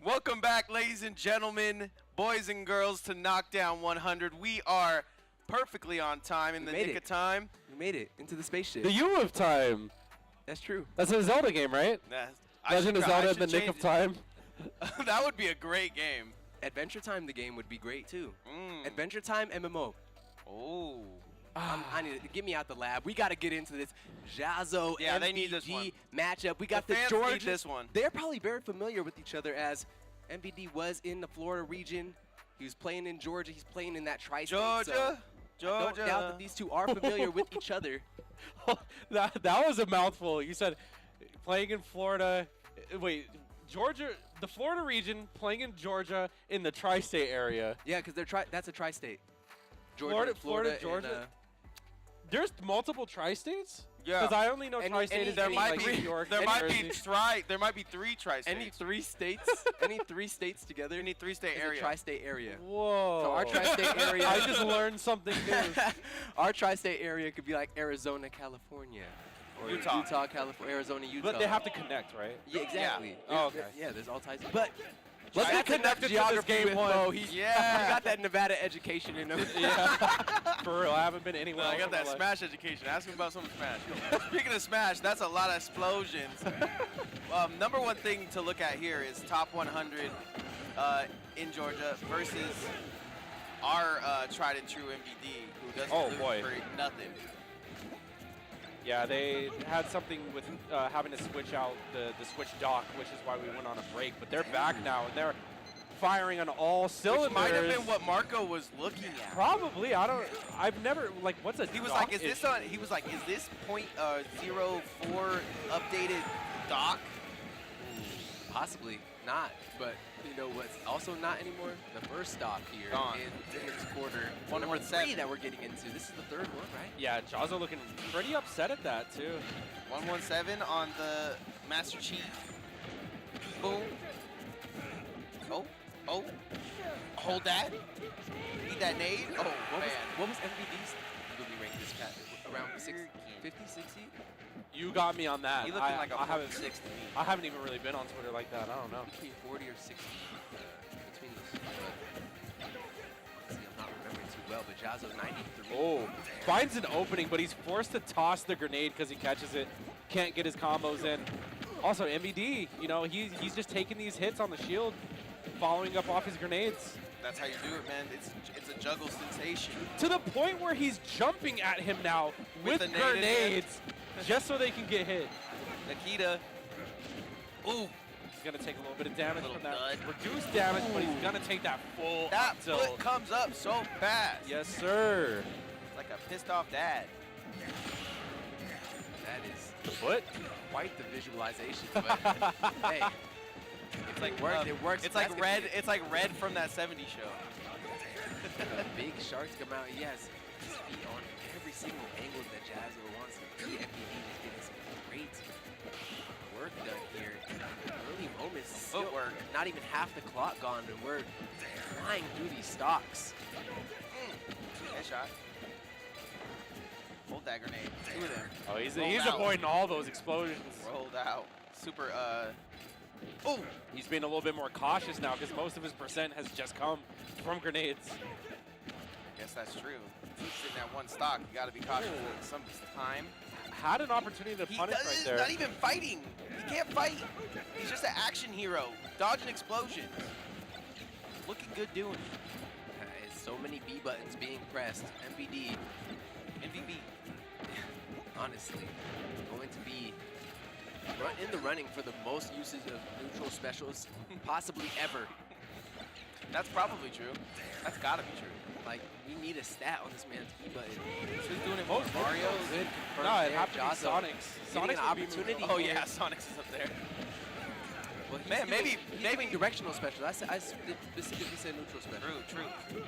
Welcome back, ladies and gentlemen, boys and girls, to Knockdown 100. We are perfectly on time, in the nick of time. We made it into the spaceship. The U of Time. That's true. That's a Zelda game, right? Legend of Zelda in the nick of time. That would be a great game. Adventure Time, the game, would be great too. Adventure Time MMO. Oh. I need to get me out the lab. We got to get into this JAHZZO Yeah, they need this one. matchup. We got the fans Georgia. need this one. They're probably very familiar with each other, as MVD was in the Florida region. He was playing in Georgia. He's playing in that tri-state. Georgia. So I don't doubt that these two are familiar with each other. that was a mouthful. You said playing in Florida. Wait, Georgia, the Florida region, playing in Georgia in the tri-state area. Yeah, because that's a tri-state. Florida, Georgia. and, There's multiple tri-states? Yeah. Because I only know tri-state is There being might like be New York, there and might Jersey. be there might be 3 tri-states. any 3 states, any 3 states together. Any 3-state is area. a tri-state area. Whoa. So our tri-state area. I just learned something new. Our tri-state area could be like Arizona, California, or Utah. California, Arizona, Utah. But they have to connect, right? Yeah, exactly. Oh, okay. Yeah, there's all types. But Let's that's get enough connected to this geography game with one. Mo. He got that Nevada education in him. Yeah. For real, I haven't been anywhere No, I else got in my that life. Smash education. Ask me about some Smash. Speaking of Smash, that's a lot of explosions. Number one thing to look at here is top 100 in Georgia versus our tried and true MVD, who doesn't lose for nothing. Yeah, they had something with having to switch out the switch dock, which is why we went on a break. But they're back now, and they're firing on all cylinders. Which might have been what Marco was looking at. Probably. I've never, like, what's a He was dock like, is this on? He was like, is this .04 updated dock? Possibly not, but you know what's also not anymore? The first stop here Gone. in this quarter. One number 3 7. that we're getting into. This is the 3rd one, right? Yeah, JAHZZO looking pretty upset at that, too. 117 on the Master Chief. Boom. Oh. Hold that. Need that nade. Oh, man. What was MVD's movie rank this cat? Around 50, 60? You got me on that. He looking like a I haven't 6 to me. I haven't even really been on Twitter like that. I don't know. Between 40 or 60 between those. See, I'm not remembering too well, but JAHZZO 93. Oh, finds an opening, but he's forced to toss the grenade because he catches it. Can't get his combos in. Also, MVD, you know, he's just taking these hits on the shield, following up off his grenades. That's how you do it, man. It's a juggle sensation. To the point where he's jumping at him now with the nade in there. grenades just so they can get hit. Nikita. Ooh. He's going to take a little bit of damage Little from that. dud. Reduced damage, but he's going to take that full That up tilt. foot comes up so fast. Yes, sir. It's like a pissed off dad. That is The foot? quite the visualization, but hey, It's like it works. It's like That's red. gonna It's like red from that '70s show. big sharks come out. He has his feet on every single angle that JAHZZO wants to be. MVD is getting some great work done here. Early moments, still Footwork. not even half the clock gone, and we're flying through these stocks. Headshot. Hold that grenade. 2 of them. Oh, he's Rolled out. avoiding all those explosions. Rolled out. Super. Oh. He's being a little bit more cautious now because most of his percent has just come from grenades. Guess that's true. He's sitting at 1 stock. You got to be cautious with some of his time. Had an opportunity to He punish does, right he's there. not even fighting. He can't fight. He's just an action hero, dodging explosions. Looking good doing it. So many B buttons being pressed. MVD, MVP. honestly, going to be in the running for the most usage of neutral specials possibly ever. That's probably true. That's got to be true. Like, we need a stat on this man's B button. Who's doing it more? Mario? Good. No, it there, have to be JAHZZO. Sonix. Getting Sonix an would be opportunity. Oh yeah, Sonix is up there. Well, he's Man, doing- maybe- he's doing directional special. I specifically said neutral special. True.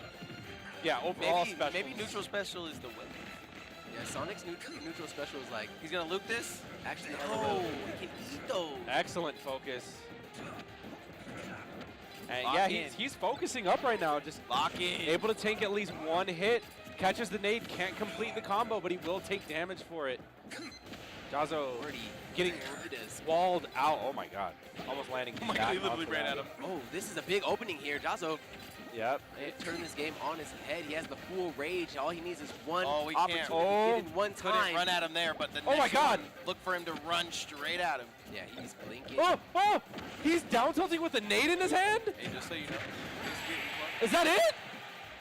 Yeah, overall special. Maybe neutral special is the win. Yeah, Sonic's neutral special is like, He's gonna loop this. actually, Oh, he can eat those. Excellent focus. And Lock yeah, in. he's focusing up right now, just Lock in. able to tank at least 1 hit. Catches the nade, can't complete the combo, but he will take damage for it. JAHZZO Already getting Margaritas. walled out. Oh my god. Almost landing. Oh my back god, he literally onto ran that. at him. Oh, this is a big opening here. JAHZZO Yep. turned this game on his head. He has the full rage. All he needs is one Oh, we opportunity can't. to get in one Couldn't time. run at him there, but the Oh my next God. one, look for him to run straight at him. Yeah, he's blinking. Oh, oh! He's down tilting with a nade in his hand? Hey, just so you know, he's getting close. Is that it?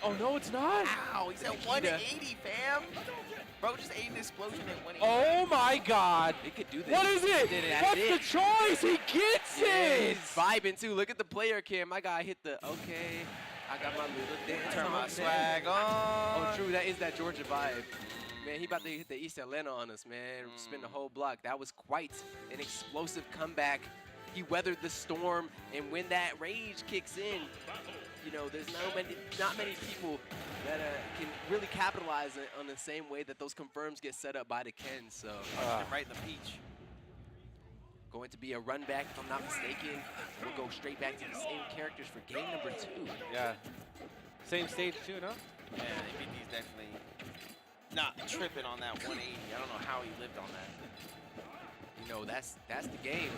Oh no, it's not. Ow, he's at 180, fam. Bro just ate an explosion at 180. Oh my god. It could do this. What is it? Did it, that's What's it. the choice? He gets Yeah, it. he's vibing too. Look at the player cam. My guy hit the okay. I got my little dance. Turn on my there. swag on. Oh, true. That is that Georgia vibe. Man, he about to hit the East Atlanta on us, man. Spin the whole block. That was quite an explosive comeback. He weathered the storm, and when that rage kicks in, you know, there's not many people that can really capitalize on the same way that those confirms get set up by the Ken. So Right in the peach. going to be a run back, if I'm not mistaken. We'll go straight back to the same characters for game number 2. Yeah. Same stage too, no? Yeah, ABD's definitely not tripping on that 180. I don't know how he lived on that. You know, that's the game.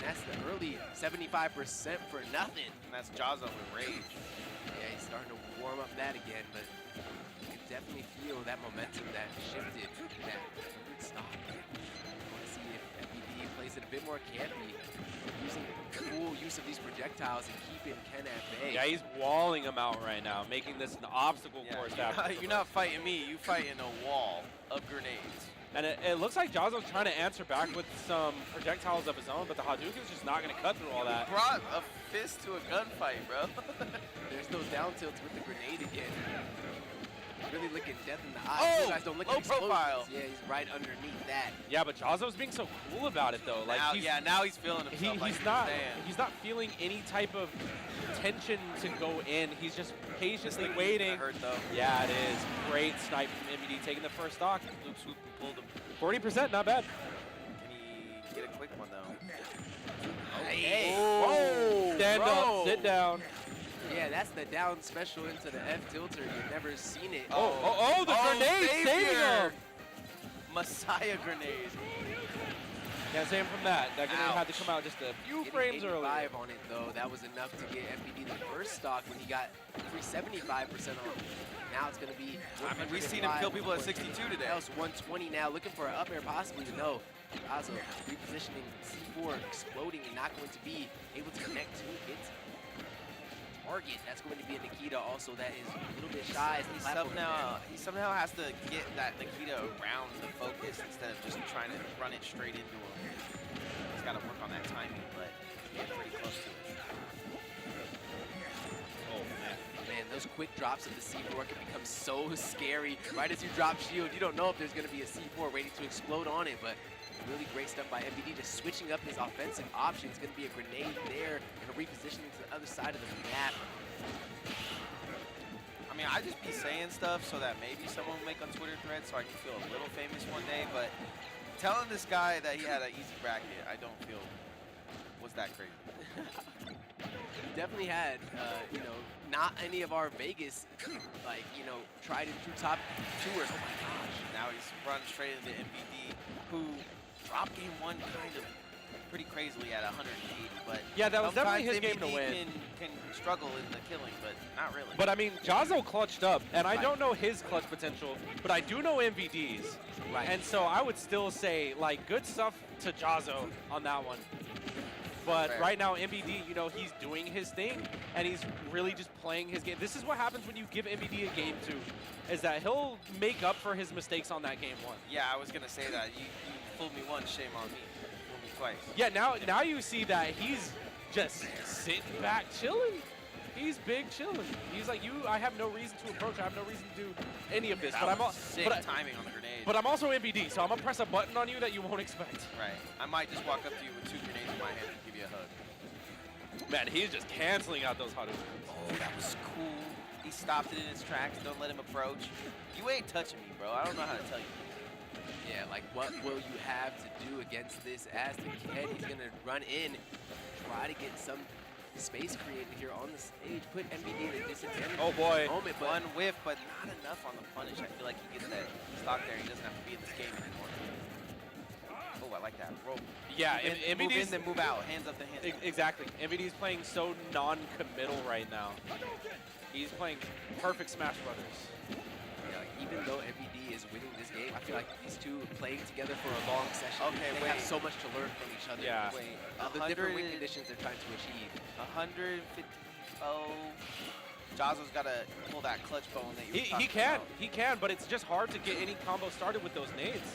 That's the early 75% for nothing. And that's JAHZZO with rage. Yeah, he's starting to warm up that again, but you can definitely feel that momentum that shifted that good stop. I want to see if FBD plays it a bit more campy, using full use of these projectiles and keeping Ken at bay. Yeah, he's walling him out right now, making this an obstacle course. You're not fighting me. You fighting a wall of grenades. And it looks like JAHZZO's trying to answer back with some projectiles of his own, but the Hadouken's just not going to cut through all that. Brought a fist to a gunfight, bro. There's those down tilts with the grenade again. Really looking death in the eyes. Oh, You guys don't look low at explosions. profile. Yeah, he's right underneath that. Yeah, but JAHZZO's being so cool about it though. Like Now, now he's feeling himself. he's not feeling any type of tension to go in. He's just patiently waiting. Hurt though. Yeah, it is. Great snipe from MBD taking the first stock. Loop swoop and pulled him. 40%, not bad. Can he get a quick one though? Hey. Oh, stand bro. up, sit down. Yeah, that's the down special into the F tilter. You've never seen it. Oh, the grenade saving him. Messiah grenade. Can't save him from that. That grenade had to come out just a few frames Getting 85 earlier. on it though, that was enough to get MPD the first stock when he got 375% on. Now it's gonna be. I mean, we've seen him kill people at 62 today. Else 120 now, looking for an up air possibly. No, JAHZZO repositioning C4, exploding and not going to be able to connect to its target. That's going to be a Nikita also that is a little bit shy. As the platform He somehow has to get that Nikita around the focus instead of just trying to run it straight into him. He's got to work on that timing, but he's getting pretty close to it. Oh man, those quick drops of the C4 can become so scary. Right as you drop shield, you don't know if there's going to be a C4 waiting to explode on it, but really great stuff by MBD, just switching up his offensive options. Going to be a grenade there and a repositioning to the other side of the map. I mean, I just be saying stuff so that maybe someone will make a Twitter thread so I can feel a little famous one day, but telling this guy that he had an easy bracket, I don't feel was that crazy. He definitely had, you know, not any of our Vegas, like, you know, tried and true top tours. Oh my gosh. Now he's run straight into MVD, who dropped game 1 kind of pretty crazily at 180, but Yeah, that was definitely his sometimes game to MVD win. Can struggle in the killing, but not really. But I mean, JAHZZO clutched up, and I don't know his clutch potential, but I do know MVD's. Right. And so I would still say, like, good stuff to JAHZZO on that one. But Fair. right now, MVD, you know, he's doing his thing, and he's really just playing his game. This is what happens when you give MVD a game 2, is that he'll make up for his mistakes on that game 1. Yeah, I was gonna say that. You fooled me once, shame on me. Fooled me twice. Yeah, now you see that he's just sitting back, chilling. He's big chilling. He's like, I have no reason to approach. I have no reason to do any of this. That But was sick but timing on the grenade. But I'm also MVD, so I'm gonna press a button on you that you won't expect. Right. I might just walk up to you with 2 grenades in my hand and give you a hug. Man, he's just canceling out those Hadoukens. Oh, that was cool. He stopped it in its tracks. Don't let him approach. You ain't touching me, bro. I don't know how to tell you. Yeah, like what will you have to do against this as the kid? He's going to run in, try to get some space created here on the stage, put MBD in a disadvantage Oh, boy. moment, but One whiff, but not enough on the punish. I feel like he gets that stock there. He doesn't have to be in this game anymore. Oh, I like that. Roll. Yeah, Move in, move in, MVD's then move out. Hands up the hands. exactly. MVD's playing so non-committal right now. He's playing perfect Smash Brothers. Yeah, like, even though MVD is winning this game, I feel like these two playing together for a long session, Okay, they have wait. so much to learn from each other. Yeah. Wait, The different win 100 conditions they're trying to achieve. 150. Oh. JAHZZO's got to pull that clutch bone that you were He talking can, he can, but it's just hard to get any combo started with those nades.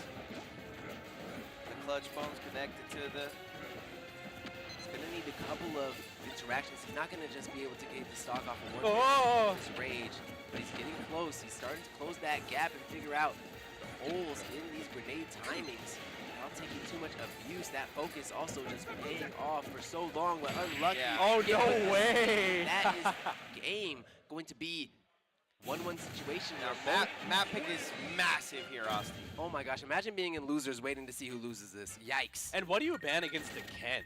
The clutch bone's connected to the... He's gonna need a couple of interactions. He's not gonna just be able to get the stock off of one Oh! his rage, but he's getting close. He's starting to close that gap and figure out the holes in these grenade timings. Without taking too much abuse, that focus also just paying off for so long, but unlucky. Yeah. Oh, Yeah, no but way! That is game going to be 1-1 situation Now, now. map pick is massive here, Austin. Oh my gosh, imagine being in losers waiting to see who loses this. Yikes. And what do you ban against the Ken?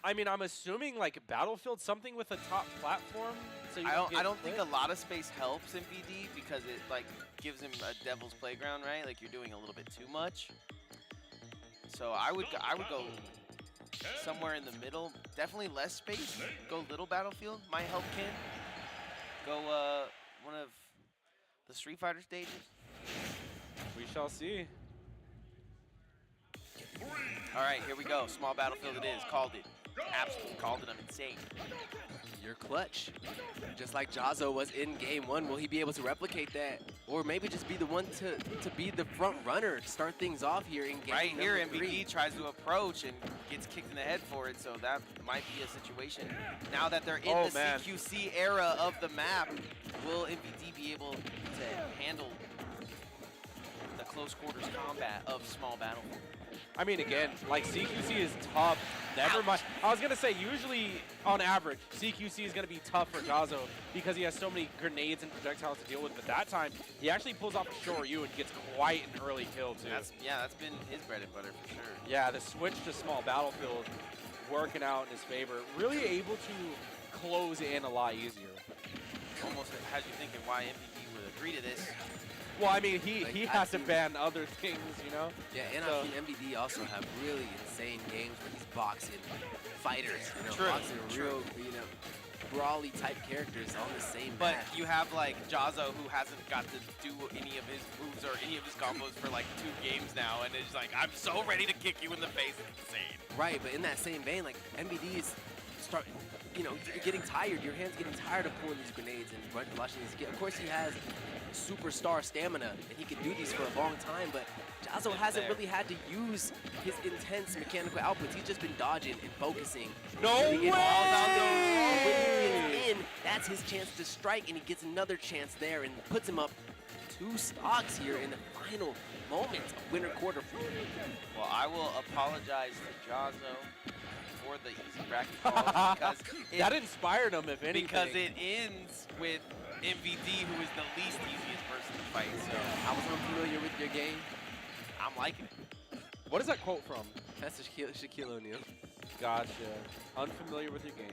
I mean, I'm assuming like Battlefield, something with a top platform. So you I don't think a clipped? lot of space helps in BD because it like gives him a devil's playground, right? Like you're doing a little bit too much. So I would go somewhere in the middle. Definitely less space. Go little Battlefield might help Ken. Go one of the Street Fighter stages. We shall see. All right, here we go. Small Battlefield it is. Called it. Absolutely called it. I'm insane. You're clutch. Just like JAHZZO was in game one, will he be able to replicate that? Or maybe just be the one to be the front runner to start things off here in game Right here, number 3. MVD tries to approach and gets kicked in the head for it, so that might be a situation. Now that they're in Oh, the man. CQC era of the map, will MVD be able to handle the close quarters combat of small Battlefield? I mean, again, like CQC is tough. Never mind. I was gonna say usually, on average, CQC is gonna be tough for JAHZZO because he has so many grenades and projectiles to deal with. But that time, he actually pulls off a Shoryu and gets quite an early kill too. That's been his bread and butter for sure. Yeah, the switch to small Battlefield working out in his favor. Really able to close in a lot easier. Almost has you thinking why MVD would agree to this. Well, I mean, he Like, has to I've seen- ban other things, you know? Yeah, and So- I've seen MVD also have really insane games where he's boxing fighters, you know, True, boxing true. real, you know, brawly type characters on the same But match. you have like JAHZZO who hasn't got to do any of his moves or any of his combos for like 2 games now, and it's like, I'm so ready to kick you in the face. It's insane. Right, but in that same vein, like MVD is starting, you know, getting tired. Your hand's getting tired of pulling these grenades and rushing these. Of course, he has superstar stamina, and he can do these for a long time. But JAHZZO hasn't really had to use his intense mechanical outputs. He's just been dodging and focusing. No Getting it all out there. When way! he gets in, that's his chance to strike, and he gets another chance there and puts him up 2 stocks here in the final moments of winter quarter. Well, I will apologize to JAHZZO for the easy bracket calls because That inspired him, if anything. because it ends with MVD, who is the least easiest person to fight. So I was unfamiliar with your game. I'm liking it. What is that quote from? That's Shaquille O'Neal. Gotcha. Unfamiliar with your game.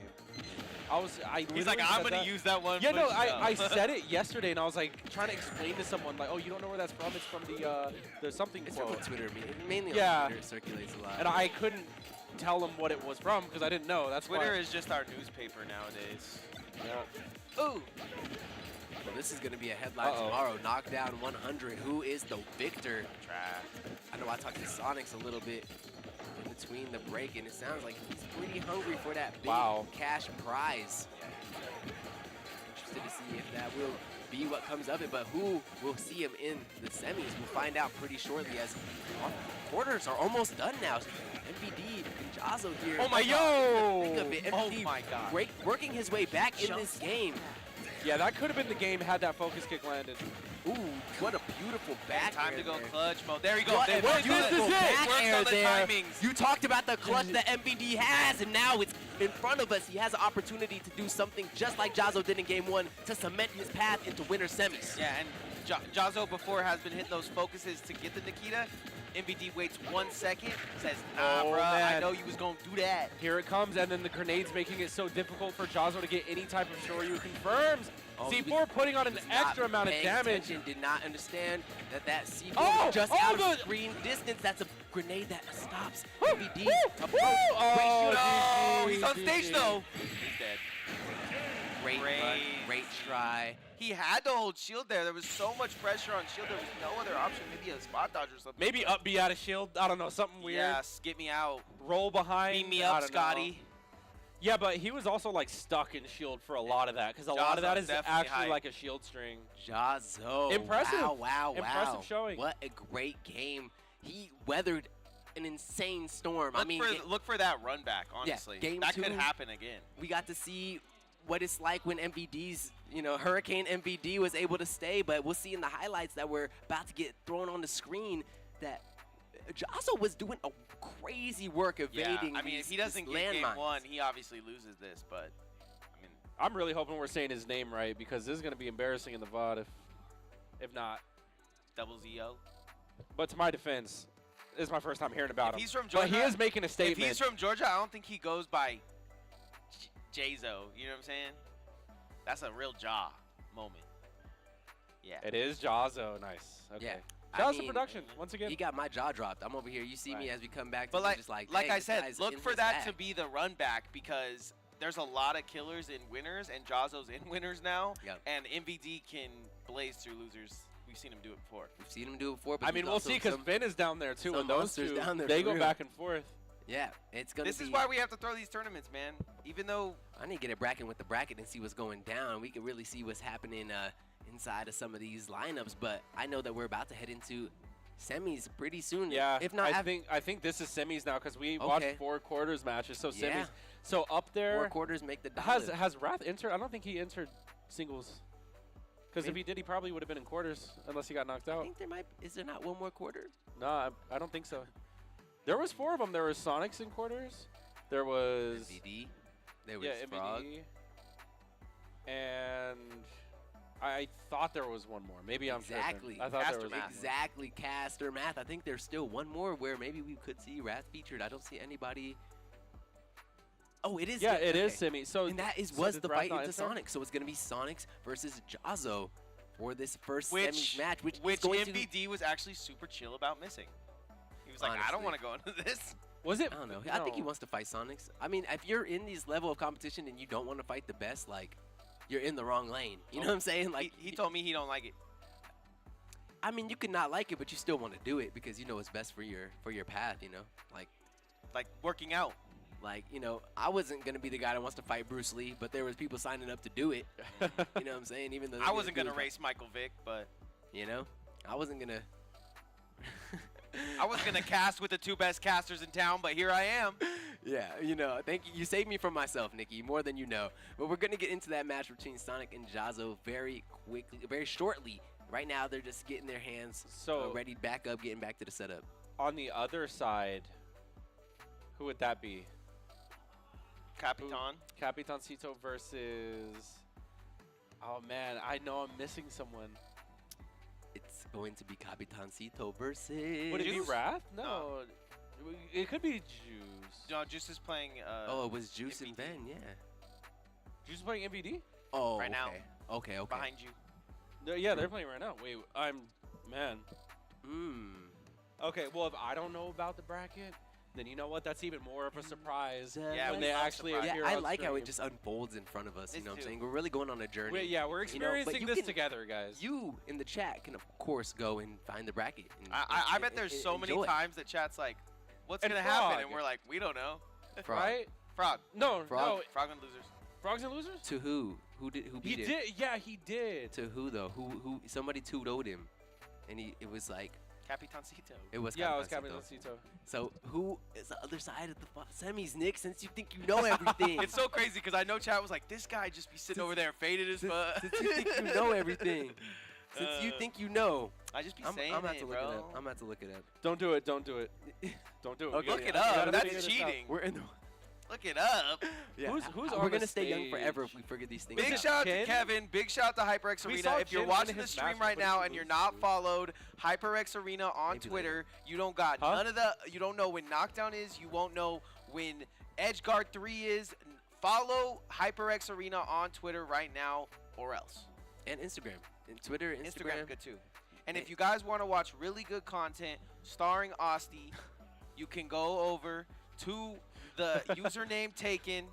He's like, I'm gonna use that one. Yeah, for no, the I show." said it yesterday, and I was like trying to explain to someone, like, oh, you don't know where that's from? It's from the something It's from quote. Twitter, mainly Yeah. on Twitter, it circulates a lot. And I couldn't tell him what it was from because I didn't know. That's Twitter why. is just our newspaper nowadays. Yeah. Ooh! Well, this is going to be a headline Uh-oh. tomorrow. Knockdown 100. Who is the victor? Trash. I know I talked to Sonix a little bit in between the break, and it sounds like he's pretty hungry for that big Wow. cash prize. Interested to see if that will be what comes of it, but who will see him in the semis? We'll find out pretty shortly as our quarters are almost done now. MVD and JAHZZO here. Oh my Think of it. Oh MVD my God. working his way back in this game. Yeah, that could have been the game had that focus kick landed. Ooh, what a beautiful back Time air to go there. clutch mode. There you go. What They a worked on beautiful the- back worked air on the there. timings. You talked about the clutch that MVD has, and now it's in front of us. He has an opportunity to do something just like JAHZZO did in game one to cement his path into winter semis. Yeah, and JAHZZO before has been hitting those focuses to get the Nikita. MVD waits 1 second, says, nah, Oh, bruh, I man. know you was gonna do that. Here it comes, and then the grenades making it so difficult for JAHZZO to get any type of Shoryu. Confirms Oh, C4 putting on an was not extra amount of paying damage. attention, did not understand that C4 Oh, was just oh, out of the- screen distance. That's a grenade that stops Woo, MVD. woo, Approach. woo. Great Oh, shooter. Oh, GG, he's on stage GG. though. He's dead. Great run, great try. He had to hold shield there. There was so much pressure on shield. There was no other option. Maybe a spot dodge or something. Maybe up B out of shield. I don't know, something weird. Yes, get me out. Roll behind. Beam me I up, don't know. Scotty. Yeah, but he was also like stuck in shield for a lot of that because a lot of that JAHZZO's is definitely actually hype. like a shield string. JAHZZO. Impressive. Wow, wow, wow. Impressive showing. What a great game. He weathered an insane storm. I mean, Look for that run back, honestly. game that could 2. happen again. we got to see what it's like when MVD's, Hurricane MVD was able to stay, but we'll see in the highlights that we're about to get thrown on the screen that JAHZZO was doing a crazy work evading Yeah, I mean, these, if he doesn't these get game landmines. 1, he obviously loses this, but, I mean, I'm really hoping we're saying his name right because this is going to be embarrassing in the VOD if not. double ZO. But to my defense, this is my first time hearing about him. He's from But he Georgia. is making a statement. If he's from Georgia, I don't think he goes by JAHZZO. You know what I'm saying? That's a real jaw moment. Yeah. It is JAHZZO. Nice. Okay. Yeah. Shout I out to mean, production once again. He got my jaw dropped. I'm over here. You see me Right. as we come back. But to just like like dang, I this said, guy's look in for his that to bag. be the run back because there's a lot of killers in winners and JAHZZO's in winners now. Yep. And MVD can blaze through losers. We've seen him do it before. We've seen him do it before. But I mean, there's we'll also see because some- Finn is down there too, some and those monsters two, down there they for go real. back and forth. Yeah, it's gonna This be. is why we have to throw these tournaments, man. Even though I need to get a bracket with the bracket and see what's going down. We can really see what's happening inside of some of these lineups. But I know that we're about to head into semis pretty soon. Yeah, if not, I think this is semis now because we watched 4 quarters matches, so semis. Yeah. So up there, 4 quarters make the dollars. has Wrath entered? I don't think he entered singles. Because if he did, he probably would have been in quarters unless he got knocked I out. think there might. Is there not one more quarter? No, I don't think so. There was 4 of them. There was Sonix in quarters. There was MVD. There was yeah, Frawg. MVD. And I thought there was one more. Maybe I'm Exactly. tripping. I thought there was one more. Exactly. Caster Math. I think there's still one more where maybe we could see Wrath featured. I don't see anybody. Oh, it is. Yeah, it okay. is semi. So And that so was did the Wrath fight not into enter? Sonix. So it's going to be Sonix versus JAHZZO for this first which semis match, which is which going to. MVD was actually super chill about missing. He was like, I don't Honestly. want to go into this. Was it? I don't know. I think he wants to fight Sonix. I mean, if you're in this level of competition and you don't want to fight the best, like, you're in the wrong lane. You know what I'm saying? Like, he told me he don't like it. I mean, you could not like it, but you still want to do it because you know it's best for your path. You know, Like working out. I wasn't gonna be the guy that wants to fight Bruce Lee, but there was people signing up to do it. You know what I'm saying? Even though I wasn't gonna race Michael Vick, but You know, I wasn't gonna. I was gonna cast with the 2 best casters in town, but here I am. Yeah, thank you. You saved me from myself, Nikki, more than you know. But we're gonna get into that match between Sonic and JAHZZO very quickly, very shortly. Right now, they're just getting their hands ready back up, getting back to the setup. On the other side, who would that be? Capitan. Capitancito versus. Oh man, I know I'm missing someone. It's going to be Capitancito versus. Would it be Juice? Wrath? No. No. It could be Juice. No, Juice is playing. Oh, it was Juice and MVD. Ben, yeah. Juice is playing MVD? Oh, Right now. Okay. behind you. Yeah, they're playing right now. Wait, man. Okay, well, if I don't know about the bracket, then you know what? That's even more of a surprise Yeah, when we they love actually surprise. appear Yeah, I on like how stream. it just unfolds in front of us. You Me know what I'm too. saying? We're really going on a journey. We're but experiencing you this can- together, guys. You in the chat can, of course, go and find the bracket. And, I bet there's so many enjoy. times that chat's like, what's And gonna happen? Frawg. And we're like, we don't know. Frawg. Right? Frawg. No, Frawg. no. Frog and losers. Frogs and losers? To who? Who He beat it? did. Yeah, he did. To who though? Who? Somebody 2-0'd him, and it was like Capitancito. it was. Yeah, it was Capitancito. Capitancito. So who is the other side of the semis, Nick? Since you think you know everything, It's so crazy because I know chat was like, this guy just be sitting over there faded as fuck. since you think you know everything, since you think you know, I just be I'm saying about it, to look bro. it up. I'm about to look it up. Don't do it. Don't do it. Don't do it. We Okay. gotta- Look it we up. gotta That's figure this out. cheating. We're in the. Look it up. Yeah, Who's we're on the gonna stay young stage? forever if we figure these things Big out. shout out to Ken? Kevin. Big shout out to HyperX We Arena. saw If you're Ken watching win the his stream match right before now he and you're loses, not dude. followed HyperX Arena on Maybe Twitter, you don't got Huh? none of the. You don't know when Knockdown is. You won't know when Edgeguard 3 is. Follow HyperX Arena on Twitter right now. or else. And Instagram. And Twitter, Instagram. Instagram's good too. And if you guys want to watch really good content starring Osti, you can go over to the username taken.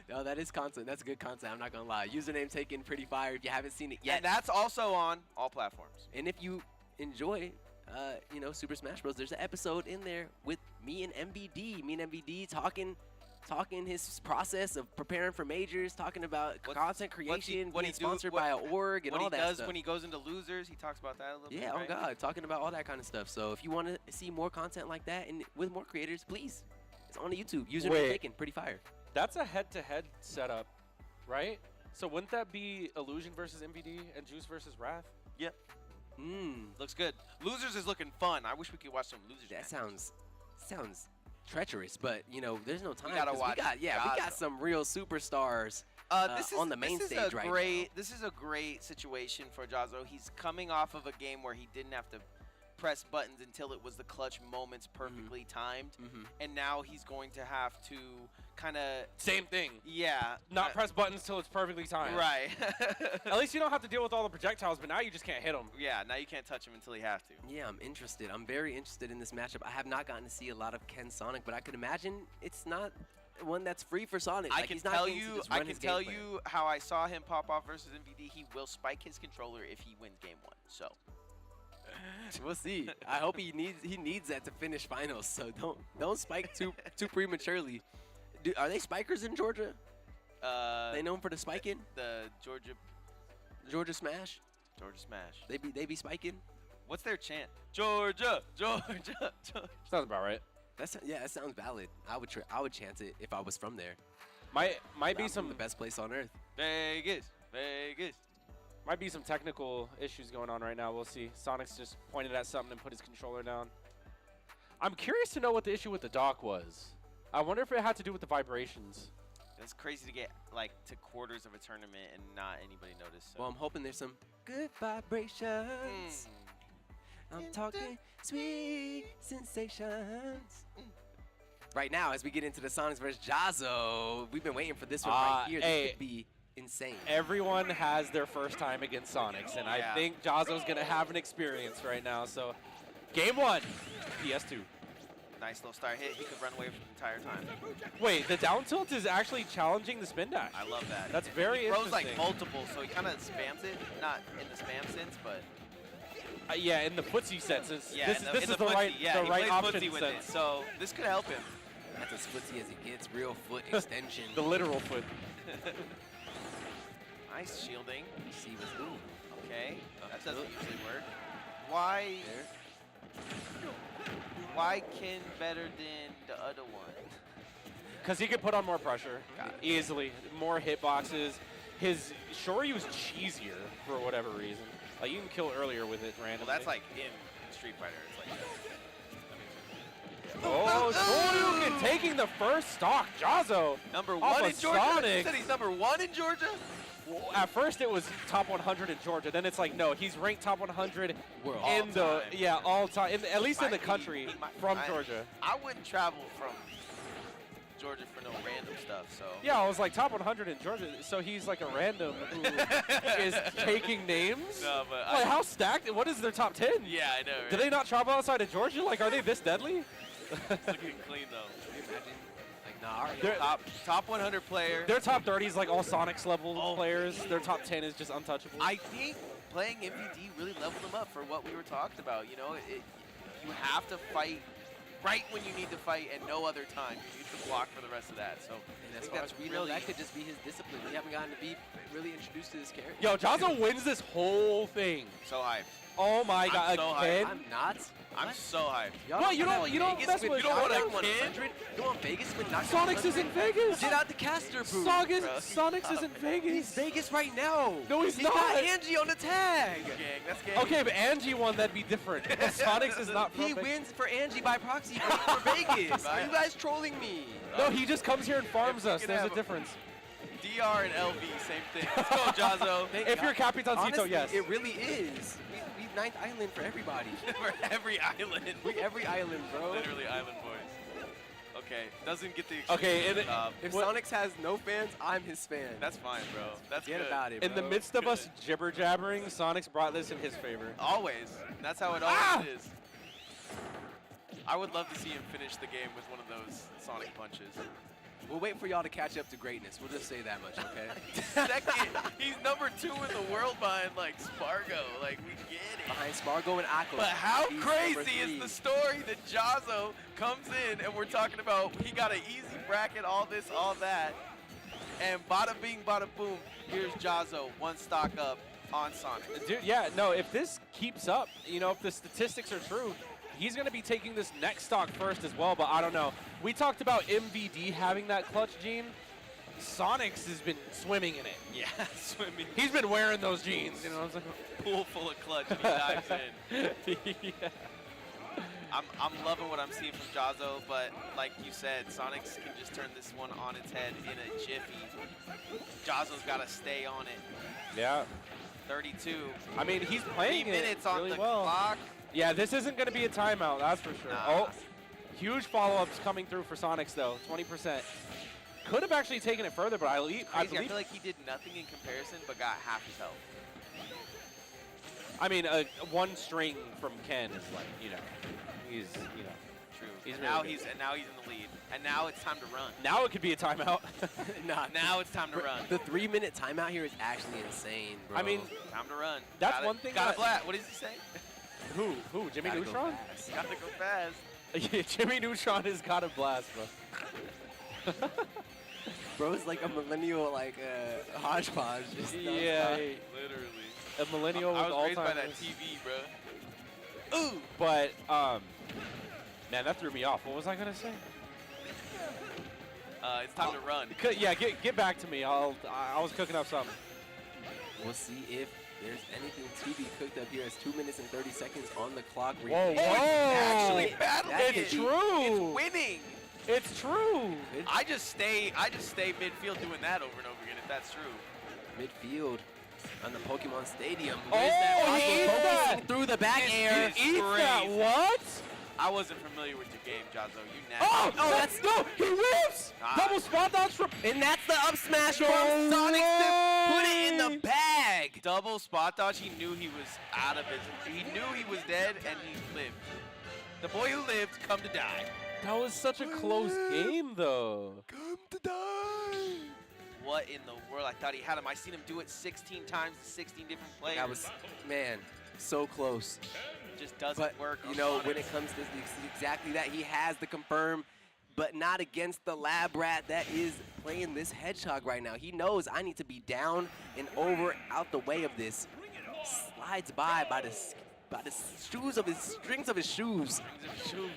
No, that is content. That's good content. I'm not going to lie. Username taken, pretty fire if you haven't seen it yet. And that's also on all platforms. And if you enjoy, you know, Super Smash Bros., there's an episode in there with me and MVD. Me and MVD talking his process of preparing for majors, talking about content creation, being sponsored by an org, and all that stuff. What he does when he goes into losers, he talks about that a little bit, Yeah, right? oh God, talking about all that kind of stuff. So if you want to see more content like that and with more creators, please, it's on the YouTube. Username taken, pretty fire. That's a head-to-head setup, right? So wouldn't that be Illusion versus MVD and Juice versus Wrath? Yep. Looks good. Losers is looking fun. I wish we could watch some losers. That matches. sounds treacherous, but you know, there's no time. We gotta 'cause watch. we got some real superstars on the main stage right now. This is a great situation for JAHZZO. He's coming off of a game where he didn't have to press buttons until it was the clutch moments perfectly timed, and now he's going to have to kind of Same thing. yeah, Not press buttons till it's perfectly timed. right. At least you don't have to deal with all the projectiles, but now you just can't hit them. Yeah, now you can't touch him until you have to. Yeah, I'm interested. I'm very interested in this matchup. I have not gotten to see a lot of Ken Sonic, but I could imagine it's not one that's free for Sonic. I Like, can he's not tell getting to you, just I run can his tell gameplay. you how I saw him pop off versus MVD. He will spike his controller if he wins game 1. So We'll see. I hope he needs that to finish finals. So don't spike too prematurely. Are they spikers in Georgia? They known for the spiking? the Georgia Smash? Smash. They be spiking? What's their chant? Georgia, Georgia, Georgia. Sounds about right. That sounds valid. I would chant it if I was from there. Might be I'm some from the best place on earth. Vegas, Vegas. Might be some technical issues going on right now. We'll see. Sonic's just pointed at something and put his controller down. I'm curious to know what the issue with the dock was. I wonder if it had to do with the vibrations. It's crazy to get like to quarters of a tournament and not anybody notice. So. Well, I'm hoping there's some good vibrations. I'm talking sweet sensations. Right now, as we get into the Sonix versus JAHZZO, we've been waiting for this one right here. This could be insane. Everyone has their first time against Sonix, and I think JAHZZO's going to have an experience right now. So, game 1, PS2. Nice little start hit. He could run away for the entire time. Wait, the down tilt is actually challenging the spin dash. I love that. That's very he throws interesting. like multiple, so he kind of spams it. Not in the spam sense, but Yeah, in the footsie sense. This is the footsie, right, yeah, the he right plays option footsie with it, sense. so this could help him. That's as footsie as he gets. Real foot extension. The literal foot. Nice shielding. See what's ooh. Okay, that doesn't usually work. Why Ken better than the other one? Because he could put on more pressure easily, more hitboxes. His Shoryu's cheesier for whatever reason. Like you can kill earlier with it randomly. Well, that's like in Street Fighter. It's like oh, Shoryuken taking the first stock. JAHZZO number off 1 of in Georgia. Sonix. You said he's number 1 in Georgia. Well, at first it was top 100 in Georgia. Then it's like no, he's ranked top 100 World. in the all time, at least in the Might be- country he might- from Georgia. I wouldn't travel from Georgia for no random stuff. So Yeah, I was like top 100 in Georgia, so he's like a random who is taking names. No, but Like how stacked? What is their top 10? yeah, I know. Right? Do they not travel outside of Georgia? Like, are they this deadly? It's looking clean though. Can you imagine? Like, nah, alright. They're- Top 100 player. Their top 30 is like all Sonix level players. Their top 10 is just untouchable. I think playing MVD really leveled them up for what we were talking about. You know, you have to fight right when you need to fight and no other time. You need to block for the rest of that. So And I as think far that's as we know, really that could just be his discipline. We haven't gotten to be really introduced to this character. Yo, JAHZZO wins this whole thing. so hyped. Oh my I'm god, so again? I'm not. I'm so hyped. Y'all What, you come don't- out you don't Vegas mess with Knockdown Sonix? 100? Go on Vegas with Knockdown Sonix 100? is in Vegas. Get out the caster booth. Sonix is in Vegas. He's Vegas right now. No, he's got not. Angie on the tag. Gang, that's gang. Okay, but Angie won, that'd be different. Sonix is not from He Vegas. wins for Angie by proxy for Vegas. Are you guys trolling me? No, he just comes here and farms us. can There's a have a- difference. DR and LV, same thing. Let's go, JAHZZO. If you're Capitancito, Honestly, yes. it really is. We ninth island for everybody. For every island. We every island, bro. Literally island boys. Okay, doesn't get the Okay, extreme top. If What- Sonix has no fans, I'm his fan. That's fine, bro. That's Forget good. about it, In the bro. midst of us jibber jabbering, Sonix brought this in his favor. Always. That's how it always is. I would love to see him finish the game with one of those Sonic punches. We'll wait for y'all to catch up to greatness. We'll just say that much, okay? Second, he's number 2 in the world behind like Spargo. Like we get it. Behind Spargo and Akko. But how He's crazy number is 3. the story that JAHZZO comes in and we're talking about he got an easy bracket, all this, all that. And bada bing, bada boom, here's JAHZZO, 1 stock up on Sonic. Dude, yeah, no, if this keeps up, you know, if the statistics are true, he's going to be taking this next stock first as well, but I don't know. We talked about MVD having that clutch gene. Sonix has been swimming in it. Yeah, swimming. He's been wearing those jeans, you know what I'm Pool full of clutch and he dives in. saying? Yeah. I'm loving what I'm seeing from JAHZZO, but like you said, Sonix can just turn this one on its head in a jiffy. JAHZZO's got to stay on it. Yeah. 32. I mean, he's 3 playing it minutes on really the well. clock. Yeah, this isn't going to be a timeout, that's for sure. Nah. Oh, huge follow-ups coming through for Sonix, though, 20%. Could have actually taken it further, but I Crazy. believe. I feel like he did nothing in comparison, but got half his health. I mean, one string from Ken is like, you know, he's, you know. True. He's and really now good. he's in the lead. And now it's time to run. Now it could be a timeout. Nah, Now it's time to run. The 3-minute timeout here is actually insane, bro. I mean, Time to run. That's Gotta- one thing Gotta that- blast. What does he say? who? Jimmy Gotta go Neutron? fast. Gotta go fast. Yeah, Jimmy Neutron has got a blast, bro. Bro is like a millennial, like, hodgepodge. Just Yeah, nonstop. Literally. a millennial I with was raised by Alzheimer's. that TV, bro. Ooh. But, man, that threw me off. What was I gonna say? It's time to run. Yeah, get back to me. I was cooking up something. We'll see if there's anything to be cooked up here. It's 2 minutes and 30 seconds on the clock. Whoa, whoa! Actually battling That It's could be- true. It's winning. It's true. I just stay midfield doing that over and over again if that's true. Midfield on the Pokemon Stadium. Oh, Where's that he Aqua ate focusing that. through the back air. He eats that. crazy. What? I wasn't familiar with your game, JAHZZO. You nasty. Oh, no, that's no. He whips. Ah. Double spot dodge from. And that's the up smash No from Sonic to put it in way. the bag. Double spot dodge. He knew he was out of his. He knew he was dead, and he lived. The boy who lived, come to die. That was such a close game, though. Come to die. What in the world? I thought he had him. I seen him do it 16 times to 16 different players. That was, man, so close. just doesn't But, work. you on know, Sonix. when it comes to exactly that, he has the confirm, but not against the lab rat that is playing this hedgehog right now. He knows I need to be down and over, out the way of this. Slides by the shoes of his strings of his shoes.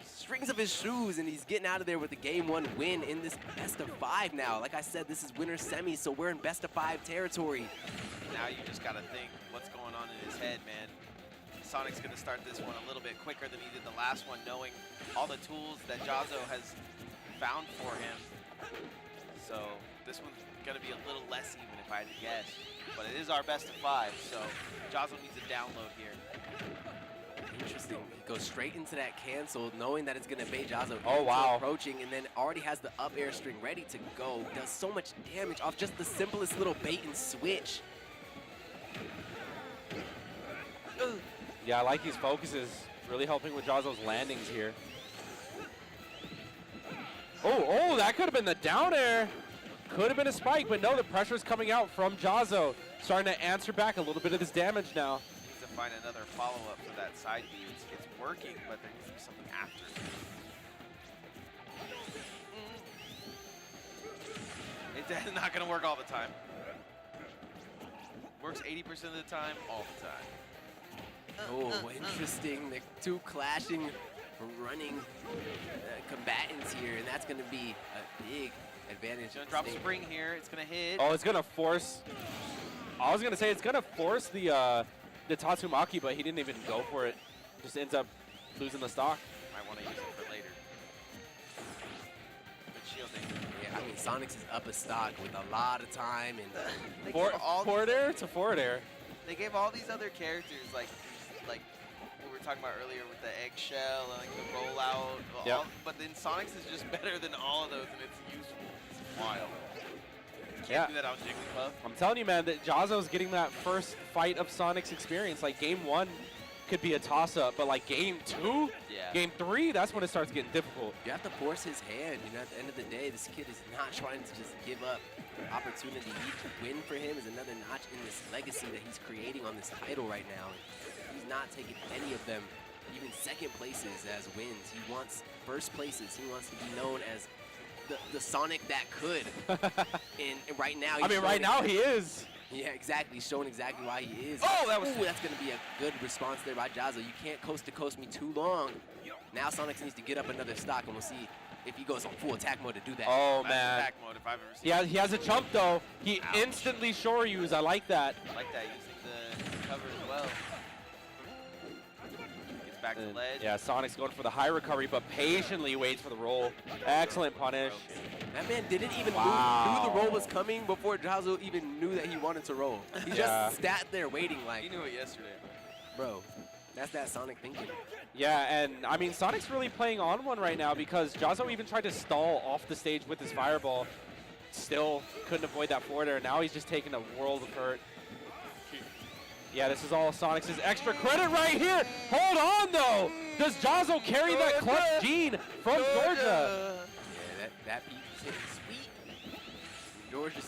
Strings of his shoes, and he's getting out of there with the game 1 win in this best of 5 now. Like I said, this is winner semi, so we're in best of 5 territory. Now you just gotta think what's going on in his head, man. Sonic's gonna start this one a little bit quicker than he did the last one, knowing all the tools that JAHZZO has found for him. So this one's gonna be a little less even if I had to guess. But it is our best of 5, so JAHZZO needs a download here. Interesting. He goes straight into that cancel, knowing that it's going to bait JAHZZO Oh, into wow. approaching, and then already has the up air string ready to go. Does so much damage off just the simplest little bait and switch. Yeah, I like these focuses. Really helping with JAHZZO's landings here. Oh, that could have been the down air. Could have been a spike, but no, the pressure's coming out from JAHZZO. Starting to answer back a little bit of this damage now. Needs to find another follow-up for that side B. It's working, but there needs to be something after. It's not gonna work all the time. Works 80% of the time, all the time. Oh, interesting. The two clashing, running combatants here, and that's going to be a big advantage. He's gonna drop Snake. spring here. It's gonna hit. Oh, it's gonna force. I was gonna say it's gonna force the Tatsumaki, but he didn't even go for it. Just ends up losing the stock. Might want to use it for later. Good shielding. Yeah, I mean, Sonix is up a stock with a lot of time, and They gave all Forward air to forward air. They gave all these other characters like we were were talking about earlier with the eggshell and like the rollout. Yep. But then Sonix is just better than all of those, and it's useful. It's wild. Can't Yeah. do that on Jigglypuff. I'm telling you, man, that JAHZZO's getting that first fight of Sonic's experience. Like, game 1 could be a toss-up, but like game 2, Yeah. game 3, that's when it starts getting difficult. You have to force his hand. You know, at the end of the day, this kid is not trying to just give up opportunity. Each win for him is another notch in this legacy that he's creating on this title right now. And he's not taking any of them, even second places, as wins. He wants first places. He wants to be known as the Sonic that could. And right now, he's right now he is. Yeah, exactly. He's showing exactly why he is. Oh, that was- Ooh, that's going to be a good response there by JAHZZO. You can't coast to coast me too long. Now Sonix needs to get up another stock, and we'll see if he goes on full attack mode to do that. Oh, That's man. attack mode if I've ever seen. He has a jump, though. He Ouch. instantly shoryu. I like that. I like that, using the cover as well. Gets back to And, ledge. yeah, Sonic's going for the high recovery, but patiently waits for the roll. Excellent punish. That man didn't even Wow. knew the roll was coming before JAHZZO even knew that he wanted to roll. He Yeah. just sat there waiting like, He knew it yesterday. bro, that's that Sonic thinking. Yeah, and I mean, Sonic's really playing on one right now because JAHZZO even tried to stall off the stage with his fireball. Still couldn't avoid that forward air. Now he's just taking a world of hurt. Yeah, this is all Sonic's extra credit right here. Hold on, though. Does JAHZZO carry that clutch gene from Georgia? Yeah, that beat was hitting sweet.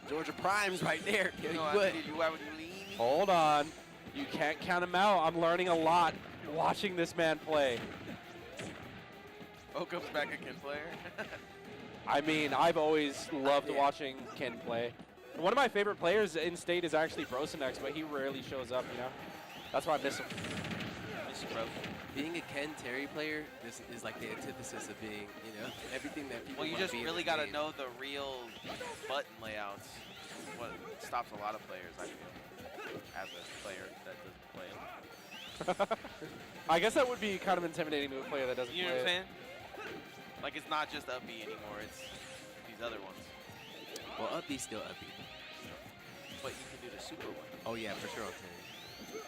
Georgia Prime's right there. Yeah, You know, you would. why would you leave? Hold on. You can't count him out. I'm learning a lot watching this man play. Oh, comes back a Ken player. I mean, I've always loved Yeah. watching Ken play. One of my favorite players in state is actually Brosenex, but he rarely shows up, you know? That's why I miss him. Miss you, bro. Being a Ken Terry player, this is like the antithesis of being, you know, everything that people Well, you wanna just be in really the got to game. know the real button layouts. What stops a lot of players, I feel, as a player that doesn't play it. I guess that would be kind of intimidating to a player that doesn't You know play what I'm it. saying? Like, it's not just up B anymore, it's these other ones. Well, up B's still up B. But you can do the super one. Oh yeah, for sure on Terry.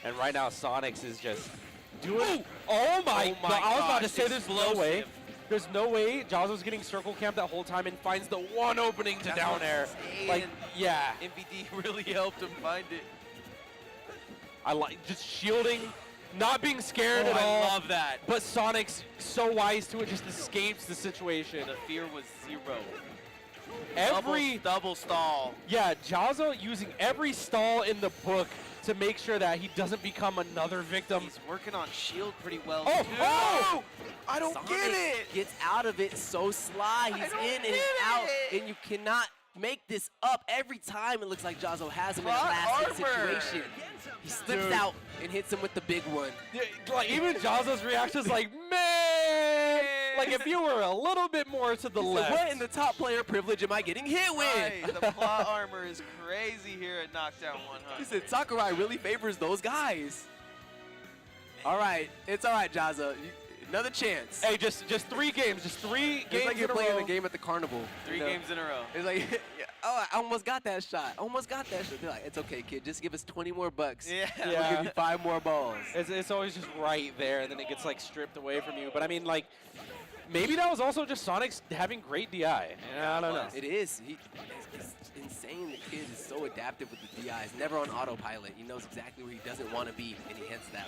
And right now, Sonix is just doing. Oh my god! I was about to gosh, say there's no way. explosive. There's no way JAHZZO's getting circle camped that whole time and finds the one opening to That's down what I'm air. saying. Like, yeah, MVD really helped him find it. I like just shielding, not being scared Oh, at all. I love that. But Sonic's so wise to it, just escapes the situation. The fear was zero. Every double stall. yeah, JAHZZO using every stall in the book to make sure that he doesn't become another victim. He's working on shield pretty well. Oh, too. oh! I don't Sonic get it. Gets out of it so sly. He's don't in and get he's out, it. and you cannot make this up. Every time it looks like JAHZZO has him in a Plot last hit armor. situation. He slips Dude. out and hits him with the big one. Yeah, like even JAHZZO's reaction is like, man, like if you were a little bit more to the He said, left. what in the top player privilege am I getting hit with? Right, the plot armor is crazy here at Knockdown 100. He said Sakurai really favors those guys. All right, it's all right, JAHZZO. Another chance. Hey, just 3 games, just 3 It's games like you're in a playing row. a game at the carnival. Three you know? games in a row. It's like, oh, I almost got that shot. Almost got that shot. They're like, it's okay, kid. Just give us 20 more bucks. Yeah. Yeah. We'll give you 5 more balls. It's always just right there, and then it gets like stripped away from you. But I mean, like, maybe that was also just Sonic's having great DI. I don't know. It is. It's insane. The kid is so adaptive with the DI. He's never on autopilot. He knows exactly where he doesn't want to be, and he heads that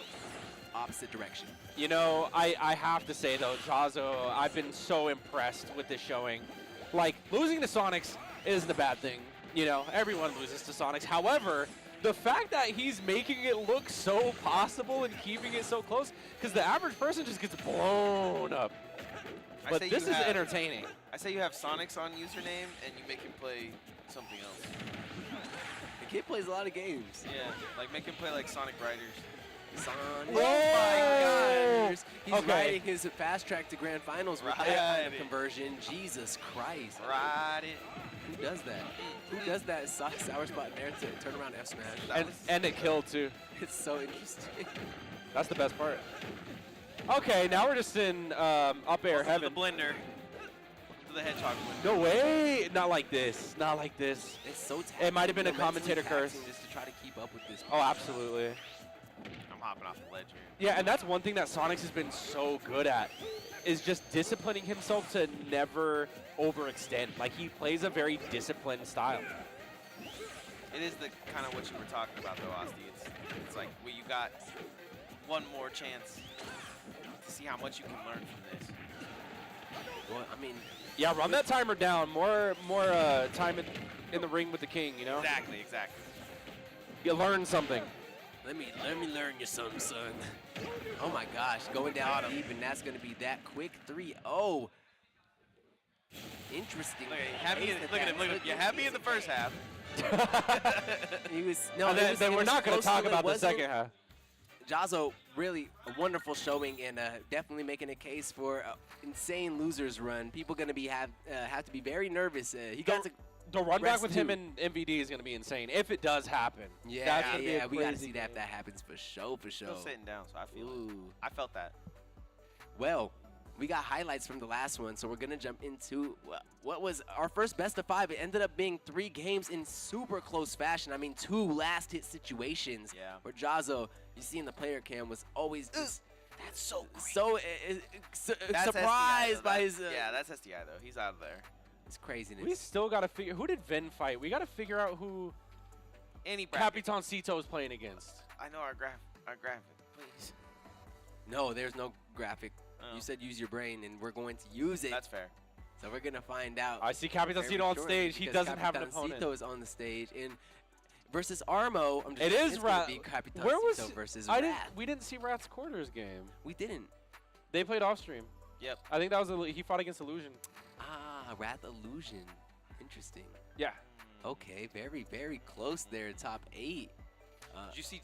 opposite direction. You know, I have to say though, JAHZZO, I've been so impressed with this showing. Like, losing to Sonix isn't a bad thing. You know, everyone loses to Sonix. However, the fact that he's making it look so possible and keeping it so close, because the average person just gets blown up. I But say this you is have- entertaining. I say you have Sonix on username and you make him play something else. The kid plays a lot of games. Yeah, like make him play like Sonic Riders. Sonic Whoa! Riders. He's Okay. riding his fast track to grand finals with that kind of Ride it. conversion. Jesus Christ. Ride it. Who does that? Who does that sour spot there to turn around F smash? And it killed too. It's so interesting. That's the best part. Okay, now we're just in up air Welcome to heaven. the blender. Welcome to the hedgehog blender. No way! Not like this. Not like this. It's so It might have been a mentally commentator curse. taxing just to try to keep up with this. Oh, absolutely. hopping off the ledge here. Yeah, and that's one thing that Sonix has been so good at, is just disciplining himself to never overextend. Like, he plays a very disciplined style. It is the kind of what you were talking about, though, Asti. It's like, well, you got one more chance to see how much you can learn from this. Well, I mean, Yeah, run that timer down. More time in the ring with the king, you know? Exactly. You learn something. let me learn you something, son. Oh my gosh, going down deep, and that's gonna be that quick 3-0. Interesting. Look at him. You had me in the first half. He was no. And it then we're was not going to close talk till it about the wasn't. second half. JAHZZO, really a wonderful showing, and definitely making a case for an insane losers run. People gonna be have to be very nervous. He got to. The run back Rest with him too. and MVD is going to be insane if it does happen. Yeah, That's gonna be a we gotta crazy see that if game. that happens for sure. Still sitting down, so I feel it. Ooh. I felt that. Well, we got highlights from the last one, so we're gonna jump into what was our first best of 5. It ended up being 3 games in super close fashion. I mean, 2 last hit situations. Yeah. Where JAHZZO, you see in the player cam, was always just That's so great. surprised That's SDI, though. by his. Yeah, that's SDI, though. He's out of there. It's craziness. We still got to figure, who did Vin fight? We got to figure out who Any bracket. Capitancito is playing against. I know our graphic, please. No, there's no graphic. Oh. You said use your brain, and we're going to use it. That's fair. So we're gonna find out. I see Capitancito on stage. He doesn't have an opponent. Capitancito is on the stage, and versus Armo. I'm just It is gonna Rat. be Capitancito Where was versus I Rat. didn't? We didn't see Rat's quarters game. We didn't. They played off stream. Yep. I think that was he fought against Illusion. Ah, Wrath Illusion. Interesting. Yeah. Okay, very, very close there, top 8. Did you see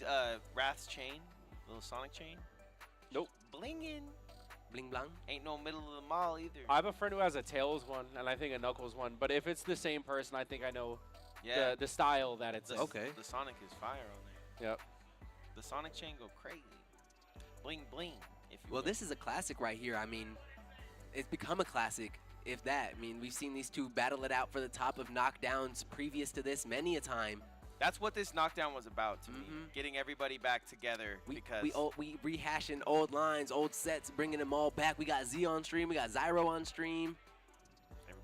Wrath's chain? Little Sonic chain? Nope. Blingin'. Bling blang. Ain't no middle of the mall either. I have a friend who has a Tails one, and I think a Knuckles one. But if it's the same person, I think I know Yeah. the style that it's in. Okay. The Sonic is fire on there. Yep. The Sonic chain go crazy. Bling bling, if you Well, will. this is a classic right here. I mean, it's become a classic, if that. I mean, we've seen these two battle it out for the top of knockdowns previous to this many a time. That's what this knockdown was about to me. Mhm. Getting everybody back together We because we rehashing old lines, old sets, bringing them all back. We got Z on stream. We got Zyro on stream.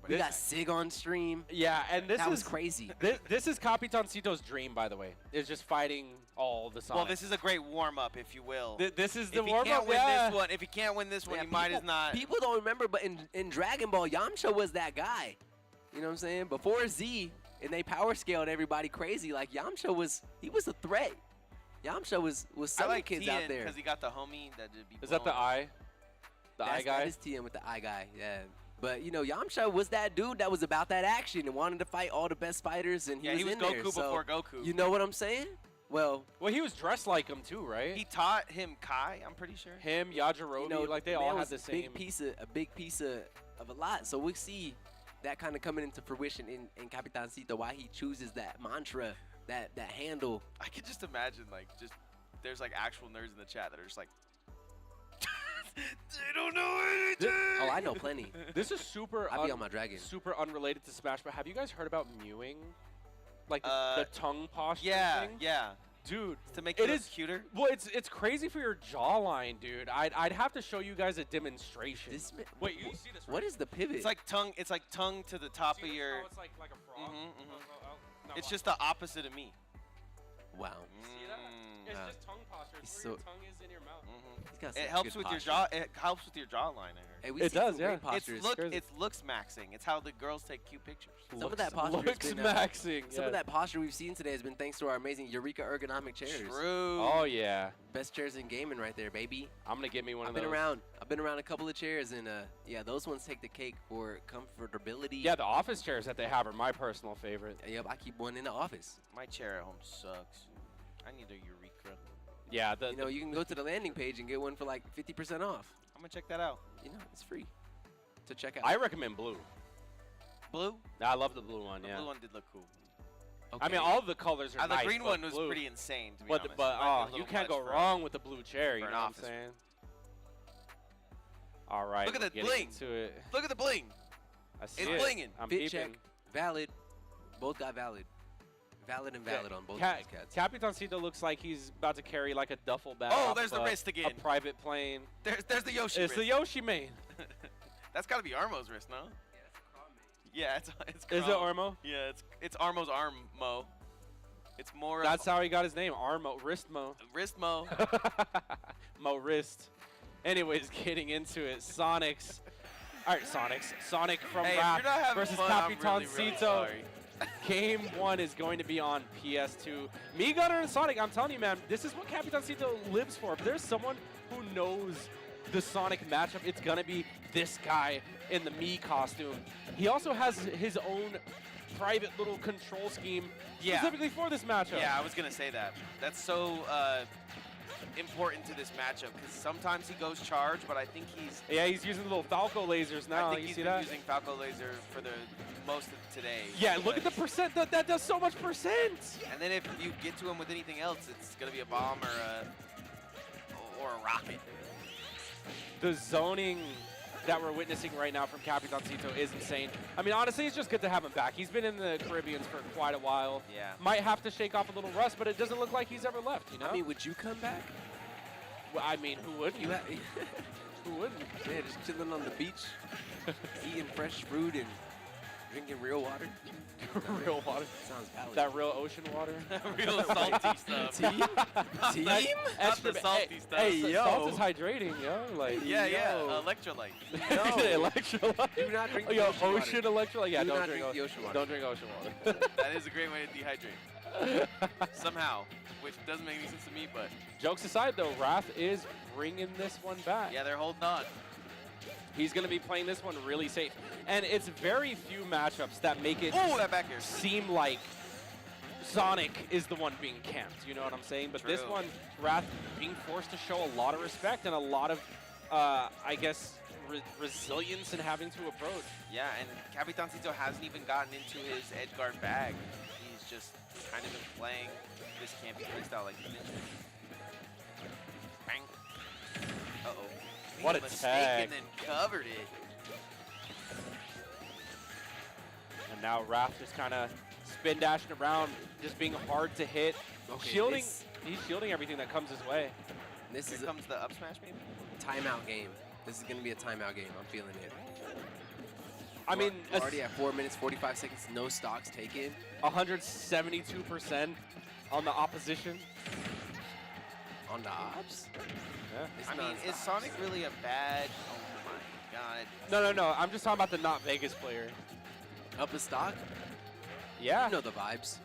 We got Sig on stream. Yeah, and this That is was crazy. This is Capitancito's dream, by the way. Is just fighting all the Sonics. well, this is a great warm up, if you will. This is the if he warm can't up. win Yeah. this one, if he can't win this one, Yeah, he might as not. People don't remember, but in Dragon Ball, Yamcha was that guy. You know what I'm saying? Before Z, and they power scaled everybody crazy. Like Yamcha was a threat. Yamcha was I some like kids Tien out there. because he got the homie that did be. Is that the blown. eye? The eye guy? That is TM with the eye guy. Yeah. But you know, Yamcha was that dude that was about that action and wanted to fight all the best fighters, and Yeah, he was in there, Goku so, before Goku. You know what I'm saying? Well, Well, he was dressed like him too, right? He taught him Kai, I'm pretty sure. Him, Yajirobe, you know, like they man all had was the a same. big piece of a lot. So we'll see that kind of coming into fruition in Capitancito. Why he chooses that mantra, that handle. I could just imagine, like, there's like actual nerds in the chat that are just like, they don't know anything. Oh, I know plenty. This is super. I be on my dragon. Super unrelated to Smash, but have you guys heard about mewing? Like the tongue posture Yeah, thing? yeah. Dude, To make it it look is cuter. Well, it's crazy for your jawline, dude. I'd have to show you guys a demonstration. Wait, you see this? What is the pivot? It's like tongue. It's like tongue to the top of your. It's like a frog. Mhm, mhm. No, It's watch. just the opposite of me. wow. See that? It's Yeah. just tongue posture. It's He's where your so- tongue is in your mouth. He's got It such helps good with posture. your jaw. It helps with your jawline. I heard. Hey, we It see does, some great yeah. postures. It's looks maxing. It's how the girls take cute pictures. Some of that posture has Looks been, maxing. Some of that posture we've seen today has been thanks to our amazing Eureka ergonomic chairs. True. Oh yeah, Best chairs in gaming right there, baby. I'm gonna get me one I've of been those. around a couple of chairs, and yeah, those ones take the cake for comfortability. Yeah, the office chairs that they have are my personal favorite. Yep, I keep one in the office. My chair at home sucks. I need a Eureka. Yeah, You know, you can go to the landing page and get one for like 50% off. I'm gonna check that out. You know, it's free to check out. I recommend blue. Blue. I love the blue one. The Yeah. blue one did look cool. I mean, all of the colors are The nice. green but one was blue. pretty insane, to be But honest. but Might be a oh, little you can't much go for- wrong with the blue chair. You for know an what I'm office. saying? All right. Look at we're the getting bling. into it. Look at the bling. I see It's it. blinging. I'm Fit peeping. check, valid. Both got valid. Valid and valid on both Ca- of these cats. Capitancito looks like he's about to carry like a duffel bag. Oh, off there's of the wrist again. A private plane. There's the Yoshi It's wrist. the Yoshi main. That's got to be Armo's wrist, no? Yeah, it's Is it Crom. Armo? Yeah, it's Armo's arm, Mo. It's more That's how he got his name, Armo. Wrist Mo. wrist Mo. Mo wrist. Anyways, getting into it, Sonix. All right, Sonix. Sonic from Hey, if Rap you're not having versus fun, I'm really, Capitancito. really sorry. Game 1 is going to be on PS2. Me, Gunner, and Sonic, I'm telling you, man, this is what Capitancito lives for. If there's someone who knows the Sonic matchup, it's going to be this guy in the Me costume. He also has his own private little control scheme specifically for this matchup. Yeah, I was going to say that. That's so important to this matchup because sometimes he goes charge, but I think he's using little Falco lasers now. I think you he's see been that? using Falco laser for the most of today. Yeah, look at the percent. That does so much percent. And then if you get to him with anything else, it's going to be a bomb or a rocket. The zoning that we're witnessing right now from Capitancito is insane. I mean, honestly, it's just good to have him back. He's been in the Caribbeans for quite a while. Yeah. Might have to shake off a little rust, but it doesn't look like he's ever left, you know? I mean, would you come back? Well, I mean, who wouldn't? Who wouldn't? Yeah, just chilling on the beach, eating fresh fruit and drinking real water. Real water. Sounds valid. That real ocean water. Real salty stuff. Team? Team? Not the salty stuff. Hey, yo. Salt is hydrating, yo. Like, Yeah, Yo. electrolyte. electrolyte. Do not drink Yo, ocean water. ocean electrolyte. Yeah, Do don't not drink drink the ocean water. Don't drink ocean water. That is a great way to dehydrate. Somehow, which doesn't make any sense to me, but Jokes aside, though, Wrath is bringing this one back. yeah, they're holding on. He's going to be playing this one really safe. And it's very few matchups that make it Oh, that back air. seem like Sonic is the one being camped. You know what I'm saying? But this True. one, Wrath being forced to show a lot of respect and a lot of, I guess, resilience in having to approach. Yeah, and Capitancito hasn't even gotten into his edge guard bag. He's just kind of been playing this campy playstyle like you mentioned. Bang. Uh-oh. What Made a mistake tag. and then covered it. And now Wrath just kind of spin dashing around, just being hard to hit. Okay, Shielding, he's shielding everything that comes his way. This Here is a comes the up smash, maybe? timeout game. This is going to be a timeout game. I'm feeling it. I mean, We're already at 4 minutes, 45 seconds, no stocks taken. 172% on the opposition. On the ops? Yeah. It's I mean, non-stop. is Sonic really a bad... Oh my god. No. I'm just talking about the not Vegas player. Up a stock? Yeah. You know the vibes.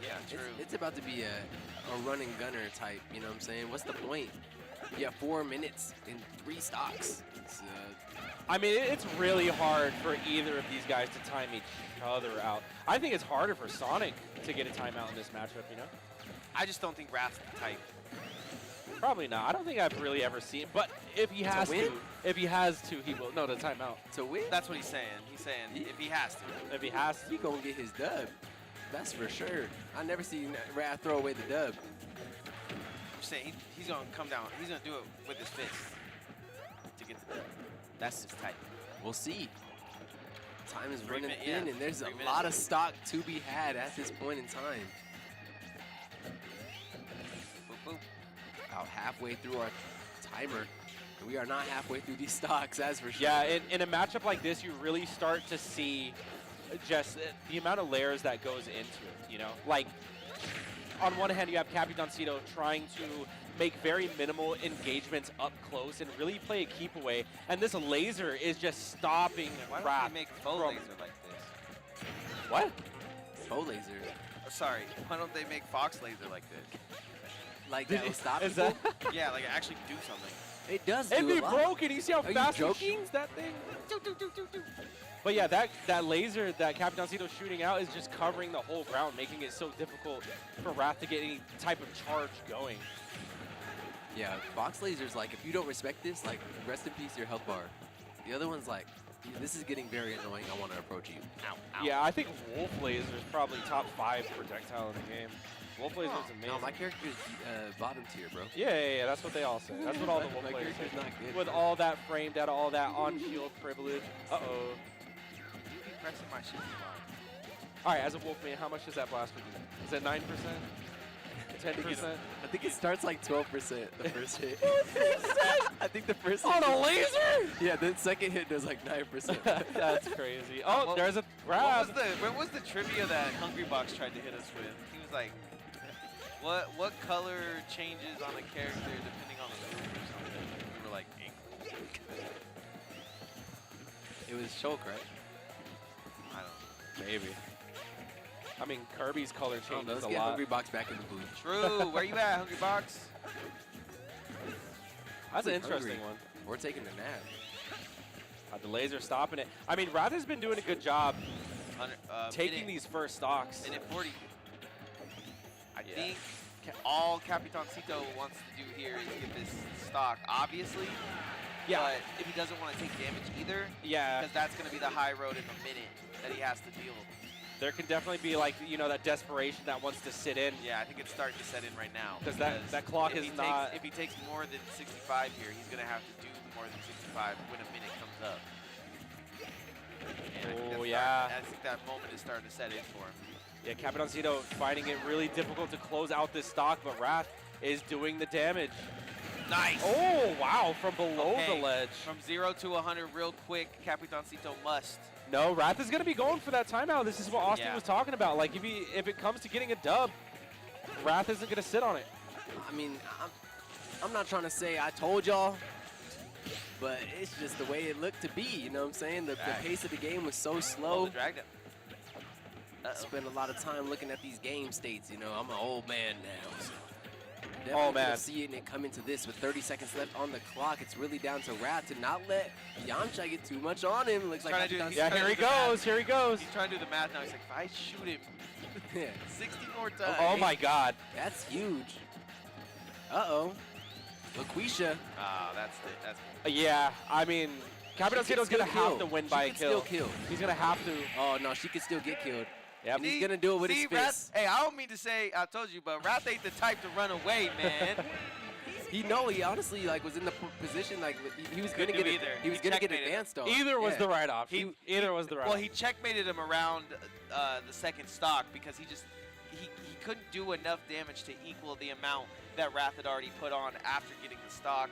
Yeah, true. It's about to be a run and gunner type, you know what I'm saying? What's the point? You have 4 minutes and 3 stocks. It's, I mean, it's really hard for either of these guys to time each other out. I think it's harder for Sonic to get a timeout in this matchup, you know? I just don't think Wrath's the type. Probably not. I don't think I've really ever seen, but if he has to, win? he will. No, the timeout. to win, That's what he's saying. He's saying if he has to. If he has he to. gonna get his dub. That's for sure. I never seen Wrath throw away the dub. I'm saying he's going to come down. He's going to do it with his fist to get the dub. That's his type. We'll see. Time is 3 running minutes, thin, yeah. and there's 3 a minutes. lot of stock to be had at this point in time. Boop, boop. About halfway through our timer. And we are not halfway through these stocks, that's for sure. Yeah, in a matchup like this, you really start to see just the amount of layers that goes into it, you know? Like, on one hand, you have Capitancito trying to make very minimal engagements up close and really play a keep away, and this laser is just stopping Why don't Wrath they make faux from- laser like this? What? Faux laser. Or, sorry, why don't they make Fox laser like this? Like that will stop Is people? that? Yeah, like actually do something. It does It'd do be a lot. broken. You see how Are you fast it joking? shoots that thing? But yeah, that laser that Capitancito's shooting out is just covering the whole ground, making it so difficult for Wrath to get any type of charge going. Yeah, box lasers, like, if you don't respect this, like, rest in peace your health bar. The other one's like, this is getting very annoying, I want to approach you. Ow, ow. Yeah, I think Wolf Laser is probably top 5 projectile in the game. Wolf Laser is amazing. No, my character's bottom tier, bro. Yeah, that's what they all say. That's what all the Wolf My players character's say. not good. With bro. all that frame data, all that on-shield privilege. Uh-oh. You be pressing my shit too long. All right, as a Wolfman, how much does that blaster do? Is it 9%? 10%? I think it starts like 12% the first hit. I think the first On hit a laser? Yeah, the second hit does like 9%. That's crazy. Oh, Well, there's a grab. What was the trivia that Hungry Box tried to hit us with? He was like, what color changes on a character depending on the move or something? We were like, ink. It was choke, right? I don't know. Maybe. I mean, Kirby's color Oh, changes let's a get lot. Hungry Box back in the booth. True. Where you at, Hungry Box? That's an Hungry. interesting one. We're taking a nap. The laser stopping it. I mean, Wrath has been doing a good job taking Minute- these first stocks. Minute 40. I Yeah. think all Capitancito wants to do here is get this stock, obviously. Yeah. But if he doesn't want to take damage either, Yeah. because that's going to be the high road in the minute that he has to deal. There can definitely be, like, you know, that desperation that wants to sit in. Yeah, I think it's starting to set in right now. 'Cause that clock if is he not- If he takes more than 65 here, he's going to have to do more than 65 when a minute comes up. And I think Oh, that's yeah. I think that moment is starting to set in for him. Yeah, Capitancito finding it really difficult to close out this stock, but Wrath is doing the damage. Nice. Oh, wow, from below Okay, the ledge. From 0 to 100 real quick, Capitancito must. No, Wrath is going to be going for that timeout. This is what Austin Yeah. was talking about. Like, if it comes to getting a dub, Wrath isn't going to sit on it. I mean, I'm not trying to say I told y'all, but it's just the way it looked to be. You know what I'm saying? The pace of the game was so Oh, slow. the drag down. I spend a lot of time looking at these game states. You know, I'm an old man now. So definitely Oh, man. seeing it come into this with 30 seconds left on the clock. It's really down to Wrath to not let Yamcha get too much on him. Looks like trying to do- Capitancito- he's Yeah, trying here to he do the math. goes. Here he goes. He's trying to do the math now. He's like, if I shoot him Yeah, 60 more times. Oh, my God. that's huge. Uh-oh. LaQuisha. Ah, that's Yeah, I mean, Capitancito's going to have to win by a She can still kill. kill. He's going to have to. Oh, no, she could still get killed. Yep. And he's going to do it with his see, fists. Wrath, hey, I don't mean to say I told you, but Wrath ain't the type to run away, man. He honestly like was in the position like he was Couldn't gonna do get either. he was He gonna get checkmated him. advanced on. Either was Yeah. the right option. Either was the right Well, option. he checkmated him around the second stock because he couldn't do enough damage to equal the amount that Wrath had already put on after getting the stock.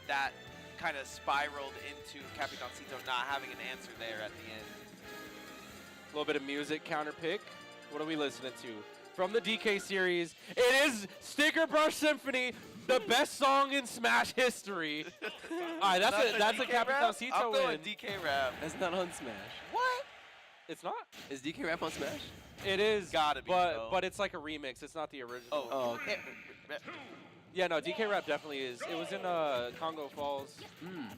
That kind of spiraled into Capitancito not having an answer there at the end. A little bit of music counter pick. What are we listening to? From the DK series, it is Sticker Brush Symphony, the best song in Smash history. All right, that's a DK rap? Capitancito I'm win. going DK rap. That's not on Smash. What? It's not. Is DK Rap on Smash? It is. Gotta be, But bro. but it's like a remix. It's not the original. Oh, okay. Yeah, no, DK Rap definitely is. It was in Congo Falls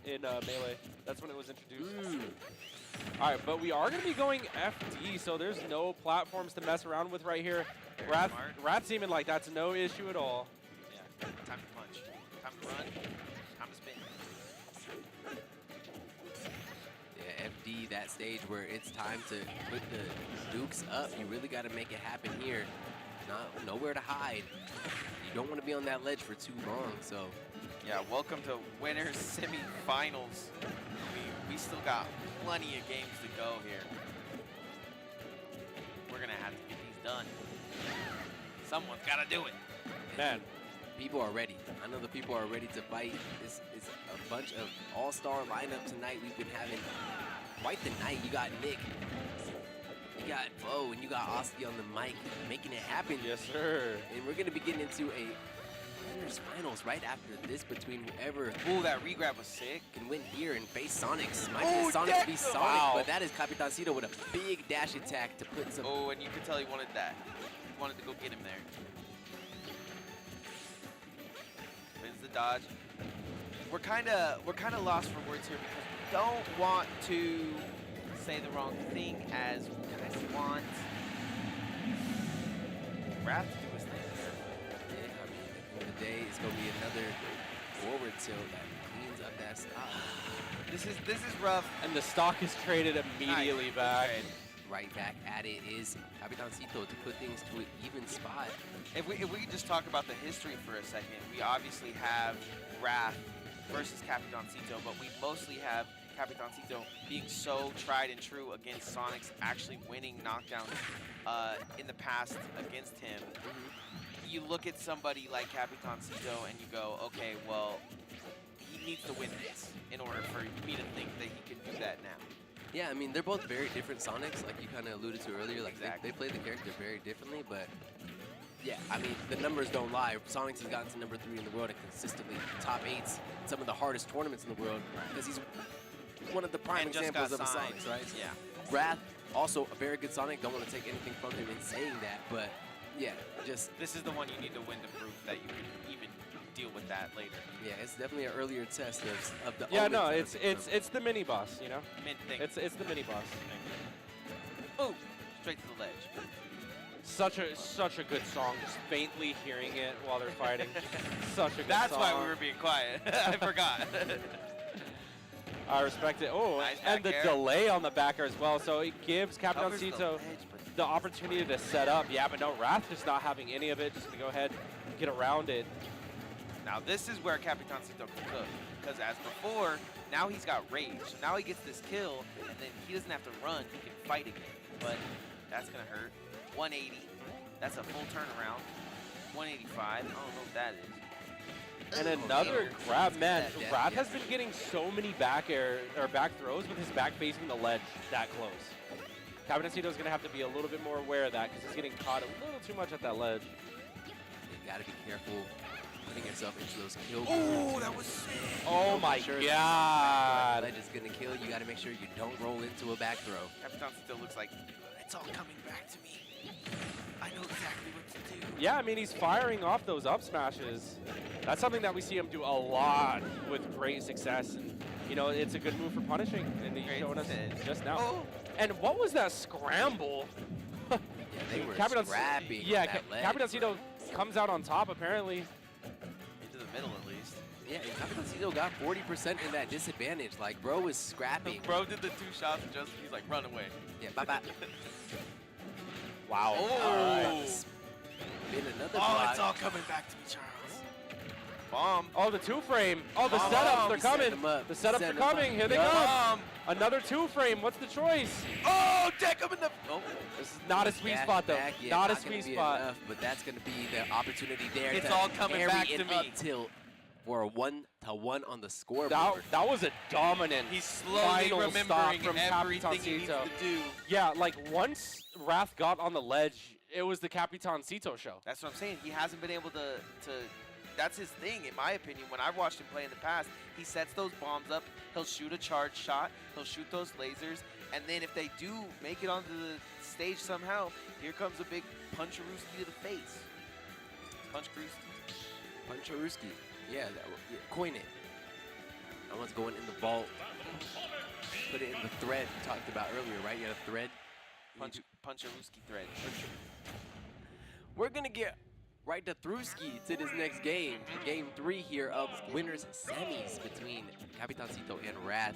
in Melee. That's when it was introduced. All right, but we are going to be going FD, so there's no platforms to mess around with right here. Wrath seeming like that's no issue at all. Yeah, time to punch. Time to run. Time to spin. Yeah, FD, that stage where it's time to put the dukes up. You really got to make it happen here. Nowhere to hide. You don't want to be on that ledge for too long. So Yeah, welcome to winners semifinals. We still got plenty of games to go here. We're gonna have to get these done. Someone's gotta do it. Man, people are ready. I know the people are ready to fight. It's a bunch of all-star lineup tonight. We've been having quite the night. You got Nick, you got Bo, and you got Osti on the mic making it happen. yes, sir. And we're gonna be getting into a winners finals right after this between whoever Ooh, that regrab was sick. can win here and face Sonix. Might Oh, be Sonix deck be him! Sonic, Wow. but that is Capitancito with a big dash attack to put some. Oh, and you could tell he wanted that. He wanted to go get him there. Wins the dodge. We're kind of lost for words here because we don't want to say the wrong thing as we kind of want Wrath to do his thing. Yeah, I mean, at the end of the day, it's gonna be another forward tilt that cleans up that stop. This is rough. And the stock is traded immediately Nice. back. Trade. Right back at it is Capitancito to put things to an even spot. If we could just talk about the history for a second, we obviously have Wrath versus Capitancito, but we mostly have Capitancito being so tried and true against Sonix, actually winning knockdowns in the past against him. You look at somebody like Capitancito and you go, okay, well, he needs to win this in order for me to think that he can do that now. Yeah, I mean, they're both very different Sonics, like you kind of alluded to earlier. Like Exactly. they play the character very differently, but yeah, I mean, the numbers don't lie. Sonix has gotten to number 3 in the world and consistently top 8s in some of the hardest tournaments in the world because he's one of the prime And just examples got of a signed. Sonix, right? Yeah. Wrath, also a very good Sonic. Don't want to take anything from him in saying that, but yeah, just This is the one you need to win to prove that you can even deal with that later. yeah, it's definitely an earlier test of the. Yeah, omens no, that are it's the mini boss, you know. Mint thing. It's the mini boss. Ooh, straight to the ledge. Such a good song. Just faintly hearing it while they're fighting. Such a good That's song. why we were being quiet. I forgot. I respect it. Oh, Nice and the back air. delay on the back air as well. So it gives Covers the Capitancito ledge, but the opportunity to set up. Yeah, but no, Wrath just not having any of it. Just gonna go ahead and get around it. now this is where Capitancito can cook. Because as before, now he's got rage. Now he gets this kill, and then he doesn't have to run. He can fight again. But that's going to hurt. 180. That's a full turnaround. 185. I don't know what that is. And another grab, man. That death, Wrath yeah. has been getting so many back air or back throws with his back facing the ledge that close. Capitancito's gonna have to be a little bit more aware of that because he's getting caught a little too much at that ledge. You gotta be careful putting yourself into those kill. Oh, that was sick. Oh my Sure, god. Ledge is gonna kill. You gotta make sure you don't roll into a back throw. Capitancito looks like, it's all coming back to me. I know exactly what to do. Yeah, I mean, he's firing off those up smashes. That's something that we see him do a lot with great success. And, you know, it's a good move for punishing. And he's Great showing us success. just now. Oh. And what was that scramble? Yeah, they were scrapping. Yeah, on that ledge, Capitancito bro. comes out on top, apparently. Into the middle, at least. Yeah, and Capitancito got 40% in that disadvantage. Like, bro was scrapping. Bro did the 2 shots and just, he's like, run away. Yeah, bye-bye. Wow. Oh. All right. Been another block. it's all coming back to me, Charles. Bomb. Oh, the 2-frame. Oh, the Oh, setups, they're he's setting coming. them up. The setups Setting are them up. coming. Here they Yeah. come. Another 2-frame. What's the choice? Oh, deck him in the. Oh. This is not a sweet Gas spot, though. back, yeah, not a gonna sweet be spot. enough, but that's going to be the opportunity there. It's to all coming parry back to and me. up tilt for a 1-to-1 on the scoreboard. That was a dominant He's slowly final stop remembering from everything he needs Capitancito. to do. Yeah, like once Wrath got on the ledge, it was the Capitancito show. That's what I'm saying. He hasn't been able to. That's his thing, in my opinion. When I've watched him play in the past, he sets those bombs up. He'll shoot a charge shot. He'll shoot those lasers. And then if they do make it onto the stage somehow, here comes a big punch-a-rooski to the face. Punch-a-rooski. Puncharuski. Yeah, coin it. That one's going in the vault. Put it in the thread we talked about earlier, right? You had a thread. Punch-a-rooski thread. We're going to get right to Thruski to this next game. Game 3 here of winners semis between Capitancito and Wrath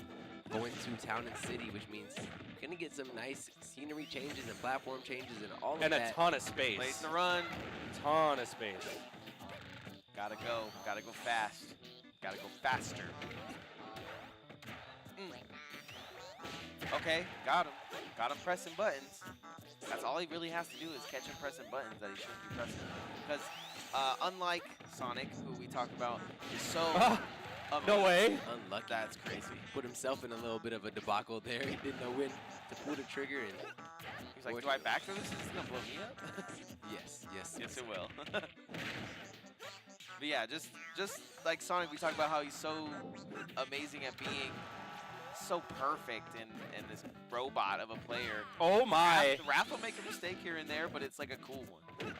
going to Town and City, which means you're going to get some nice scenery changes and platform changes and all of And that. a ton of space. Place to run. Ton of space. Gotta go. Gotta go fast. Gotta go faster. Okay, got him. Got him pressing buttons. That's all he really has to do is catch him pressing buttons that he shouldn't be pressing. Because unlike Sonic, who we talked about, is so No way. Unlucky. That's crazy. Put himself in a little bit of a debacle there. He didn't know when to pull the trigger. And He's like, do I back for this? Is this gonna blow me up? yes, yes. Yes, it will. But yeah, just like Sonic, we talked about how he's so amazing at being so perfect in this robot of a player. Oh my. Wrath will make a mistake here and there, but it's like a cool one.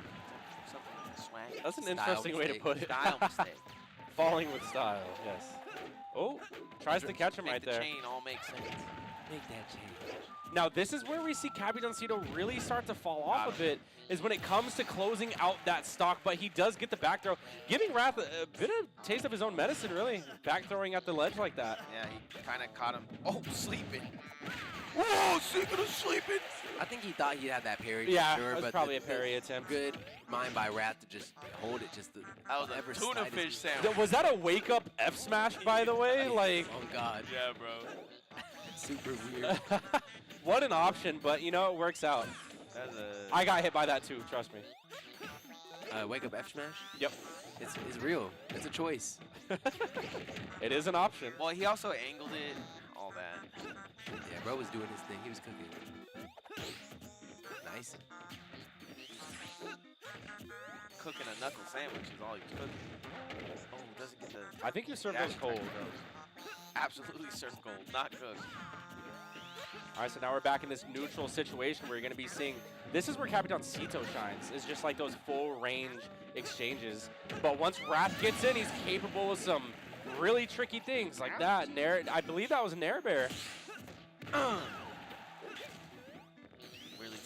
Something swag. That's an Style interesting way to mistake. put it. Style mistake. Falling with style, yes. Oh, tries to catch him Make right the there. chain all make sense. Make that change. Now, this is where we see Capitancito really start to fall off a bit, is when it comes to closing out that stock, but he does get the back throw, giving Wrath a bit of taste of his own medicine, really, back throwing at the ledge like that. Yeah, he kind of caught him. Oh, sleeping. Whoa, sleeping. I think he thought he had that parry. for Yeah, sure, that was but probably the a parry attempt. Good mind by Wrath to just hold it just the That was ever a tuna slightest fish bit. sandwich. Was that a wake-up F smash, by the way? Like, Oh, God. Yeah, bro. Super weird. What an option, but you know, it works out. That's a I got hit by that too, trust me. Wake up F smash? Yep. It's real. It's a choice. It is an option. well, he also angled it, all that. Yeah, bro was doing his thing. He was cooking. Nice. Cooking a knuckle sandwich is all he was cooking. Oh, doesn't get the I think you served those cold. absolutely served cold, not cooked. All right, so now we're back in this neutral situation where you're going to be seeing, this is where Capitancito shines, is just like those full range exchanges. But once Wrath gets in, he's capable of some really tricky things like that. I believe that was a Nair Bear. Really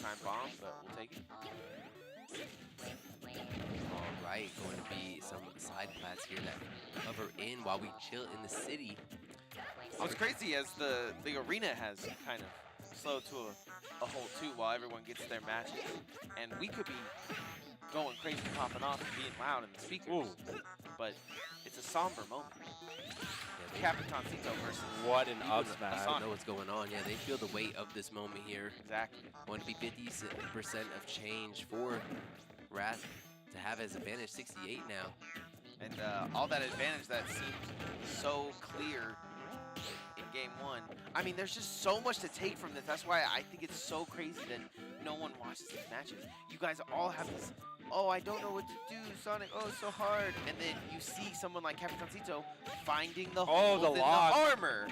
timed bomb, but we'll take it. All right, going to be some side plats here that hover in while we chill in the city. What's crazy is the arena has kind of slowed to a halt too while everyone gets their matches. And we could be going crazy, popping off and being loud in the speakers. Ooh. But it's a somber moment. Yeah, Capitancito versus What an up I smash. don't know what's going on. Yeah, they feel the weight of this moment here. exactly. Going to be 50% of change for Wrath to have his advantage, 68 now. And all that advantage that seemed so clear in game one. I mean, there's just so much to take from this. That's why I think it's so crazy that no one watches these matches. You guys all have this, oh, I don't know what to do, Sonic, oh, it's so hard. And then you see someone like Capitancito finding the holes the in lock. the armor.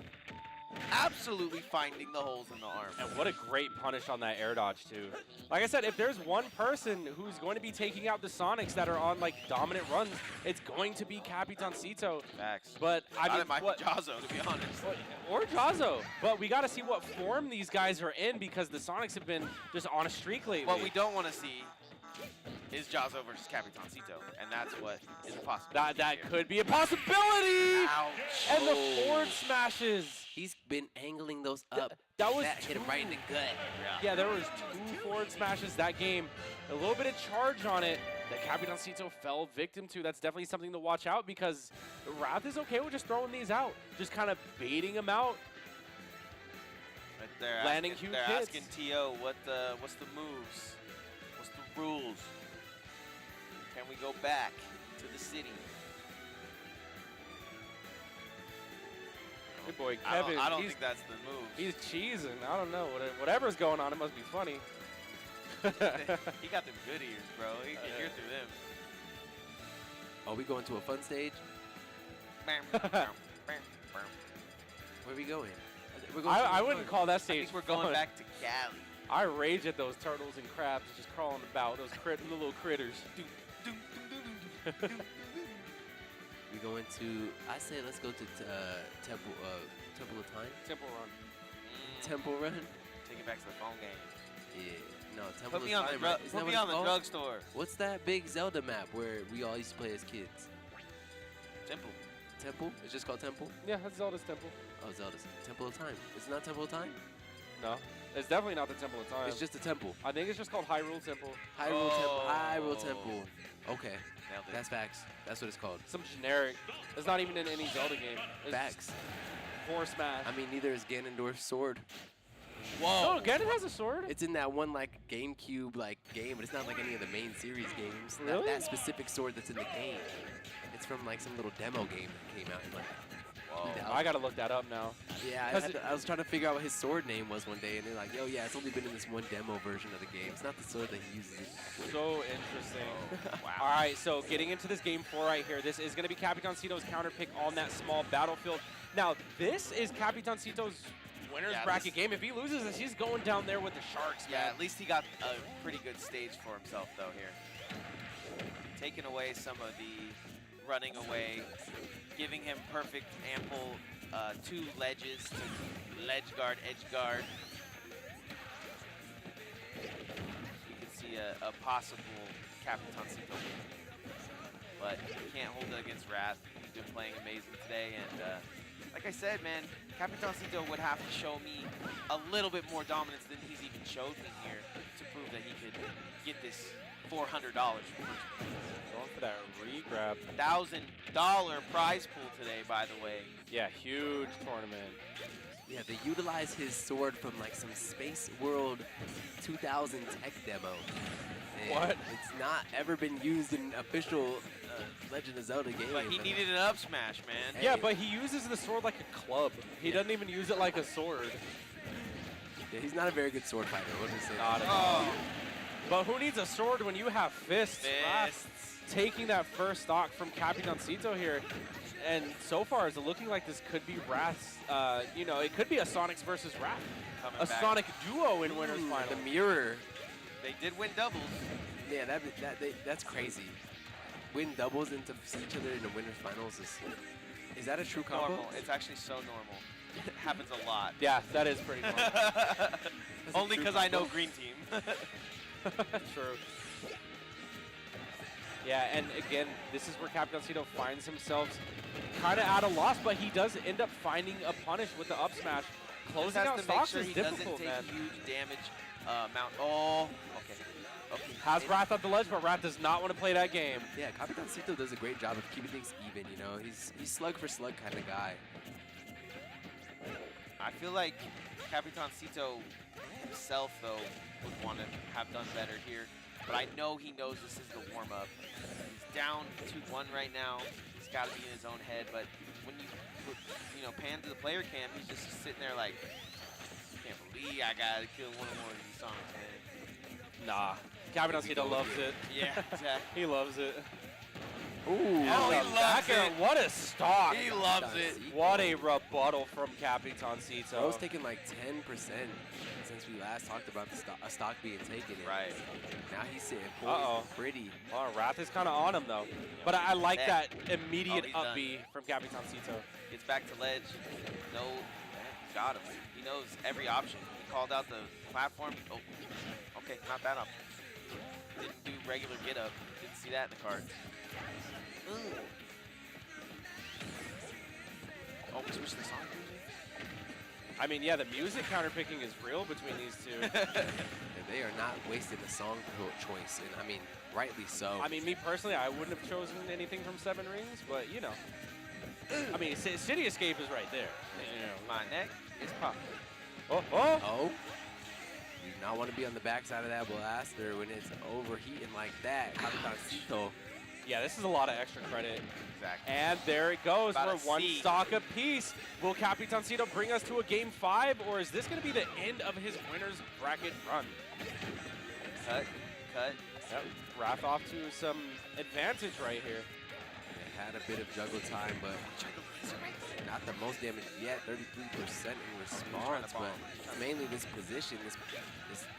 Absolutely finding the holes in the armor. And what a great punish on that air dodge, too. Like I said, if there's one person who's going to be taking out the Sonics that are on, like, dominant runs, it's going to be Capitancito. Facts. But, I mean, it might be JAHZZO, to be honest. Or JAHZZO. But we got to see what form these guys are in because the Sonics have been just on a streak lately. What we don't want to see is JAHZZO versus Capitancito, and that's what is a possibility. That here. could be a possibility! Ouch. And the forward smashes. He's been angling those up. That was hit him right in the gut. Yeah, there was 2 forward smashes that game. A little bit of charge on it that Capitancito fell victim to. That's definitely something to watch out because Wrath is okay with just throwing these out. Just kind of baiting them out. But they're Landing asking, huge they're hits. asking T.O. what's the moves? What's the rules? Can we go back to the city? Hey boy, I Kevin, don't he's, think that's the move. he's cheesing. I don't know. Whatever's going on, it must be funny. He got them good ears, bro. He can hear through them. Are we going to a fun stage? Where are we going? We're going I to wouldn't call that I stage think we're going fun. back to Cali. I rage at those turtles and crabs just crawling about, those little critters. We going to? I say let's go to Temple of Time. Temple Run. Temple Run. Take it back to the phone game. Yeah. No, Temple Put me of on Time. the right? Isn't that put what me it's on the called? drugstore. What's that big Zelda map where we all used to play as kids? Temple. Temple? It's just called Temple? Yeah, that's Zelda's temple. Oh, Zelda's Temple of Time. It's not Temple of Time? No, it's definitely not the Temple of Time. It's just a temple. I think it's just called Hyrule Temple. Hyrule Temple. Hyrule Oh. Temple. Okay. Nailed it. That's facts. That's what it's called. Some generic. It's not even in any Zelda game. It's Facts. Force smash. I mean, neither is Ganondorf's sword. Oh, Ganon has a sword? It's in that one like GameCube like game, but it's not like any of the main series games. Really? That specific sword that's in the game. It's from like some little demo game that came out in like. 2000. I gotta look that up now. Yeah, I was trying to figure out what his sword name was one day, and they're like, "Yo, yeah, it's only been in this one demo version of the game. It's not the sword that he uses." So interesting. Wow. All right, so getting into this game 4 right here. This is going to be Capitancito's counter pick on that small battlefield. Now, this is Capitancito's winner's Yeah, bracket game. If he loses this, he's going down there with the Sharks, Yeah, man. at least he got a pretty good stage for himself, though, here. Taking away some of the running away, giving him perfect, ample 2 ledges to ledge guard, edge guard. You can see a possible Capitancito win. But you can't hold it against Wrath. He's been playing amazing today, and like I said, man, Capitancito would have to show me a little bit more dominance than he's even showed me here to prove that he could get this $400 for first place. Going for that re-grab. $1,000 prize pool today, by the way. Yeah, huge tournament. Yeah, they utilize his sword from like some Space World 2000 tech demo. And What? It's not ever been used in official Legend of Zelda game. But he needed an up smash, man. Yeah, but he uses the sword like a club. He doesn't even use it like a sword. Yeah, he's not a very good sword fighter. We'll just say Not that. at all. But who needs a sword when you have fists? Fists. Taking that first stock from Capitancito here. And so far, is it looking like this could be Wrath's, you know, it could be a Sonix versus Wrath. Coming A back. Sonic duo in winners final. The mirror. They did win doubles. Yeah, that's crazy. Win doubles and to see each other in the winners finals is that a true combo? Normal. It's actually so normal. It happens a lot. Yeah, that is pretty normal. Only true because I know combo? green team. True. Yeah, and again, this is where Capitancito finds himself kind of at a loss, but he does end up finding a punish with the up smash. Closing Just has out to make stocks sure is he difficult, doesn't man. take huge damage. Mount. Oh, okay. Okay. Has Wrath up the ledge, but Wrath does not want to play that game. Yeah, Capitancito does a great job of keeping things even, you know. He's slug for slug kind of guy. I feel like Capitancito himself, though, would want to have done better here. But I know he knows this is the warm-up. He's down 2-1 right now. He's got to be in his own head. But when you pan to the player cam, he's just sitting there like, can't believe I got to kill one more of these Sonics, man. Nah, Capitancito loves it. Yeah, exactly. He loves it. Ooh. Oh, he The loves back air, it. What a stock. He loves it. What a rebuttal from Capitancito. Bro's taken like 10% since we last talked about a stock being taken. Right. Now he's sitting Uh-oh. pretty. Well, Wrath is kind of on him, though. But I like Yeah. that immediate Oh, he's up B from Capitancito. Gets back to ledge. No, got him. He knows every option. He called out the platform. Oh, okay, not that option. Didn't do regular get up. Didn't see that in the cards. Ooh. Oh, switch the song music. I mean, yeah, the music counterpicking is real between these two. And they are not wasting the song choice, and I mean, rightly so. I mean, me personally, I wouldn't have chosen anything from Seven Rings, but you know. I mean, City Escape is right there. You know. My neck is popping. Oh, oh! Oh. You do not want to be on the backside of that blaster when it's overheating like that. Capitancito. Yeah, this is a lot of extra credit. Exactly. And there it goes. About We're a one C. stock apiece. Will Capitancito bring us to a game 5, or is this going to be the end of his winner's bracket run? Cut. Yep. Wrath off to some advantage right here. They had a bit of juggle time, but not the most damage yet. 33% in response, but mainly this position, this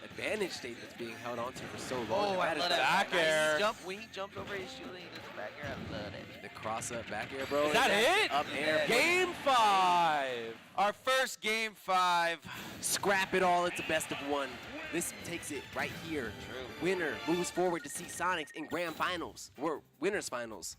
advantage state that's being held onto for so long. Oh, I That is love the that. back air. Nice jump. When he jumped over his shield, he does the back air. I love it. The cross up back air, bro. Is that it? Up air. Yeah. Game 5. Our first game 5. Scrap it all. It's a best of one. This takes it right here. True. Winner moves forward to see Sonix in grand finals or winners finals.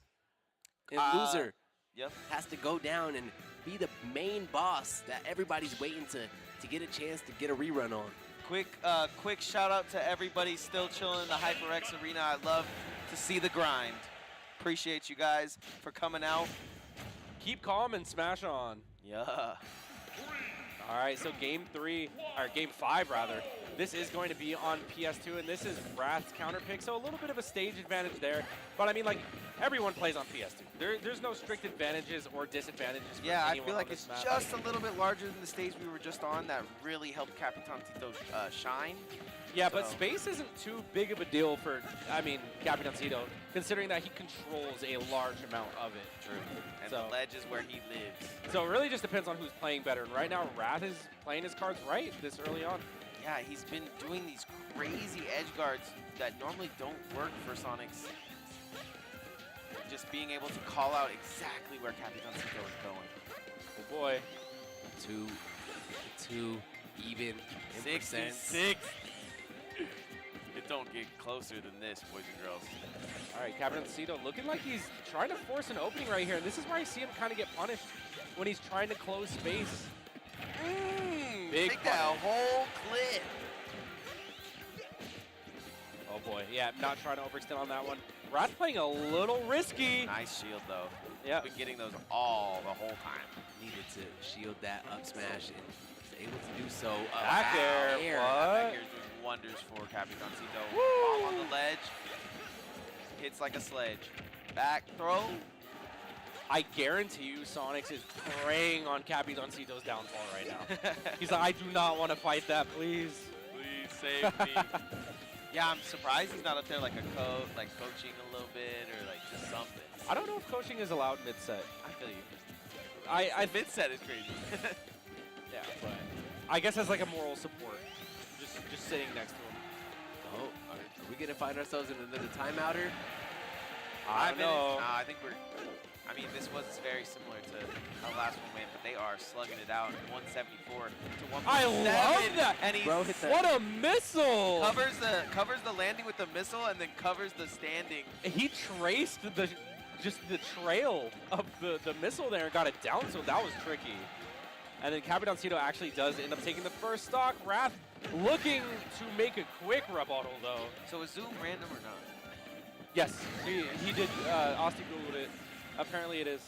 And loser Yep. has to go down and be the main boss that everybody's waiting to get a chance to get a rerun on. Quick shout out to everybody still chilling in the HyperX Arena. I love to see the grind. Appreciate you guys for coming out. Keep calm and smash on. Yeah. All right, so game 5 rather. This is going to be on PS2, and this is Wrath's counter pick, so a little bit of a stage advantage there. But I mean, like, everyone plays on PS2. There's no strict advantages or disadvantages for Yeah, I anyone feel on like this it's map. just a little bit larger than the stage we were just on that really helped Capitancito shine. Yeah, but so- space isn't too big of a deal for, I mean, Capitancito, considering that he controls a large amount of it. True. And So- the ledge is where he lives. So it really just depends on who's playing better. And right now, Wrath is playing his cards right this early on. Yeah, he's been doing these crazy edge guards that normally don't work for Sonix. Just being able to call out exactly where Capitancito is going. Oh boy. Two even in percent. 66. It don't get closer than this, boys and girls. All right, Capitancito looking like he's trying to force an opening right here. And this is where I see him kind of get punished when he's trying to close space. Big Take that punish. whole clip. Oh boy, yeah, not trying to overextend on that one. Wrath playing a little risky. Nice shield, though. Yeah. Been getting those all the whole time. Needed to shield that up smash and is able to do so. Back air, Back what? air is doing wonders for Capitancito. Ball on the ledge. Hits like a sledge. Back throw. I guarantee you Sonix is preying on Capitancito's downfall right now. He's like, I do not want to fight that, please. Please save me. Yeah, I'm surprised he's not up there like coaching a little bit or like just something. I don't know if coaching is allowed mid-set. I feel you. I Mid set is crazy. yeah, but I guess as like a moral support, just sitting next to him. Oh, are we gonna find ourselves in another timeouter? I don't know. I think we're. I mean, this was very similar to our last one win, but they are slugging it out. 174 to 147. I love that. And he Bro hit the What a missile! covers the landing with the missile and then covers the standing. He traced the trail of the missile there and got it down, so that was tricky. And then Capitancito actually does end up taking the first stock. Wrath looking to make a quick rebuttal though. So is Zoom random or not? Yes, he did. Asti Googled it. Apparently it is.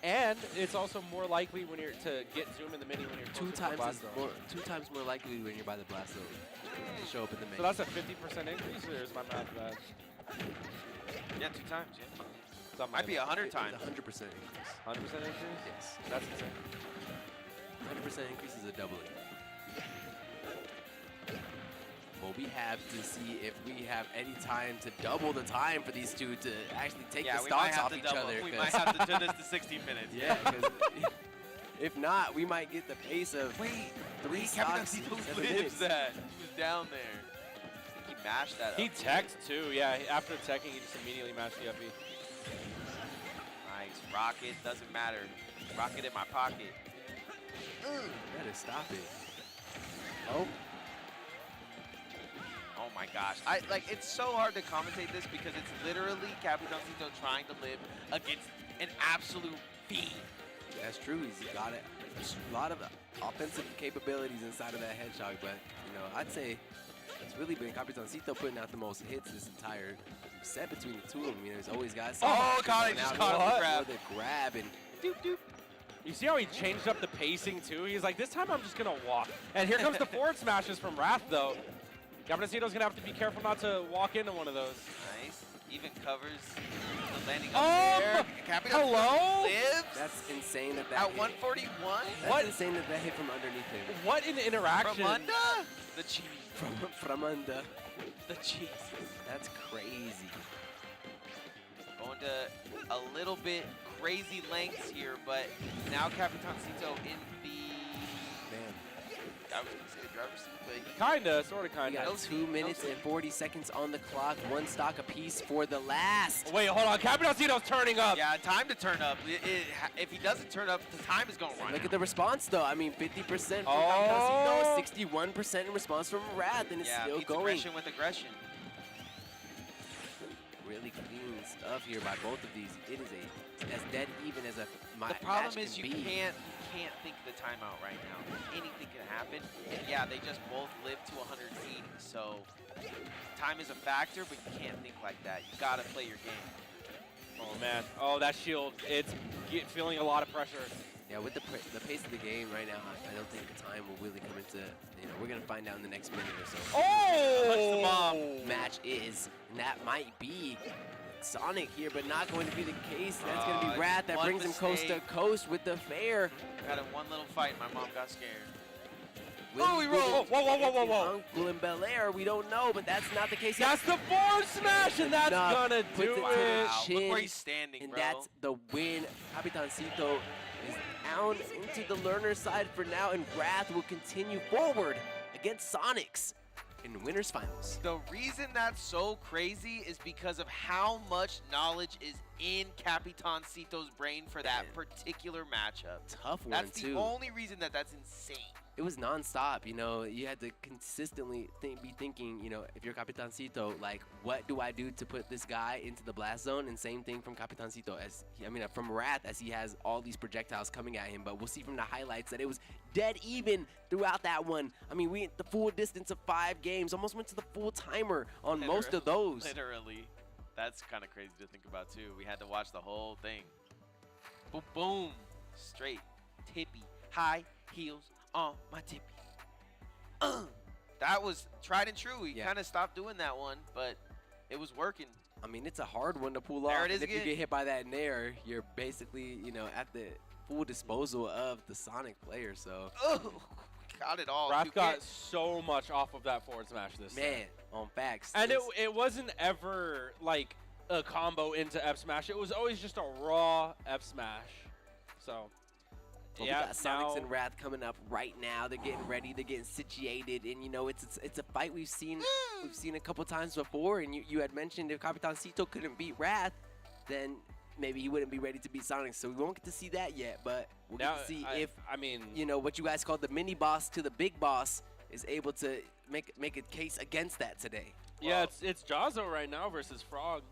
And it's also more likely when you're to get zoom in the mini when you're Two closer to the blast zone. two times more likely when you're by the blast zone to show up in the main. So that's a 50% increase, or is my math bad? Yeah, 2 times, yeah. That Might be 100 times. 100% increase. 100% increase? Yes. That's insane. 100% increase is a doubling. Well, we have to see if we have any time to double the time for these two to actually take the stocks off each other. We might have to turn this to 16 minutes. Yeah, because if not, we might get the pace of 3 stocks in 7 lives minutes. that. He was down there. I think he mashed that He up. teched too, yeah. After teching, he just immediately mashed the FE. Nice. Rocket, doesn't matter. Rocket in my pocket. Better stop it. Oh. Oh my gosh. It's so hard to commentate this because it's literally Capitancito trying to live against an absolute fiend. That's true. He's got a lot of offensive capabilities inside of that hedgehog, but I'd say it's really been Capitancito putting out the most hits this entire set between the two of them. He's always got something. Oh God, he just caught him with the grab. The grab and doop doop. You see how he changed up the pacing too? He's like, this time I'm just gonna walk. And here comes the forward smashes from Wrath though. Capitancito's gonna have to be careful not to walk into one of those. Nice. Even covers the landing up there. Hello? Lives That's insane that at hit. 141. That's insane that hit from underneath him. What an interaction. From under? The cheese. From under. The cheese. That's crazy. Going to a little bit crazy lengths here, but now Capitancito in the... Man. I was going to say the driver's seat, but he Kinda, sorta We kinda. got 2 minutes and 40 seconds on the clock. 1 stock apiece for the last. Wait, hold on. Capitancito's turning up. yeah, time to turn up. If he doesn't turn up, the time is going to run Look out. at the response, though. I mean, 50% from Oh. Capitancito, 61% in response from Wrath, and it's Yeah, still beats going. aggression with aggression. Really clean stuff here by both of these. It is as dead even as a The problem match is can you be. can't think the timeout right now. Anything can happen. And yeah, they just both live to 180, so time is a factor, but you can't think like that. You gotta play your game. Oh man. Oh, that shield. It's feeling a lot of pressure. Yeah, with the pace of the game right now, I don't think the time will really come into. We're gonna find out in the next minute or so. Oh! The bomb match is, and that might be Sonic here, but not going to be the case. That's going to be Wrath that one brings him coast to mistake. coast with the fair. Got in one little fight, my mom got scared. Oh, he rolled. Whoa, whoa, whoa, whoa, whoa. Uncle in Bel Air, we don't know, but that's not the case. That's the forward smash, and that's Enough. gonna Puts do it to the it. Wow, chin, look where he's standing, and bro. that's the win. Capitancito is down into the learner side for now, and Wrath will continue forward against Sonix in winners finals. The reason that's so crazy is because of how much knowledge is in Capitancito's brain for that particular matchup. Tough one, That's too. the only reason that's insane. It was nonstop, you had to consistently be thinking, if you're Capitancito, like, what do I do to put this guy into the blast zone? And same thing from Capitancito, from Wrath, as he has all these projectiles coming at him. But we'll see from the highlights that it was dead even throughout that one. I mean, we went the full distance of 5 games, almost went to the full timer on most of those. Literally. That's kind of crazy to think about, too. We had to watch the whole thing. Boom, boom. Straight tippy. High heels on my tippy. That was tried and true. He Yeah. kind of stopped doing that one, but it was working. I mean, it's a hard one to pull There off. it is and if you again. get hit by that nair, you're basically, you know, at the full disposal of the Sonic player. So, Oh, got it all. Wrath You got can't- so much off of that forward smash this time. man, on facts. And this- it wasn't ever like a combo into F smash. It was always just a raw F smash. So Well, yeah, we got Sonix now, and Wrath coming up right now. They're getting ready. They're getting situated, and you know it's a fight we've seen a couple times before. And you had mentioned if Capitancito couldn't beat Wrath, then maybe he wouldn't be ready to beat Sonix. So we won't get to see that yet, but we'll now get to see I, if I mean, you know what you guys call the mini boss to the big boss is able to make a case against that today. yeah, it's JAHZZO right now versus Frawg,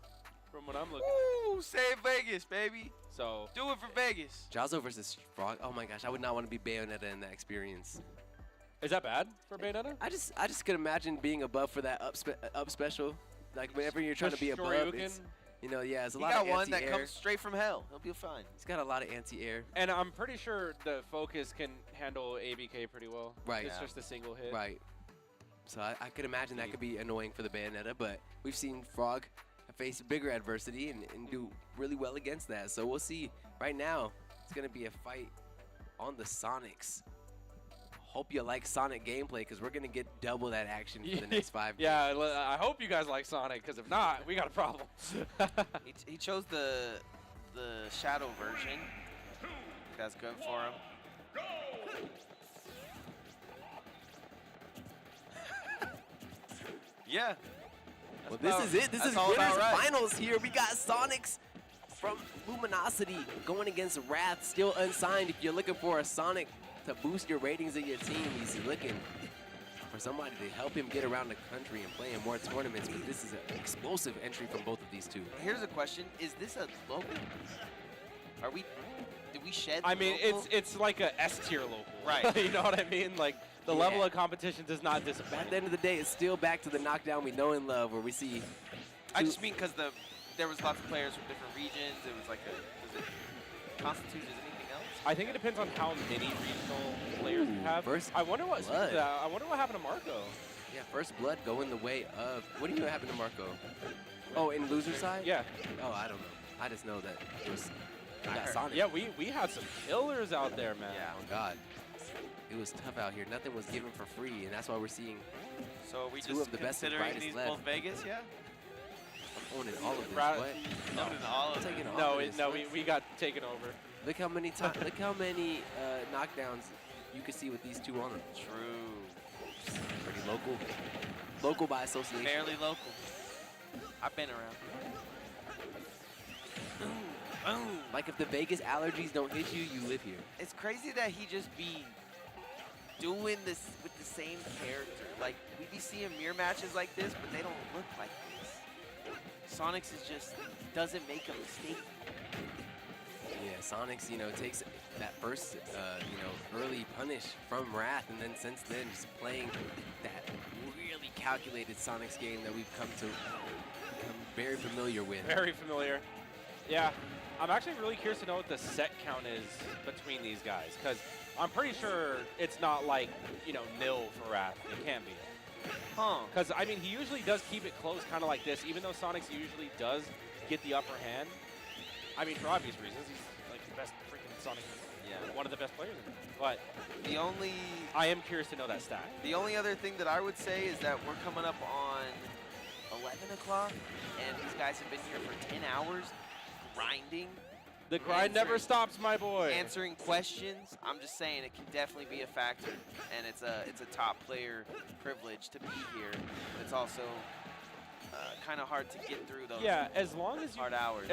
from what I'm looking. Woo, save Vegas, baby. So Do it for Vegas. JAHZZO versus Frawg. Oh my gosh, I would not want to be Bayonetta in that experience. is that bad for Bayonetta? I just could imagine being above for that up special. Like whenever you're trying to be above, Shoryuken. it's, you know, yeah, it's a He lot got of one that anti-air. comes straight from hell. He'll be fine. He's got a lot of anti-air. And I'm pretty sure the Focus can handle ABK pretty well. Right. It's Yeah. just a single hit. Right. So I could imagine that could be annoying for the Bayonetta, but we've seen Frawg face bigger adversity and do really well against that. So we'll see. Right now, it's going to be a fight on the Sonix. Hope you like Sonic gameplay because we're going to get double that action for the next 5 games. Yeah, I hope you guys like Sonic, because if not, we got a problem. He chose the shadow version. That's good for him. Yeah. Well, That's this is it. This that's is all winners about right. finals here. We got Sonix from Luminosity going against Wrath, still unsigned. If you're looking for a Sonic to boost your ratings of your team, he's looking for somebody to help him get around the country and play in more tournaments. But this is an explosive entry from both of these two. Here's a question: is this a local? Are we? Did we shed? I the mean, local? it's like a S tier local. Right. You know what I mean? Like, the Yeah. level of competition does not At disappoint. the end of the day, it's still back to the Knockdown we know and love, where we see I just mean because there was lots of players from different regions. It was like was it constituted as anything else? I think it depends on how many regional players you have. First I wonder what Blood. I wonder what happened to Marco. yeah, First Blood going the way of. What do you know happened to Marco? Oh, in loser side? Yeah. Oh, I don't know. I just know that it was. We got heard- Sonic. Yeah, we had some killers out there, man. Yeah. Oh God, it was tough out here. Nothing was given for free, and that's why we're seeing. So are we Two just of the best and considering brightest these left. both Vegas? Yeah. I'm owning all of this. Right. What? Noted all I'm of them. taking all No, of this. we got taken over. Look how many look how many knockdowns you can see with these two on them. True. Pretty local. Local by association. Fairly local. I've been around. Boom. Like if the Vegas allergies don't hit you, you live here. It's crazy that he just be doing this with the same character. Like, we be seeing mirror matches like this, but they don't look like this. Sonix is just doesn't make a mistake. Yeah, Sonix, you know, takes that first, you know, early punish from Wrath, and then since then just playing that really calculated Sonix game that we've come to become very familiar with. Very familiar. Yeah, I'm actually really curious to know what the set count is between these guys, because I'm pretty sure it's not like, you know, nil for Wrath. It can't be. Huh. Because, I mean, he usually does keep it close, kind of like this, even though Sonix usually does get the upper hand. I mean, for obvious reasons, he's like the best freaking Sonic, Yeah. one of the best players in it. But The only I am curious to know that stat. other thing that I would say is that we're coming up on 11 o'clock, and these guys have been here for 10 hours grinding. The grind never Answering- stops, my boy. Answering questions. I'm just saying it can definitely be a factor, and it's a top player privilege to be here. It's also kind of hard to get through those Yeah, as long as you hard hours.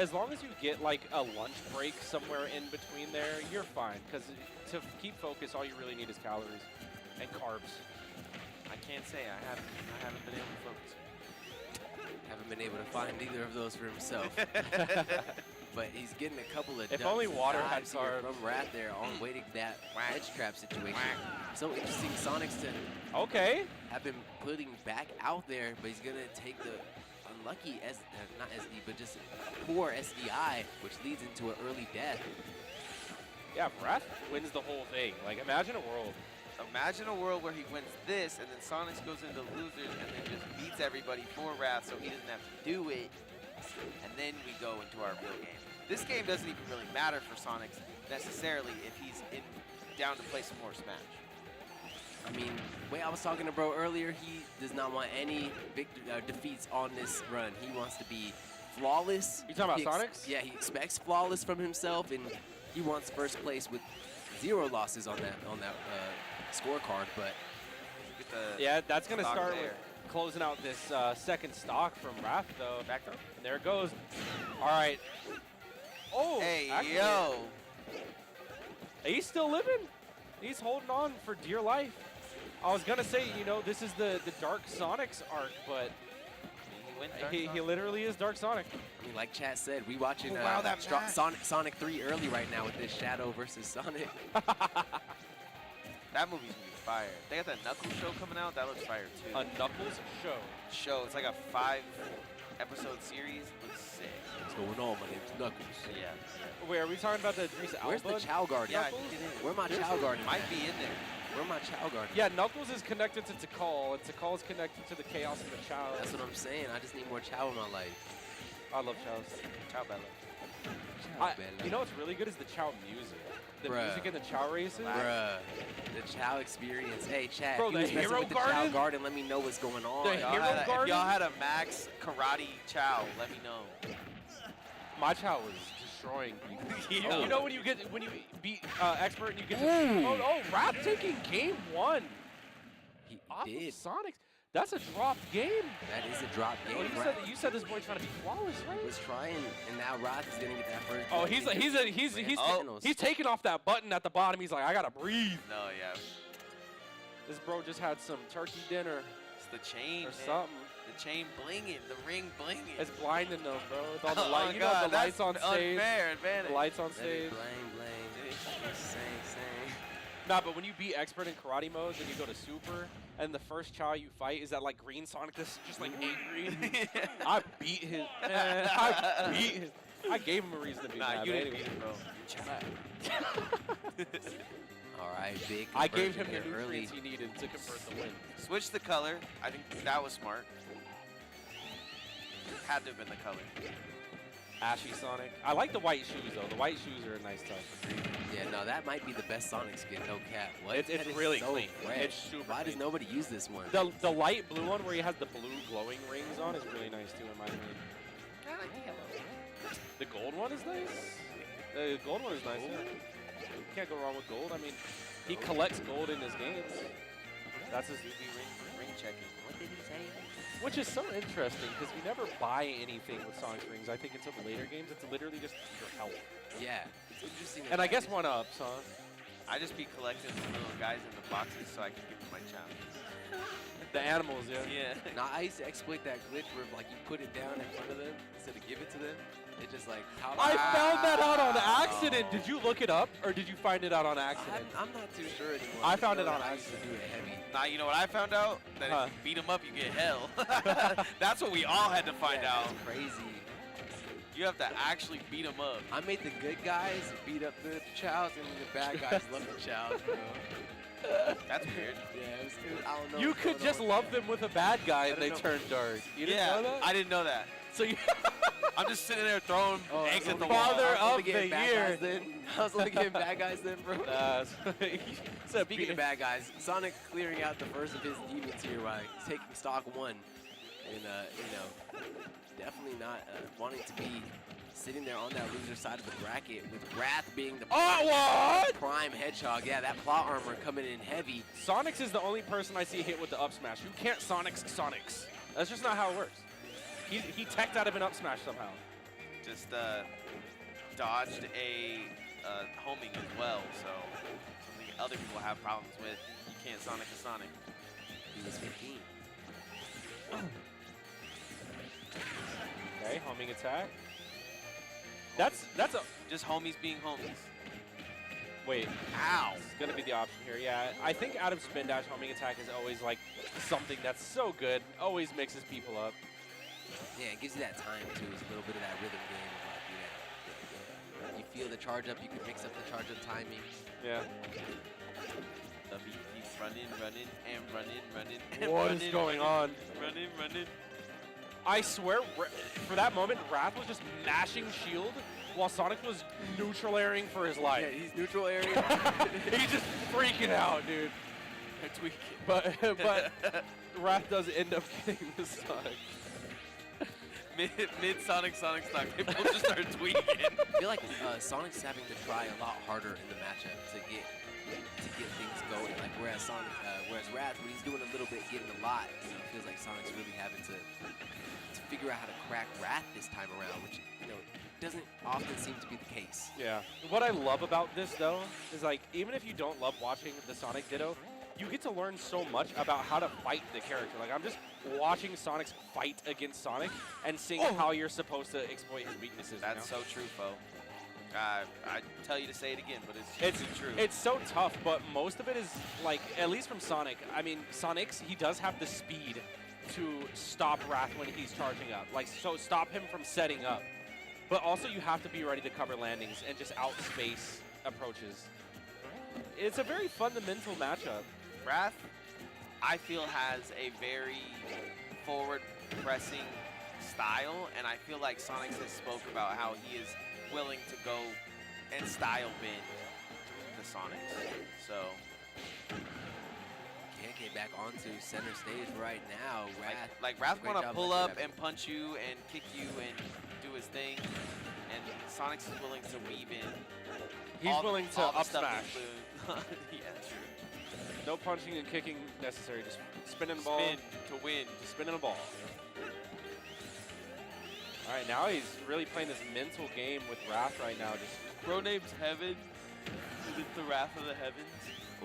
get like a lunch break somewhere in between there, you're fine. Because to keep focus, all you really need is calories and carbs. I can't say I haven't been able to focus. Haven't been able to find either of those for himself. But he's getting a couple of If ducks only and water had dives here carbs. from Wrath there on waiting that edge trap situation. So interesting Sonix to Okay. have him putting back out there, but he's gonna take the unlucky not SD, but just poor SDI, which leads into an early death. Yeah, Wrath wins the whole thing. Like, imagine a world. Imagine a world where he wins this, and then Sonix goes into losers, and then just beats everybody for Wrath, so he doesn't have to do it. And then we go into our real game. This game doesn't even really matter for Sonix necessarily if he's down to play some more Smash. I mean, way I was talking to bro earlier, he does not want any big defeats on this run. He wants to be flawless. You talking about Sonix? Yeah, he expects flawless from himself, and he wants first place with 0 losses on that scorecard. But yeah, that's gonna start there. with closing out this second stock from Wrath, though. Back throw. And there it goes. All right. Oh, Hey, actually, yo. he's still living. He's holding on for dear life. I was gonna say, you know, this is the Dark Sonix arc, but He went Dark he Sonic. literally is Dark Sonic. I mean, like chat said, we watching Oh, wow, that match. Sonic 3 early right now with this Shadow versus Sonic. That movie's gonna be fire. They got that Knuckles show coming out. That looks fire too. A Knuckles show. It's like a 5-episode series. Looks sick. What's going on? My name's Knuckles. Yeah. Wait, are we talking about the Idris Where's the Elba? Chow Guardian? Yeah, I think it is. Where my Chow Guardian? Might be in there. Where my Chow Guardian? Yeah, Knuckles is connected to Tikal, and Tikal is connected to the Chaos and the Chow. That's what I'm saying. I just need more Chow in my life. I love Chows. Ciao, Bella. You know what's really good is the Chow music. The Bruh. music in the Chow races. Bruh, the Chow experience. Hey, chat, Bro, if you the was messing Hero with the Chow Garden? Garden, let me know what's going on. The If y'all Hero had a- if Garden? y'all had a max karate Chow, let me know. My Chow was destroying people. Yeah. You know when you beat expert and you get to Wrath taking game 1 He off did. of Sonix. That's a dropped game. That is a drop game. Oh, you said this boy trying to be flawless, right? was trying, and now Roth is gonna get that first. Oh, point. he's taking off that button at the bottom. He's like, I gotta breathe. No, yeah. This bro just had some turkey dinner It's the chain, or man. something. The chain blinging, the ring blinging. It's blinding though, bro. With all the Oh, light, you know, God, the lights that's on stage. Unfair advantage. The lights on Let it stage. blame. Same. Nah, but when you beat expert in karate mode, then you go to super, and the first Chow you fight is that like green Sonic that's just like angry. I beat his. Man, I beat his. I gave him a reason to be Nah, mad. you but didn't anyway. beat him, bro. All right, big. I gave him the conversion here nutrients he needed to convert the win. Switch the color. I think that was smart. Had to have been the color. Ashy Sonic. I like the white shoes though. The white shoes are a nice touch. Yeah, no, that might be the best Sonic skin. No cap. What? It's That is really so clean. fresh. It's super Why does clean. nobody use this one? The light blue one where he has the blue glowing rings on is really nice too, in my opinion. I like the yellow. The gold one is nice. The gold one is nice. Yeah. You can't go wrong with gold. I mean, he collects gold in his games. That's his Ring checking. What did he say? which is so interesting because we never buy anything with Sonic's rings. I think until the later games, it's literally just your health. Yeah, it's interesting. And I guess one up, son. I just be collecting the little guys in the boxes so I can give them my chow. The animals, yeah. Yeah. Nah, I used to exploit that glitch where like you put it down in front of them instead of give it to them. It just like. I found that out on accident. Did you look it up or did you find it out on accident? I'm not too sure anymore. I just found know it on that I used to do it heavy. Nah, you know what I found out? That Huh. if you beat them up, you get hell. That's what we all had to find Yeah, out. that's crazy. You have to actually beat them up. I made the good guys beat up the chows and the bad guys love the chows, bro. That's weird. Yeah, it was, I don't know. You what's could going just on. love them with a bad guy and don't they know. turn dark. You didn't Yeah, know that? I didn't know that. So you I'm just sitting there throwing eggs so at the I was wall. Father only of getting the bad year. guys then. I was only getting bad guys then, bro. Speaking of bad guys, Sonic clearing out the first of his demons here by taking stock one. And, you know, definitely not wanting to be sitting there on that loser side of the bracket with Wrath being the prime hedgehog. Yeah, that plot armor coming in heavy. Sonix is the only person I see hit with the up smash. You can't Sonix. That's just not how it works. He teched out of an up smash somehow. Just dodged a homing as well, so something other people have problems with. You can't Sonic a Sonic. He was 15. Okay, homing attack. That's a Just homies being homies. wait. Ow! It's gonna be the option here. Yeah, I think out of spin dash, homing attack is always like something that's so good. Always mixes people up. Yeah, it gives you that time too. It's a little bit of that rhythm game. Of like, you feel the charge up. You can mix up the charge up timing. Yeah. He's running, and running, and What running. is going on? Running. I swear, for that moment, Wrath was just mashing shield while Sonic was neutral airing for his life. Yeah, he's neutral area. He's just freaking out, dude. They're tweaking. But Wrath does end up getting the Sonic. Mid Sonic stock, they both just start tweaking. I feel like Sonic's having to try a lot harder in the matchup to get things going. Like whereas Wrath, when he's doing a little bit, getting a lot, it feels like Sonic's really having to figure out how to crack Wrath this time around, which doesn't often seem to be the case. Yeah. What I love about this though is like even if you don't love watching the Sonic Ditto, you get to learn so much about how to fight the character. Like I'm just watching Sonic's fight against Sonic and seeing how you're supposed to exploit his weaknesses. That's so true, Fo. I tell you to say it again, but it's true. It's so tough, but most of it is like, at least from Sonic. I mean, Sonix, he does have the speed to stop Wrath when he's charging up. Like, so stop him from setting up. But also you have to be ready to cover landings and just outspace approaches. It's a very fundamental matchup. Wrath, I feel, has a very forward-pressing style, and I feel like Sonix has spoke about how he is willing to go and style bend the Sonix. So Can't get back onto center stage right now. Wrath, like Wrath great want to job pull by up Wrath. and punch you and kick you and do his thing, and Sonix is willing to weave in. He's willing to all the up stuff smash. yeah, true. No punching and kicking necessary. Just spinning the ball. Spin to win. Just spinning the ball. All right, now he's really playing this mental game with Wrath right now. Just Bro name's Heaven. Is it the Wrath of the Heavens?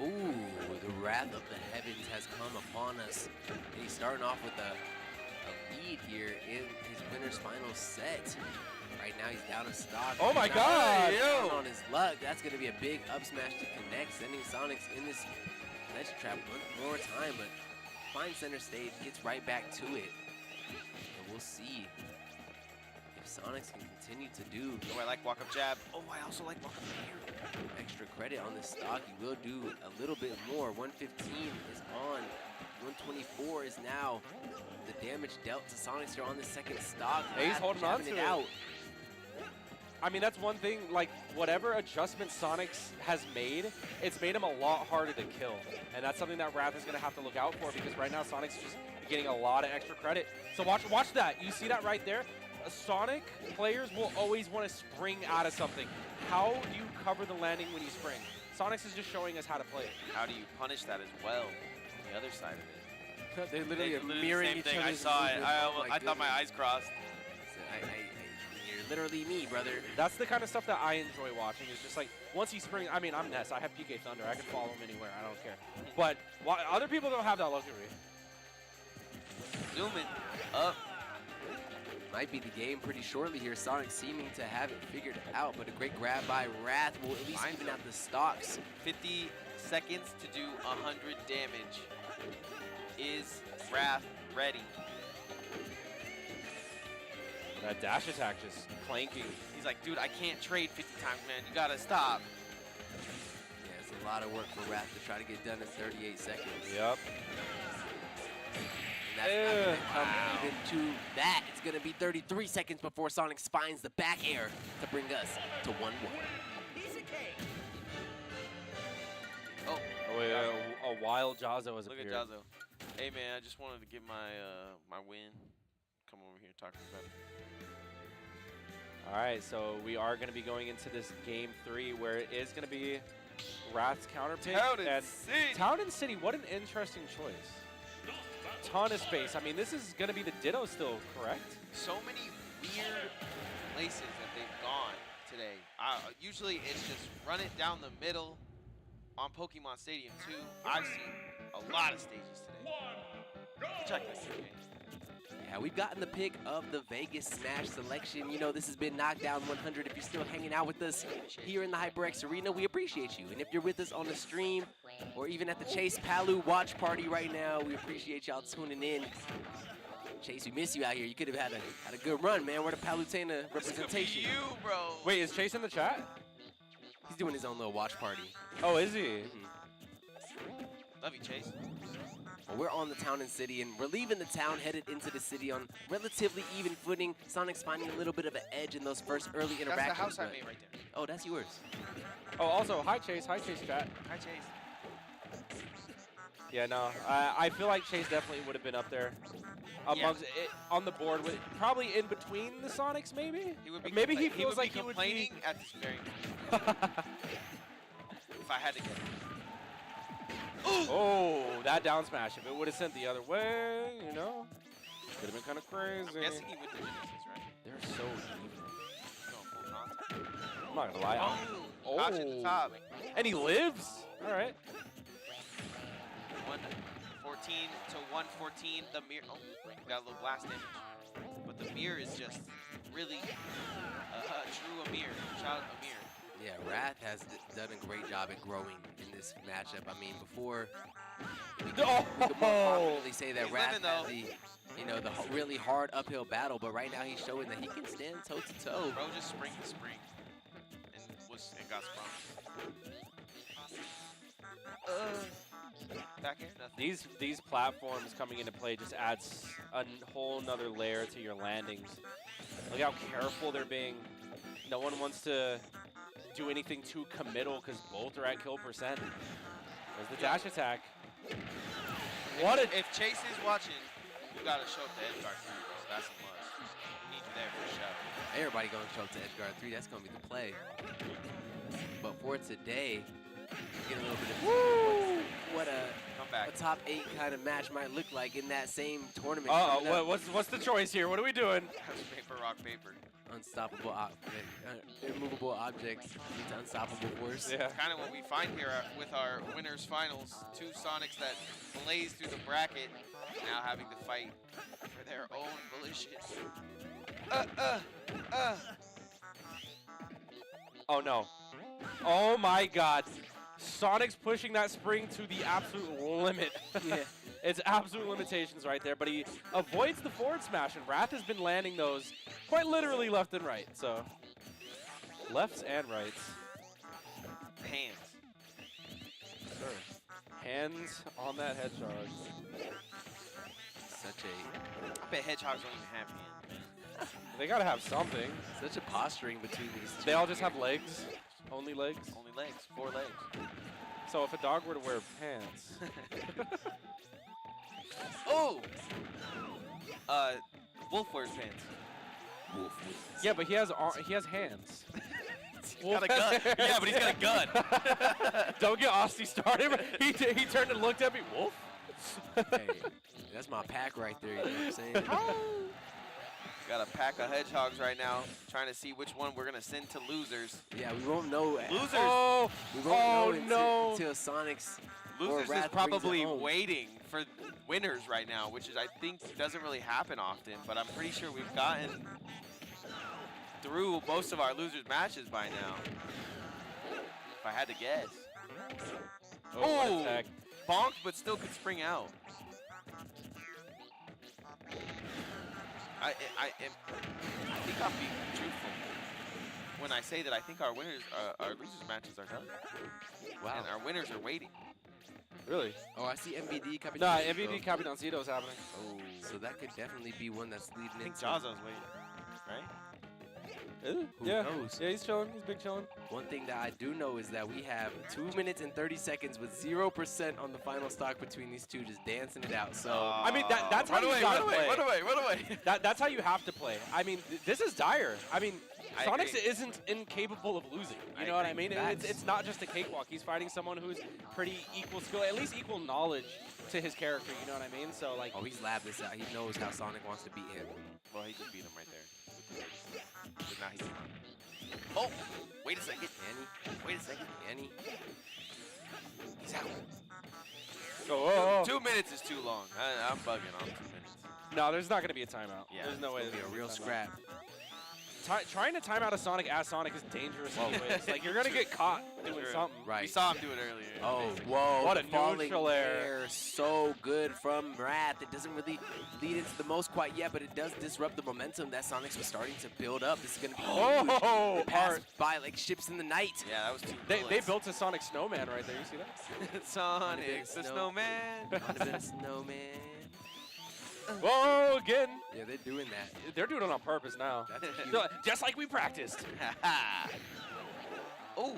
Ooh, the Wrath of the Heavens has come upon us. And he's starting off with a lead here in his winner's final set. Right now he's down a stock. Oh my God! Down on his luck. That's going to be a big up smash to connect, sending Sonix in this ledge trap one more time, but finds center stage, gets right back to it. And we'll see if Sonix can continue to do. Oh, I like walk-up jab. Oh, I also like walk-up air. Extra credit on this stock. He will do a little bit more. 115 is on. 124 is now the damage dealt to Sonix here on the second stock. Hey, he's holding on jabbing to it out. I mean, that's one thing, like, whatever adjustment Sonix has made, it's made him a lot harder to kill. And that's something that Wrath is going to have to look out for, because right now Sonic's just getting a lot of extra credit. So watch that. You see that right there? Sonic players will always want to spring out of something. How do you cover the landing when you spring? Sonix is just showing us how to play it. How do you punish that as well on the other side of it? They're literally Literally the mirroring same each thing. I other's saw it. movements. I thought my eyes crossed. You're literally me, brother. That's the kind of stuff that I enjoy watching. Is just like, once he springs, I mean, I'm Ness. I have PK Thunder. I can follow him anywhere. I don't care. But other people don't have that luxury. Zooming up. Might be the game pretty shortly here. Sonic seeming to have it figured out, but a great grab by Wrath will at least even out the stocks. 50 seconds to do 100 damage. Is Wrath ready? That dash attack just clanking. He's like, dude, I can't trade 50 times, man. You gotta stop. Yeah, it's a lot of work for Wrath to try to get done in 38 seconds. Yep. And that's not going to come even to that. It's going to be 33 seconds before Sonix finds the back air to bring us to 1-1. Oh, wait, a wild JAHZZO has look appeared. at JAHZZO. Hey, man, I just wanted to get my my win. Come over here, talk about it. All right, so we are going to be going into this game 3 where it is going to be Wrath's counter pick. Town and and City. Town and City, what an interesting choice. Ton of space. I mean, this is going to be the Ditto still, correct? So many weird places that they've gone today. Usually it's just run it down the middle on Pokemon Stadium 2. I've seen a lot of stages today. Check this out. Yeah, we've gotten the pick of the Vegas Smash selection. You know, this has been Knockdown 100. If you're still hanging out with us here in the HyperX Arena, we appreciate you. And if you're with us on the stream or even at the Chase Palu watch party right now, we appreciate y'all tuning in. Chase, we miss you out here. You could have had a good run, man. We're the Palutena representation. You, bro. Wait, is Chase in the chat? He's doing his own little watch party. Oh, is he? Love you, Chase. Well, we're on the town and city, and we're leaving the town, headed into the city on relatively even footing. Sonic's finding a little bit of an edge in those first early interactions. That's the house I but- made right there. Oh, that's yours. Oh, also, hi Chase chat. Hi, Chase. Yeah, no, I feel like Chase definitely would have been up there amongst it, on the board, with probably in between the Sonics, maybe. He would be Maybe he compla- feels like be he would complaining be. at this very moment. If I had to get it. Oh, that down smash. If it would have sent the other way, you know, could have been kind of crazy. I'm guessing he would do Genesis, right? They're so even. Going full contact. I'm not gonna lie. Oh, Koch at the top. And he lives. All right. 114 to 114. The mirror. Oh, got a little blast damage. But the mirror is just really a true Amir. Shout out Amir. Yeah, Wrath has done a great job at growing in this matchup. I mean, before we could more confidently say that He's Wrath living, had though. the, the really hard uphill battle, but right now he's showing that he can stand toe to toe. Bro just spring to spring and got sprung. Back here, nothing. These platforms coming into play just adds a whole nother layer to your landings. Look how careful they're being. No one wants to do anything too committal because both are at kill percent. There's the dash attack. What a If Chase is watching, you gotta show up to Edgar 3, bro. That's a must. We need you there for sure. Everybody gonna show up to Edgeguard 3. That's gonna be the play. But for today, get a little bit of what Come back. a top 8 kind of match might look like in that same tournament. Uh-oh, coming up. what's the choice here? What are we doing? Paper, rock, paper. Unstoppable object, immovable object into unstoppable force. Yeah. Kind of what we find here with our winners finals. 2 Sonics that blaze through the bracket, now having to fight for their own volition. Oh no. Oh my god. Sonic's pushing that spring to the absolute limit. Yeah. It's absolute limitations right there, but he avoids the forward smash, and Wrath has been landing those quite literally left and right. So, lefts and rights. Hands. Sure. Hands on that hedgehog. Such I bet hedgehogs don't even have hands. They gotta have something. a posturing between these two. They all just have legs. Only legs. Only legs, 4 legs. So if a dog were to wear pants, Oh! Wolf wears pants. yeah, but he has hands. Got a gun. Yeah, but he's got a gun. Don't get Austin started. He turned and looked at me. Wolf. Hey, that's my pack right there. You know what I'm saying? Got a pack of hedgehogs right now, trying to see which one we're gonna send to losers. Yeah, we won't know. Losers. Oh, We won't know no. until Sonic's or Losers is Wrath probably brings it home. waiting for winners right now, which is I think doesn't really happen often, but I'm pretty sure we've gotten through most of our losers matches by now. If I had to guess. Oh, what a tech. Bonked, but still could spring out. I think I'm being truthful when I say that I think our winners, our losers matches are done. Wow. And our winners are waiting. Really? Oh, I see MVD Capitancito. Nah, MVD Capitancito is happening. Oh, so that could definitely be one that's leading I think into. JAHZZO's waiting, right? Who Yeah. knows? Yeah, he's chilling. He's big chilling. One thing that I do know is that we have 2 minutes and 30 seconds with 0% on the final stock between these two, just dancing it out. So I mean, that's how you gotta play. Run away. That's how you have to play. I mean, this is dire. I mean, I Sonix agree. isn't incapable of losing. You I know what I agree. mean? Facts. It's not just a cakewalk. He's fighting someone who's pretty equal skill, at least equal knowledge to his character. You know what I mean? So like, oh, he's labbed this out. He knows how Sonic wants to beat him. Well, he just beat him right there. But now he's oh, wait a second. Wait a second. Annie. He's out. oh. 2 minutes is too long. I'm bugging on 2 minutes. No, there's not gonna be a timeout. Yeah, there's no way. It's gonna be a real there's scrap. trying to time out a Sonic as Sonic is dangerous anyways. Like, you're going to get caught doing something. Right. We saw him do it earlier. Oh, whoa. What the a falling neutral air. So good from Wrath. It doesn't really lead into the most quite yet, but it does disrupt the momentum that Sonix was starting to build up. This is going to be huge. Oh, It passed by like ships in the night. Yeah, that was two They bullets. built a Sonic snowman right there. You see that? Sonic the Snowman. Might have been a snowman. Whoa, again. Yeah, they're doing that. They're doing it on purpose now. That's huge. Just like we practiced. Oh,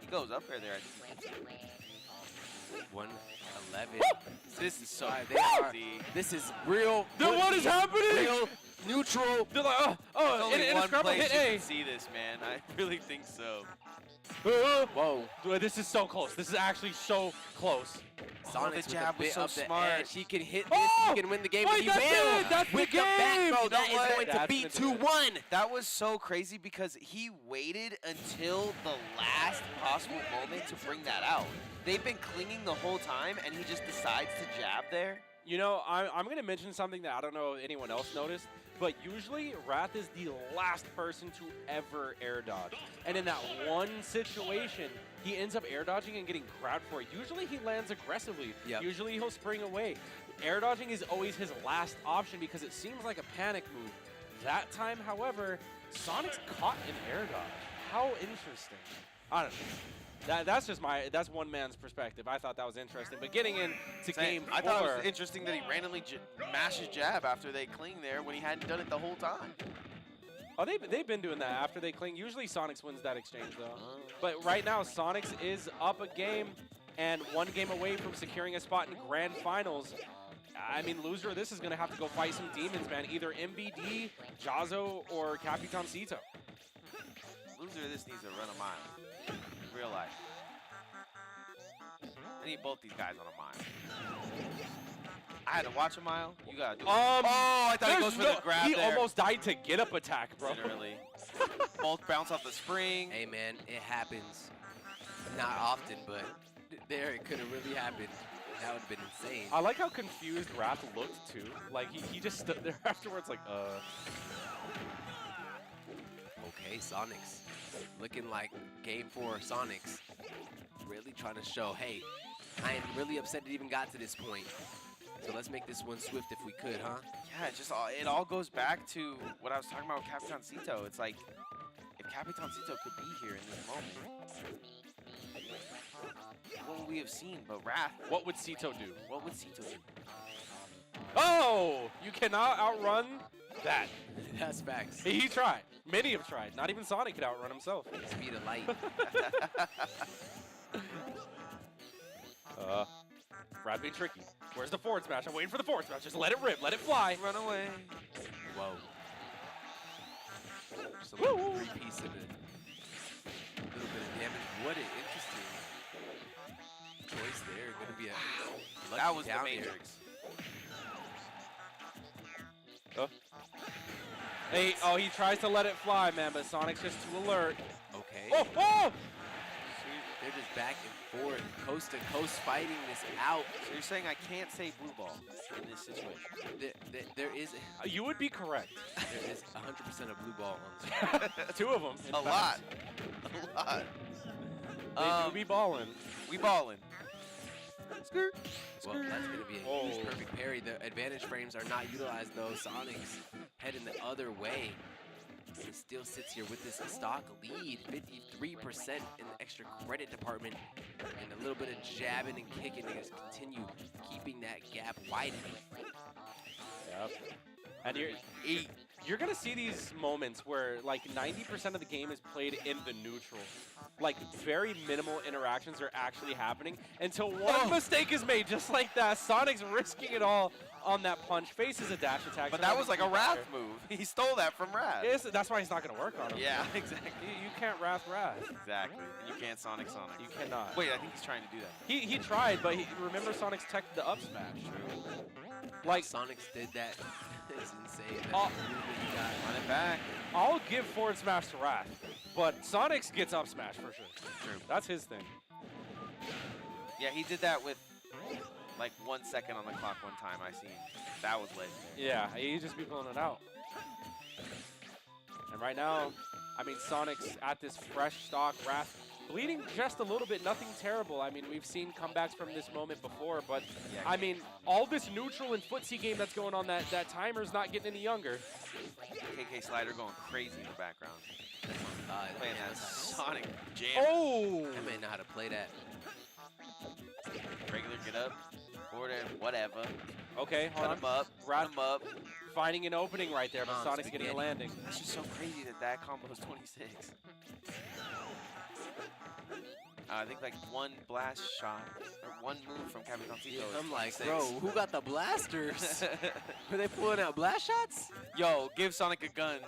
he goes up there. I think. 111. This is so They are. crazy. This is real. Dude, what is happening? Real neutral. They're like, There's in only a one scrabble place hit you A. can see this, man. I really think so. Whoa. Dude, this is so close. This is actually so close. Sonix the with jab a was bit so of the smart. edge. He can hit this. Oh! He can win the game. Wait, but he that's will. it. That's with the the back game. throw. You That know is what? going to That's be gonna do 2-1. That was so crazy because he waited until the last possible moment to bring that out. They've been clinging the whole time, and he just decides to jab there. You know, I'm going to mention something that I don't know if anyone else noticed, but usually Wrath is the last person to ever air dodge. And in that one situation, he ends up air dodging and getting grabbed for it. Usually he lands aggressively. Yep. Usually he'll spring away. Air dodging is always his last option because it seems like a panic move. That time, however, Sonic's caught an air dodge. How interesting. I don't know. That's one man's perspective. I thought that was interesting. But getting into game 4. I thought it was interesting that he randomly mashed his jab after they cling there when he hadn't done it the whole time. Oh, they've been doing that after they cling. Usually Sonix wins that exchange, though. But right now, Sonix is up a game and 1 game away from securing a spot in Grand Finals. I mean, loser of this is going to have to go fight some demons, man. Either MBD, JAHZZO, or Capitancito. Loser of this needs to run a mile. Real life. I need both these guys on a mile. I had to watch a mile. You gotta do it. Oh, I thought he goes for the grab He there. almost died to get up attack, bro. Literally. Both bounce off the spring. Hey, man, it happens. Not often, but there it could have really happened. That would have been insane. I like how confused Wrath looked, too. Like, he just stood there afterwards like, Okay, Sonix. Looking like game 4 Sonix. Really trying to show, hey, I am really upset it even got to this point. So let's make this one swift if we could, huh? Yeah, it all goes back to what I was talking about with Capitancito. It's like, if Capitancito could be here in this moment, what would we have seen? But Wrath, what would Cito do? what would Cito do? Oh! You cannot outrun that. That's facts. He tried. Many have tried. Not even Sonic could outrun himself. Speed of light. Brad being tricky. Where's the forward smash? I'm waiting for the forward smash. Just let it rip. Let it fly. Run away. Whoa. Just a little 3-piece of it. A little bit of damage. What an interesting choice there. Going to be a lucky That was the down here. Matrix. Hey, oh, he tries to let it fly, man, but Sonic's just too alert. Okay. Oh, oh! They're just back and forth, coast to coast, fighting this out. So you're saying I can't say blue ball in this situation? There is You would be correct. there is 100% of blue ball on this. 2 of them. in A fact. lot. A lot. They do be balling. We ballin'. Skirt. Well, that's going to be a huge perfect parry. The advantage frames are not utilized, though. Sonic's heading the other way. He still sits here with this stock lead, 53% in the extra credit department, and a little bit of jabbing and kicking to just continue keeping that gap widening. Yep. And you're going to see these moments where like 90% of the game is played in the neutral. Like very minimal interactions are actually happening until one mistake is made, just like that. Sonic's risking it all on that punch, faces a dash attack. But that was like a Wrath move. He stole that from Wrath. That's why he's not going to work on him. Yeah, exactly. You can't Wrath. Exactly. And you can't Sonic. You cannot. Wait, I think he's trying to do that. He tried, but remember Sonic's tech the up smash. Like Sonic's did that. It's insane. Oh. Run it back. I'll give forward smash to Wrath, but Sonic's gets up smash for sure. True. That's his thing. Yeah, he did that with like 1 second on the clock one time I seen. That was legendary. Yeah, he just be pulling it out. And And right now, I mean, Sonix at this fresh stock, Wrath bleeding just a little bit, nothing terrible. I mean, we've seen comebacks from this moment before, but I mean, all this neutral and footsie game that's going on, that timer's not getting any younger. KK Slider going crazy in the background. Playing that Sonic jam. Oh! I may know how to play that. Regular get up, forward air, whatever. Okay, hold Cut on. him up, Wrath cut him up. finding an opening right there, but Sonic's getting a landing. That's just so crazy that combo is 26. I think like one blast shot, or one move from Capitancito. I'm like, bro, who got the blasters? Were they pulling out blast shots? Yo, give Sonic a gun,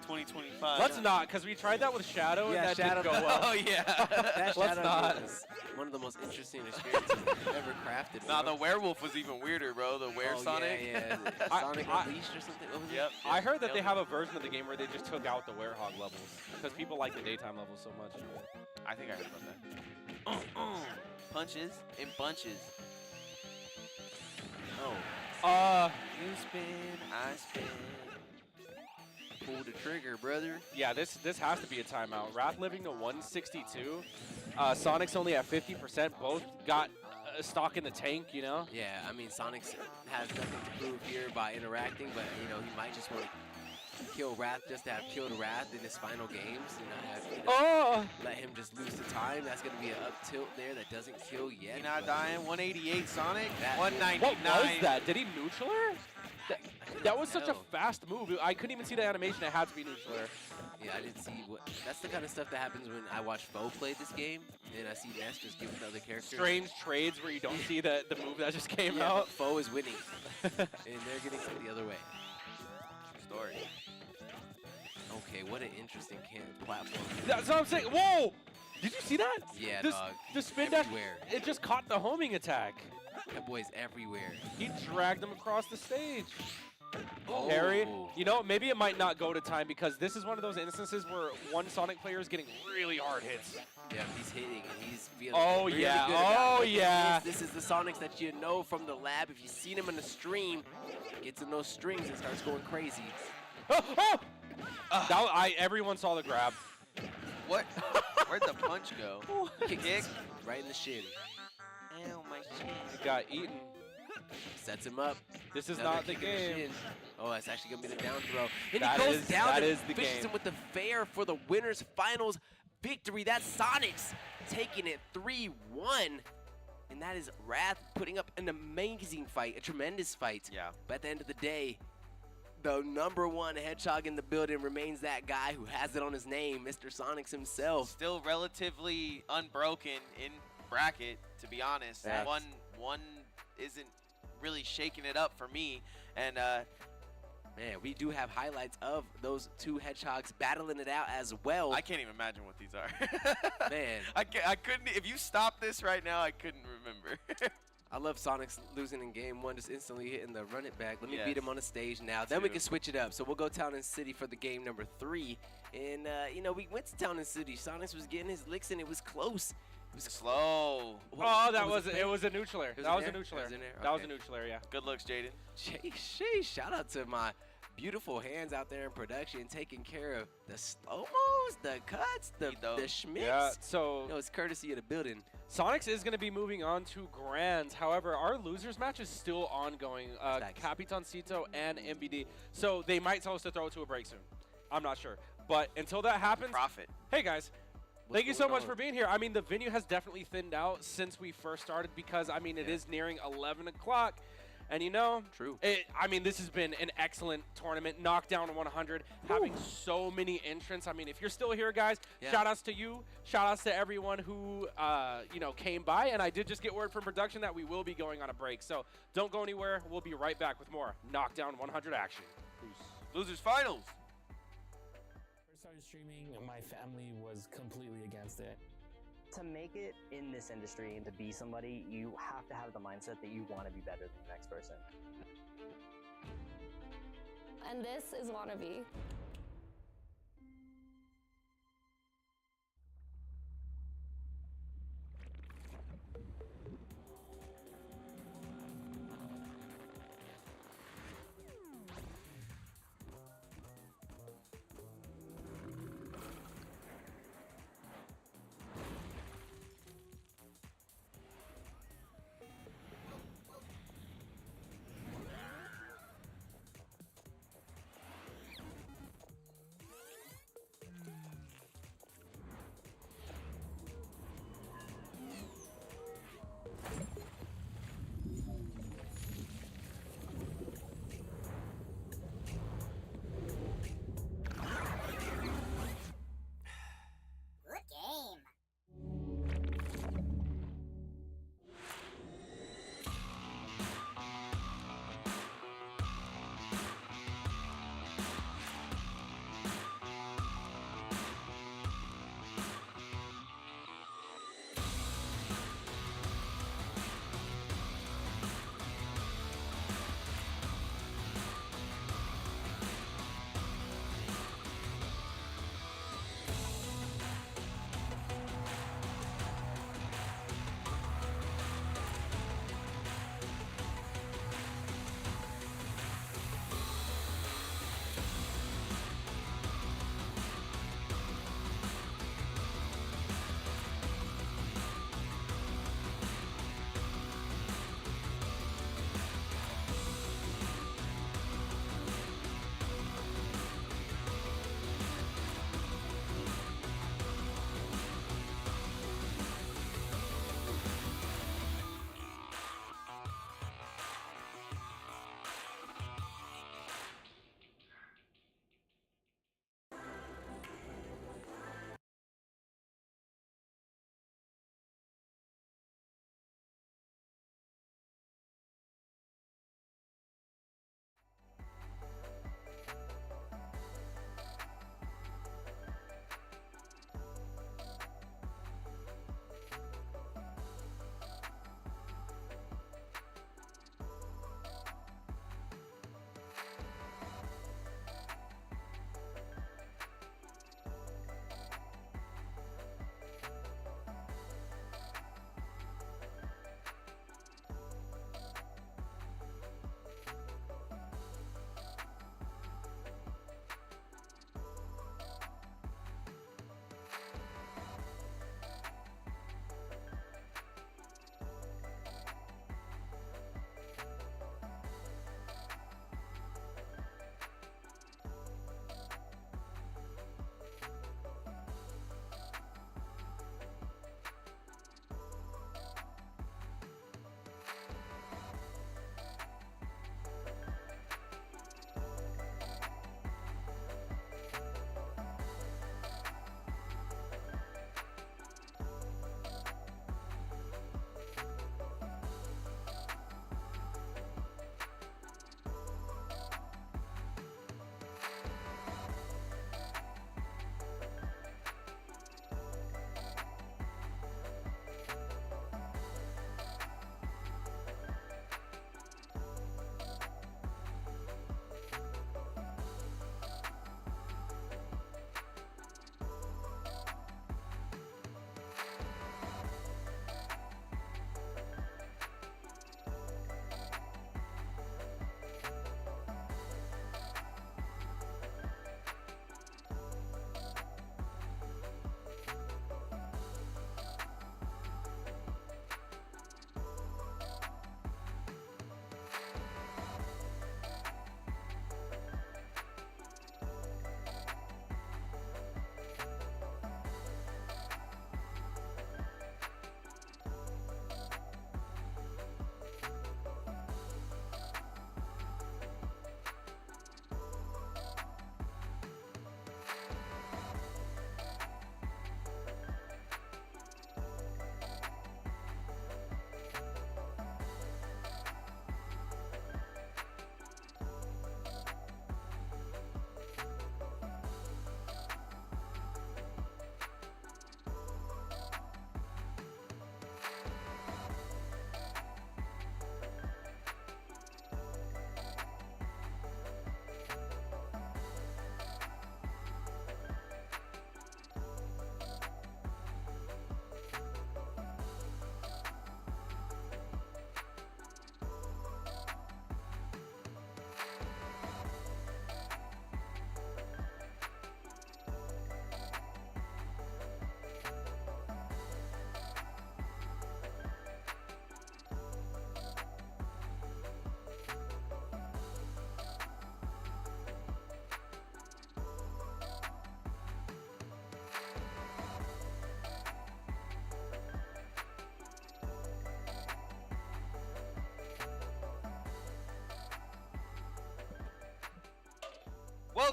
2025. Let's not, because we tried that with Shadow, and that Shadow didn't go well. Oh, yeah. That Let's Shadow not. was one of the most interesting experiences ever crafted. Nah, bro. the werewolf was even weirder, bro. The were Sonic. Yeah, Sonic Unleashed or something. What was it? Yep. I heard that they have a version of the game where they just took out the werehog levels, because people like the daytime levels so much. I think I heard about that. Punches in bunches. Oh. You spin, I spin. Pull the trigger, brother. Yeah, this has to be a timeout. Wrath living to 162. Sonic's only at 50%. Both got stock in the tank, you know? Yeah, I mean, Sonix has nothing to prove here by interacting, but, you know, he might just want to kill Wrath just to have killed Wrath in his final games. You know, let him just lose the time. That's going to be an up tilt there that doesn't kill yet. You're not dying. 188 Sonic. That- 199. What was that? Did he neutral her? That was such a No. fast move. I couldn't even see the animation. It had to be neutral her. Yeah, I didn't see what. That's the kind of stuff that happens when I watch Foe play this game, and I see Ness just give it to other characters. Strange trades where you don't see the move that just came Yeah, out. but Foe is winning, and they're getting sent the other way. Story. Okay, what an interesting platform. That's what I'm saying. Whoa! Did you see that? Yeah, this, dog. The spin dash, Everywhere. it just caught the homing attack. That boy's everywhere. He dragged him across the stage. Oh. Harry, you know, maybe it might not go to time because this is one of those instances where one Sonic player is getting really hard hits. Yeah, he's hitting and he's feeling Oh, really yeah. good about Oh, it. yeah. This is the Sonics that you know from the lab. If you've seen him in the stream, gets in those strings and starts going crazy. Everyone saw the grab. What? Where'd the punch go? Kick? Right in the shin. Ow, my shin. He got eaten. Sets him up. This is Another not the kick in game. shin. Oh, that's actually going to be the down throw. And That he goes is- down that and is the finishes game. him with the fair for the winner's finals victory. That's Sonix taking it 3-1. And that is Wrath putting up an amazing fight, a tremendous fight. Yeah. But at the end of the day, the #1 hedgehog in the building remains that guy who has it on his name, Mr. Sonix himself. Still relatively unbroken in bracket, to be honest. Yeah. One isn't really shaking it up for me. And Man, we do have highlights of those two hedgehogs battling it out as well. I can't even imagine what these are. Man. I couldn't, if you stop this right now, I couldn't remember. I love Sonix losing in game 1, just instantly hitting the run it back. Let me Yes. beat him on the stage now. Then we Two. can switch it up. So we'll go Town and City for the game number 3. And, you know, we went to Town and City. Sonix was getting his licks, and it was close. It was Slow. Oh, that was it. it. Was a neutral air. was That in was a there? neutral That air. was in there? That was a Okay. neutral air, yeah. Good looks, Jaden. Sheesh, shout out to my beautiful hands out there in production, taking care of the slow-mos, the cuts, the schmicks. Yeah, so You know, it's courtesy of the building. Sonix is going to be moving on to Grands. However, our losers match is still ongoing. Facts. Capitancito and MBD. So they might tell us to throw it to a break soon. I'm not sure. But until that happens, Profit. hey guys, What's thank you so going much on? for being here. I mean, the venue has definitely thinned out since we first started because, I mean, it Yeah. is nearing 11 o'clock. And you know, True. I mean, this has been an excellent tournament. Knockdown 100, having so many entrants. I mean, if you're still here, guys, Yeah. shout outs to you. Shout outs to everyone who, you know, came by. And I did just get word from production that we will be going on a break. So don't go anywhere. We'll be right back with more Knockdown 100 action. Losers finals. First started streaming, my family was completely against it. To make it in this industry and to be somebody, you have to have the mindset that you want to be better than the next person. And this is Wannabe.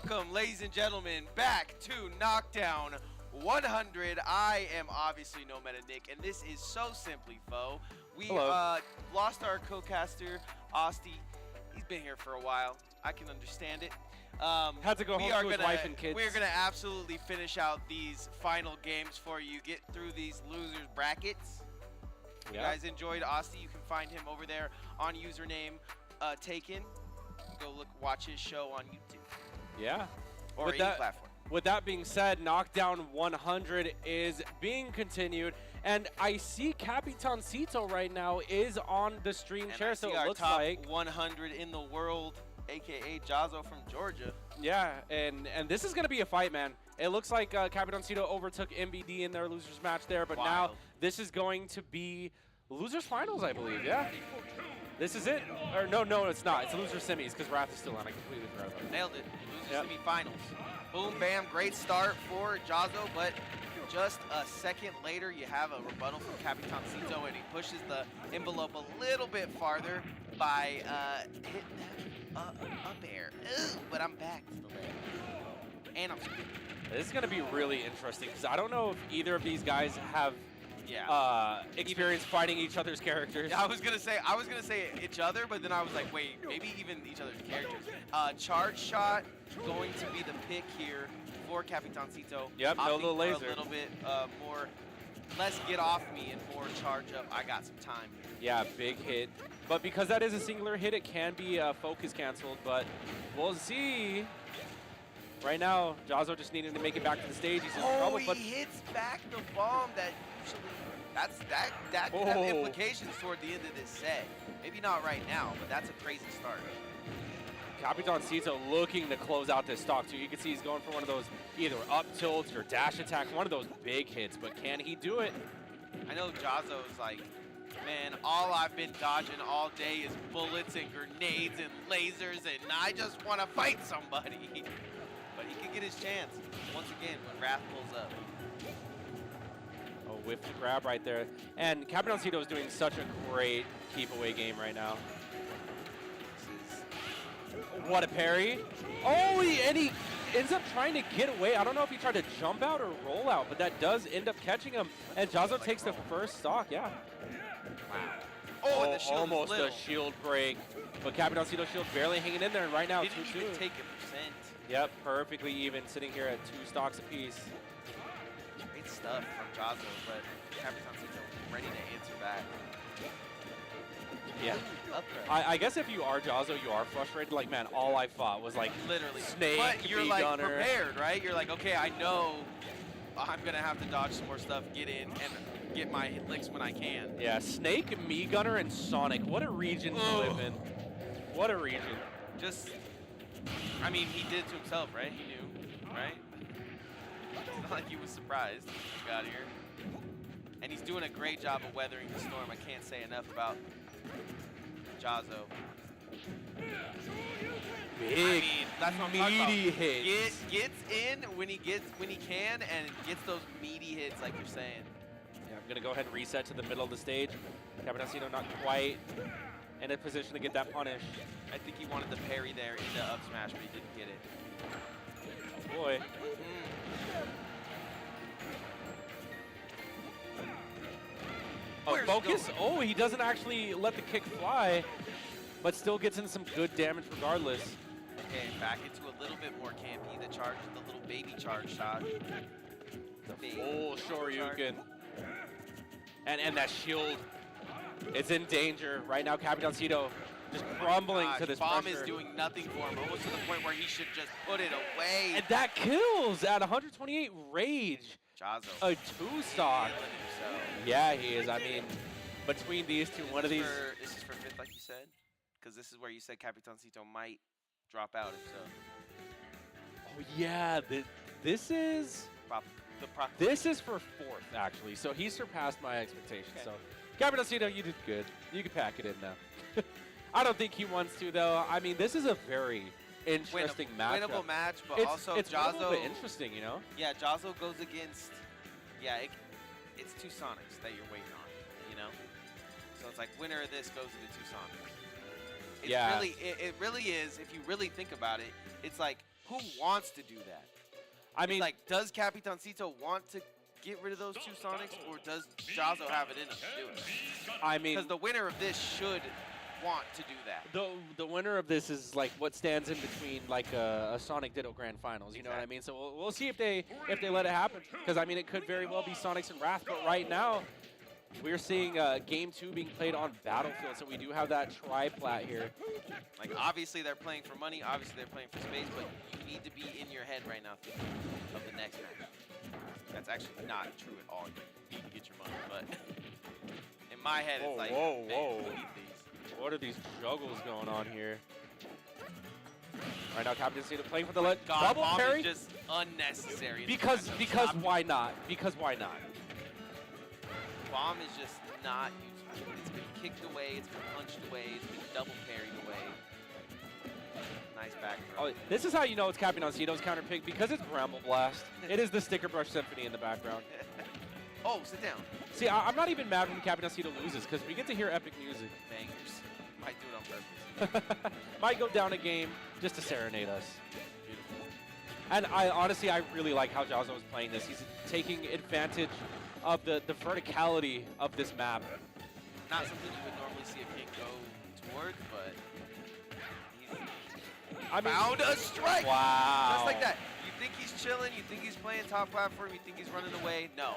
Welcome, ladies and gentlemen, back to Knockdown 100. I am obviously No Meta Nick, and this is so simply, Foe. We lost our co-caster, Osti. He's been here for a while. I can understand it. Had to go home to his wife and kids. We're gonna absolutely finish out these final games for you. Get through these losers brackets. If you guys enjoyed Osti, you can find him over there on username Taken. Go watch his show on YouTube. Yeah. Or any platform. With that being said, Knockdown 100 is being continued, and I see Capitancito right now is on the stream chair, so it looks top like 100 in the world, aka JAHZZO from Georgia. Yeah, and this is gonna be a fight, man. It looks like Capitancito overtook MBD in their losers match there, but now this is going to be losers finals, I believe. Yeah. This is it. Or no, it's not. It's losers semis because Wrath is still on. I completely forgot about that. Nailed it. Losers semi-finals. Boom, bam, great start for JAHZZO, but just a second later, you have a rebuttal from Capitancito, and he pushes the envelope a little bit farther by hitting that up air. Ugh, but I'm back to the leg. And I'm screwed. This is going to be really interesting because I don't know if either of these guys have experience fighting each other's characters. I was gonna say each other, but then I was like, wait, maybe even each other's characters. Charge shot going to be the pick here for Capitancito. Yep, no little laser. A little bit more, less get off me and more charge up. I got some time here. Yeah, big hit. But because that is a singular hit, it can be focus canceled, but we'll see. Right now, JAHZZO just needing to make it back to the stage. He's in trouble. But he hits back the bomb that usually, that could have implications toward the end of this set. Maybe not right now, but that's a crazy start. Capitancito looking to close out this stock too. You can see he's going for one of those either up tilts or dash attack, one of those big hits, but can he do it? I know JAHZZO is like, man, all I've been dodging all day is bullets and grenades and lasers, and I just want to fight somebody. But he can get his chance once again when Wrath pulls up. Oh, whiff the grab right there. And Capitancito is doing such a great keep away game right now. What a parry. Oh, and he ends up trying to get away. I don't know if he tried to jump out or roll out, but that does end up catching him. And JAHZZO takes the first stock, yeah. Wow. Oh, and the shield almost a shield break. But Capitancito shield barely hanging in there, and right now 2-2. Didn't even take a percent. Yep, perfectly even, sitting here at 2 stocks apiece. Great stuff from JAHZZO, but Capitancito ready to answer back. Yeah. I guess if you are JAHZZO, you are frustrated. Like, man, all I fought was like literally Snake, but you're Bee like Gunner. Prepared, right? You're like, okay, I know I'm gonna have to dodge some more stuff, get in, and get my licks when I can. Yeah, Snake, Me Gunner, and Sonic. What a region to live in. What a region. Just, I mean, he did it to himself, right? He knew, right? It's not like he was surprised when he got here. And he's doing a great job of weathering the storm. I can't say enough about JAHZZO. Big, I mean, that's what I'm talking about. meaty hits. Gets in when he can, and gets those meaty hits, like you're saying. Yeah, I'm gonna go ahead and reset to the middle of the stage. Capitancito not quite in a position to get that punish. I think he wanted the parry there into up smash, but he didn't get it. Oh boy. Oh, focus. Oh, he doesn't actually let the kick fly, but still gets in some good damage regardless. Okay, back into a little bit more campy. The charge, the little baby charge shot. The full Shoryuken. And that shield is in danger. Right now, Capitancito just crumbling to this bomb pressure. Is doing nothing for him, almost to the point where he should just put it away. And that kills at 128 rage. JAHZZO. A 2-stock. Yeah, he is. I mean, between these two, one of these. This is for 5th, like you said? Because this is where you said Capitancito might drop out, if so. Oh, yeah. This is. This is for 4th, actually. So he surpassed my expectations. Okay. So, Capitancito, you did good. You can pack it in now. I don't think he wants to, though. I mean, this is a very interesting match. Winnable match, but it's also it's JAHZZO. But interesting, you know? Yeah, JAHZZO goes against. Yeah, it's 2 Sonix that you're waiting on, you know? So it's like, winner of this goes to the 2 Sonix. It's yeah. It really is, if you really think about it, it's like who wants to do that? I mean, Like, does Capitancito want to get rid of those two Sonics, or does JAHZZO have it in him to do it? I mean, Because the winner of this should want to do that. the winner of this is like what stands in between like a Sonic Ditto Grand Finals. You know what I mean? So we'll see if they let it happen. Because I mean, it could very well be Sonics and Wrath. But right now, we're seeing Game 2 being played on Battlefield. So we do have that tri-plat here. Like, obviously they're playing for money, obviously they're playing for space, but you need to be in your head right now thinking of the next match. That's actually not true at all. You need to get your money, but in my head, it's like, whoa, man, whoa. we need these. What are these juggles going on here? Right now, Capitancito playing for the double bomb parry. is just unnecessary. Because why not? Because why not? Bomb is just not useful. It's been kicked away, it's been punched away, it's been double parried away. Nice back throw. Oh, this is how you know it's Capitancito's counter pick, because it's Bramble Blast. It is the Sticker Brush Symphony in the background. Oh, sit down. See, I'm not even mad when Capitancito loses, because we get to hear epic music. Bangers. Might do it on purpose. Might go down a game just to serenade us. Beautiful. And I really like how JAHZZO is playing this. He's taking advantage of the verticality of this map. Not something you would normally see a king go towards, but he's found a strike. Wow. Just like that. You think he's chilling, you think he's playing top platform, you think he's running away. No.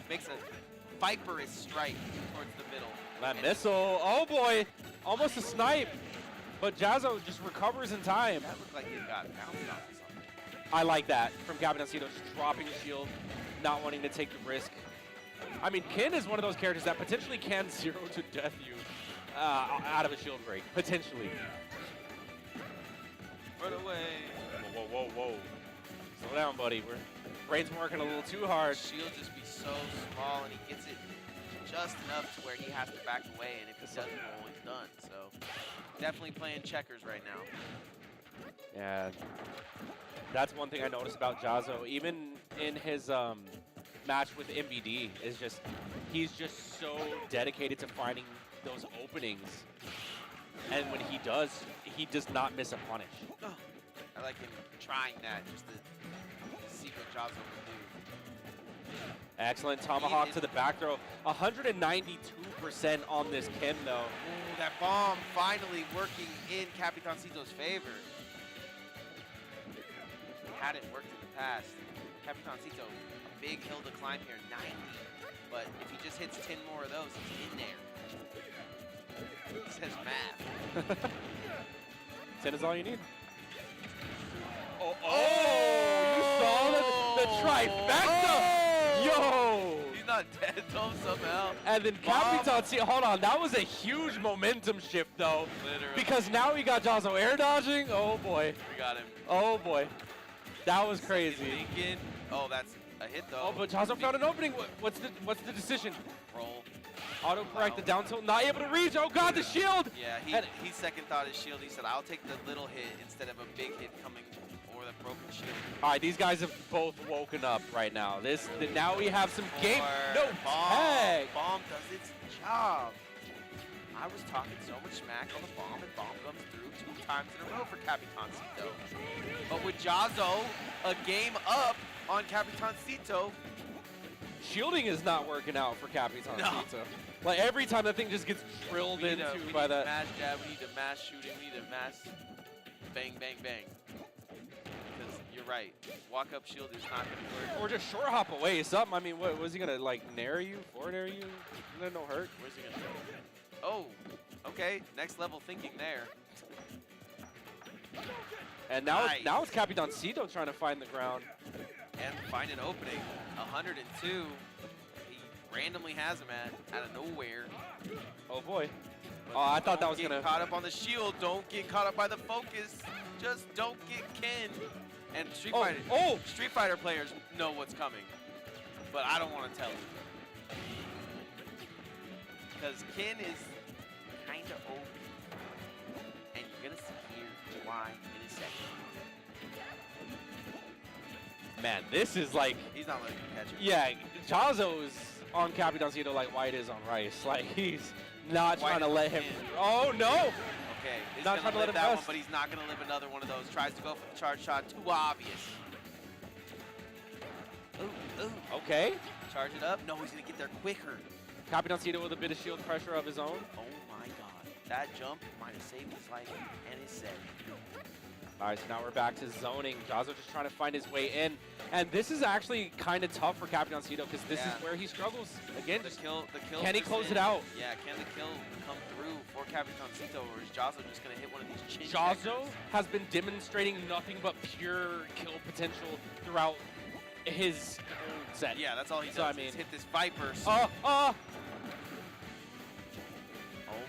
Makes a viperous strike towards the middle. That missile, oh boy, almost a snipe. But JAHZZO just recovers in time. That looked like he got bounced off or something. I like that from Capitancito, just dropping a shield, not wanting to take the risk. I mean, Kin is one of those characters that potentially can 0 to death you out of a shield break, potentially. Run away. Whoa, whoa, whoa, whoa. Slow down, buddy. Brain's working a little too hard. Shield just be so small, and he gets it just enough to where he has to back away, and if he doesn't roll, he's done. So definitely playing checkers right now. Yeah, that's one thing I noticed about JAHZZO. Even in his match with MBD, is just he's just so dedicated to finding those openings, and when he does not miss a punish. Oh, I like him trying that just to see what JAHZZO will do. Excellent tomahawk to the back throw. 192% on this Kin though. Ooh, that bomb finally working in Capitancito's favor. Hadn't worked in the past. Capitancito, a big hill to climb here, 90. But if he just hits 10 more of those, he's in there. It says math. 10 is all you need. You saw the trifecta! Yo! He's not dead though somehow. And then Capitancito, hold on, that was a huge momentum shift though. Literally. Because now we got JAHZZO air dodging. Oh boy. We got him. Oh boy. That was crazy. Thinking. Oh, that's a hit though. Oh, but JAHZZO found an opening. What's the decision? Roll. Auto correct the down tilt, not able to reach. Oh god, the shield! Yeah, he second thought his shield. He said, I'll take the little hit instead of a big hit coming over the broken shield. All right, these guys have both woken up right now. Now we have some game. No tag. Bomb does its job. I was talking so much smack on the bomb, and bomb comes through 2 times in a row for Capitancito. But with JAHZZO a game up on Capitancito, Shielding is not working out for Capitancito. No. Like every time that thing just gets drilled we need by to that. mass jab, we need to mass shooting, we need to mass bang, bang, bang. Because you're right, walk up shield is not going to work. Or just short hop away, something. I mean, what was he gonna like nair you, forward air you? Then no hurt. Where's he going to go? Oh, okay, next level thinking there. And now, Nice. now it's Capitancito trying to find the ground. And find an opening. 102. He randomly has him out of nowhere. Oh boy. But Oh, I thought that don't was get gonna. caught up on the shield. Don't get caught up by the focus. Just don't get Ken. And Street Fighter players know what's coming, but I don't want to tell you because Ken is kind of OP, and you're gonna see here why in a second. Man, this is like. He's not letting you catch him. Yeah, JAHZZO is on Capitancito like White is on rice. Like he's not White trying to is let on him. Ken. Oh no! Okay, okay. He's Not gonna trying to let live him that one, rest. but he's not gonna live another one of those. Tries to go for the charge shot. Too obvious. Ooh. Okay. Charge it up. No, he's gonna get there quicker. Capitancito with a bit of shield pressure of his own. Oh my God. That jump might have saved his life and his set. All right, so now we're back to zoning. JAHZZO just trying to find his way in. And this is actually kind of tough for Capitancito because this is where he struggles. Again, The just kill can he close it out? Yeah, can the kill come through for Capitancito, or is JAHZZO just gonna hit one of these chin JAHZZO checkers? has been demonstrating nothing but pure kill potential throughout his set. Yeah, that's all he does. So, I mean, is hit this Viper. Oh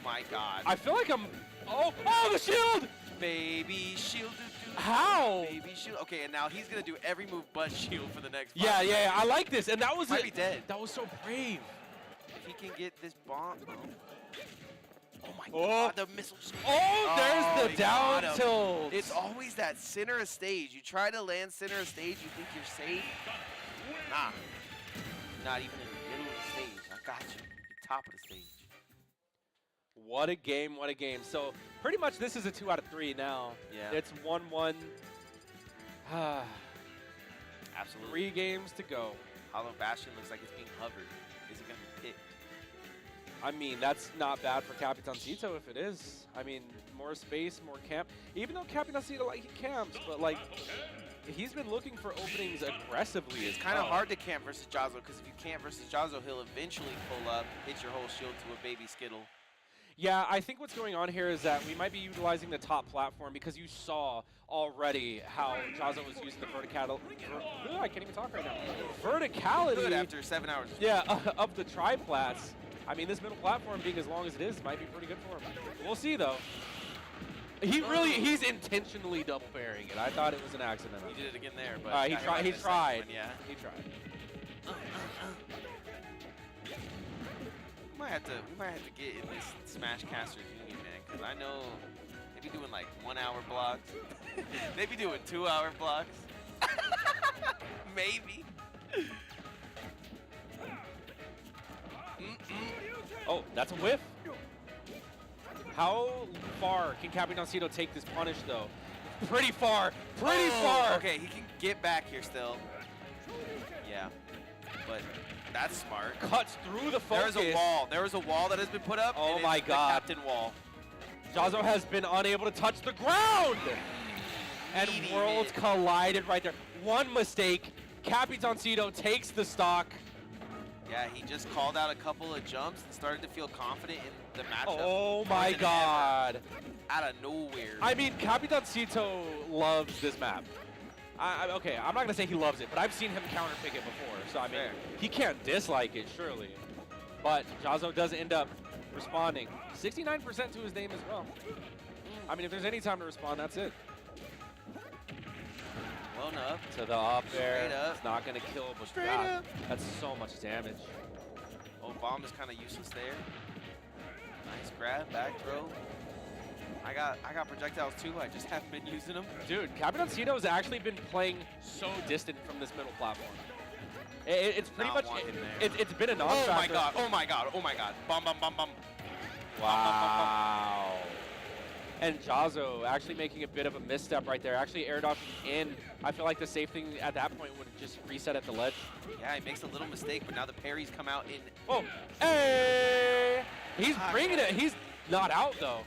My God. I feel like I'm. Oh, the shield! Baby shield. How? Baby shield. Okay, and now he's gonna do every move but shield for the next. Yeah, 5 yeah, I seconds. like this, and that was Might be dead. That was so brave. If he can get this bomb. Oh my Oh. God, the missile. Oh, there's the he down got him. tilt. It's always that center of stage. You try to land center of stage, you think you're safe. Nah. Not even in the middle of the stage. I got you. You're top of the stage. What a game, what a game. So pretty much this is a 2 out of 3 now. Yeah. It's 1-1. Absolutely. 3 games to go. Hollow Bastion looks like it's being hovered. Is it going to be picked? I mean, that's not bad for Capitancito if it is. I mean, more space, more camp. Even though Capitancito, like, he camps, but, like, he's been looking for openings aggressively. It's kind of hard to camp versus JAHZZO, because if you camp versus JAHZZO, he'll eventually pull up, hit your whole shield to a baby Skittle. Yeah, I think what's going on here is that we might be utilizing the top platform because you saw already how JAHZZO was using the verticality. I can't even talk right now. Verticality. Good after 7 hours. Yeah, of the triplats. I mean, this middle platform being as long as it is might be pretty good for him. We'll see, though. He's intentionally double pairing it. I thought it was an accident. He did it again there, but he tried. He tried. Yeah. He tried. We might have to get in this Smash Casters Union, man, because I know they be doing like 1 hour blocks. They be doing 2 hour blocks. Maybe. Oh, that's a whiff. How far can Capitancito take this punish, though? Pretty far. Pretty far. Okay, he can get back here still. Yeah, but that's smart. Cuts through the focus. There is a wall. There is a wall that has been put up. Oh and my it's God. The captain wall. JAHZZO has been unable to touch the ground. And Eating worlds it. collided right there. One mistake. Capitancito takes the stock. Yeah, he just called out a couple of jumps and started to feel confident in the matchup. Oh more my than God. ever. Out of nowhere. I mean, Capitancito loves this map. Okay, I'm not going to say he loves it, but I've seen him counterpick it before. So, I mean, Fair. he can't dislike it, surely. But JAHZZO does end up responding. 69% to his name as well. I mean, if there's any time to respond, that's it. Blown up. To the up air. Straight up. It's not going to kill, but Straight God, up. that's so much damage. Oh, bomb is kind of useless there. Nice grab, back throw. I got projectiles too. I just haven't been using them. Dude, Capitancito has actually been playing so distant from this middle platform. It's pretty Not much, wanting there. it's been a Oh non-factor. my God! Oh my God! Oh my God! Bum bum bum bum. Wow. And JAHZZO actually making a bit of a misstep right there. Actually air dodging in. I feel like the safe thing at that point would just reset at the ledge. Yeah, he makes a little mistake, but now the parries come out in. Oh, hey! He's God. bringing it. He's not out, though.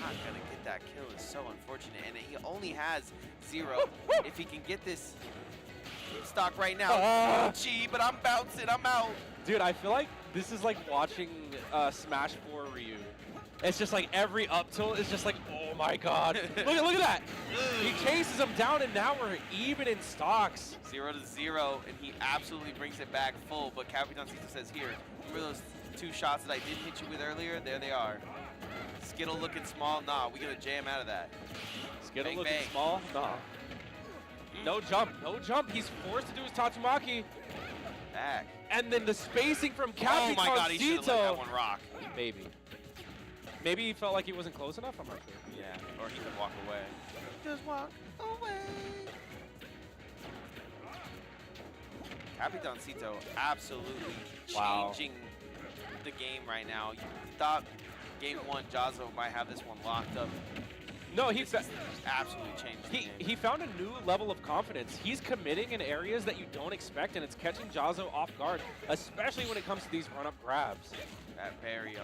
Not gonna get that kill is so unfortunate, and he only has 0. If he can get this stock right now, gee, but I'm bouncing. I'm out. Dude, I feel like this is like watching Smash 4 Ryu. It's just like every up tilt is just like, oh my God. look at that. He chases him down, and now we're even in stocks. 0 to 0, and he absolutely brings it back full. But Capitancito says, "Here, remember those 2 shots that I didn't hit you with earlier? There they are." Skittle looking small. Nah, we gonna jam out of that. Skittle Bang, looking bang. small. Nah. No jump. No jump. He's forced to do his Tatsumaki. Back. And then the spacing from Oh my God, he should have let that Capitancito. one rock. Maybe. Maybe he felt like he wasn't close enough. I'm not sure. Yeah, or he could walk away. Just walk away. Capitancito absolutely Wow. changing the game right now. You thought game 1, JAHZZO might have this one locked up. No, he This has absolutely changed the game. he found a new level of confidence. He's committing in areas that you don't expect, and it's catching JAHZZO off guard, especially when it comes to these run-up grabs. That parry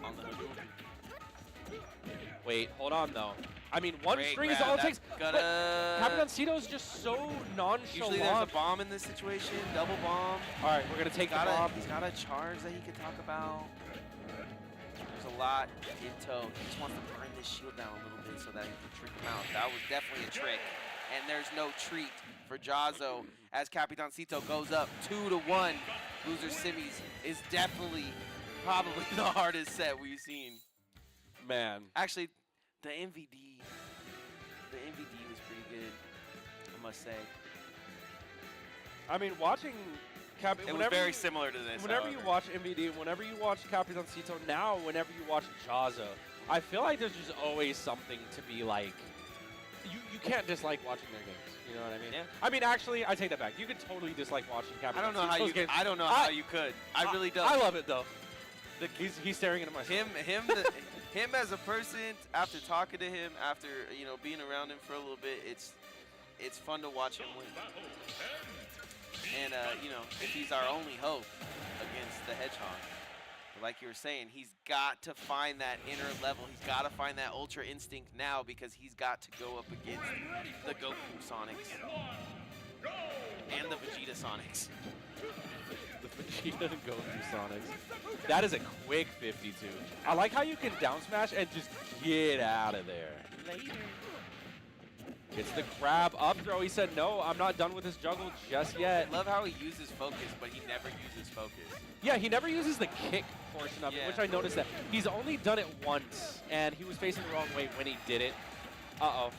on the Hadouken. Wait, hold on though. I mean, one Great string is grab. all it That's takes. gonna- But Capitancito is just so nonchalant. Usually there's a bomb in this situation, double bomb. All right, we're gonna take the bomb. He's got a charge that he could talk about. There's a lot in tow. He just wants to burn this shield down a little bit so that he can trick him out. That was definitely a trick. And there's no treat for JAHZZO as Capitancito goes up 2-1. Loser semis is definitely probably the hardest set we've seen. Man. Actually, the MVD was pretty good, I must say. I mean, watching Cap. It was very similar to this. Whenever you however. watch MVD, whenever you watch Capitancito, now whenever you watch JAHZZO, I feel like there's just always something to be like. You can't dislike watching their games. You know what I mean? Yeah. I mean, actually, I take that back. You could totally dislike watching Capitancito's I don't know how you. games. I don't know how you could. I really don't. I love it though. He's staring into my soul. Him as a person. After talking to him, after being around him for a little bit, it's fun to watch him win. And if he's our only hope against the Hedgehog, but like you were saying, he's got to find that inner level. He's got to find that Ultra Instinct now because he's got to go up against the Goku Sonix and the Vegeta Sonix. The Vegeta and Goku Sonix. That is a quick 52. I like how you can down smash and just get out of there. Later. It's the grab up throw. He said, no, I'm not done with his juggle just yet. I love how he uses focus, but he never uses focus. Yeah, he never uses the kick portion of it, Yeah. which I noticed that. He's only done it once, and he was facing the wrong way when he did it. Uh-oh.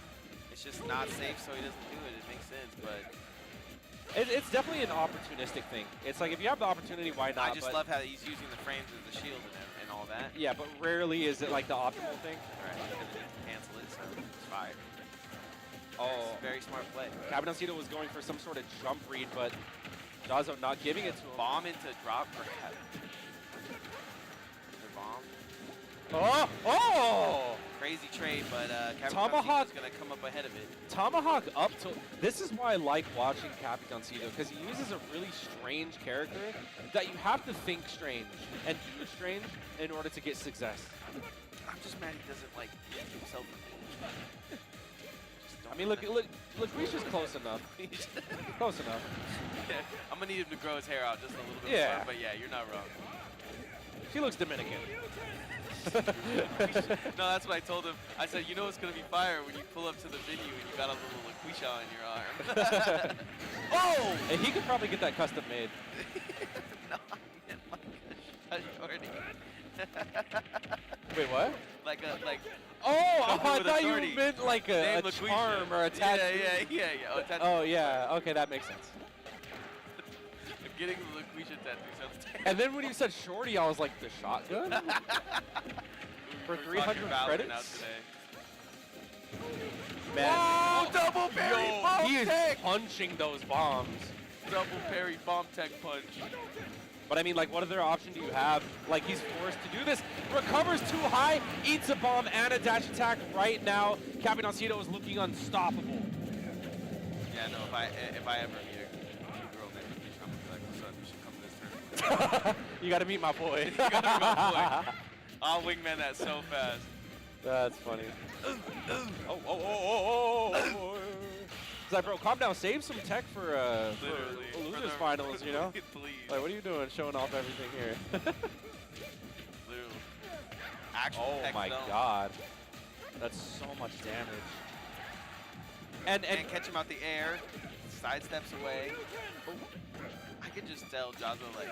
It's just not safe, so he doesn't do it. It makes sense, but It's definitely an opportunistic thing. It's like, if you have the opportunity, why not? I just love how he's using the frames as the shield and all that. Yeah, but rarely is it like the optimal thing. Right, because it didn't cancel it, so it's fire. Oh, Very smart play. Capitancito was going for some sort of jump read, but JAHZZO not giving it to him. Bomb into drop grab. The bomb. Oh! Oh! Crazy trade, but Tomahawk- Capitancito's going to come up ahead of it. Tomahawk up to... This is why I like watching Capitancito, because he uses a really strange character that you have to think strange and do strange in order to get success. I'm just mad he doesn't, like, get himself. I mean, look, Risha's close enough. Close enough. Yeah, I'm going to need him to grow his hair out just a little bit Yeah. more, but yeah, you're not wrong. She looks Dominican. No, that's what I told him. I said, you know it's going to be fire when you pull up to the venue and you got a little LaQuisha on your arm. Oh! And he could probably get that custom made. No, I meant like a shorty. Wait, what? like. Oh, I Something with thought you authority. meant like a Named LaQuisha. charm or a tattoo. Yeah. Oh, tattoo. Oh, yeah. Okay, that makes sense. Getting the LaQuisha tattoo sounds terrible. And then when you said shorty, I was like, the shotgun? For 300 credits? Man. Oh, double parry bomb He is tech! punching those bombs. Double parry bomb tech punch. But I mean, like, what other option do you have? Like, he's forced to do this. Recovers too high, eats a bomb and a dash attack right now. Capitancito is looking unstoppable. Yeah, no, if I ever meet a girl named LaQuisha, I'm gonna be like, what's up? You should come to this tournament. You gotta meet my boy. You gotta be my boy. I'll wingman that so fast. That's funny. Oh. It's like, bro, calm down. Save some tech for Literally. losers finals, you know? Please. Like, what are you doing showing off everything here? Literally. Actual Oh tech my zone. god. That's so much damage. And Can't catch him out the air. Sidesteps away. I can just tell JAHZZO like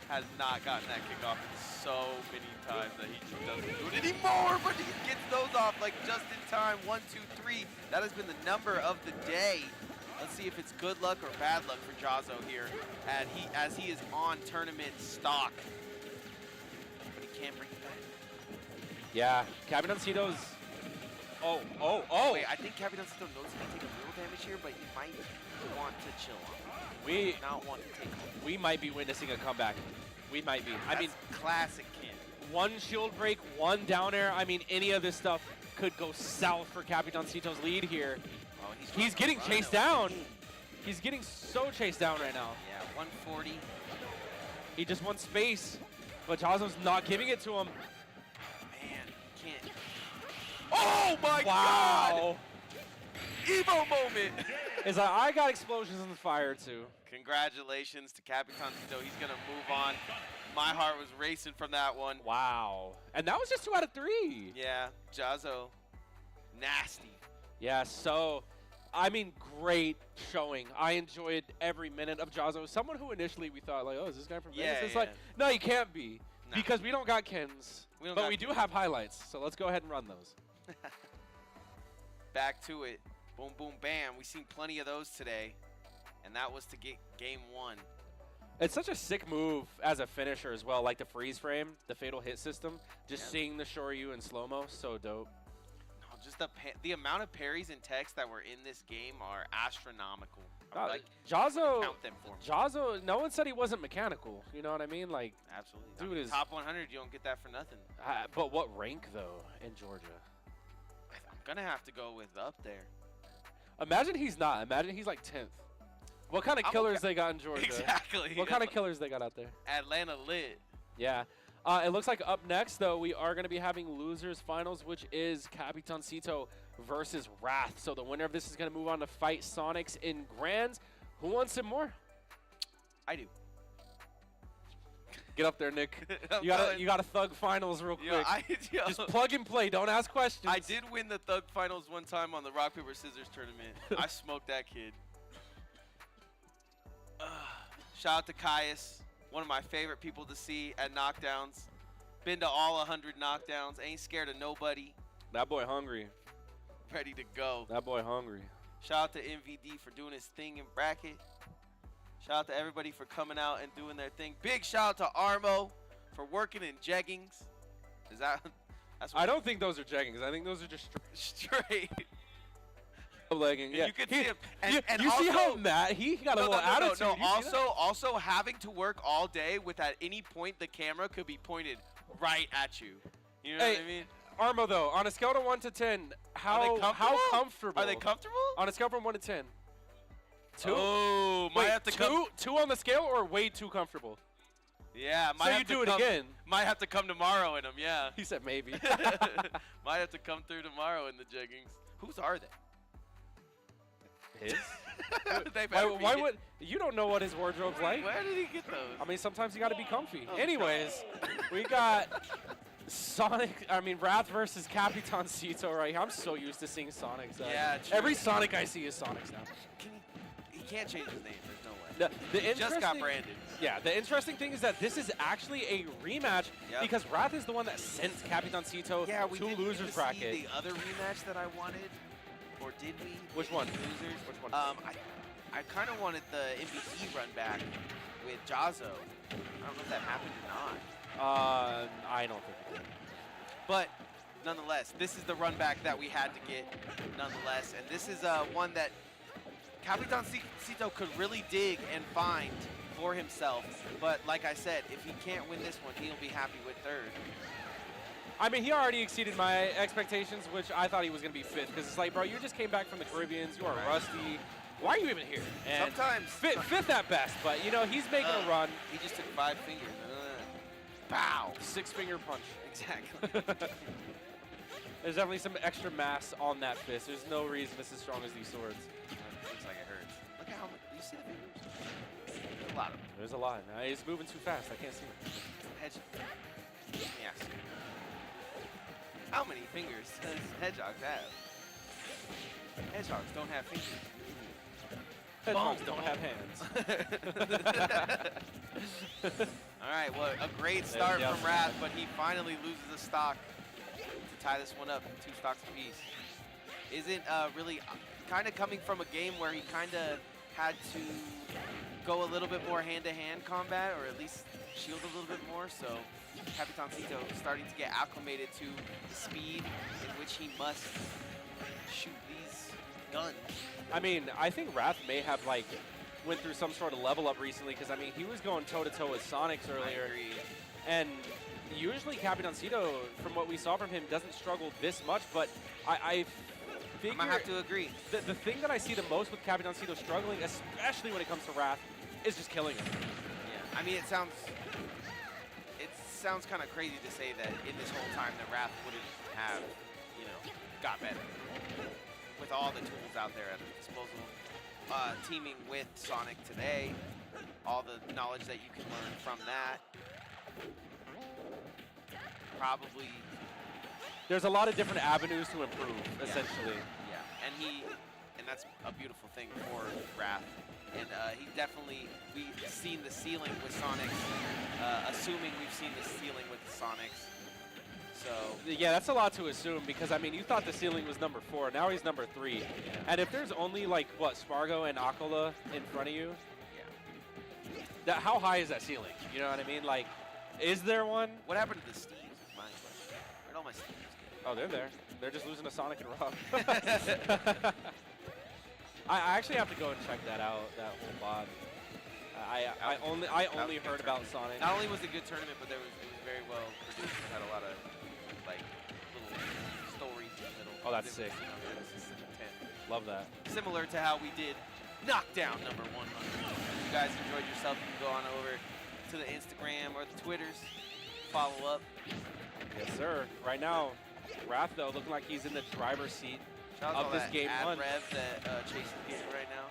has not gotten that kick off so many times that he just doesn't do it anymore, but he gets those off like just in time. 1, 2, 3. That has been the number of the day. Let's see if it's good luck or bad luck for JAHZZO here as he is on tournament stock. But he can't bring it back. yeah, Capitancito's. Oh. Wait, I think Capitancito knows he's going to take a little damage here, but he might want to chill on it. We Not want to take it. might be witnessing a comeback. We might be. I mean, Classic Ken. one shield break, one down air. I mean, any of this stuff could go south for Capitancito's lead here. Oh, He's getting chased down. He's getting so chased down right now. Yeah, 140. He just wants space, but JAHZZO's not giving it to him. Man, can't. Oh my Wow. God! Evo moment. It's like, I got explosions in the fire too. Congratulations to Capitancito. He's going to move on. My heart was racing from that one. Wow. And that was just 2 out of 3. Yeah, JAHZZO, nasty. Yeah, so, I mean, great showing. I enjoyed every minute of JAHZZO. Someone who initially we thought, like, oh, is this guy from Vegas? Yeah, It's yeah. like, no, you can't be. Nah. Because we don't got Kens. We don't but got we do Kens. have highlights, so let's go ahead and run those. Back to it. Boom, boom, bam. We've seen plenty of those today. And that was to get game 1. It's such a sick move as a finisher as well, like the freeze frame, the fatal hit system. Just Yeah. seeing the Shoryu in slow-mo, so dope. No, just the amount of parries and techs that were in this game are astronomical. Like, JAHZZO, count them for me. JAHZZO, no one said he wasn't mechanical. You know what I mean? Like, Absolutely. Dude I mean, is- top 100, you don't get that for nothing. but what rank, though, in Georgia? I'm going to have to go with up there. Imagine he's not. Imagine he's like 10th. What kind of I'm killers okay. they got in Georgia? Exactly. What kind of killers they got out there? Atlanta lit. Yeah. It looks like up next, though, we are going to be having losers finals, which is Capitancito versus Wrath. So the winner of this is going to move on to fight Sonix in Grands. Who wants it more? I do. Get up there, Nick. I'm You going. got to thug finals real quick. Yo, Just plug and play. Don't ask questions. I did win the Thug Finals one time on the Rock, Paper, Scissors tournament. I smoked that kid. Shout out to Caius, one of my favorite people to see at knockdowns. Been to all 100 knockdowns. Ain't scared of nobody. That boy hungry. Ready to go. That boy hungry. Shout out to MVD for doing his thing in bracket. Shout out to everybody for coming out and doing their thing. Big shout out to Armo for working in jeggings. Is that? That's what I don't think those are jeggings. I think those are just straight. legging. Yeah. You can see him. And you also, see how mad he got a little attitude. No. You see that? Also having to work all day with at any point the camera could be pointed right at you. You know Hey, what I mean? Armo, though, on a scale of 1 to 10, how comfortable? Are they comfortable? On a scale from 1 to 10. 2? Oh, might Wait, have to come. 2 on the scale or way too comfortable? Yeah, might So have you to do it come, again. Might have to come tomorrow in them. Yeah. He said maybe. Might have to come through tomorrow in the jeggings. Whose are they? His? They better Why be. would you don't know what his wardrobe's like? Where did he get those? I mean, sometimes you got to be comfy. Oh, Anyways, we got Wrath versus Capitancito right here. I'm so used to seeing Sonix. Yeah, true. Every Sonic I see is Sonix now. He can't change his name. There's no way. The He just got interesting- branded. Yeah, the interesting thing is that this is actually a rematch Yep. because Wrath is the one that sent Capitancito Yeah, we to didn't losers see bracket. the other rematch that I wanted, or did we? Which one? Losers. Which one? I kind of wanted the MVP run back with JAHZZO. I don't know if that happened or not. I don't think it did. But nonetheless, this is the run back that we had to get. Nonetheless, and this is one that Capitancito could really dig and find for himself. But like I said, if he can't win this one, he'll be happy with third. I mean, he already exceeded my expectations, which I thought he was going to be 5th. Because it's like, bro, you just came back from the Caribbeans. You are Right. rusty. Why are you even here? And Sometimes 5th at best. But, you know, he's making a run. He just took 5 fingers. Bow. 6-finger punch. Exactly. There's definitely some extra mass on that fist. There's no reason it's as strong as these swords. Looks like it hurts. Look at how much. Do you see the fingers? There's a lot of them. There's a lot. Now, he's moving too fast. I can't see it. Yes. How many fingers does hedgehogs have? Hedgehogs don't have fingers. Hedgehogs don't have hands. All right, well, a great start Yep. from Wrath, but he finally loses a stock to tie this one up, 2 stocks apiece. Isn't really kind of coming from a game where he kind of had to go a little bit more hand-to-hand combat, or at least shield a little bit more, so Capitancito starting to get acclimated to the speed in which he must shoot these guns. I mean, I think Wrath may have, like, went through some sort of level up recently because, I mean, he was going toe-to-toe with Sonix earlier. I agree. And usually Capitancito, from what we saw from him, doesn't struggle this much, but I figure... I'm gonna have to agree. The thing that I see the most with Capitancito struggling, especially when it comes to Wrath, is just killing him. Yeah, I mean, it sounds kind of crazy to say that in this whole time that Wrath wouldn't have, you know, got better. With all the tools out there at his disposal, teaming with Sonic today, all the knowledge that you can learn from that. Probably. There's a lot of different avenues to improve, essentially. Yeah, and that's a beautiful thing for Wrath. And he definitely, we've seen the ceiling with Sonix, assuming we've seen the ceiling with the Sonix. So yeah, that's a lot to assume because I mean, you thought the ceiling was number 4, now he's number 3. Yeah. And if there's only like what Spargo and Akola in front of you, yeah. how high is that ceiling? You know what I mean? Like, is there one? What happened to the Steves is my question. Where'd all my Steves go? Oh, they're there. They're just losing to Sonic and Rob. I actually have to go and check that out, that whole VOD. I only heard about Sonic. Not only was it a good tournament, but it was very well produced. It had a lot of like little stories in the middle. Oh, that's sick. You know, Genesis 10. Love that. Similar to how we did Knockdown number 100. If you guys enjoyed yourself, you can go on over to the Instagram or the Twitters, follow up. Yes, sir. Right now, Wrath, though, looking like he's in the driver's seat Shout out of to this that game ad 1. rev that Chase is getting right now.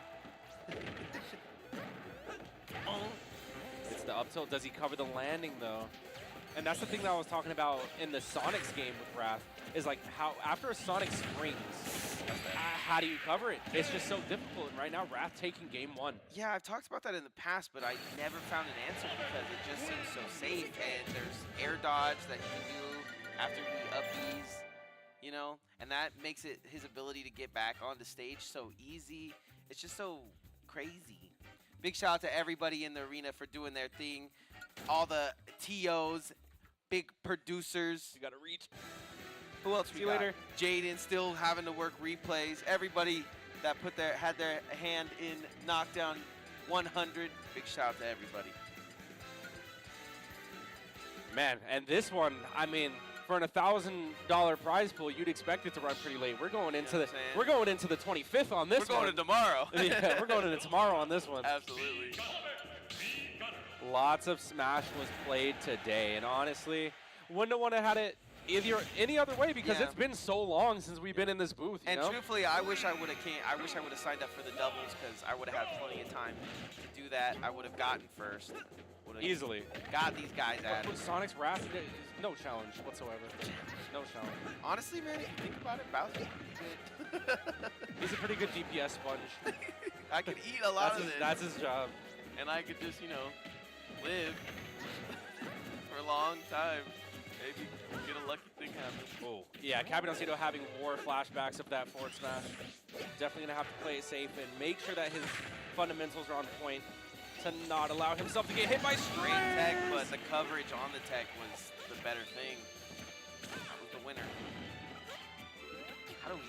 It's the up tilt. Does he cover the landing, though? And that's the thing that I was talking about in the Sonix game with Wrath, is like how after a Sonic springs, how do you cover it? It's just so difficult. And right now, Wrath taking game 1. Yeah, I've talked about that in the past, but I never found an answer because it just seems so safe. And there's air dodge that he can do after he up-Bs, you know? And that makes it his ability to get back on the stage so easy. It's just so crazy. Big shout out to everybody in the arena for doing their thing. All the TOs, big producers. You got to reach. Who else we See you got? later. Jaden still having to work replays. Everybody that had their hand in Knockdown 100. Big shout out to everybody. Man, and this one, I mean, for an $1,000 prize pool, you'd expect it to run pretty late. We're going into what I'm saying? the 25th on this one. We're going to tomorrow. Yeah, we're going into tomorrow on this one. Absolutely. Lots of Smash was played today, and honestly, wouldn't have want to had it any other way because it's been so long since we've been in this booth. You And know? truthfully, I wish I would have signed up for the doubles because I would have had plenty of time to do that. I would have gotten first. Easily. Got these guys at it. With Sonic's Wrath, no challenge whatsoever. No challenge. Honestly, man, if you think about it, Bowser's pretty good. He's a pretty good DPS sponge. I could eat a lot of this. That's his job. And I could just, you know, live for a long time. Maybe get a lucky thing happen. Oh, yeah, Capitancito having more flashbacks of that forward smash. Definitely going to have to play it safe and make sure that his fundamentals are on point to not allow himself to get hit by Great tech, but the coverage on the tech was the better thing. That was the winner. How do we...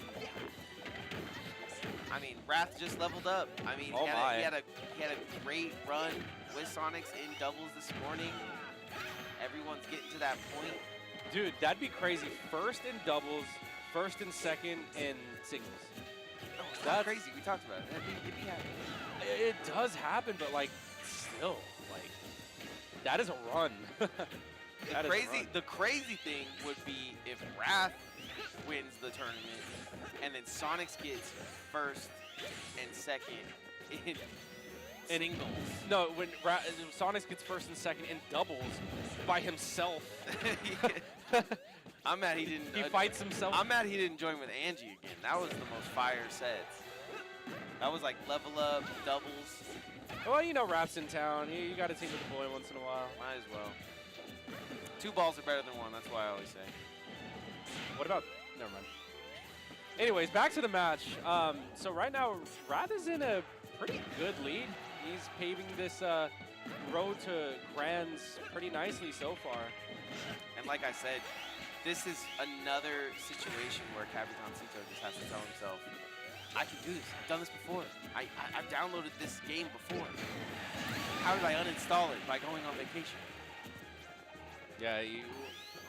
I mean, Wrath just leveled up. I mean, he had a great run with Sonix in doubles this morning. Everyone's getting to that point. Dude, that'd be crazy. First in doubles, first and second in singles. No, it's not crazy. We talked about it. It'd be happening. It does happen, but like, still, like, that is a run. The crazy thing would be if Wrath wins the tournament and then Sonix gets first and second in singles. No, when Sonix gets first and second in doubles by himself. I'm mad he didn't. He fights himself. I'm mad he didn't join with Angie again. That was the most fire sets. That was like level up, doubles. Well, you know, Wrath's in town. You got to team with the boy once in a while. Might as well. 2 balls are better than 1. That's why I always say. What about... Never mind. Anyways, back to the match. So right now, Wrath is in a pretty good lead. He's paving this road to grands pretty nicely so far. And like I said, this is another situation where Capitancito just has to tell himself, I can do this. I've done this before. I've downloaded this game before. How did I uninstall it? By going on vacation. Yeah,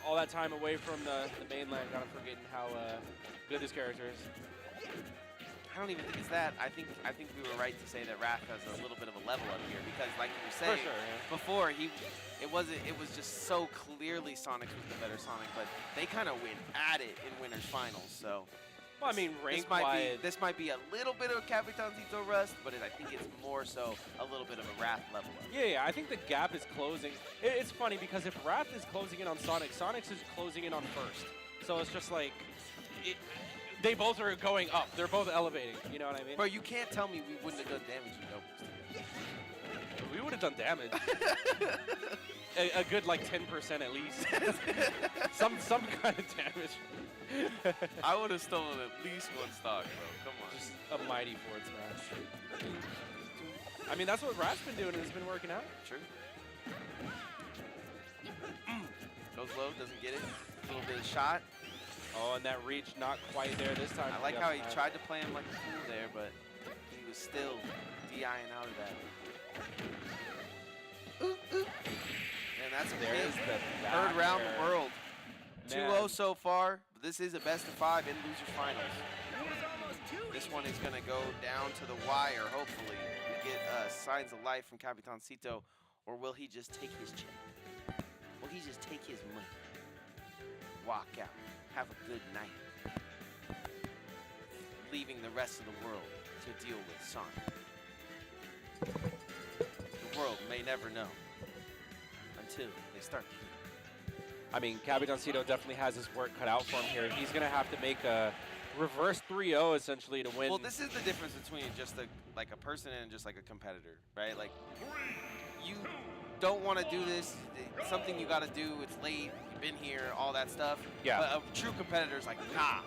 all that time away from the mainland, kind of forgetting how good this character is. I don't even think it's that. I think we were right to say that Wrath has a little bit of a level up here because, like you were saying before, it was just so clearly Sonix was the better Sonic, but they kind of went at it in winners finals. So, well, I mean, rank-wise, this might be a little bit of Capitancito rust, but I think it's more so a little bit of a Wrath level up. Yeah, I think the gap is closing. It's funny because if Wrath is closing in on Sonix, Sonix is closing in on first. So it's just like. They both are going up. They're both elevating. You know what I mean? Bro, you can't tell me we wouldn't have done damage in doubles together. We would have done damage. a good like 10% at least. some kind of damage. I would have stolen at least one stock, bro. Come on. Just a mighty forward smash. I mean, that's what Rat's been doing and it's been working out. True. Goes low, doesn't get it. A little bit of shot. Oh, and that reach not quite there this time. I like how he tried to play him like a fool there, but he was still DIing out of that. And that's a big third round the world. 2-0 so far, but this is a best of 5 in loser finals. This one is going to go down to the wire, hopefully. We get signs of life from Capitancito, or will he just take his check? Will he just take his money? Walk out. Have a good night. Leaving the rest of the world to deal with Sonic. The world may never know until they start. I mean, Capitancito definitely has his work cut out for him here. He's going to have to make a reverse 3-0 essentially to win. Well, this is the difference between just a person and just like a competitor, right? Like, you don't want to do this. It's something you got to do. It's late. You've been here. All that stuff. Yeah. But a true competitor is like, nah,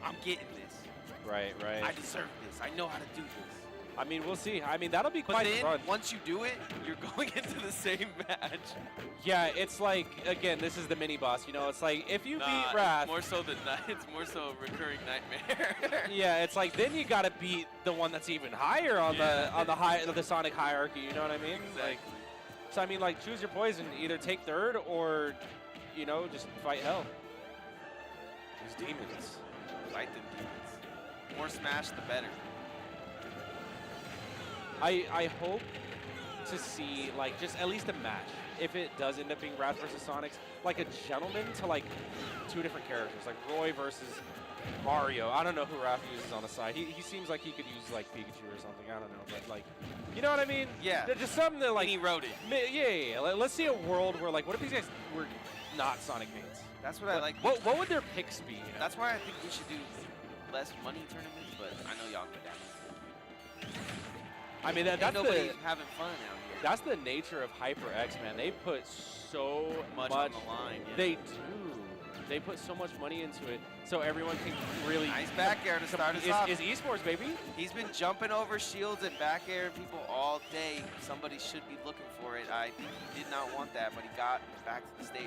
I'm getting this. Right. I deserve this. I know how to do this. I mean, we'll see. I mean, that'll be But quite then, fun. once you do it, you're going into the same match. Yeah, it's like, again, this is the mini boss. You know, it's like if you beat Wrath. It's more so a recurring nightmare. Yeah, it's like then you got to beat the one that's even higher on the Sonic hierarchy. You know what I mean? Exactly. Like, so I mean, like, choose your poison. Either take third or, you know, just fight hell. These demons. Fight them demons. More smash, the better. I hope to see, like, just at least a match. If it does end up being Wrath versus Sonix, like a gentleman to, like, 2 different characters, like Roy versus Mario. I don't know who Wrath uses on the side. He seems like he could use, like, Pikachu or something. I don't know, but, like, you know what I mean? Yeah. Just something that, like... He wrote it. Yeah. Let's see a world where, like, what if these guys were not Sonic mains? That's what I like. What would their picks be? You know? That's why I think we should do less money tournaments, but I know y'all go down. I mean, that's nobody having fun out here. That's the nature of HyperX, man. They put so much on the line. Yeah. They do. They put so much money into it, so everyone can really. Nice back air to start us off. Is esports, baby? He's been jumping over shields and back air people all day. Somebody should be looking for it. I think he did not want that, but he got back to the stage.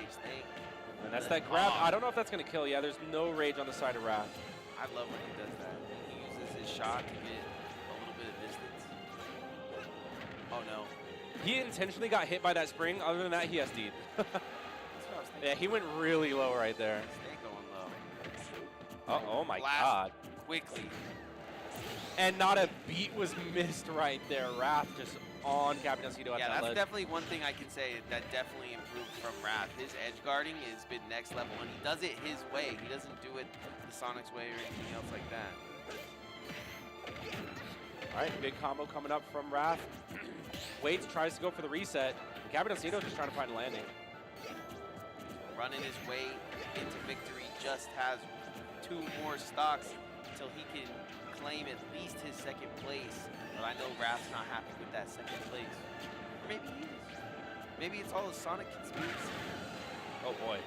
And that's that grab. I don't know if that's gonna kill. Yeah, there's no rage on the side of Wrath. I love when he does that. He uses his shot to get a little bit of distance. Oh no. He intentionally got hit by that spring. Other than that, he SD'd. That's what I was thinking. Yeah, he went really low right there. Stay going low. Oh my Blast God. Quickly. And not a beat was missed right there. Wrath just on Capitancito at that that's ledge. definitely one thing I can say that definitely improved from Wrath. His edge guarding has been next level, and he does it his way. He doesn't do it the Sonic's way or anything else like that. All right, big combo coming up from Wrath. Waits, tries to go for the reset. Capitancito just trying to find a landing. Running his way into victory, just has 2 more stocks until he can claim at least his 2nd place. But I know Wrath's not happy with that 2nd place. Or maybe he is. Maybe it's all a Sonic conspiracy. Oh boy.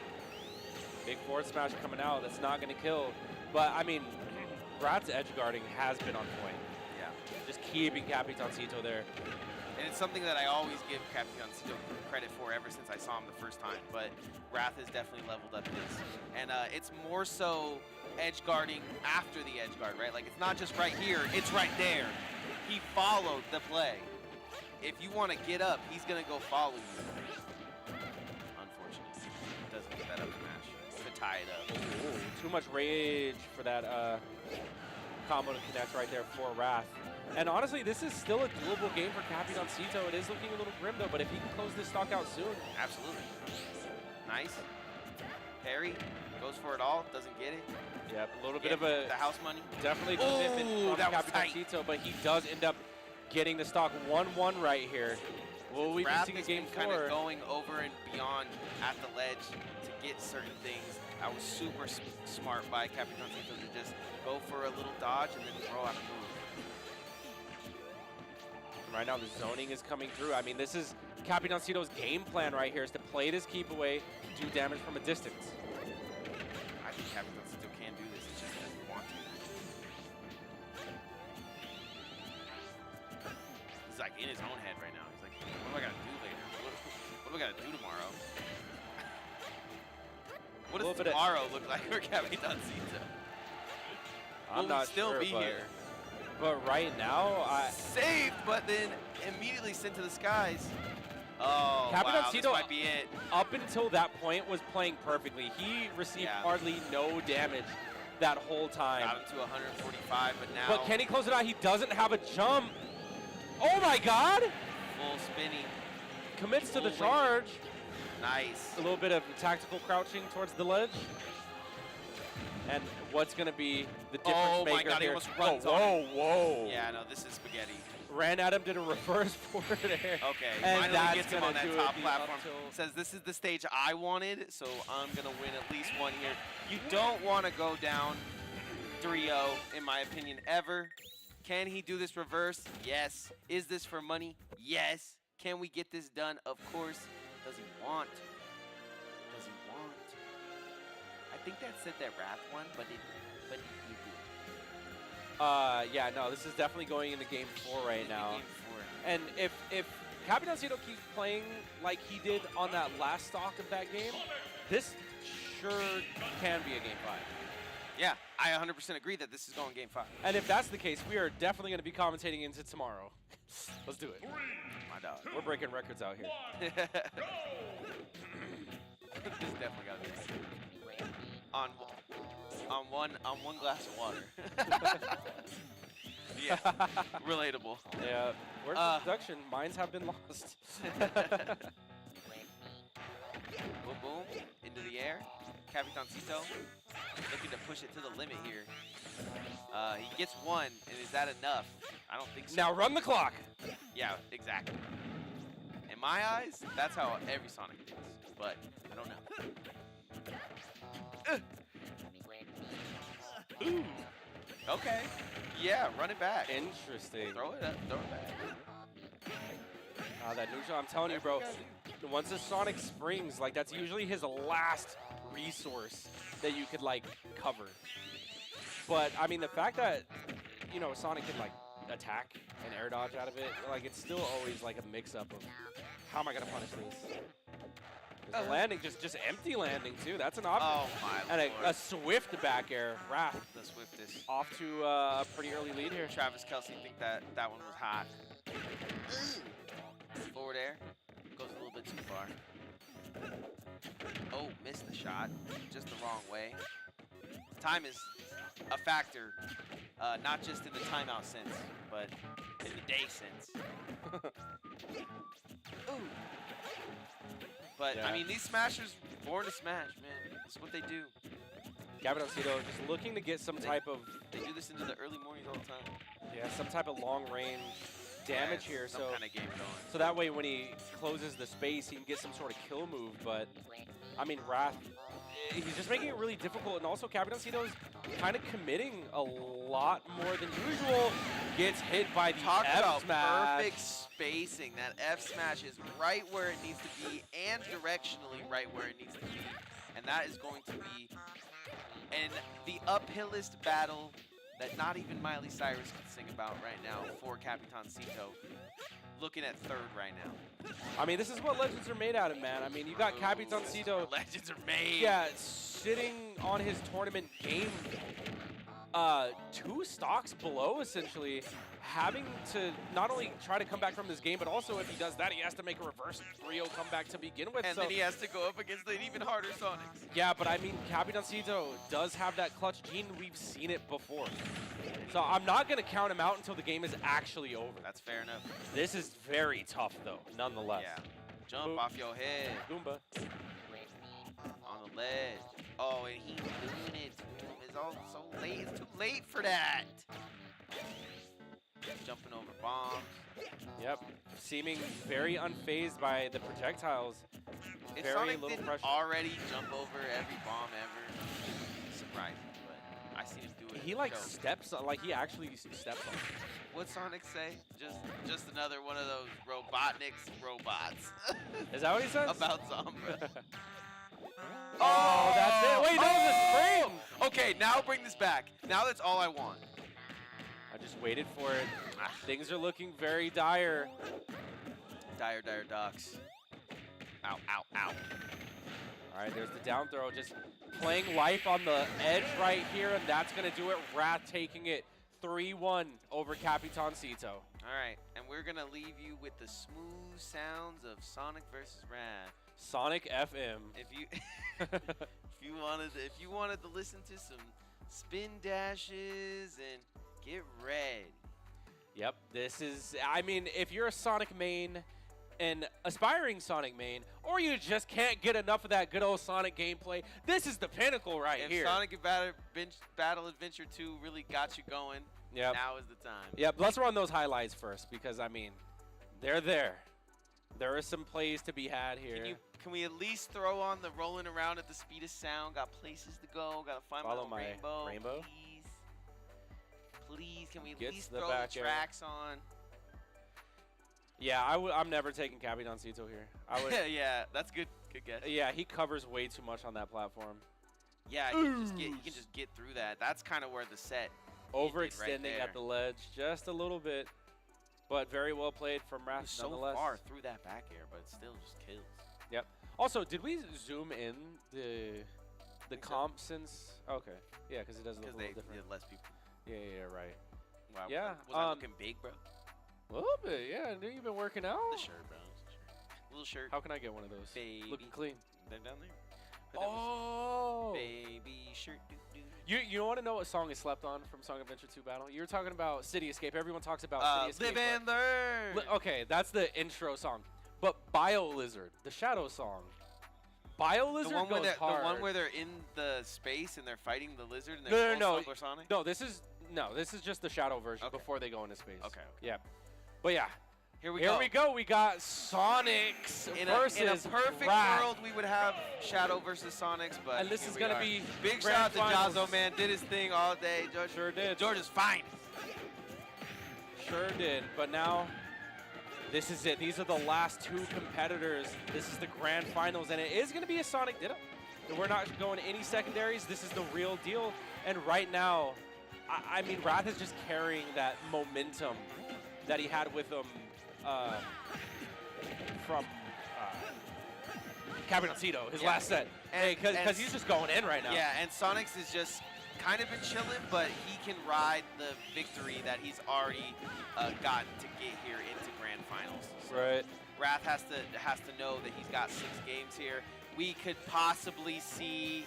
Big forward smash coming out. That's not going to kill. But I mean, Wrath's edge guarding has been on point. Yeah. Just keeping Capitancito there. And it's something that I always give Capitancito credit for ever since I saw him the first time. But Wrath has definitely leveled up his. And it's more so edge guarding after the edge guard, right? Like, it's not just right here, it's right there. He followed the play. If you want to get up, he's going to go follow you. Unfortunately. tie it up. Ooh, too much rage for that combo to connect right there for Wrath. And honestly, this is still a doable game for Capitancito. It is looking a little grim though, but if he can close this stock out soon. Absolutely. Nice. Parry, goes for it all, doesn't get it. Yep, a little bit of a the house money. definitely commitment Ooh, from that was tight. Capitancito, but he does end up getting the stock 1-1 right here. Will we be Wrath seeing a has game been kind 4? of going over and beyond at the ledge to get certain things. That was super smart by Capitancito to just go for a little dodge and then throw out a move. Right now, the zoning is coming through. I mean, this is Capitancito's game plan right here, is to play this keep away, do damage from a distance. I think Capitancito can do this, it's just he doesn't want to. He's like in his own head right now. He's like, what am I gonna do later? What am I gonna do tomorrow? What does tomorrow look like for Capitancito? I'm Will not we still sure, be here? But right now, Saved, but then immediately sent to the skies. Oh, wow, this Capitancito, might be it. up until that point, was playing perfectly. He received hardly no damage that whole time. Got him to 145, but now But can he close it out? He doesn't have a jump. Oh my God! full spinning. Commits to the Full charge. Nice. A little bit of tactical crouching towards the ledge. And what's going to be the difference Oh my maker God, he here? almost runs on whoa, him. whoa. Yeah, no, this is spaghetti. Ran at him, did a reverse forward air. Okay, And finally that's gets him gonna on that do it, top the platform. up tilt. Says this is the stage I wanted, so I'm gonna win at least one here. You don't want to go down 3-0, in my opinion, ever. Can he do this reverse? Yes. Is this for money? Yes. Can we get this done? Of course. Does he want? Does he want? I think that said that Wrath won, but he did. Yeah, no, this is definitely going into game 4 right now. Game 4. And if Capitancito keeps playing like he did on that last stock of that game, this sure can be a game 5. Yeah, I 100% agree that this is going game 5. And if that's the case, we are definitely going to be commentating into tomorrow. Let's do it. My dog. We're breaking records out here. This definitely got to be on one glass of water. Yeah, relatable. Yeah, where's the production? Mines have been lost. Boom, boom, into the air. Capitancito looking to push it to the limit here. He gets one, and is that enough? I don't think so. Now run the clock. Yeah, exactly. In my eyes, that's how every Sonic is, but I don't know. Ooh. Okay. Yeah, run it back. Interesting. Throw it up, throw it back. That neutral, I'm telling you, bro. Once the Sonic springs, like that's usually his last resource that you could like cover. But I mean, the fact that Sonic can like attack and air dodge out of it, like it's still always like a mix-up of how am I gonna punish this? The landing, just empty landing too. That's an option. Oh my And lord. a swift back air. Wrath The swiftest. off to a pretty early lead here. Travis Kelsey think that one was hot. Forward air. Goes a little bit too far. Oh, missed the shot. Just the wrong way. Time is a factor, not just in the timeout sense, but in the day sense. Ooh. But, Yeah. I mean, these smashers, born to smash, man. This is what they do. Capitancito just looking to get some type of They do this into the early mornings all the time. some type of long range damage Yeah, here. some So kind of game going. so that way when he closes the space, he can get some sort of kill move. But I mean, Wrath, he's just making it really difficult. And also Capitancito is kind of committing a lot more than usual. Gets hit by the Talk F about smash. perfect spacing. That F smash is right where it needs to be and directionally right where it needs to be. And that is going to be in the uphillest battle that not even Miley Cyrus can sing about right now for Capitancito. Looking at third right now. I mean, this is what legends are made out of, man. I mean, you got Capitancito, Legends are made. yeah, sitting on his tournament game 2 stocks below, essentially, having to not only try to come back from this game, but also if he does that, he has to make a reverse 3-0 comeback to begin with. And so then he has to go up against an even harder Sonix. yeah, but I mean, Capitancito does have that clutch gene. We've seen it before. So I'm not going to count him out until the game is actually over. That's fair enough. This is very tough, though, nonetheless. Yeah. Jump Boop. off your head. Goomba. On the ledge. Oh, and he's doing it to him. It's all so late. It's too late for that. Jumping over bombs. Yep. Seeming very unfazed by the projectiles. If Very Sonic little didn't pressure. already jump over every bomb ever, surprising. But I see him do it. He like steps on, like he actually steps on. What's Sonic say? Just another one of those Robotnik's robots. Is that what he says? About Zombra. Oh, that's it. Wait, no, the spring. Okay, now bring this back. Now that's all I want. I just waited for it. Things are looking very dire. Dire Docks. Ow, ow, ow. All right, there's the down throw. Just playing life on the edge right here, and that's going to do it. Wrath taking it 3-1 over Capitancito. All right, and we're going to leave you with the smooth sounds of Sonic versus Wrath. Sonic FM. If you wanted to listen to some spin dashes and get red. Yep, this is, I mean, if you're a Sonic main, an aspiring Sonic main, or you just can't get enough of that good old Sonic gameplay, this is the pinnacle right If here. Sonic Battle Adventure 2 really got you going, Yep. now is the time. Yep, let's run those highlights first because, I mean, they're there. There are some plays to be had here. Can we at least throw on the rolling around at the speed of sound? Got places to go. Got to find Follow my my rainbow. Please, can we at Gets least the throw back the air. tracks on? Yeah, I'm never taking Capitancito here. I would. Yeah, that's good. Good guess. Yeah, he covers way too much on that platform. Yeah, he can just get through that. That's kind of where the set Overextending right at the ledge just a little bit, but very well played from Wrath so nonetheless. far through that back air, but it still just kills. Yep. Also, did we zoom in the comp since? Okay. Yeah, because it does look a Because little they different. did less people. Yeah, right. Wow. Yeah, Was I looking big, bro? A little bit, yeah. I knew you've been working out. The shirt, bro. Little shirt. How can I get one of those? Baby. Looking clean. They're down there. Oh. Baby shirt. You want to know what song is slept on from Song Adventure 2 Battle? You were talking about City Escape. Everyone talks about City Escape. Live and learn. Okay, that's the intro song. But Bio Lizard, the Shadow song. Bio Lizard goes hard. The one where they're in the space and they're fighting the lizard and No, they're no, no. supersonic? No, this is just the Shadow version Okay. before they go into space. Okay. Yeah. But yeah. Here we Here we go. We got Sonix versus in a perfect Wrath. world, we would have Shadow versus Sonix, but And this here is we gonna are. be big grand shout out to finals. JAHZZO, man. Did his thing all day. George Sure did. George is fine. Sure did. But now, this is it. These are the last 2 competitors. This is the grand finals, and it is going to be a Sonic Ditto. We're not going to any secondaries. This is the real deal. And right now, I mean, Wrath is just carrying that momentum that he had with him from Capitancito, his last set. Because he's just going in right now. Yeah, and Sonix is just kind of been chilling, but he can ride the victory that he's already gotten to get here into grand finals. So Right. Wrath has to know that he's got 6 games here. We could possibly see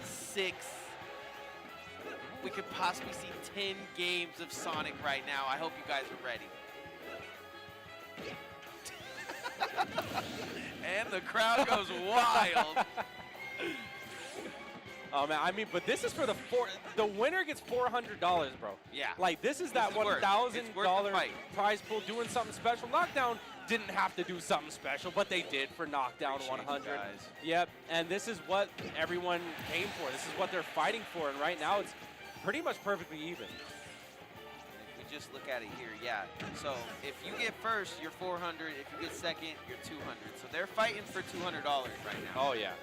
6. We could possibly see 10 games of Sonic right now. I hope you guys are ready. And the crowd goes wild. Oh man, I mean, but this is for the winner gets $400, bro. Yeah. Like this is that This is worth- it's worth the $1,000 fight. prize pool doing something special. Knockdown didn't have to do something special, but they did for Knockdown Appreciate you 100. guys. Yep, and this is what everyone came for. This is what they're fighting for, and right now it's pretty much perfectly even. If we just look at it here, yeah. So if you get first, you're 400. If you get second, you're 200. So they're fighting for $200 right now. Oh yeah.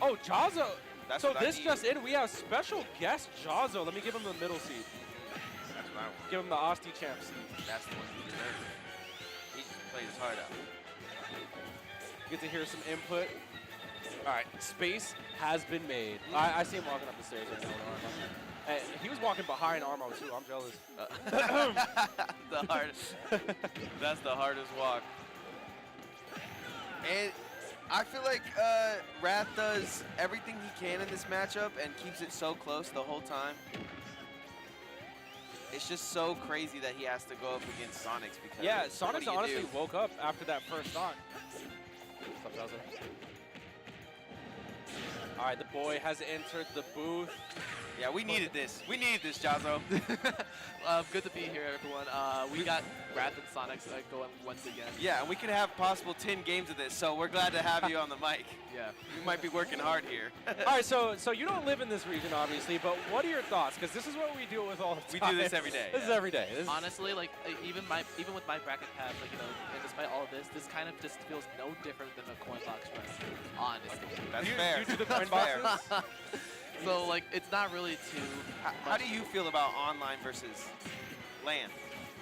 Oh, JAHZZO. That's So what I this need. just in, we have special guest JAHZZO. Let me give him the middle seat. That's what I want. Give him the Asti champ seat. That's the one he deserves. He just played his heart out. Get to hear some input. All right, space has been made. I see him walking up the stairs right now with Armo. And he was walking behind Armo too. I'm jealous. The hardest. That's the hardest walk. And I feel like Wrath does everything he can in this matchup and keeps it so close the whole time. It's just so crazy that he has to go up against Sonix because Yeah, what Sonix do you honestly do? woke up after that first stock. What's up, JAHZZO? All right, the boy has entered the booth. Yeah, we needed this. We needed this, JAHZZO. Good to be here, everyone. We got Wrath and Sonix going once again. Yeah, and we could have possible 10 games of this, so we're glad to have you on the mic. Yeah. You might be working hard here. All right, so you don't live in this region, obviously, but what are your thoughts? Because this is what we deal with all the We time. do this every day. This is every day. This is Honestly, like even with my bracket path, like and despite all of this kind of just feels no different than a coin box run. Honestly. That's you, fair. You do the coin That's fair. boxes? So like it's not really too. How do you feel about online versus LAN?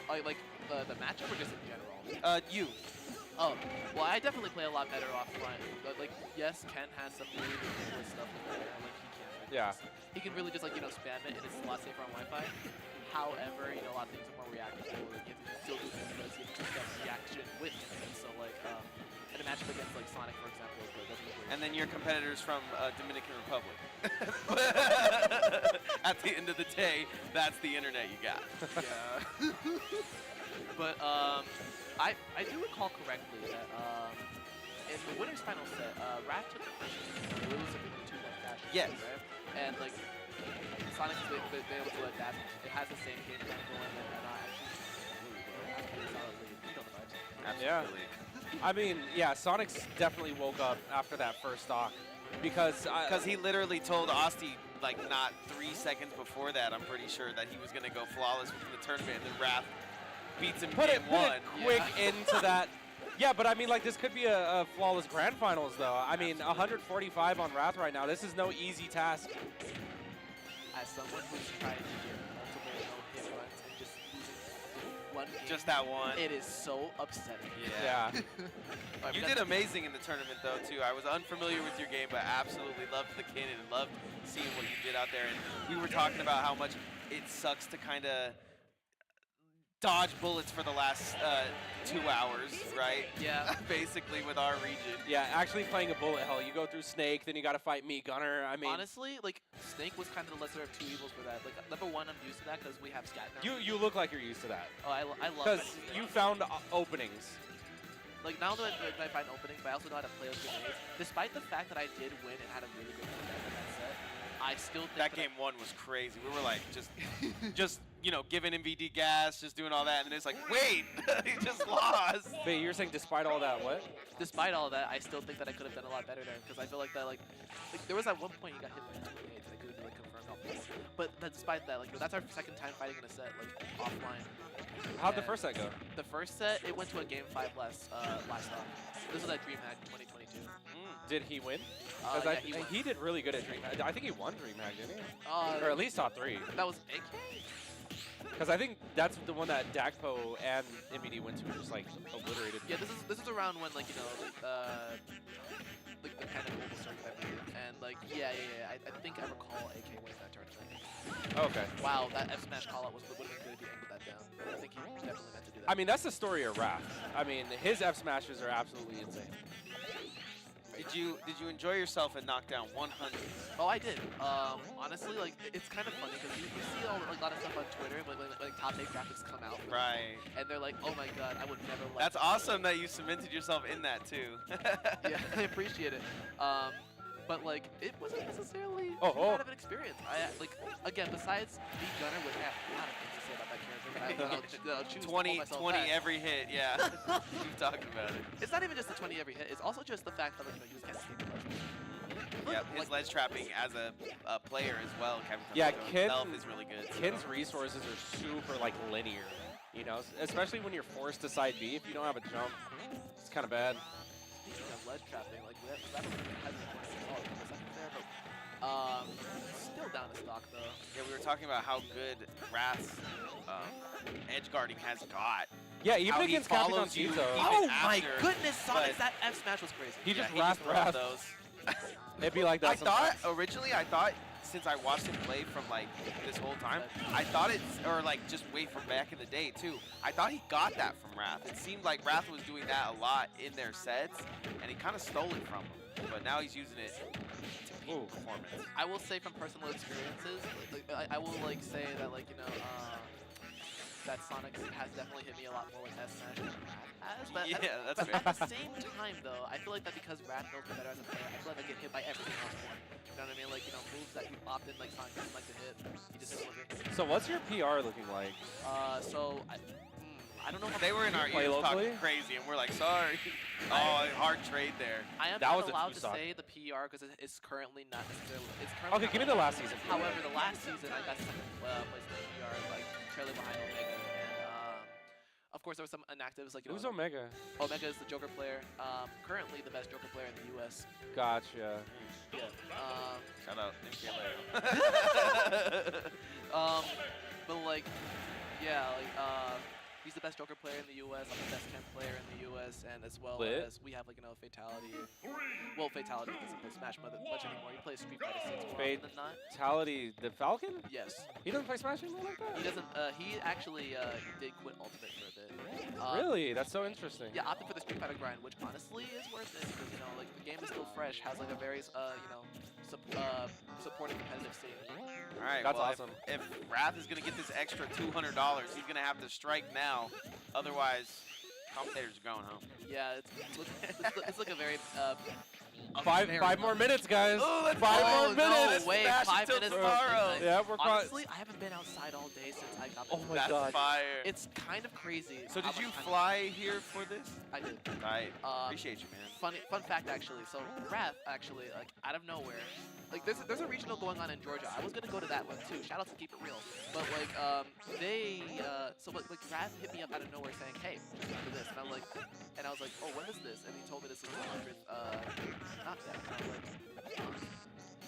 Like the matchup or just in general? You. Oh, well, I definitely play a lot better offline. But, like, yes, Ken has some really good stuff over there. Like, he can. Like, Yeah. He can really just, like, spam it, and it's a lot safer on Wi-Fi. However, a lot of things are more reactive. So, like, you have to still do things because you have to get reaction with it. And so, like, in a matchup against, like, Sonic, for example, is definitely great. And then your competitors from Dominican Republic. At the end of the day, that's the internet you got. Yeah. But, I do recall correctly that in the winner's final set, Wrath took the first game. It was a 2-1 fashion. Yes. Right? And like Sonic has been able to adapt. It has the same game plan going, and actually really solidly beat on the vibes. Absolutely. I mean, yeah, Sonix definitely woke up after that first stock because he literally told Asti like not 3 seconds before that, I'm pretty sure, that he was going to go flawless within the tournament, and then Wrath beats him put it game one. quick into that. Yeah, but I mean, like, this could be a flawless grand finals, though. I mean, 145 on Wrath right now. This is no easy task. As someone who's tried to get multiple no-hit runs and just losing one game, Just that one. it is so upsetting. Yeah. You did amazing in the tournament, though, too. I was unfamiliar with your game, but absolutely loved the cannon and loved seeing what you did out there. And we were talking about how much it sucks to kind of dodge bullets for the last 2 hours, right? Yeah. Basically, with our region. Yeah, actually playing a bullet hell. You go through Snake, then you got to fight me, Gunner. I mean, Honestly, like, Snake was kind of the lesser of two evils for that. Like, number one, I'm used to that because we have scat now. you look like you're used to that. Oh, I love Because it. you found openings. Like, not only do I find openings, but I also know how to play with grenades. Despite the fact that I did win and had a really good comeback in that set, I still think That game one was crazy. We were like, just you know, giving MVD gas, just doing all that, and then it's like, wait, he just lost. But you're saying despite all that, what? Despite all that, I still think that I could have done a lot better there because I feel like that, like there was at one point he got hit by 2 grenades and I couldn't like confirm how. But despite that, like that's our second time fighting in a set, like offline. How'd the And first set go? The first set, it went to a game 5 last off. This was at DreamHack 2022. Did he win? Yeah, Because he won. he did really good at DreamHack. I think he won DreamHack, didn't he? Uh, Or at least top 3. That was AK? Because I think that's the one that Dakpo and MBD went to, just like obliterated. Yeah, this is around when like like the kind of global circuit I believe. And like yeah. I think I recall AK wins that tournament. Okay. Wow, that F smash call out would have been good if he angled that down. I think he definitely meant to do that. I mean, that's the story of Wrath. I mean, his F smashes are absolutely insane. Did you enjoy yourself at Knockdown 100? Oh, I did. Honestly, like it's kind of funny because you see a lot of stuff on Twitter when like top 8 graphics come out. Right. And they're like, oh my god, I would never let. That's awesome that you cemented yourself in that too. Yeah, I appreciate it. But like it wasn't necessarily Oh, kind of an experience. I like again, besides the Gunner, which I have a lot of things to say about that character, but I'll choose to hold 20 myself 20 back. every hit, yeah. We've talked about it. It's not even just the 20 every hit. It's also just the fact that like, you just can't escape the ledge. Yep, his ledge trapping as a player as well. Yeah, himself is really good. Ken's resources are super like linear, you know, especially when you're forced to side B. If you don't have a jump, it's kind of bad. Speaking of ledge trapping, like that hasn't been a second there, but still down to stock though. Yeah, we were talking about how good Wrath's edge guarding has got. Yeah, even How against he follows you Capitancito. even Oh my after, goodness, Sonix, but- that F smash was crazy. He just he wrapped loved Wrath. those. It'd be like that I thought sometimes. originally, since I watched him play from like this whole time, I thought it's, or like just way from back in the day too, I thought he got that from Wrath. It seemed like Wrath was doing that a lot in their sets, and he kind of stole it from him. But now he's using it to peak performance. I will say from personal experiences, I will like say that like that Sonix has definitely hit me a lot more with S Smash than Wrath has. But That's but fair. at the same time though, I feel like that because Wrath knows me better as a player, I feel like I get hit by everything else more. You know what I mean? Like, moves that you often like Sonix doesn't like to hit, he just hits with it. So what's your PR looking like? So I don't know how They were in our play ears locally? talking crazy, and we're like, sorry. Oh, hard trade there. I am That not was a allowed to two-stock. say the PR because it's currently not necessarily. It's currently Okay, give me the last season. However, the last season I got second place in the PR, like trailing behind Omega, and of course there were some inactives like Who's Omega? Omega is the Joker player. Currently the best Joker player in the U.S. Gotcha. Yeah. Shout out MKLeo. But like, yeah, like he's the best Joker player in the U.S. I'm the best Ken player in the U.S. And as well Lit. as we have like Fatality. Well, Fatality doesn't play Smash much anymore. He plays Street Fighter 6 more often than not. Fatality, the Falcon? Yes. He doesn't play Smash anymore like that? He doesn't. He actually did quit Ultimate for a bit. Really? That's so interesting. Yeah, opted for the Street Fighter grind, which honestly is worth it because like the game is still fresh, has like a very supportive competitive scene. All right, That's well, awesome. If Wrath is going to get this extra $200, he's going to have to strike now. Otherwise, commentators are going home. Yeah, it's like a very Five more minutes, guys. Oh, let's Five go. more minutes. No way, Smash 5 until minutes tomorrow. midnight. Yeah, we're Honestly, I haven't been outside all day since I got Oh my That's god. fire. It's kind of crazy. So how did you much time- fly here for this? I did. Tight. Appreciate you, man. Fun fact actually. So Wrath actually like out of nowhere, like there's a regional going on in Georgia. I was gonna go to that one too. Shout out to Keep It Real. But like like Wrath hit me up out of nowhere saying, hey, just go to this, and I was like, oh, when is this? And he told me this is the 100th knockdown. And I was like,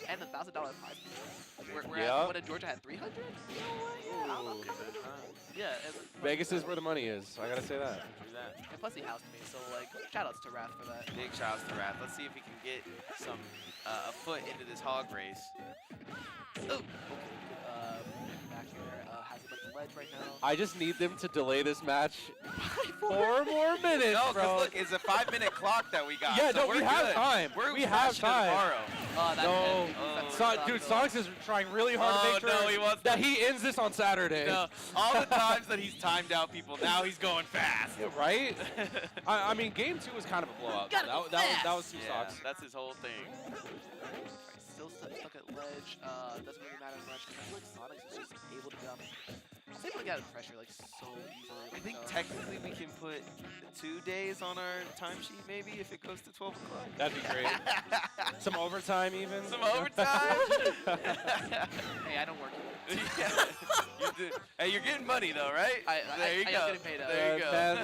and $1,000 prize. Whereas Yeah. when in Georgia had 300. You know what? Yeah, I'll go for it. Yeah. Vegas is where the money is. I gotta say that. Do that. And plus he housed me, so like shout outs to Wrath for that. Big shouts to Wrath. Let's see if we can get some a foot into this hog race. Oh, okay. Back here has a bunch of ledge right now. I just need them to delay this match 4 more minutes, No, bro. because look, it's a 5-minute clock that we got. Yeah, so no, we're we have good. time. We have smashing it time. tomorrow. That's No, heavy. Dude, Sonix is trying really hard to make Oh, sure no, he wants that he ends this on Saturday. No, all the times that he's timed out people, now he's going fast. Yeah, right? I mean, game 2 was kind of a blowout. Gotta That, go that was 2 Yeah, stocks. that's his whole thing. Still stuck at ledge. Doesn't really matter much because I feel like Sonix is just able to get out. He's able to get out of pressure like so easily. I think technically we can put 2 days on our timesheet maybe if it goes to 12 o'clock. That'd be great. Some overtime even. Some overtime. Hey, I don't work here. Yeah, you do. Hey, you're getting money though, right? There you I go. am getting paid out. There you go. I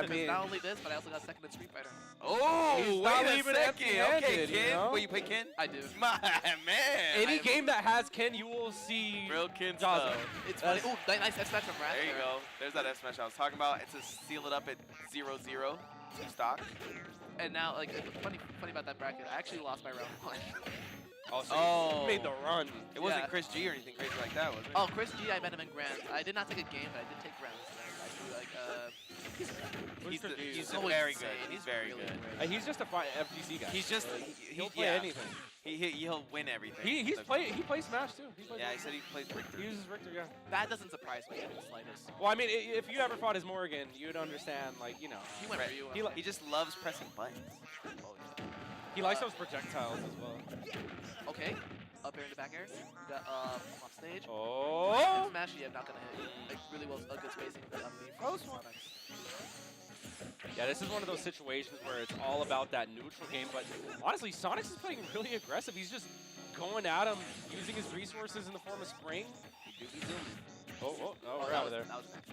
Because mean, not only this, but I also got second in Street Fighter. Oh, He's wait not a leaving second. empty-handed, Okay, you Ken. know? Wait, you play Ken? I do. My man. any game that has Ken, you will see Real Ken JAHZZO. stuff. It's funny. Ooh, nice S-Smash from Wrath. There you go. There's that F smash I was talking about. It's a seal it up at 0-0, 2 stock. And now, like, funny about that bracket, I actually lost my round 1. Oh, so Oh. you made the run. It wasn't Yeah. Chris G or anything crazy like that, was it? Oh, Chris G, I met him in Grand. I did not take a game, but I did take rounds. He's so very insane. good. He's very really good. great. He's just a fine FGC guy. He's just He'll play yeah. anything. He'll win everything. He plays Smash too. He plays Yeah, he Richter. said he plays Richter. He uses Richter, yeah. That doesn't surprise me in the slightest. Well, I mean, if you ever fought as Morgan, you'd understand, like, you know. He went for you. He just loves pressing buttons. Oh, He likes those projectiles as well. okay. Up air into back air. We got off stage. Oh! Smash, yeah, not gonna hit. Like really well, good spacing. Close one. Yeah, this is one of those situations where it's all about that neutral game, but honestly, Sonix is playing really aggressive. He's just going at him, using his resources in the form of Spring. Oh, we're out of there. That was next.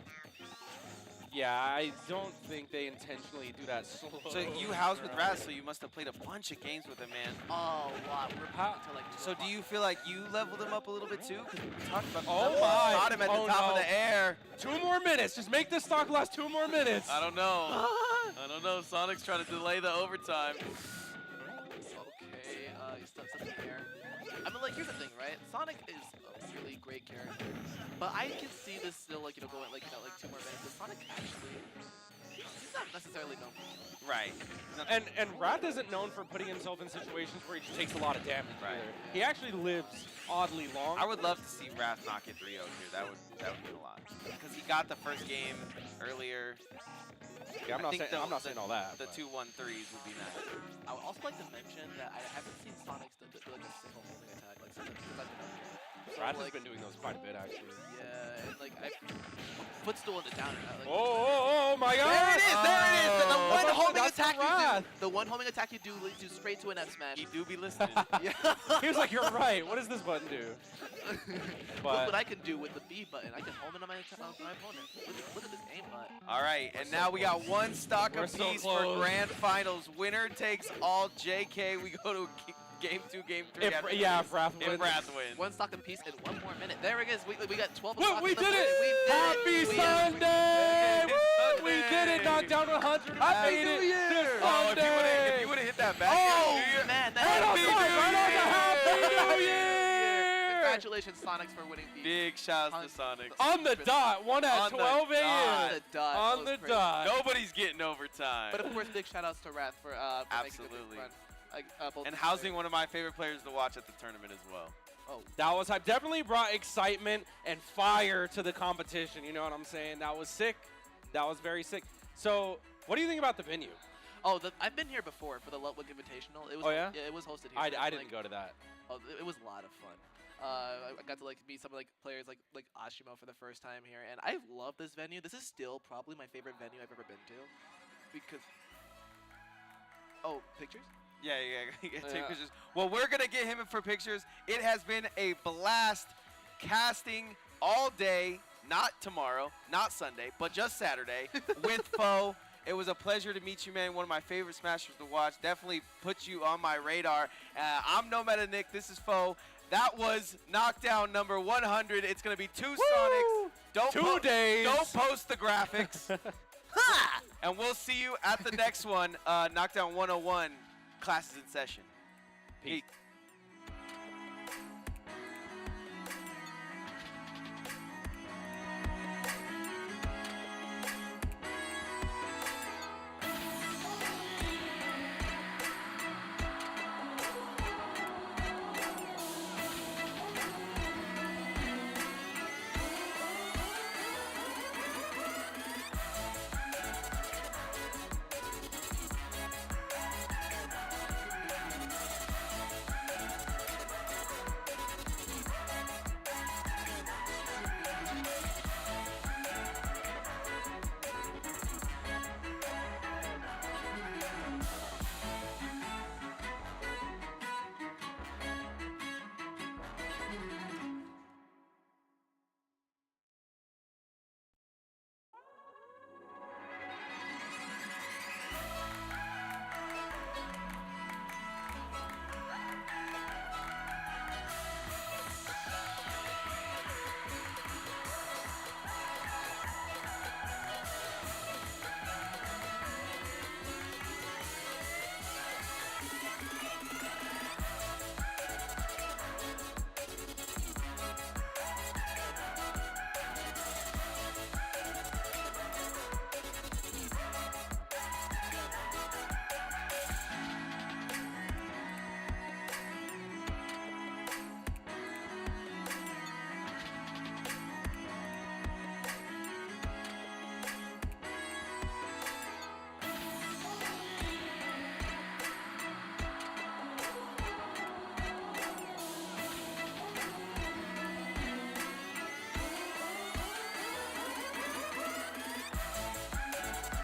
Yeah, I don't think they intentionally do that slow. So you housed with Raz, so you must have played a bunch of games with him, man. Oh, wow. We're back to like. So do you feel like you leveled him up a little bit too? Because we talked about my. got him at Oh, the top no. of the air. 2 more minutes. Just make this stock last 2 more minutes. I don't know. I don't know. Sonic's trying to delay the overtime. Okay, he's stuck here's the thing, right? Sonic is a really great character, but I can see this still like going like 2 more minutes. But Sonic actually, he's not necessarily known for it. Right. And Wrath isn't known for putting himself in situations where he just takes a lot of damage. Right. Either. He actually lives oddly long. I would love to see Wrath knock it 3-0 here. That would mean a lot. Because he got the first game earlier. Yeah, I'm not saying all that. The but. 2-1-3s would be nice. I would also like to mention that I haven't seen Sonix do like a single homing attack like since I've been up here. So, Wrath like, has been doing those quite a bit actually. Yeah, and like I footstool in the downer. Like, Oh my God! There it is! There it is! The one homing that's attack you Wrath. do. The one homing attack you do leads you straight to an F smash. He do be listening. Yeah. He was like, "You're right. What does this button do?" Look what I can do with the B button. I can home in on my opponent. Look at this aim button. All right, and now we got one stock We're apiece so for close. grand finals. Winner takes all. JK, we go to game 2, game 3. If Wrath wins. If Wrath wins. One stock apiece in 1 more minute. There it is. We got 12 Look, stocks we in the did it! We did Happy it! Sunday! Woo! We Sunday! did it! Knockdown 100. I made it this Oh, if Sunday! you would have hit that back. Oh, yeah. man. Right on That's time, right on the Happy New Year! Congratulations, Sonix, for winning the Big shouts to Sonix. On the dot, one at On the 12 dot. a.m. the dot. On That the was crazy. dot. Nobody's getting overtime. But of course, big shout outs to Wrath for making a Absolutely. good run. Both And of Housing, one of my favorite players to watch at the tournament as well. Oh, That was hype. Definitely brought excitement and fire to the competition. You know what I'm saying? That was sick. That was very sick. So, what do you think about the venue? oh, I've been here before for the Ludwig Invitational. It was, Oh, yeah? Yeah, it was hosted here. I and, didn't go to that. Oh, it was a lot of fun. I got to like meet some like players like Ashimo for the first time here, and I love this venue. This is still probably my favorite venue I've ever been to, because pictures. Yeah. Take Yeah. pictures. Well, we're going to get him in for pictures. It has been a blast casting all day, not tomorrow, not Sunday, but just Saturday with Foe. It was a pleasure to meet you, man. One of my favorite Smashers to watch. Definitely put you on my radar. I'm No Meta Nick. This is Foe. That was Knockdown number 100. It's going to be 2 Sonics. Don't 2 days. Don't post the graphics. And we'll see you at the next one. Knockdown 101. Classes in session. Peace.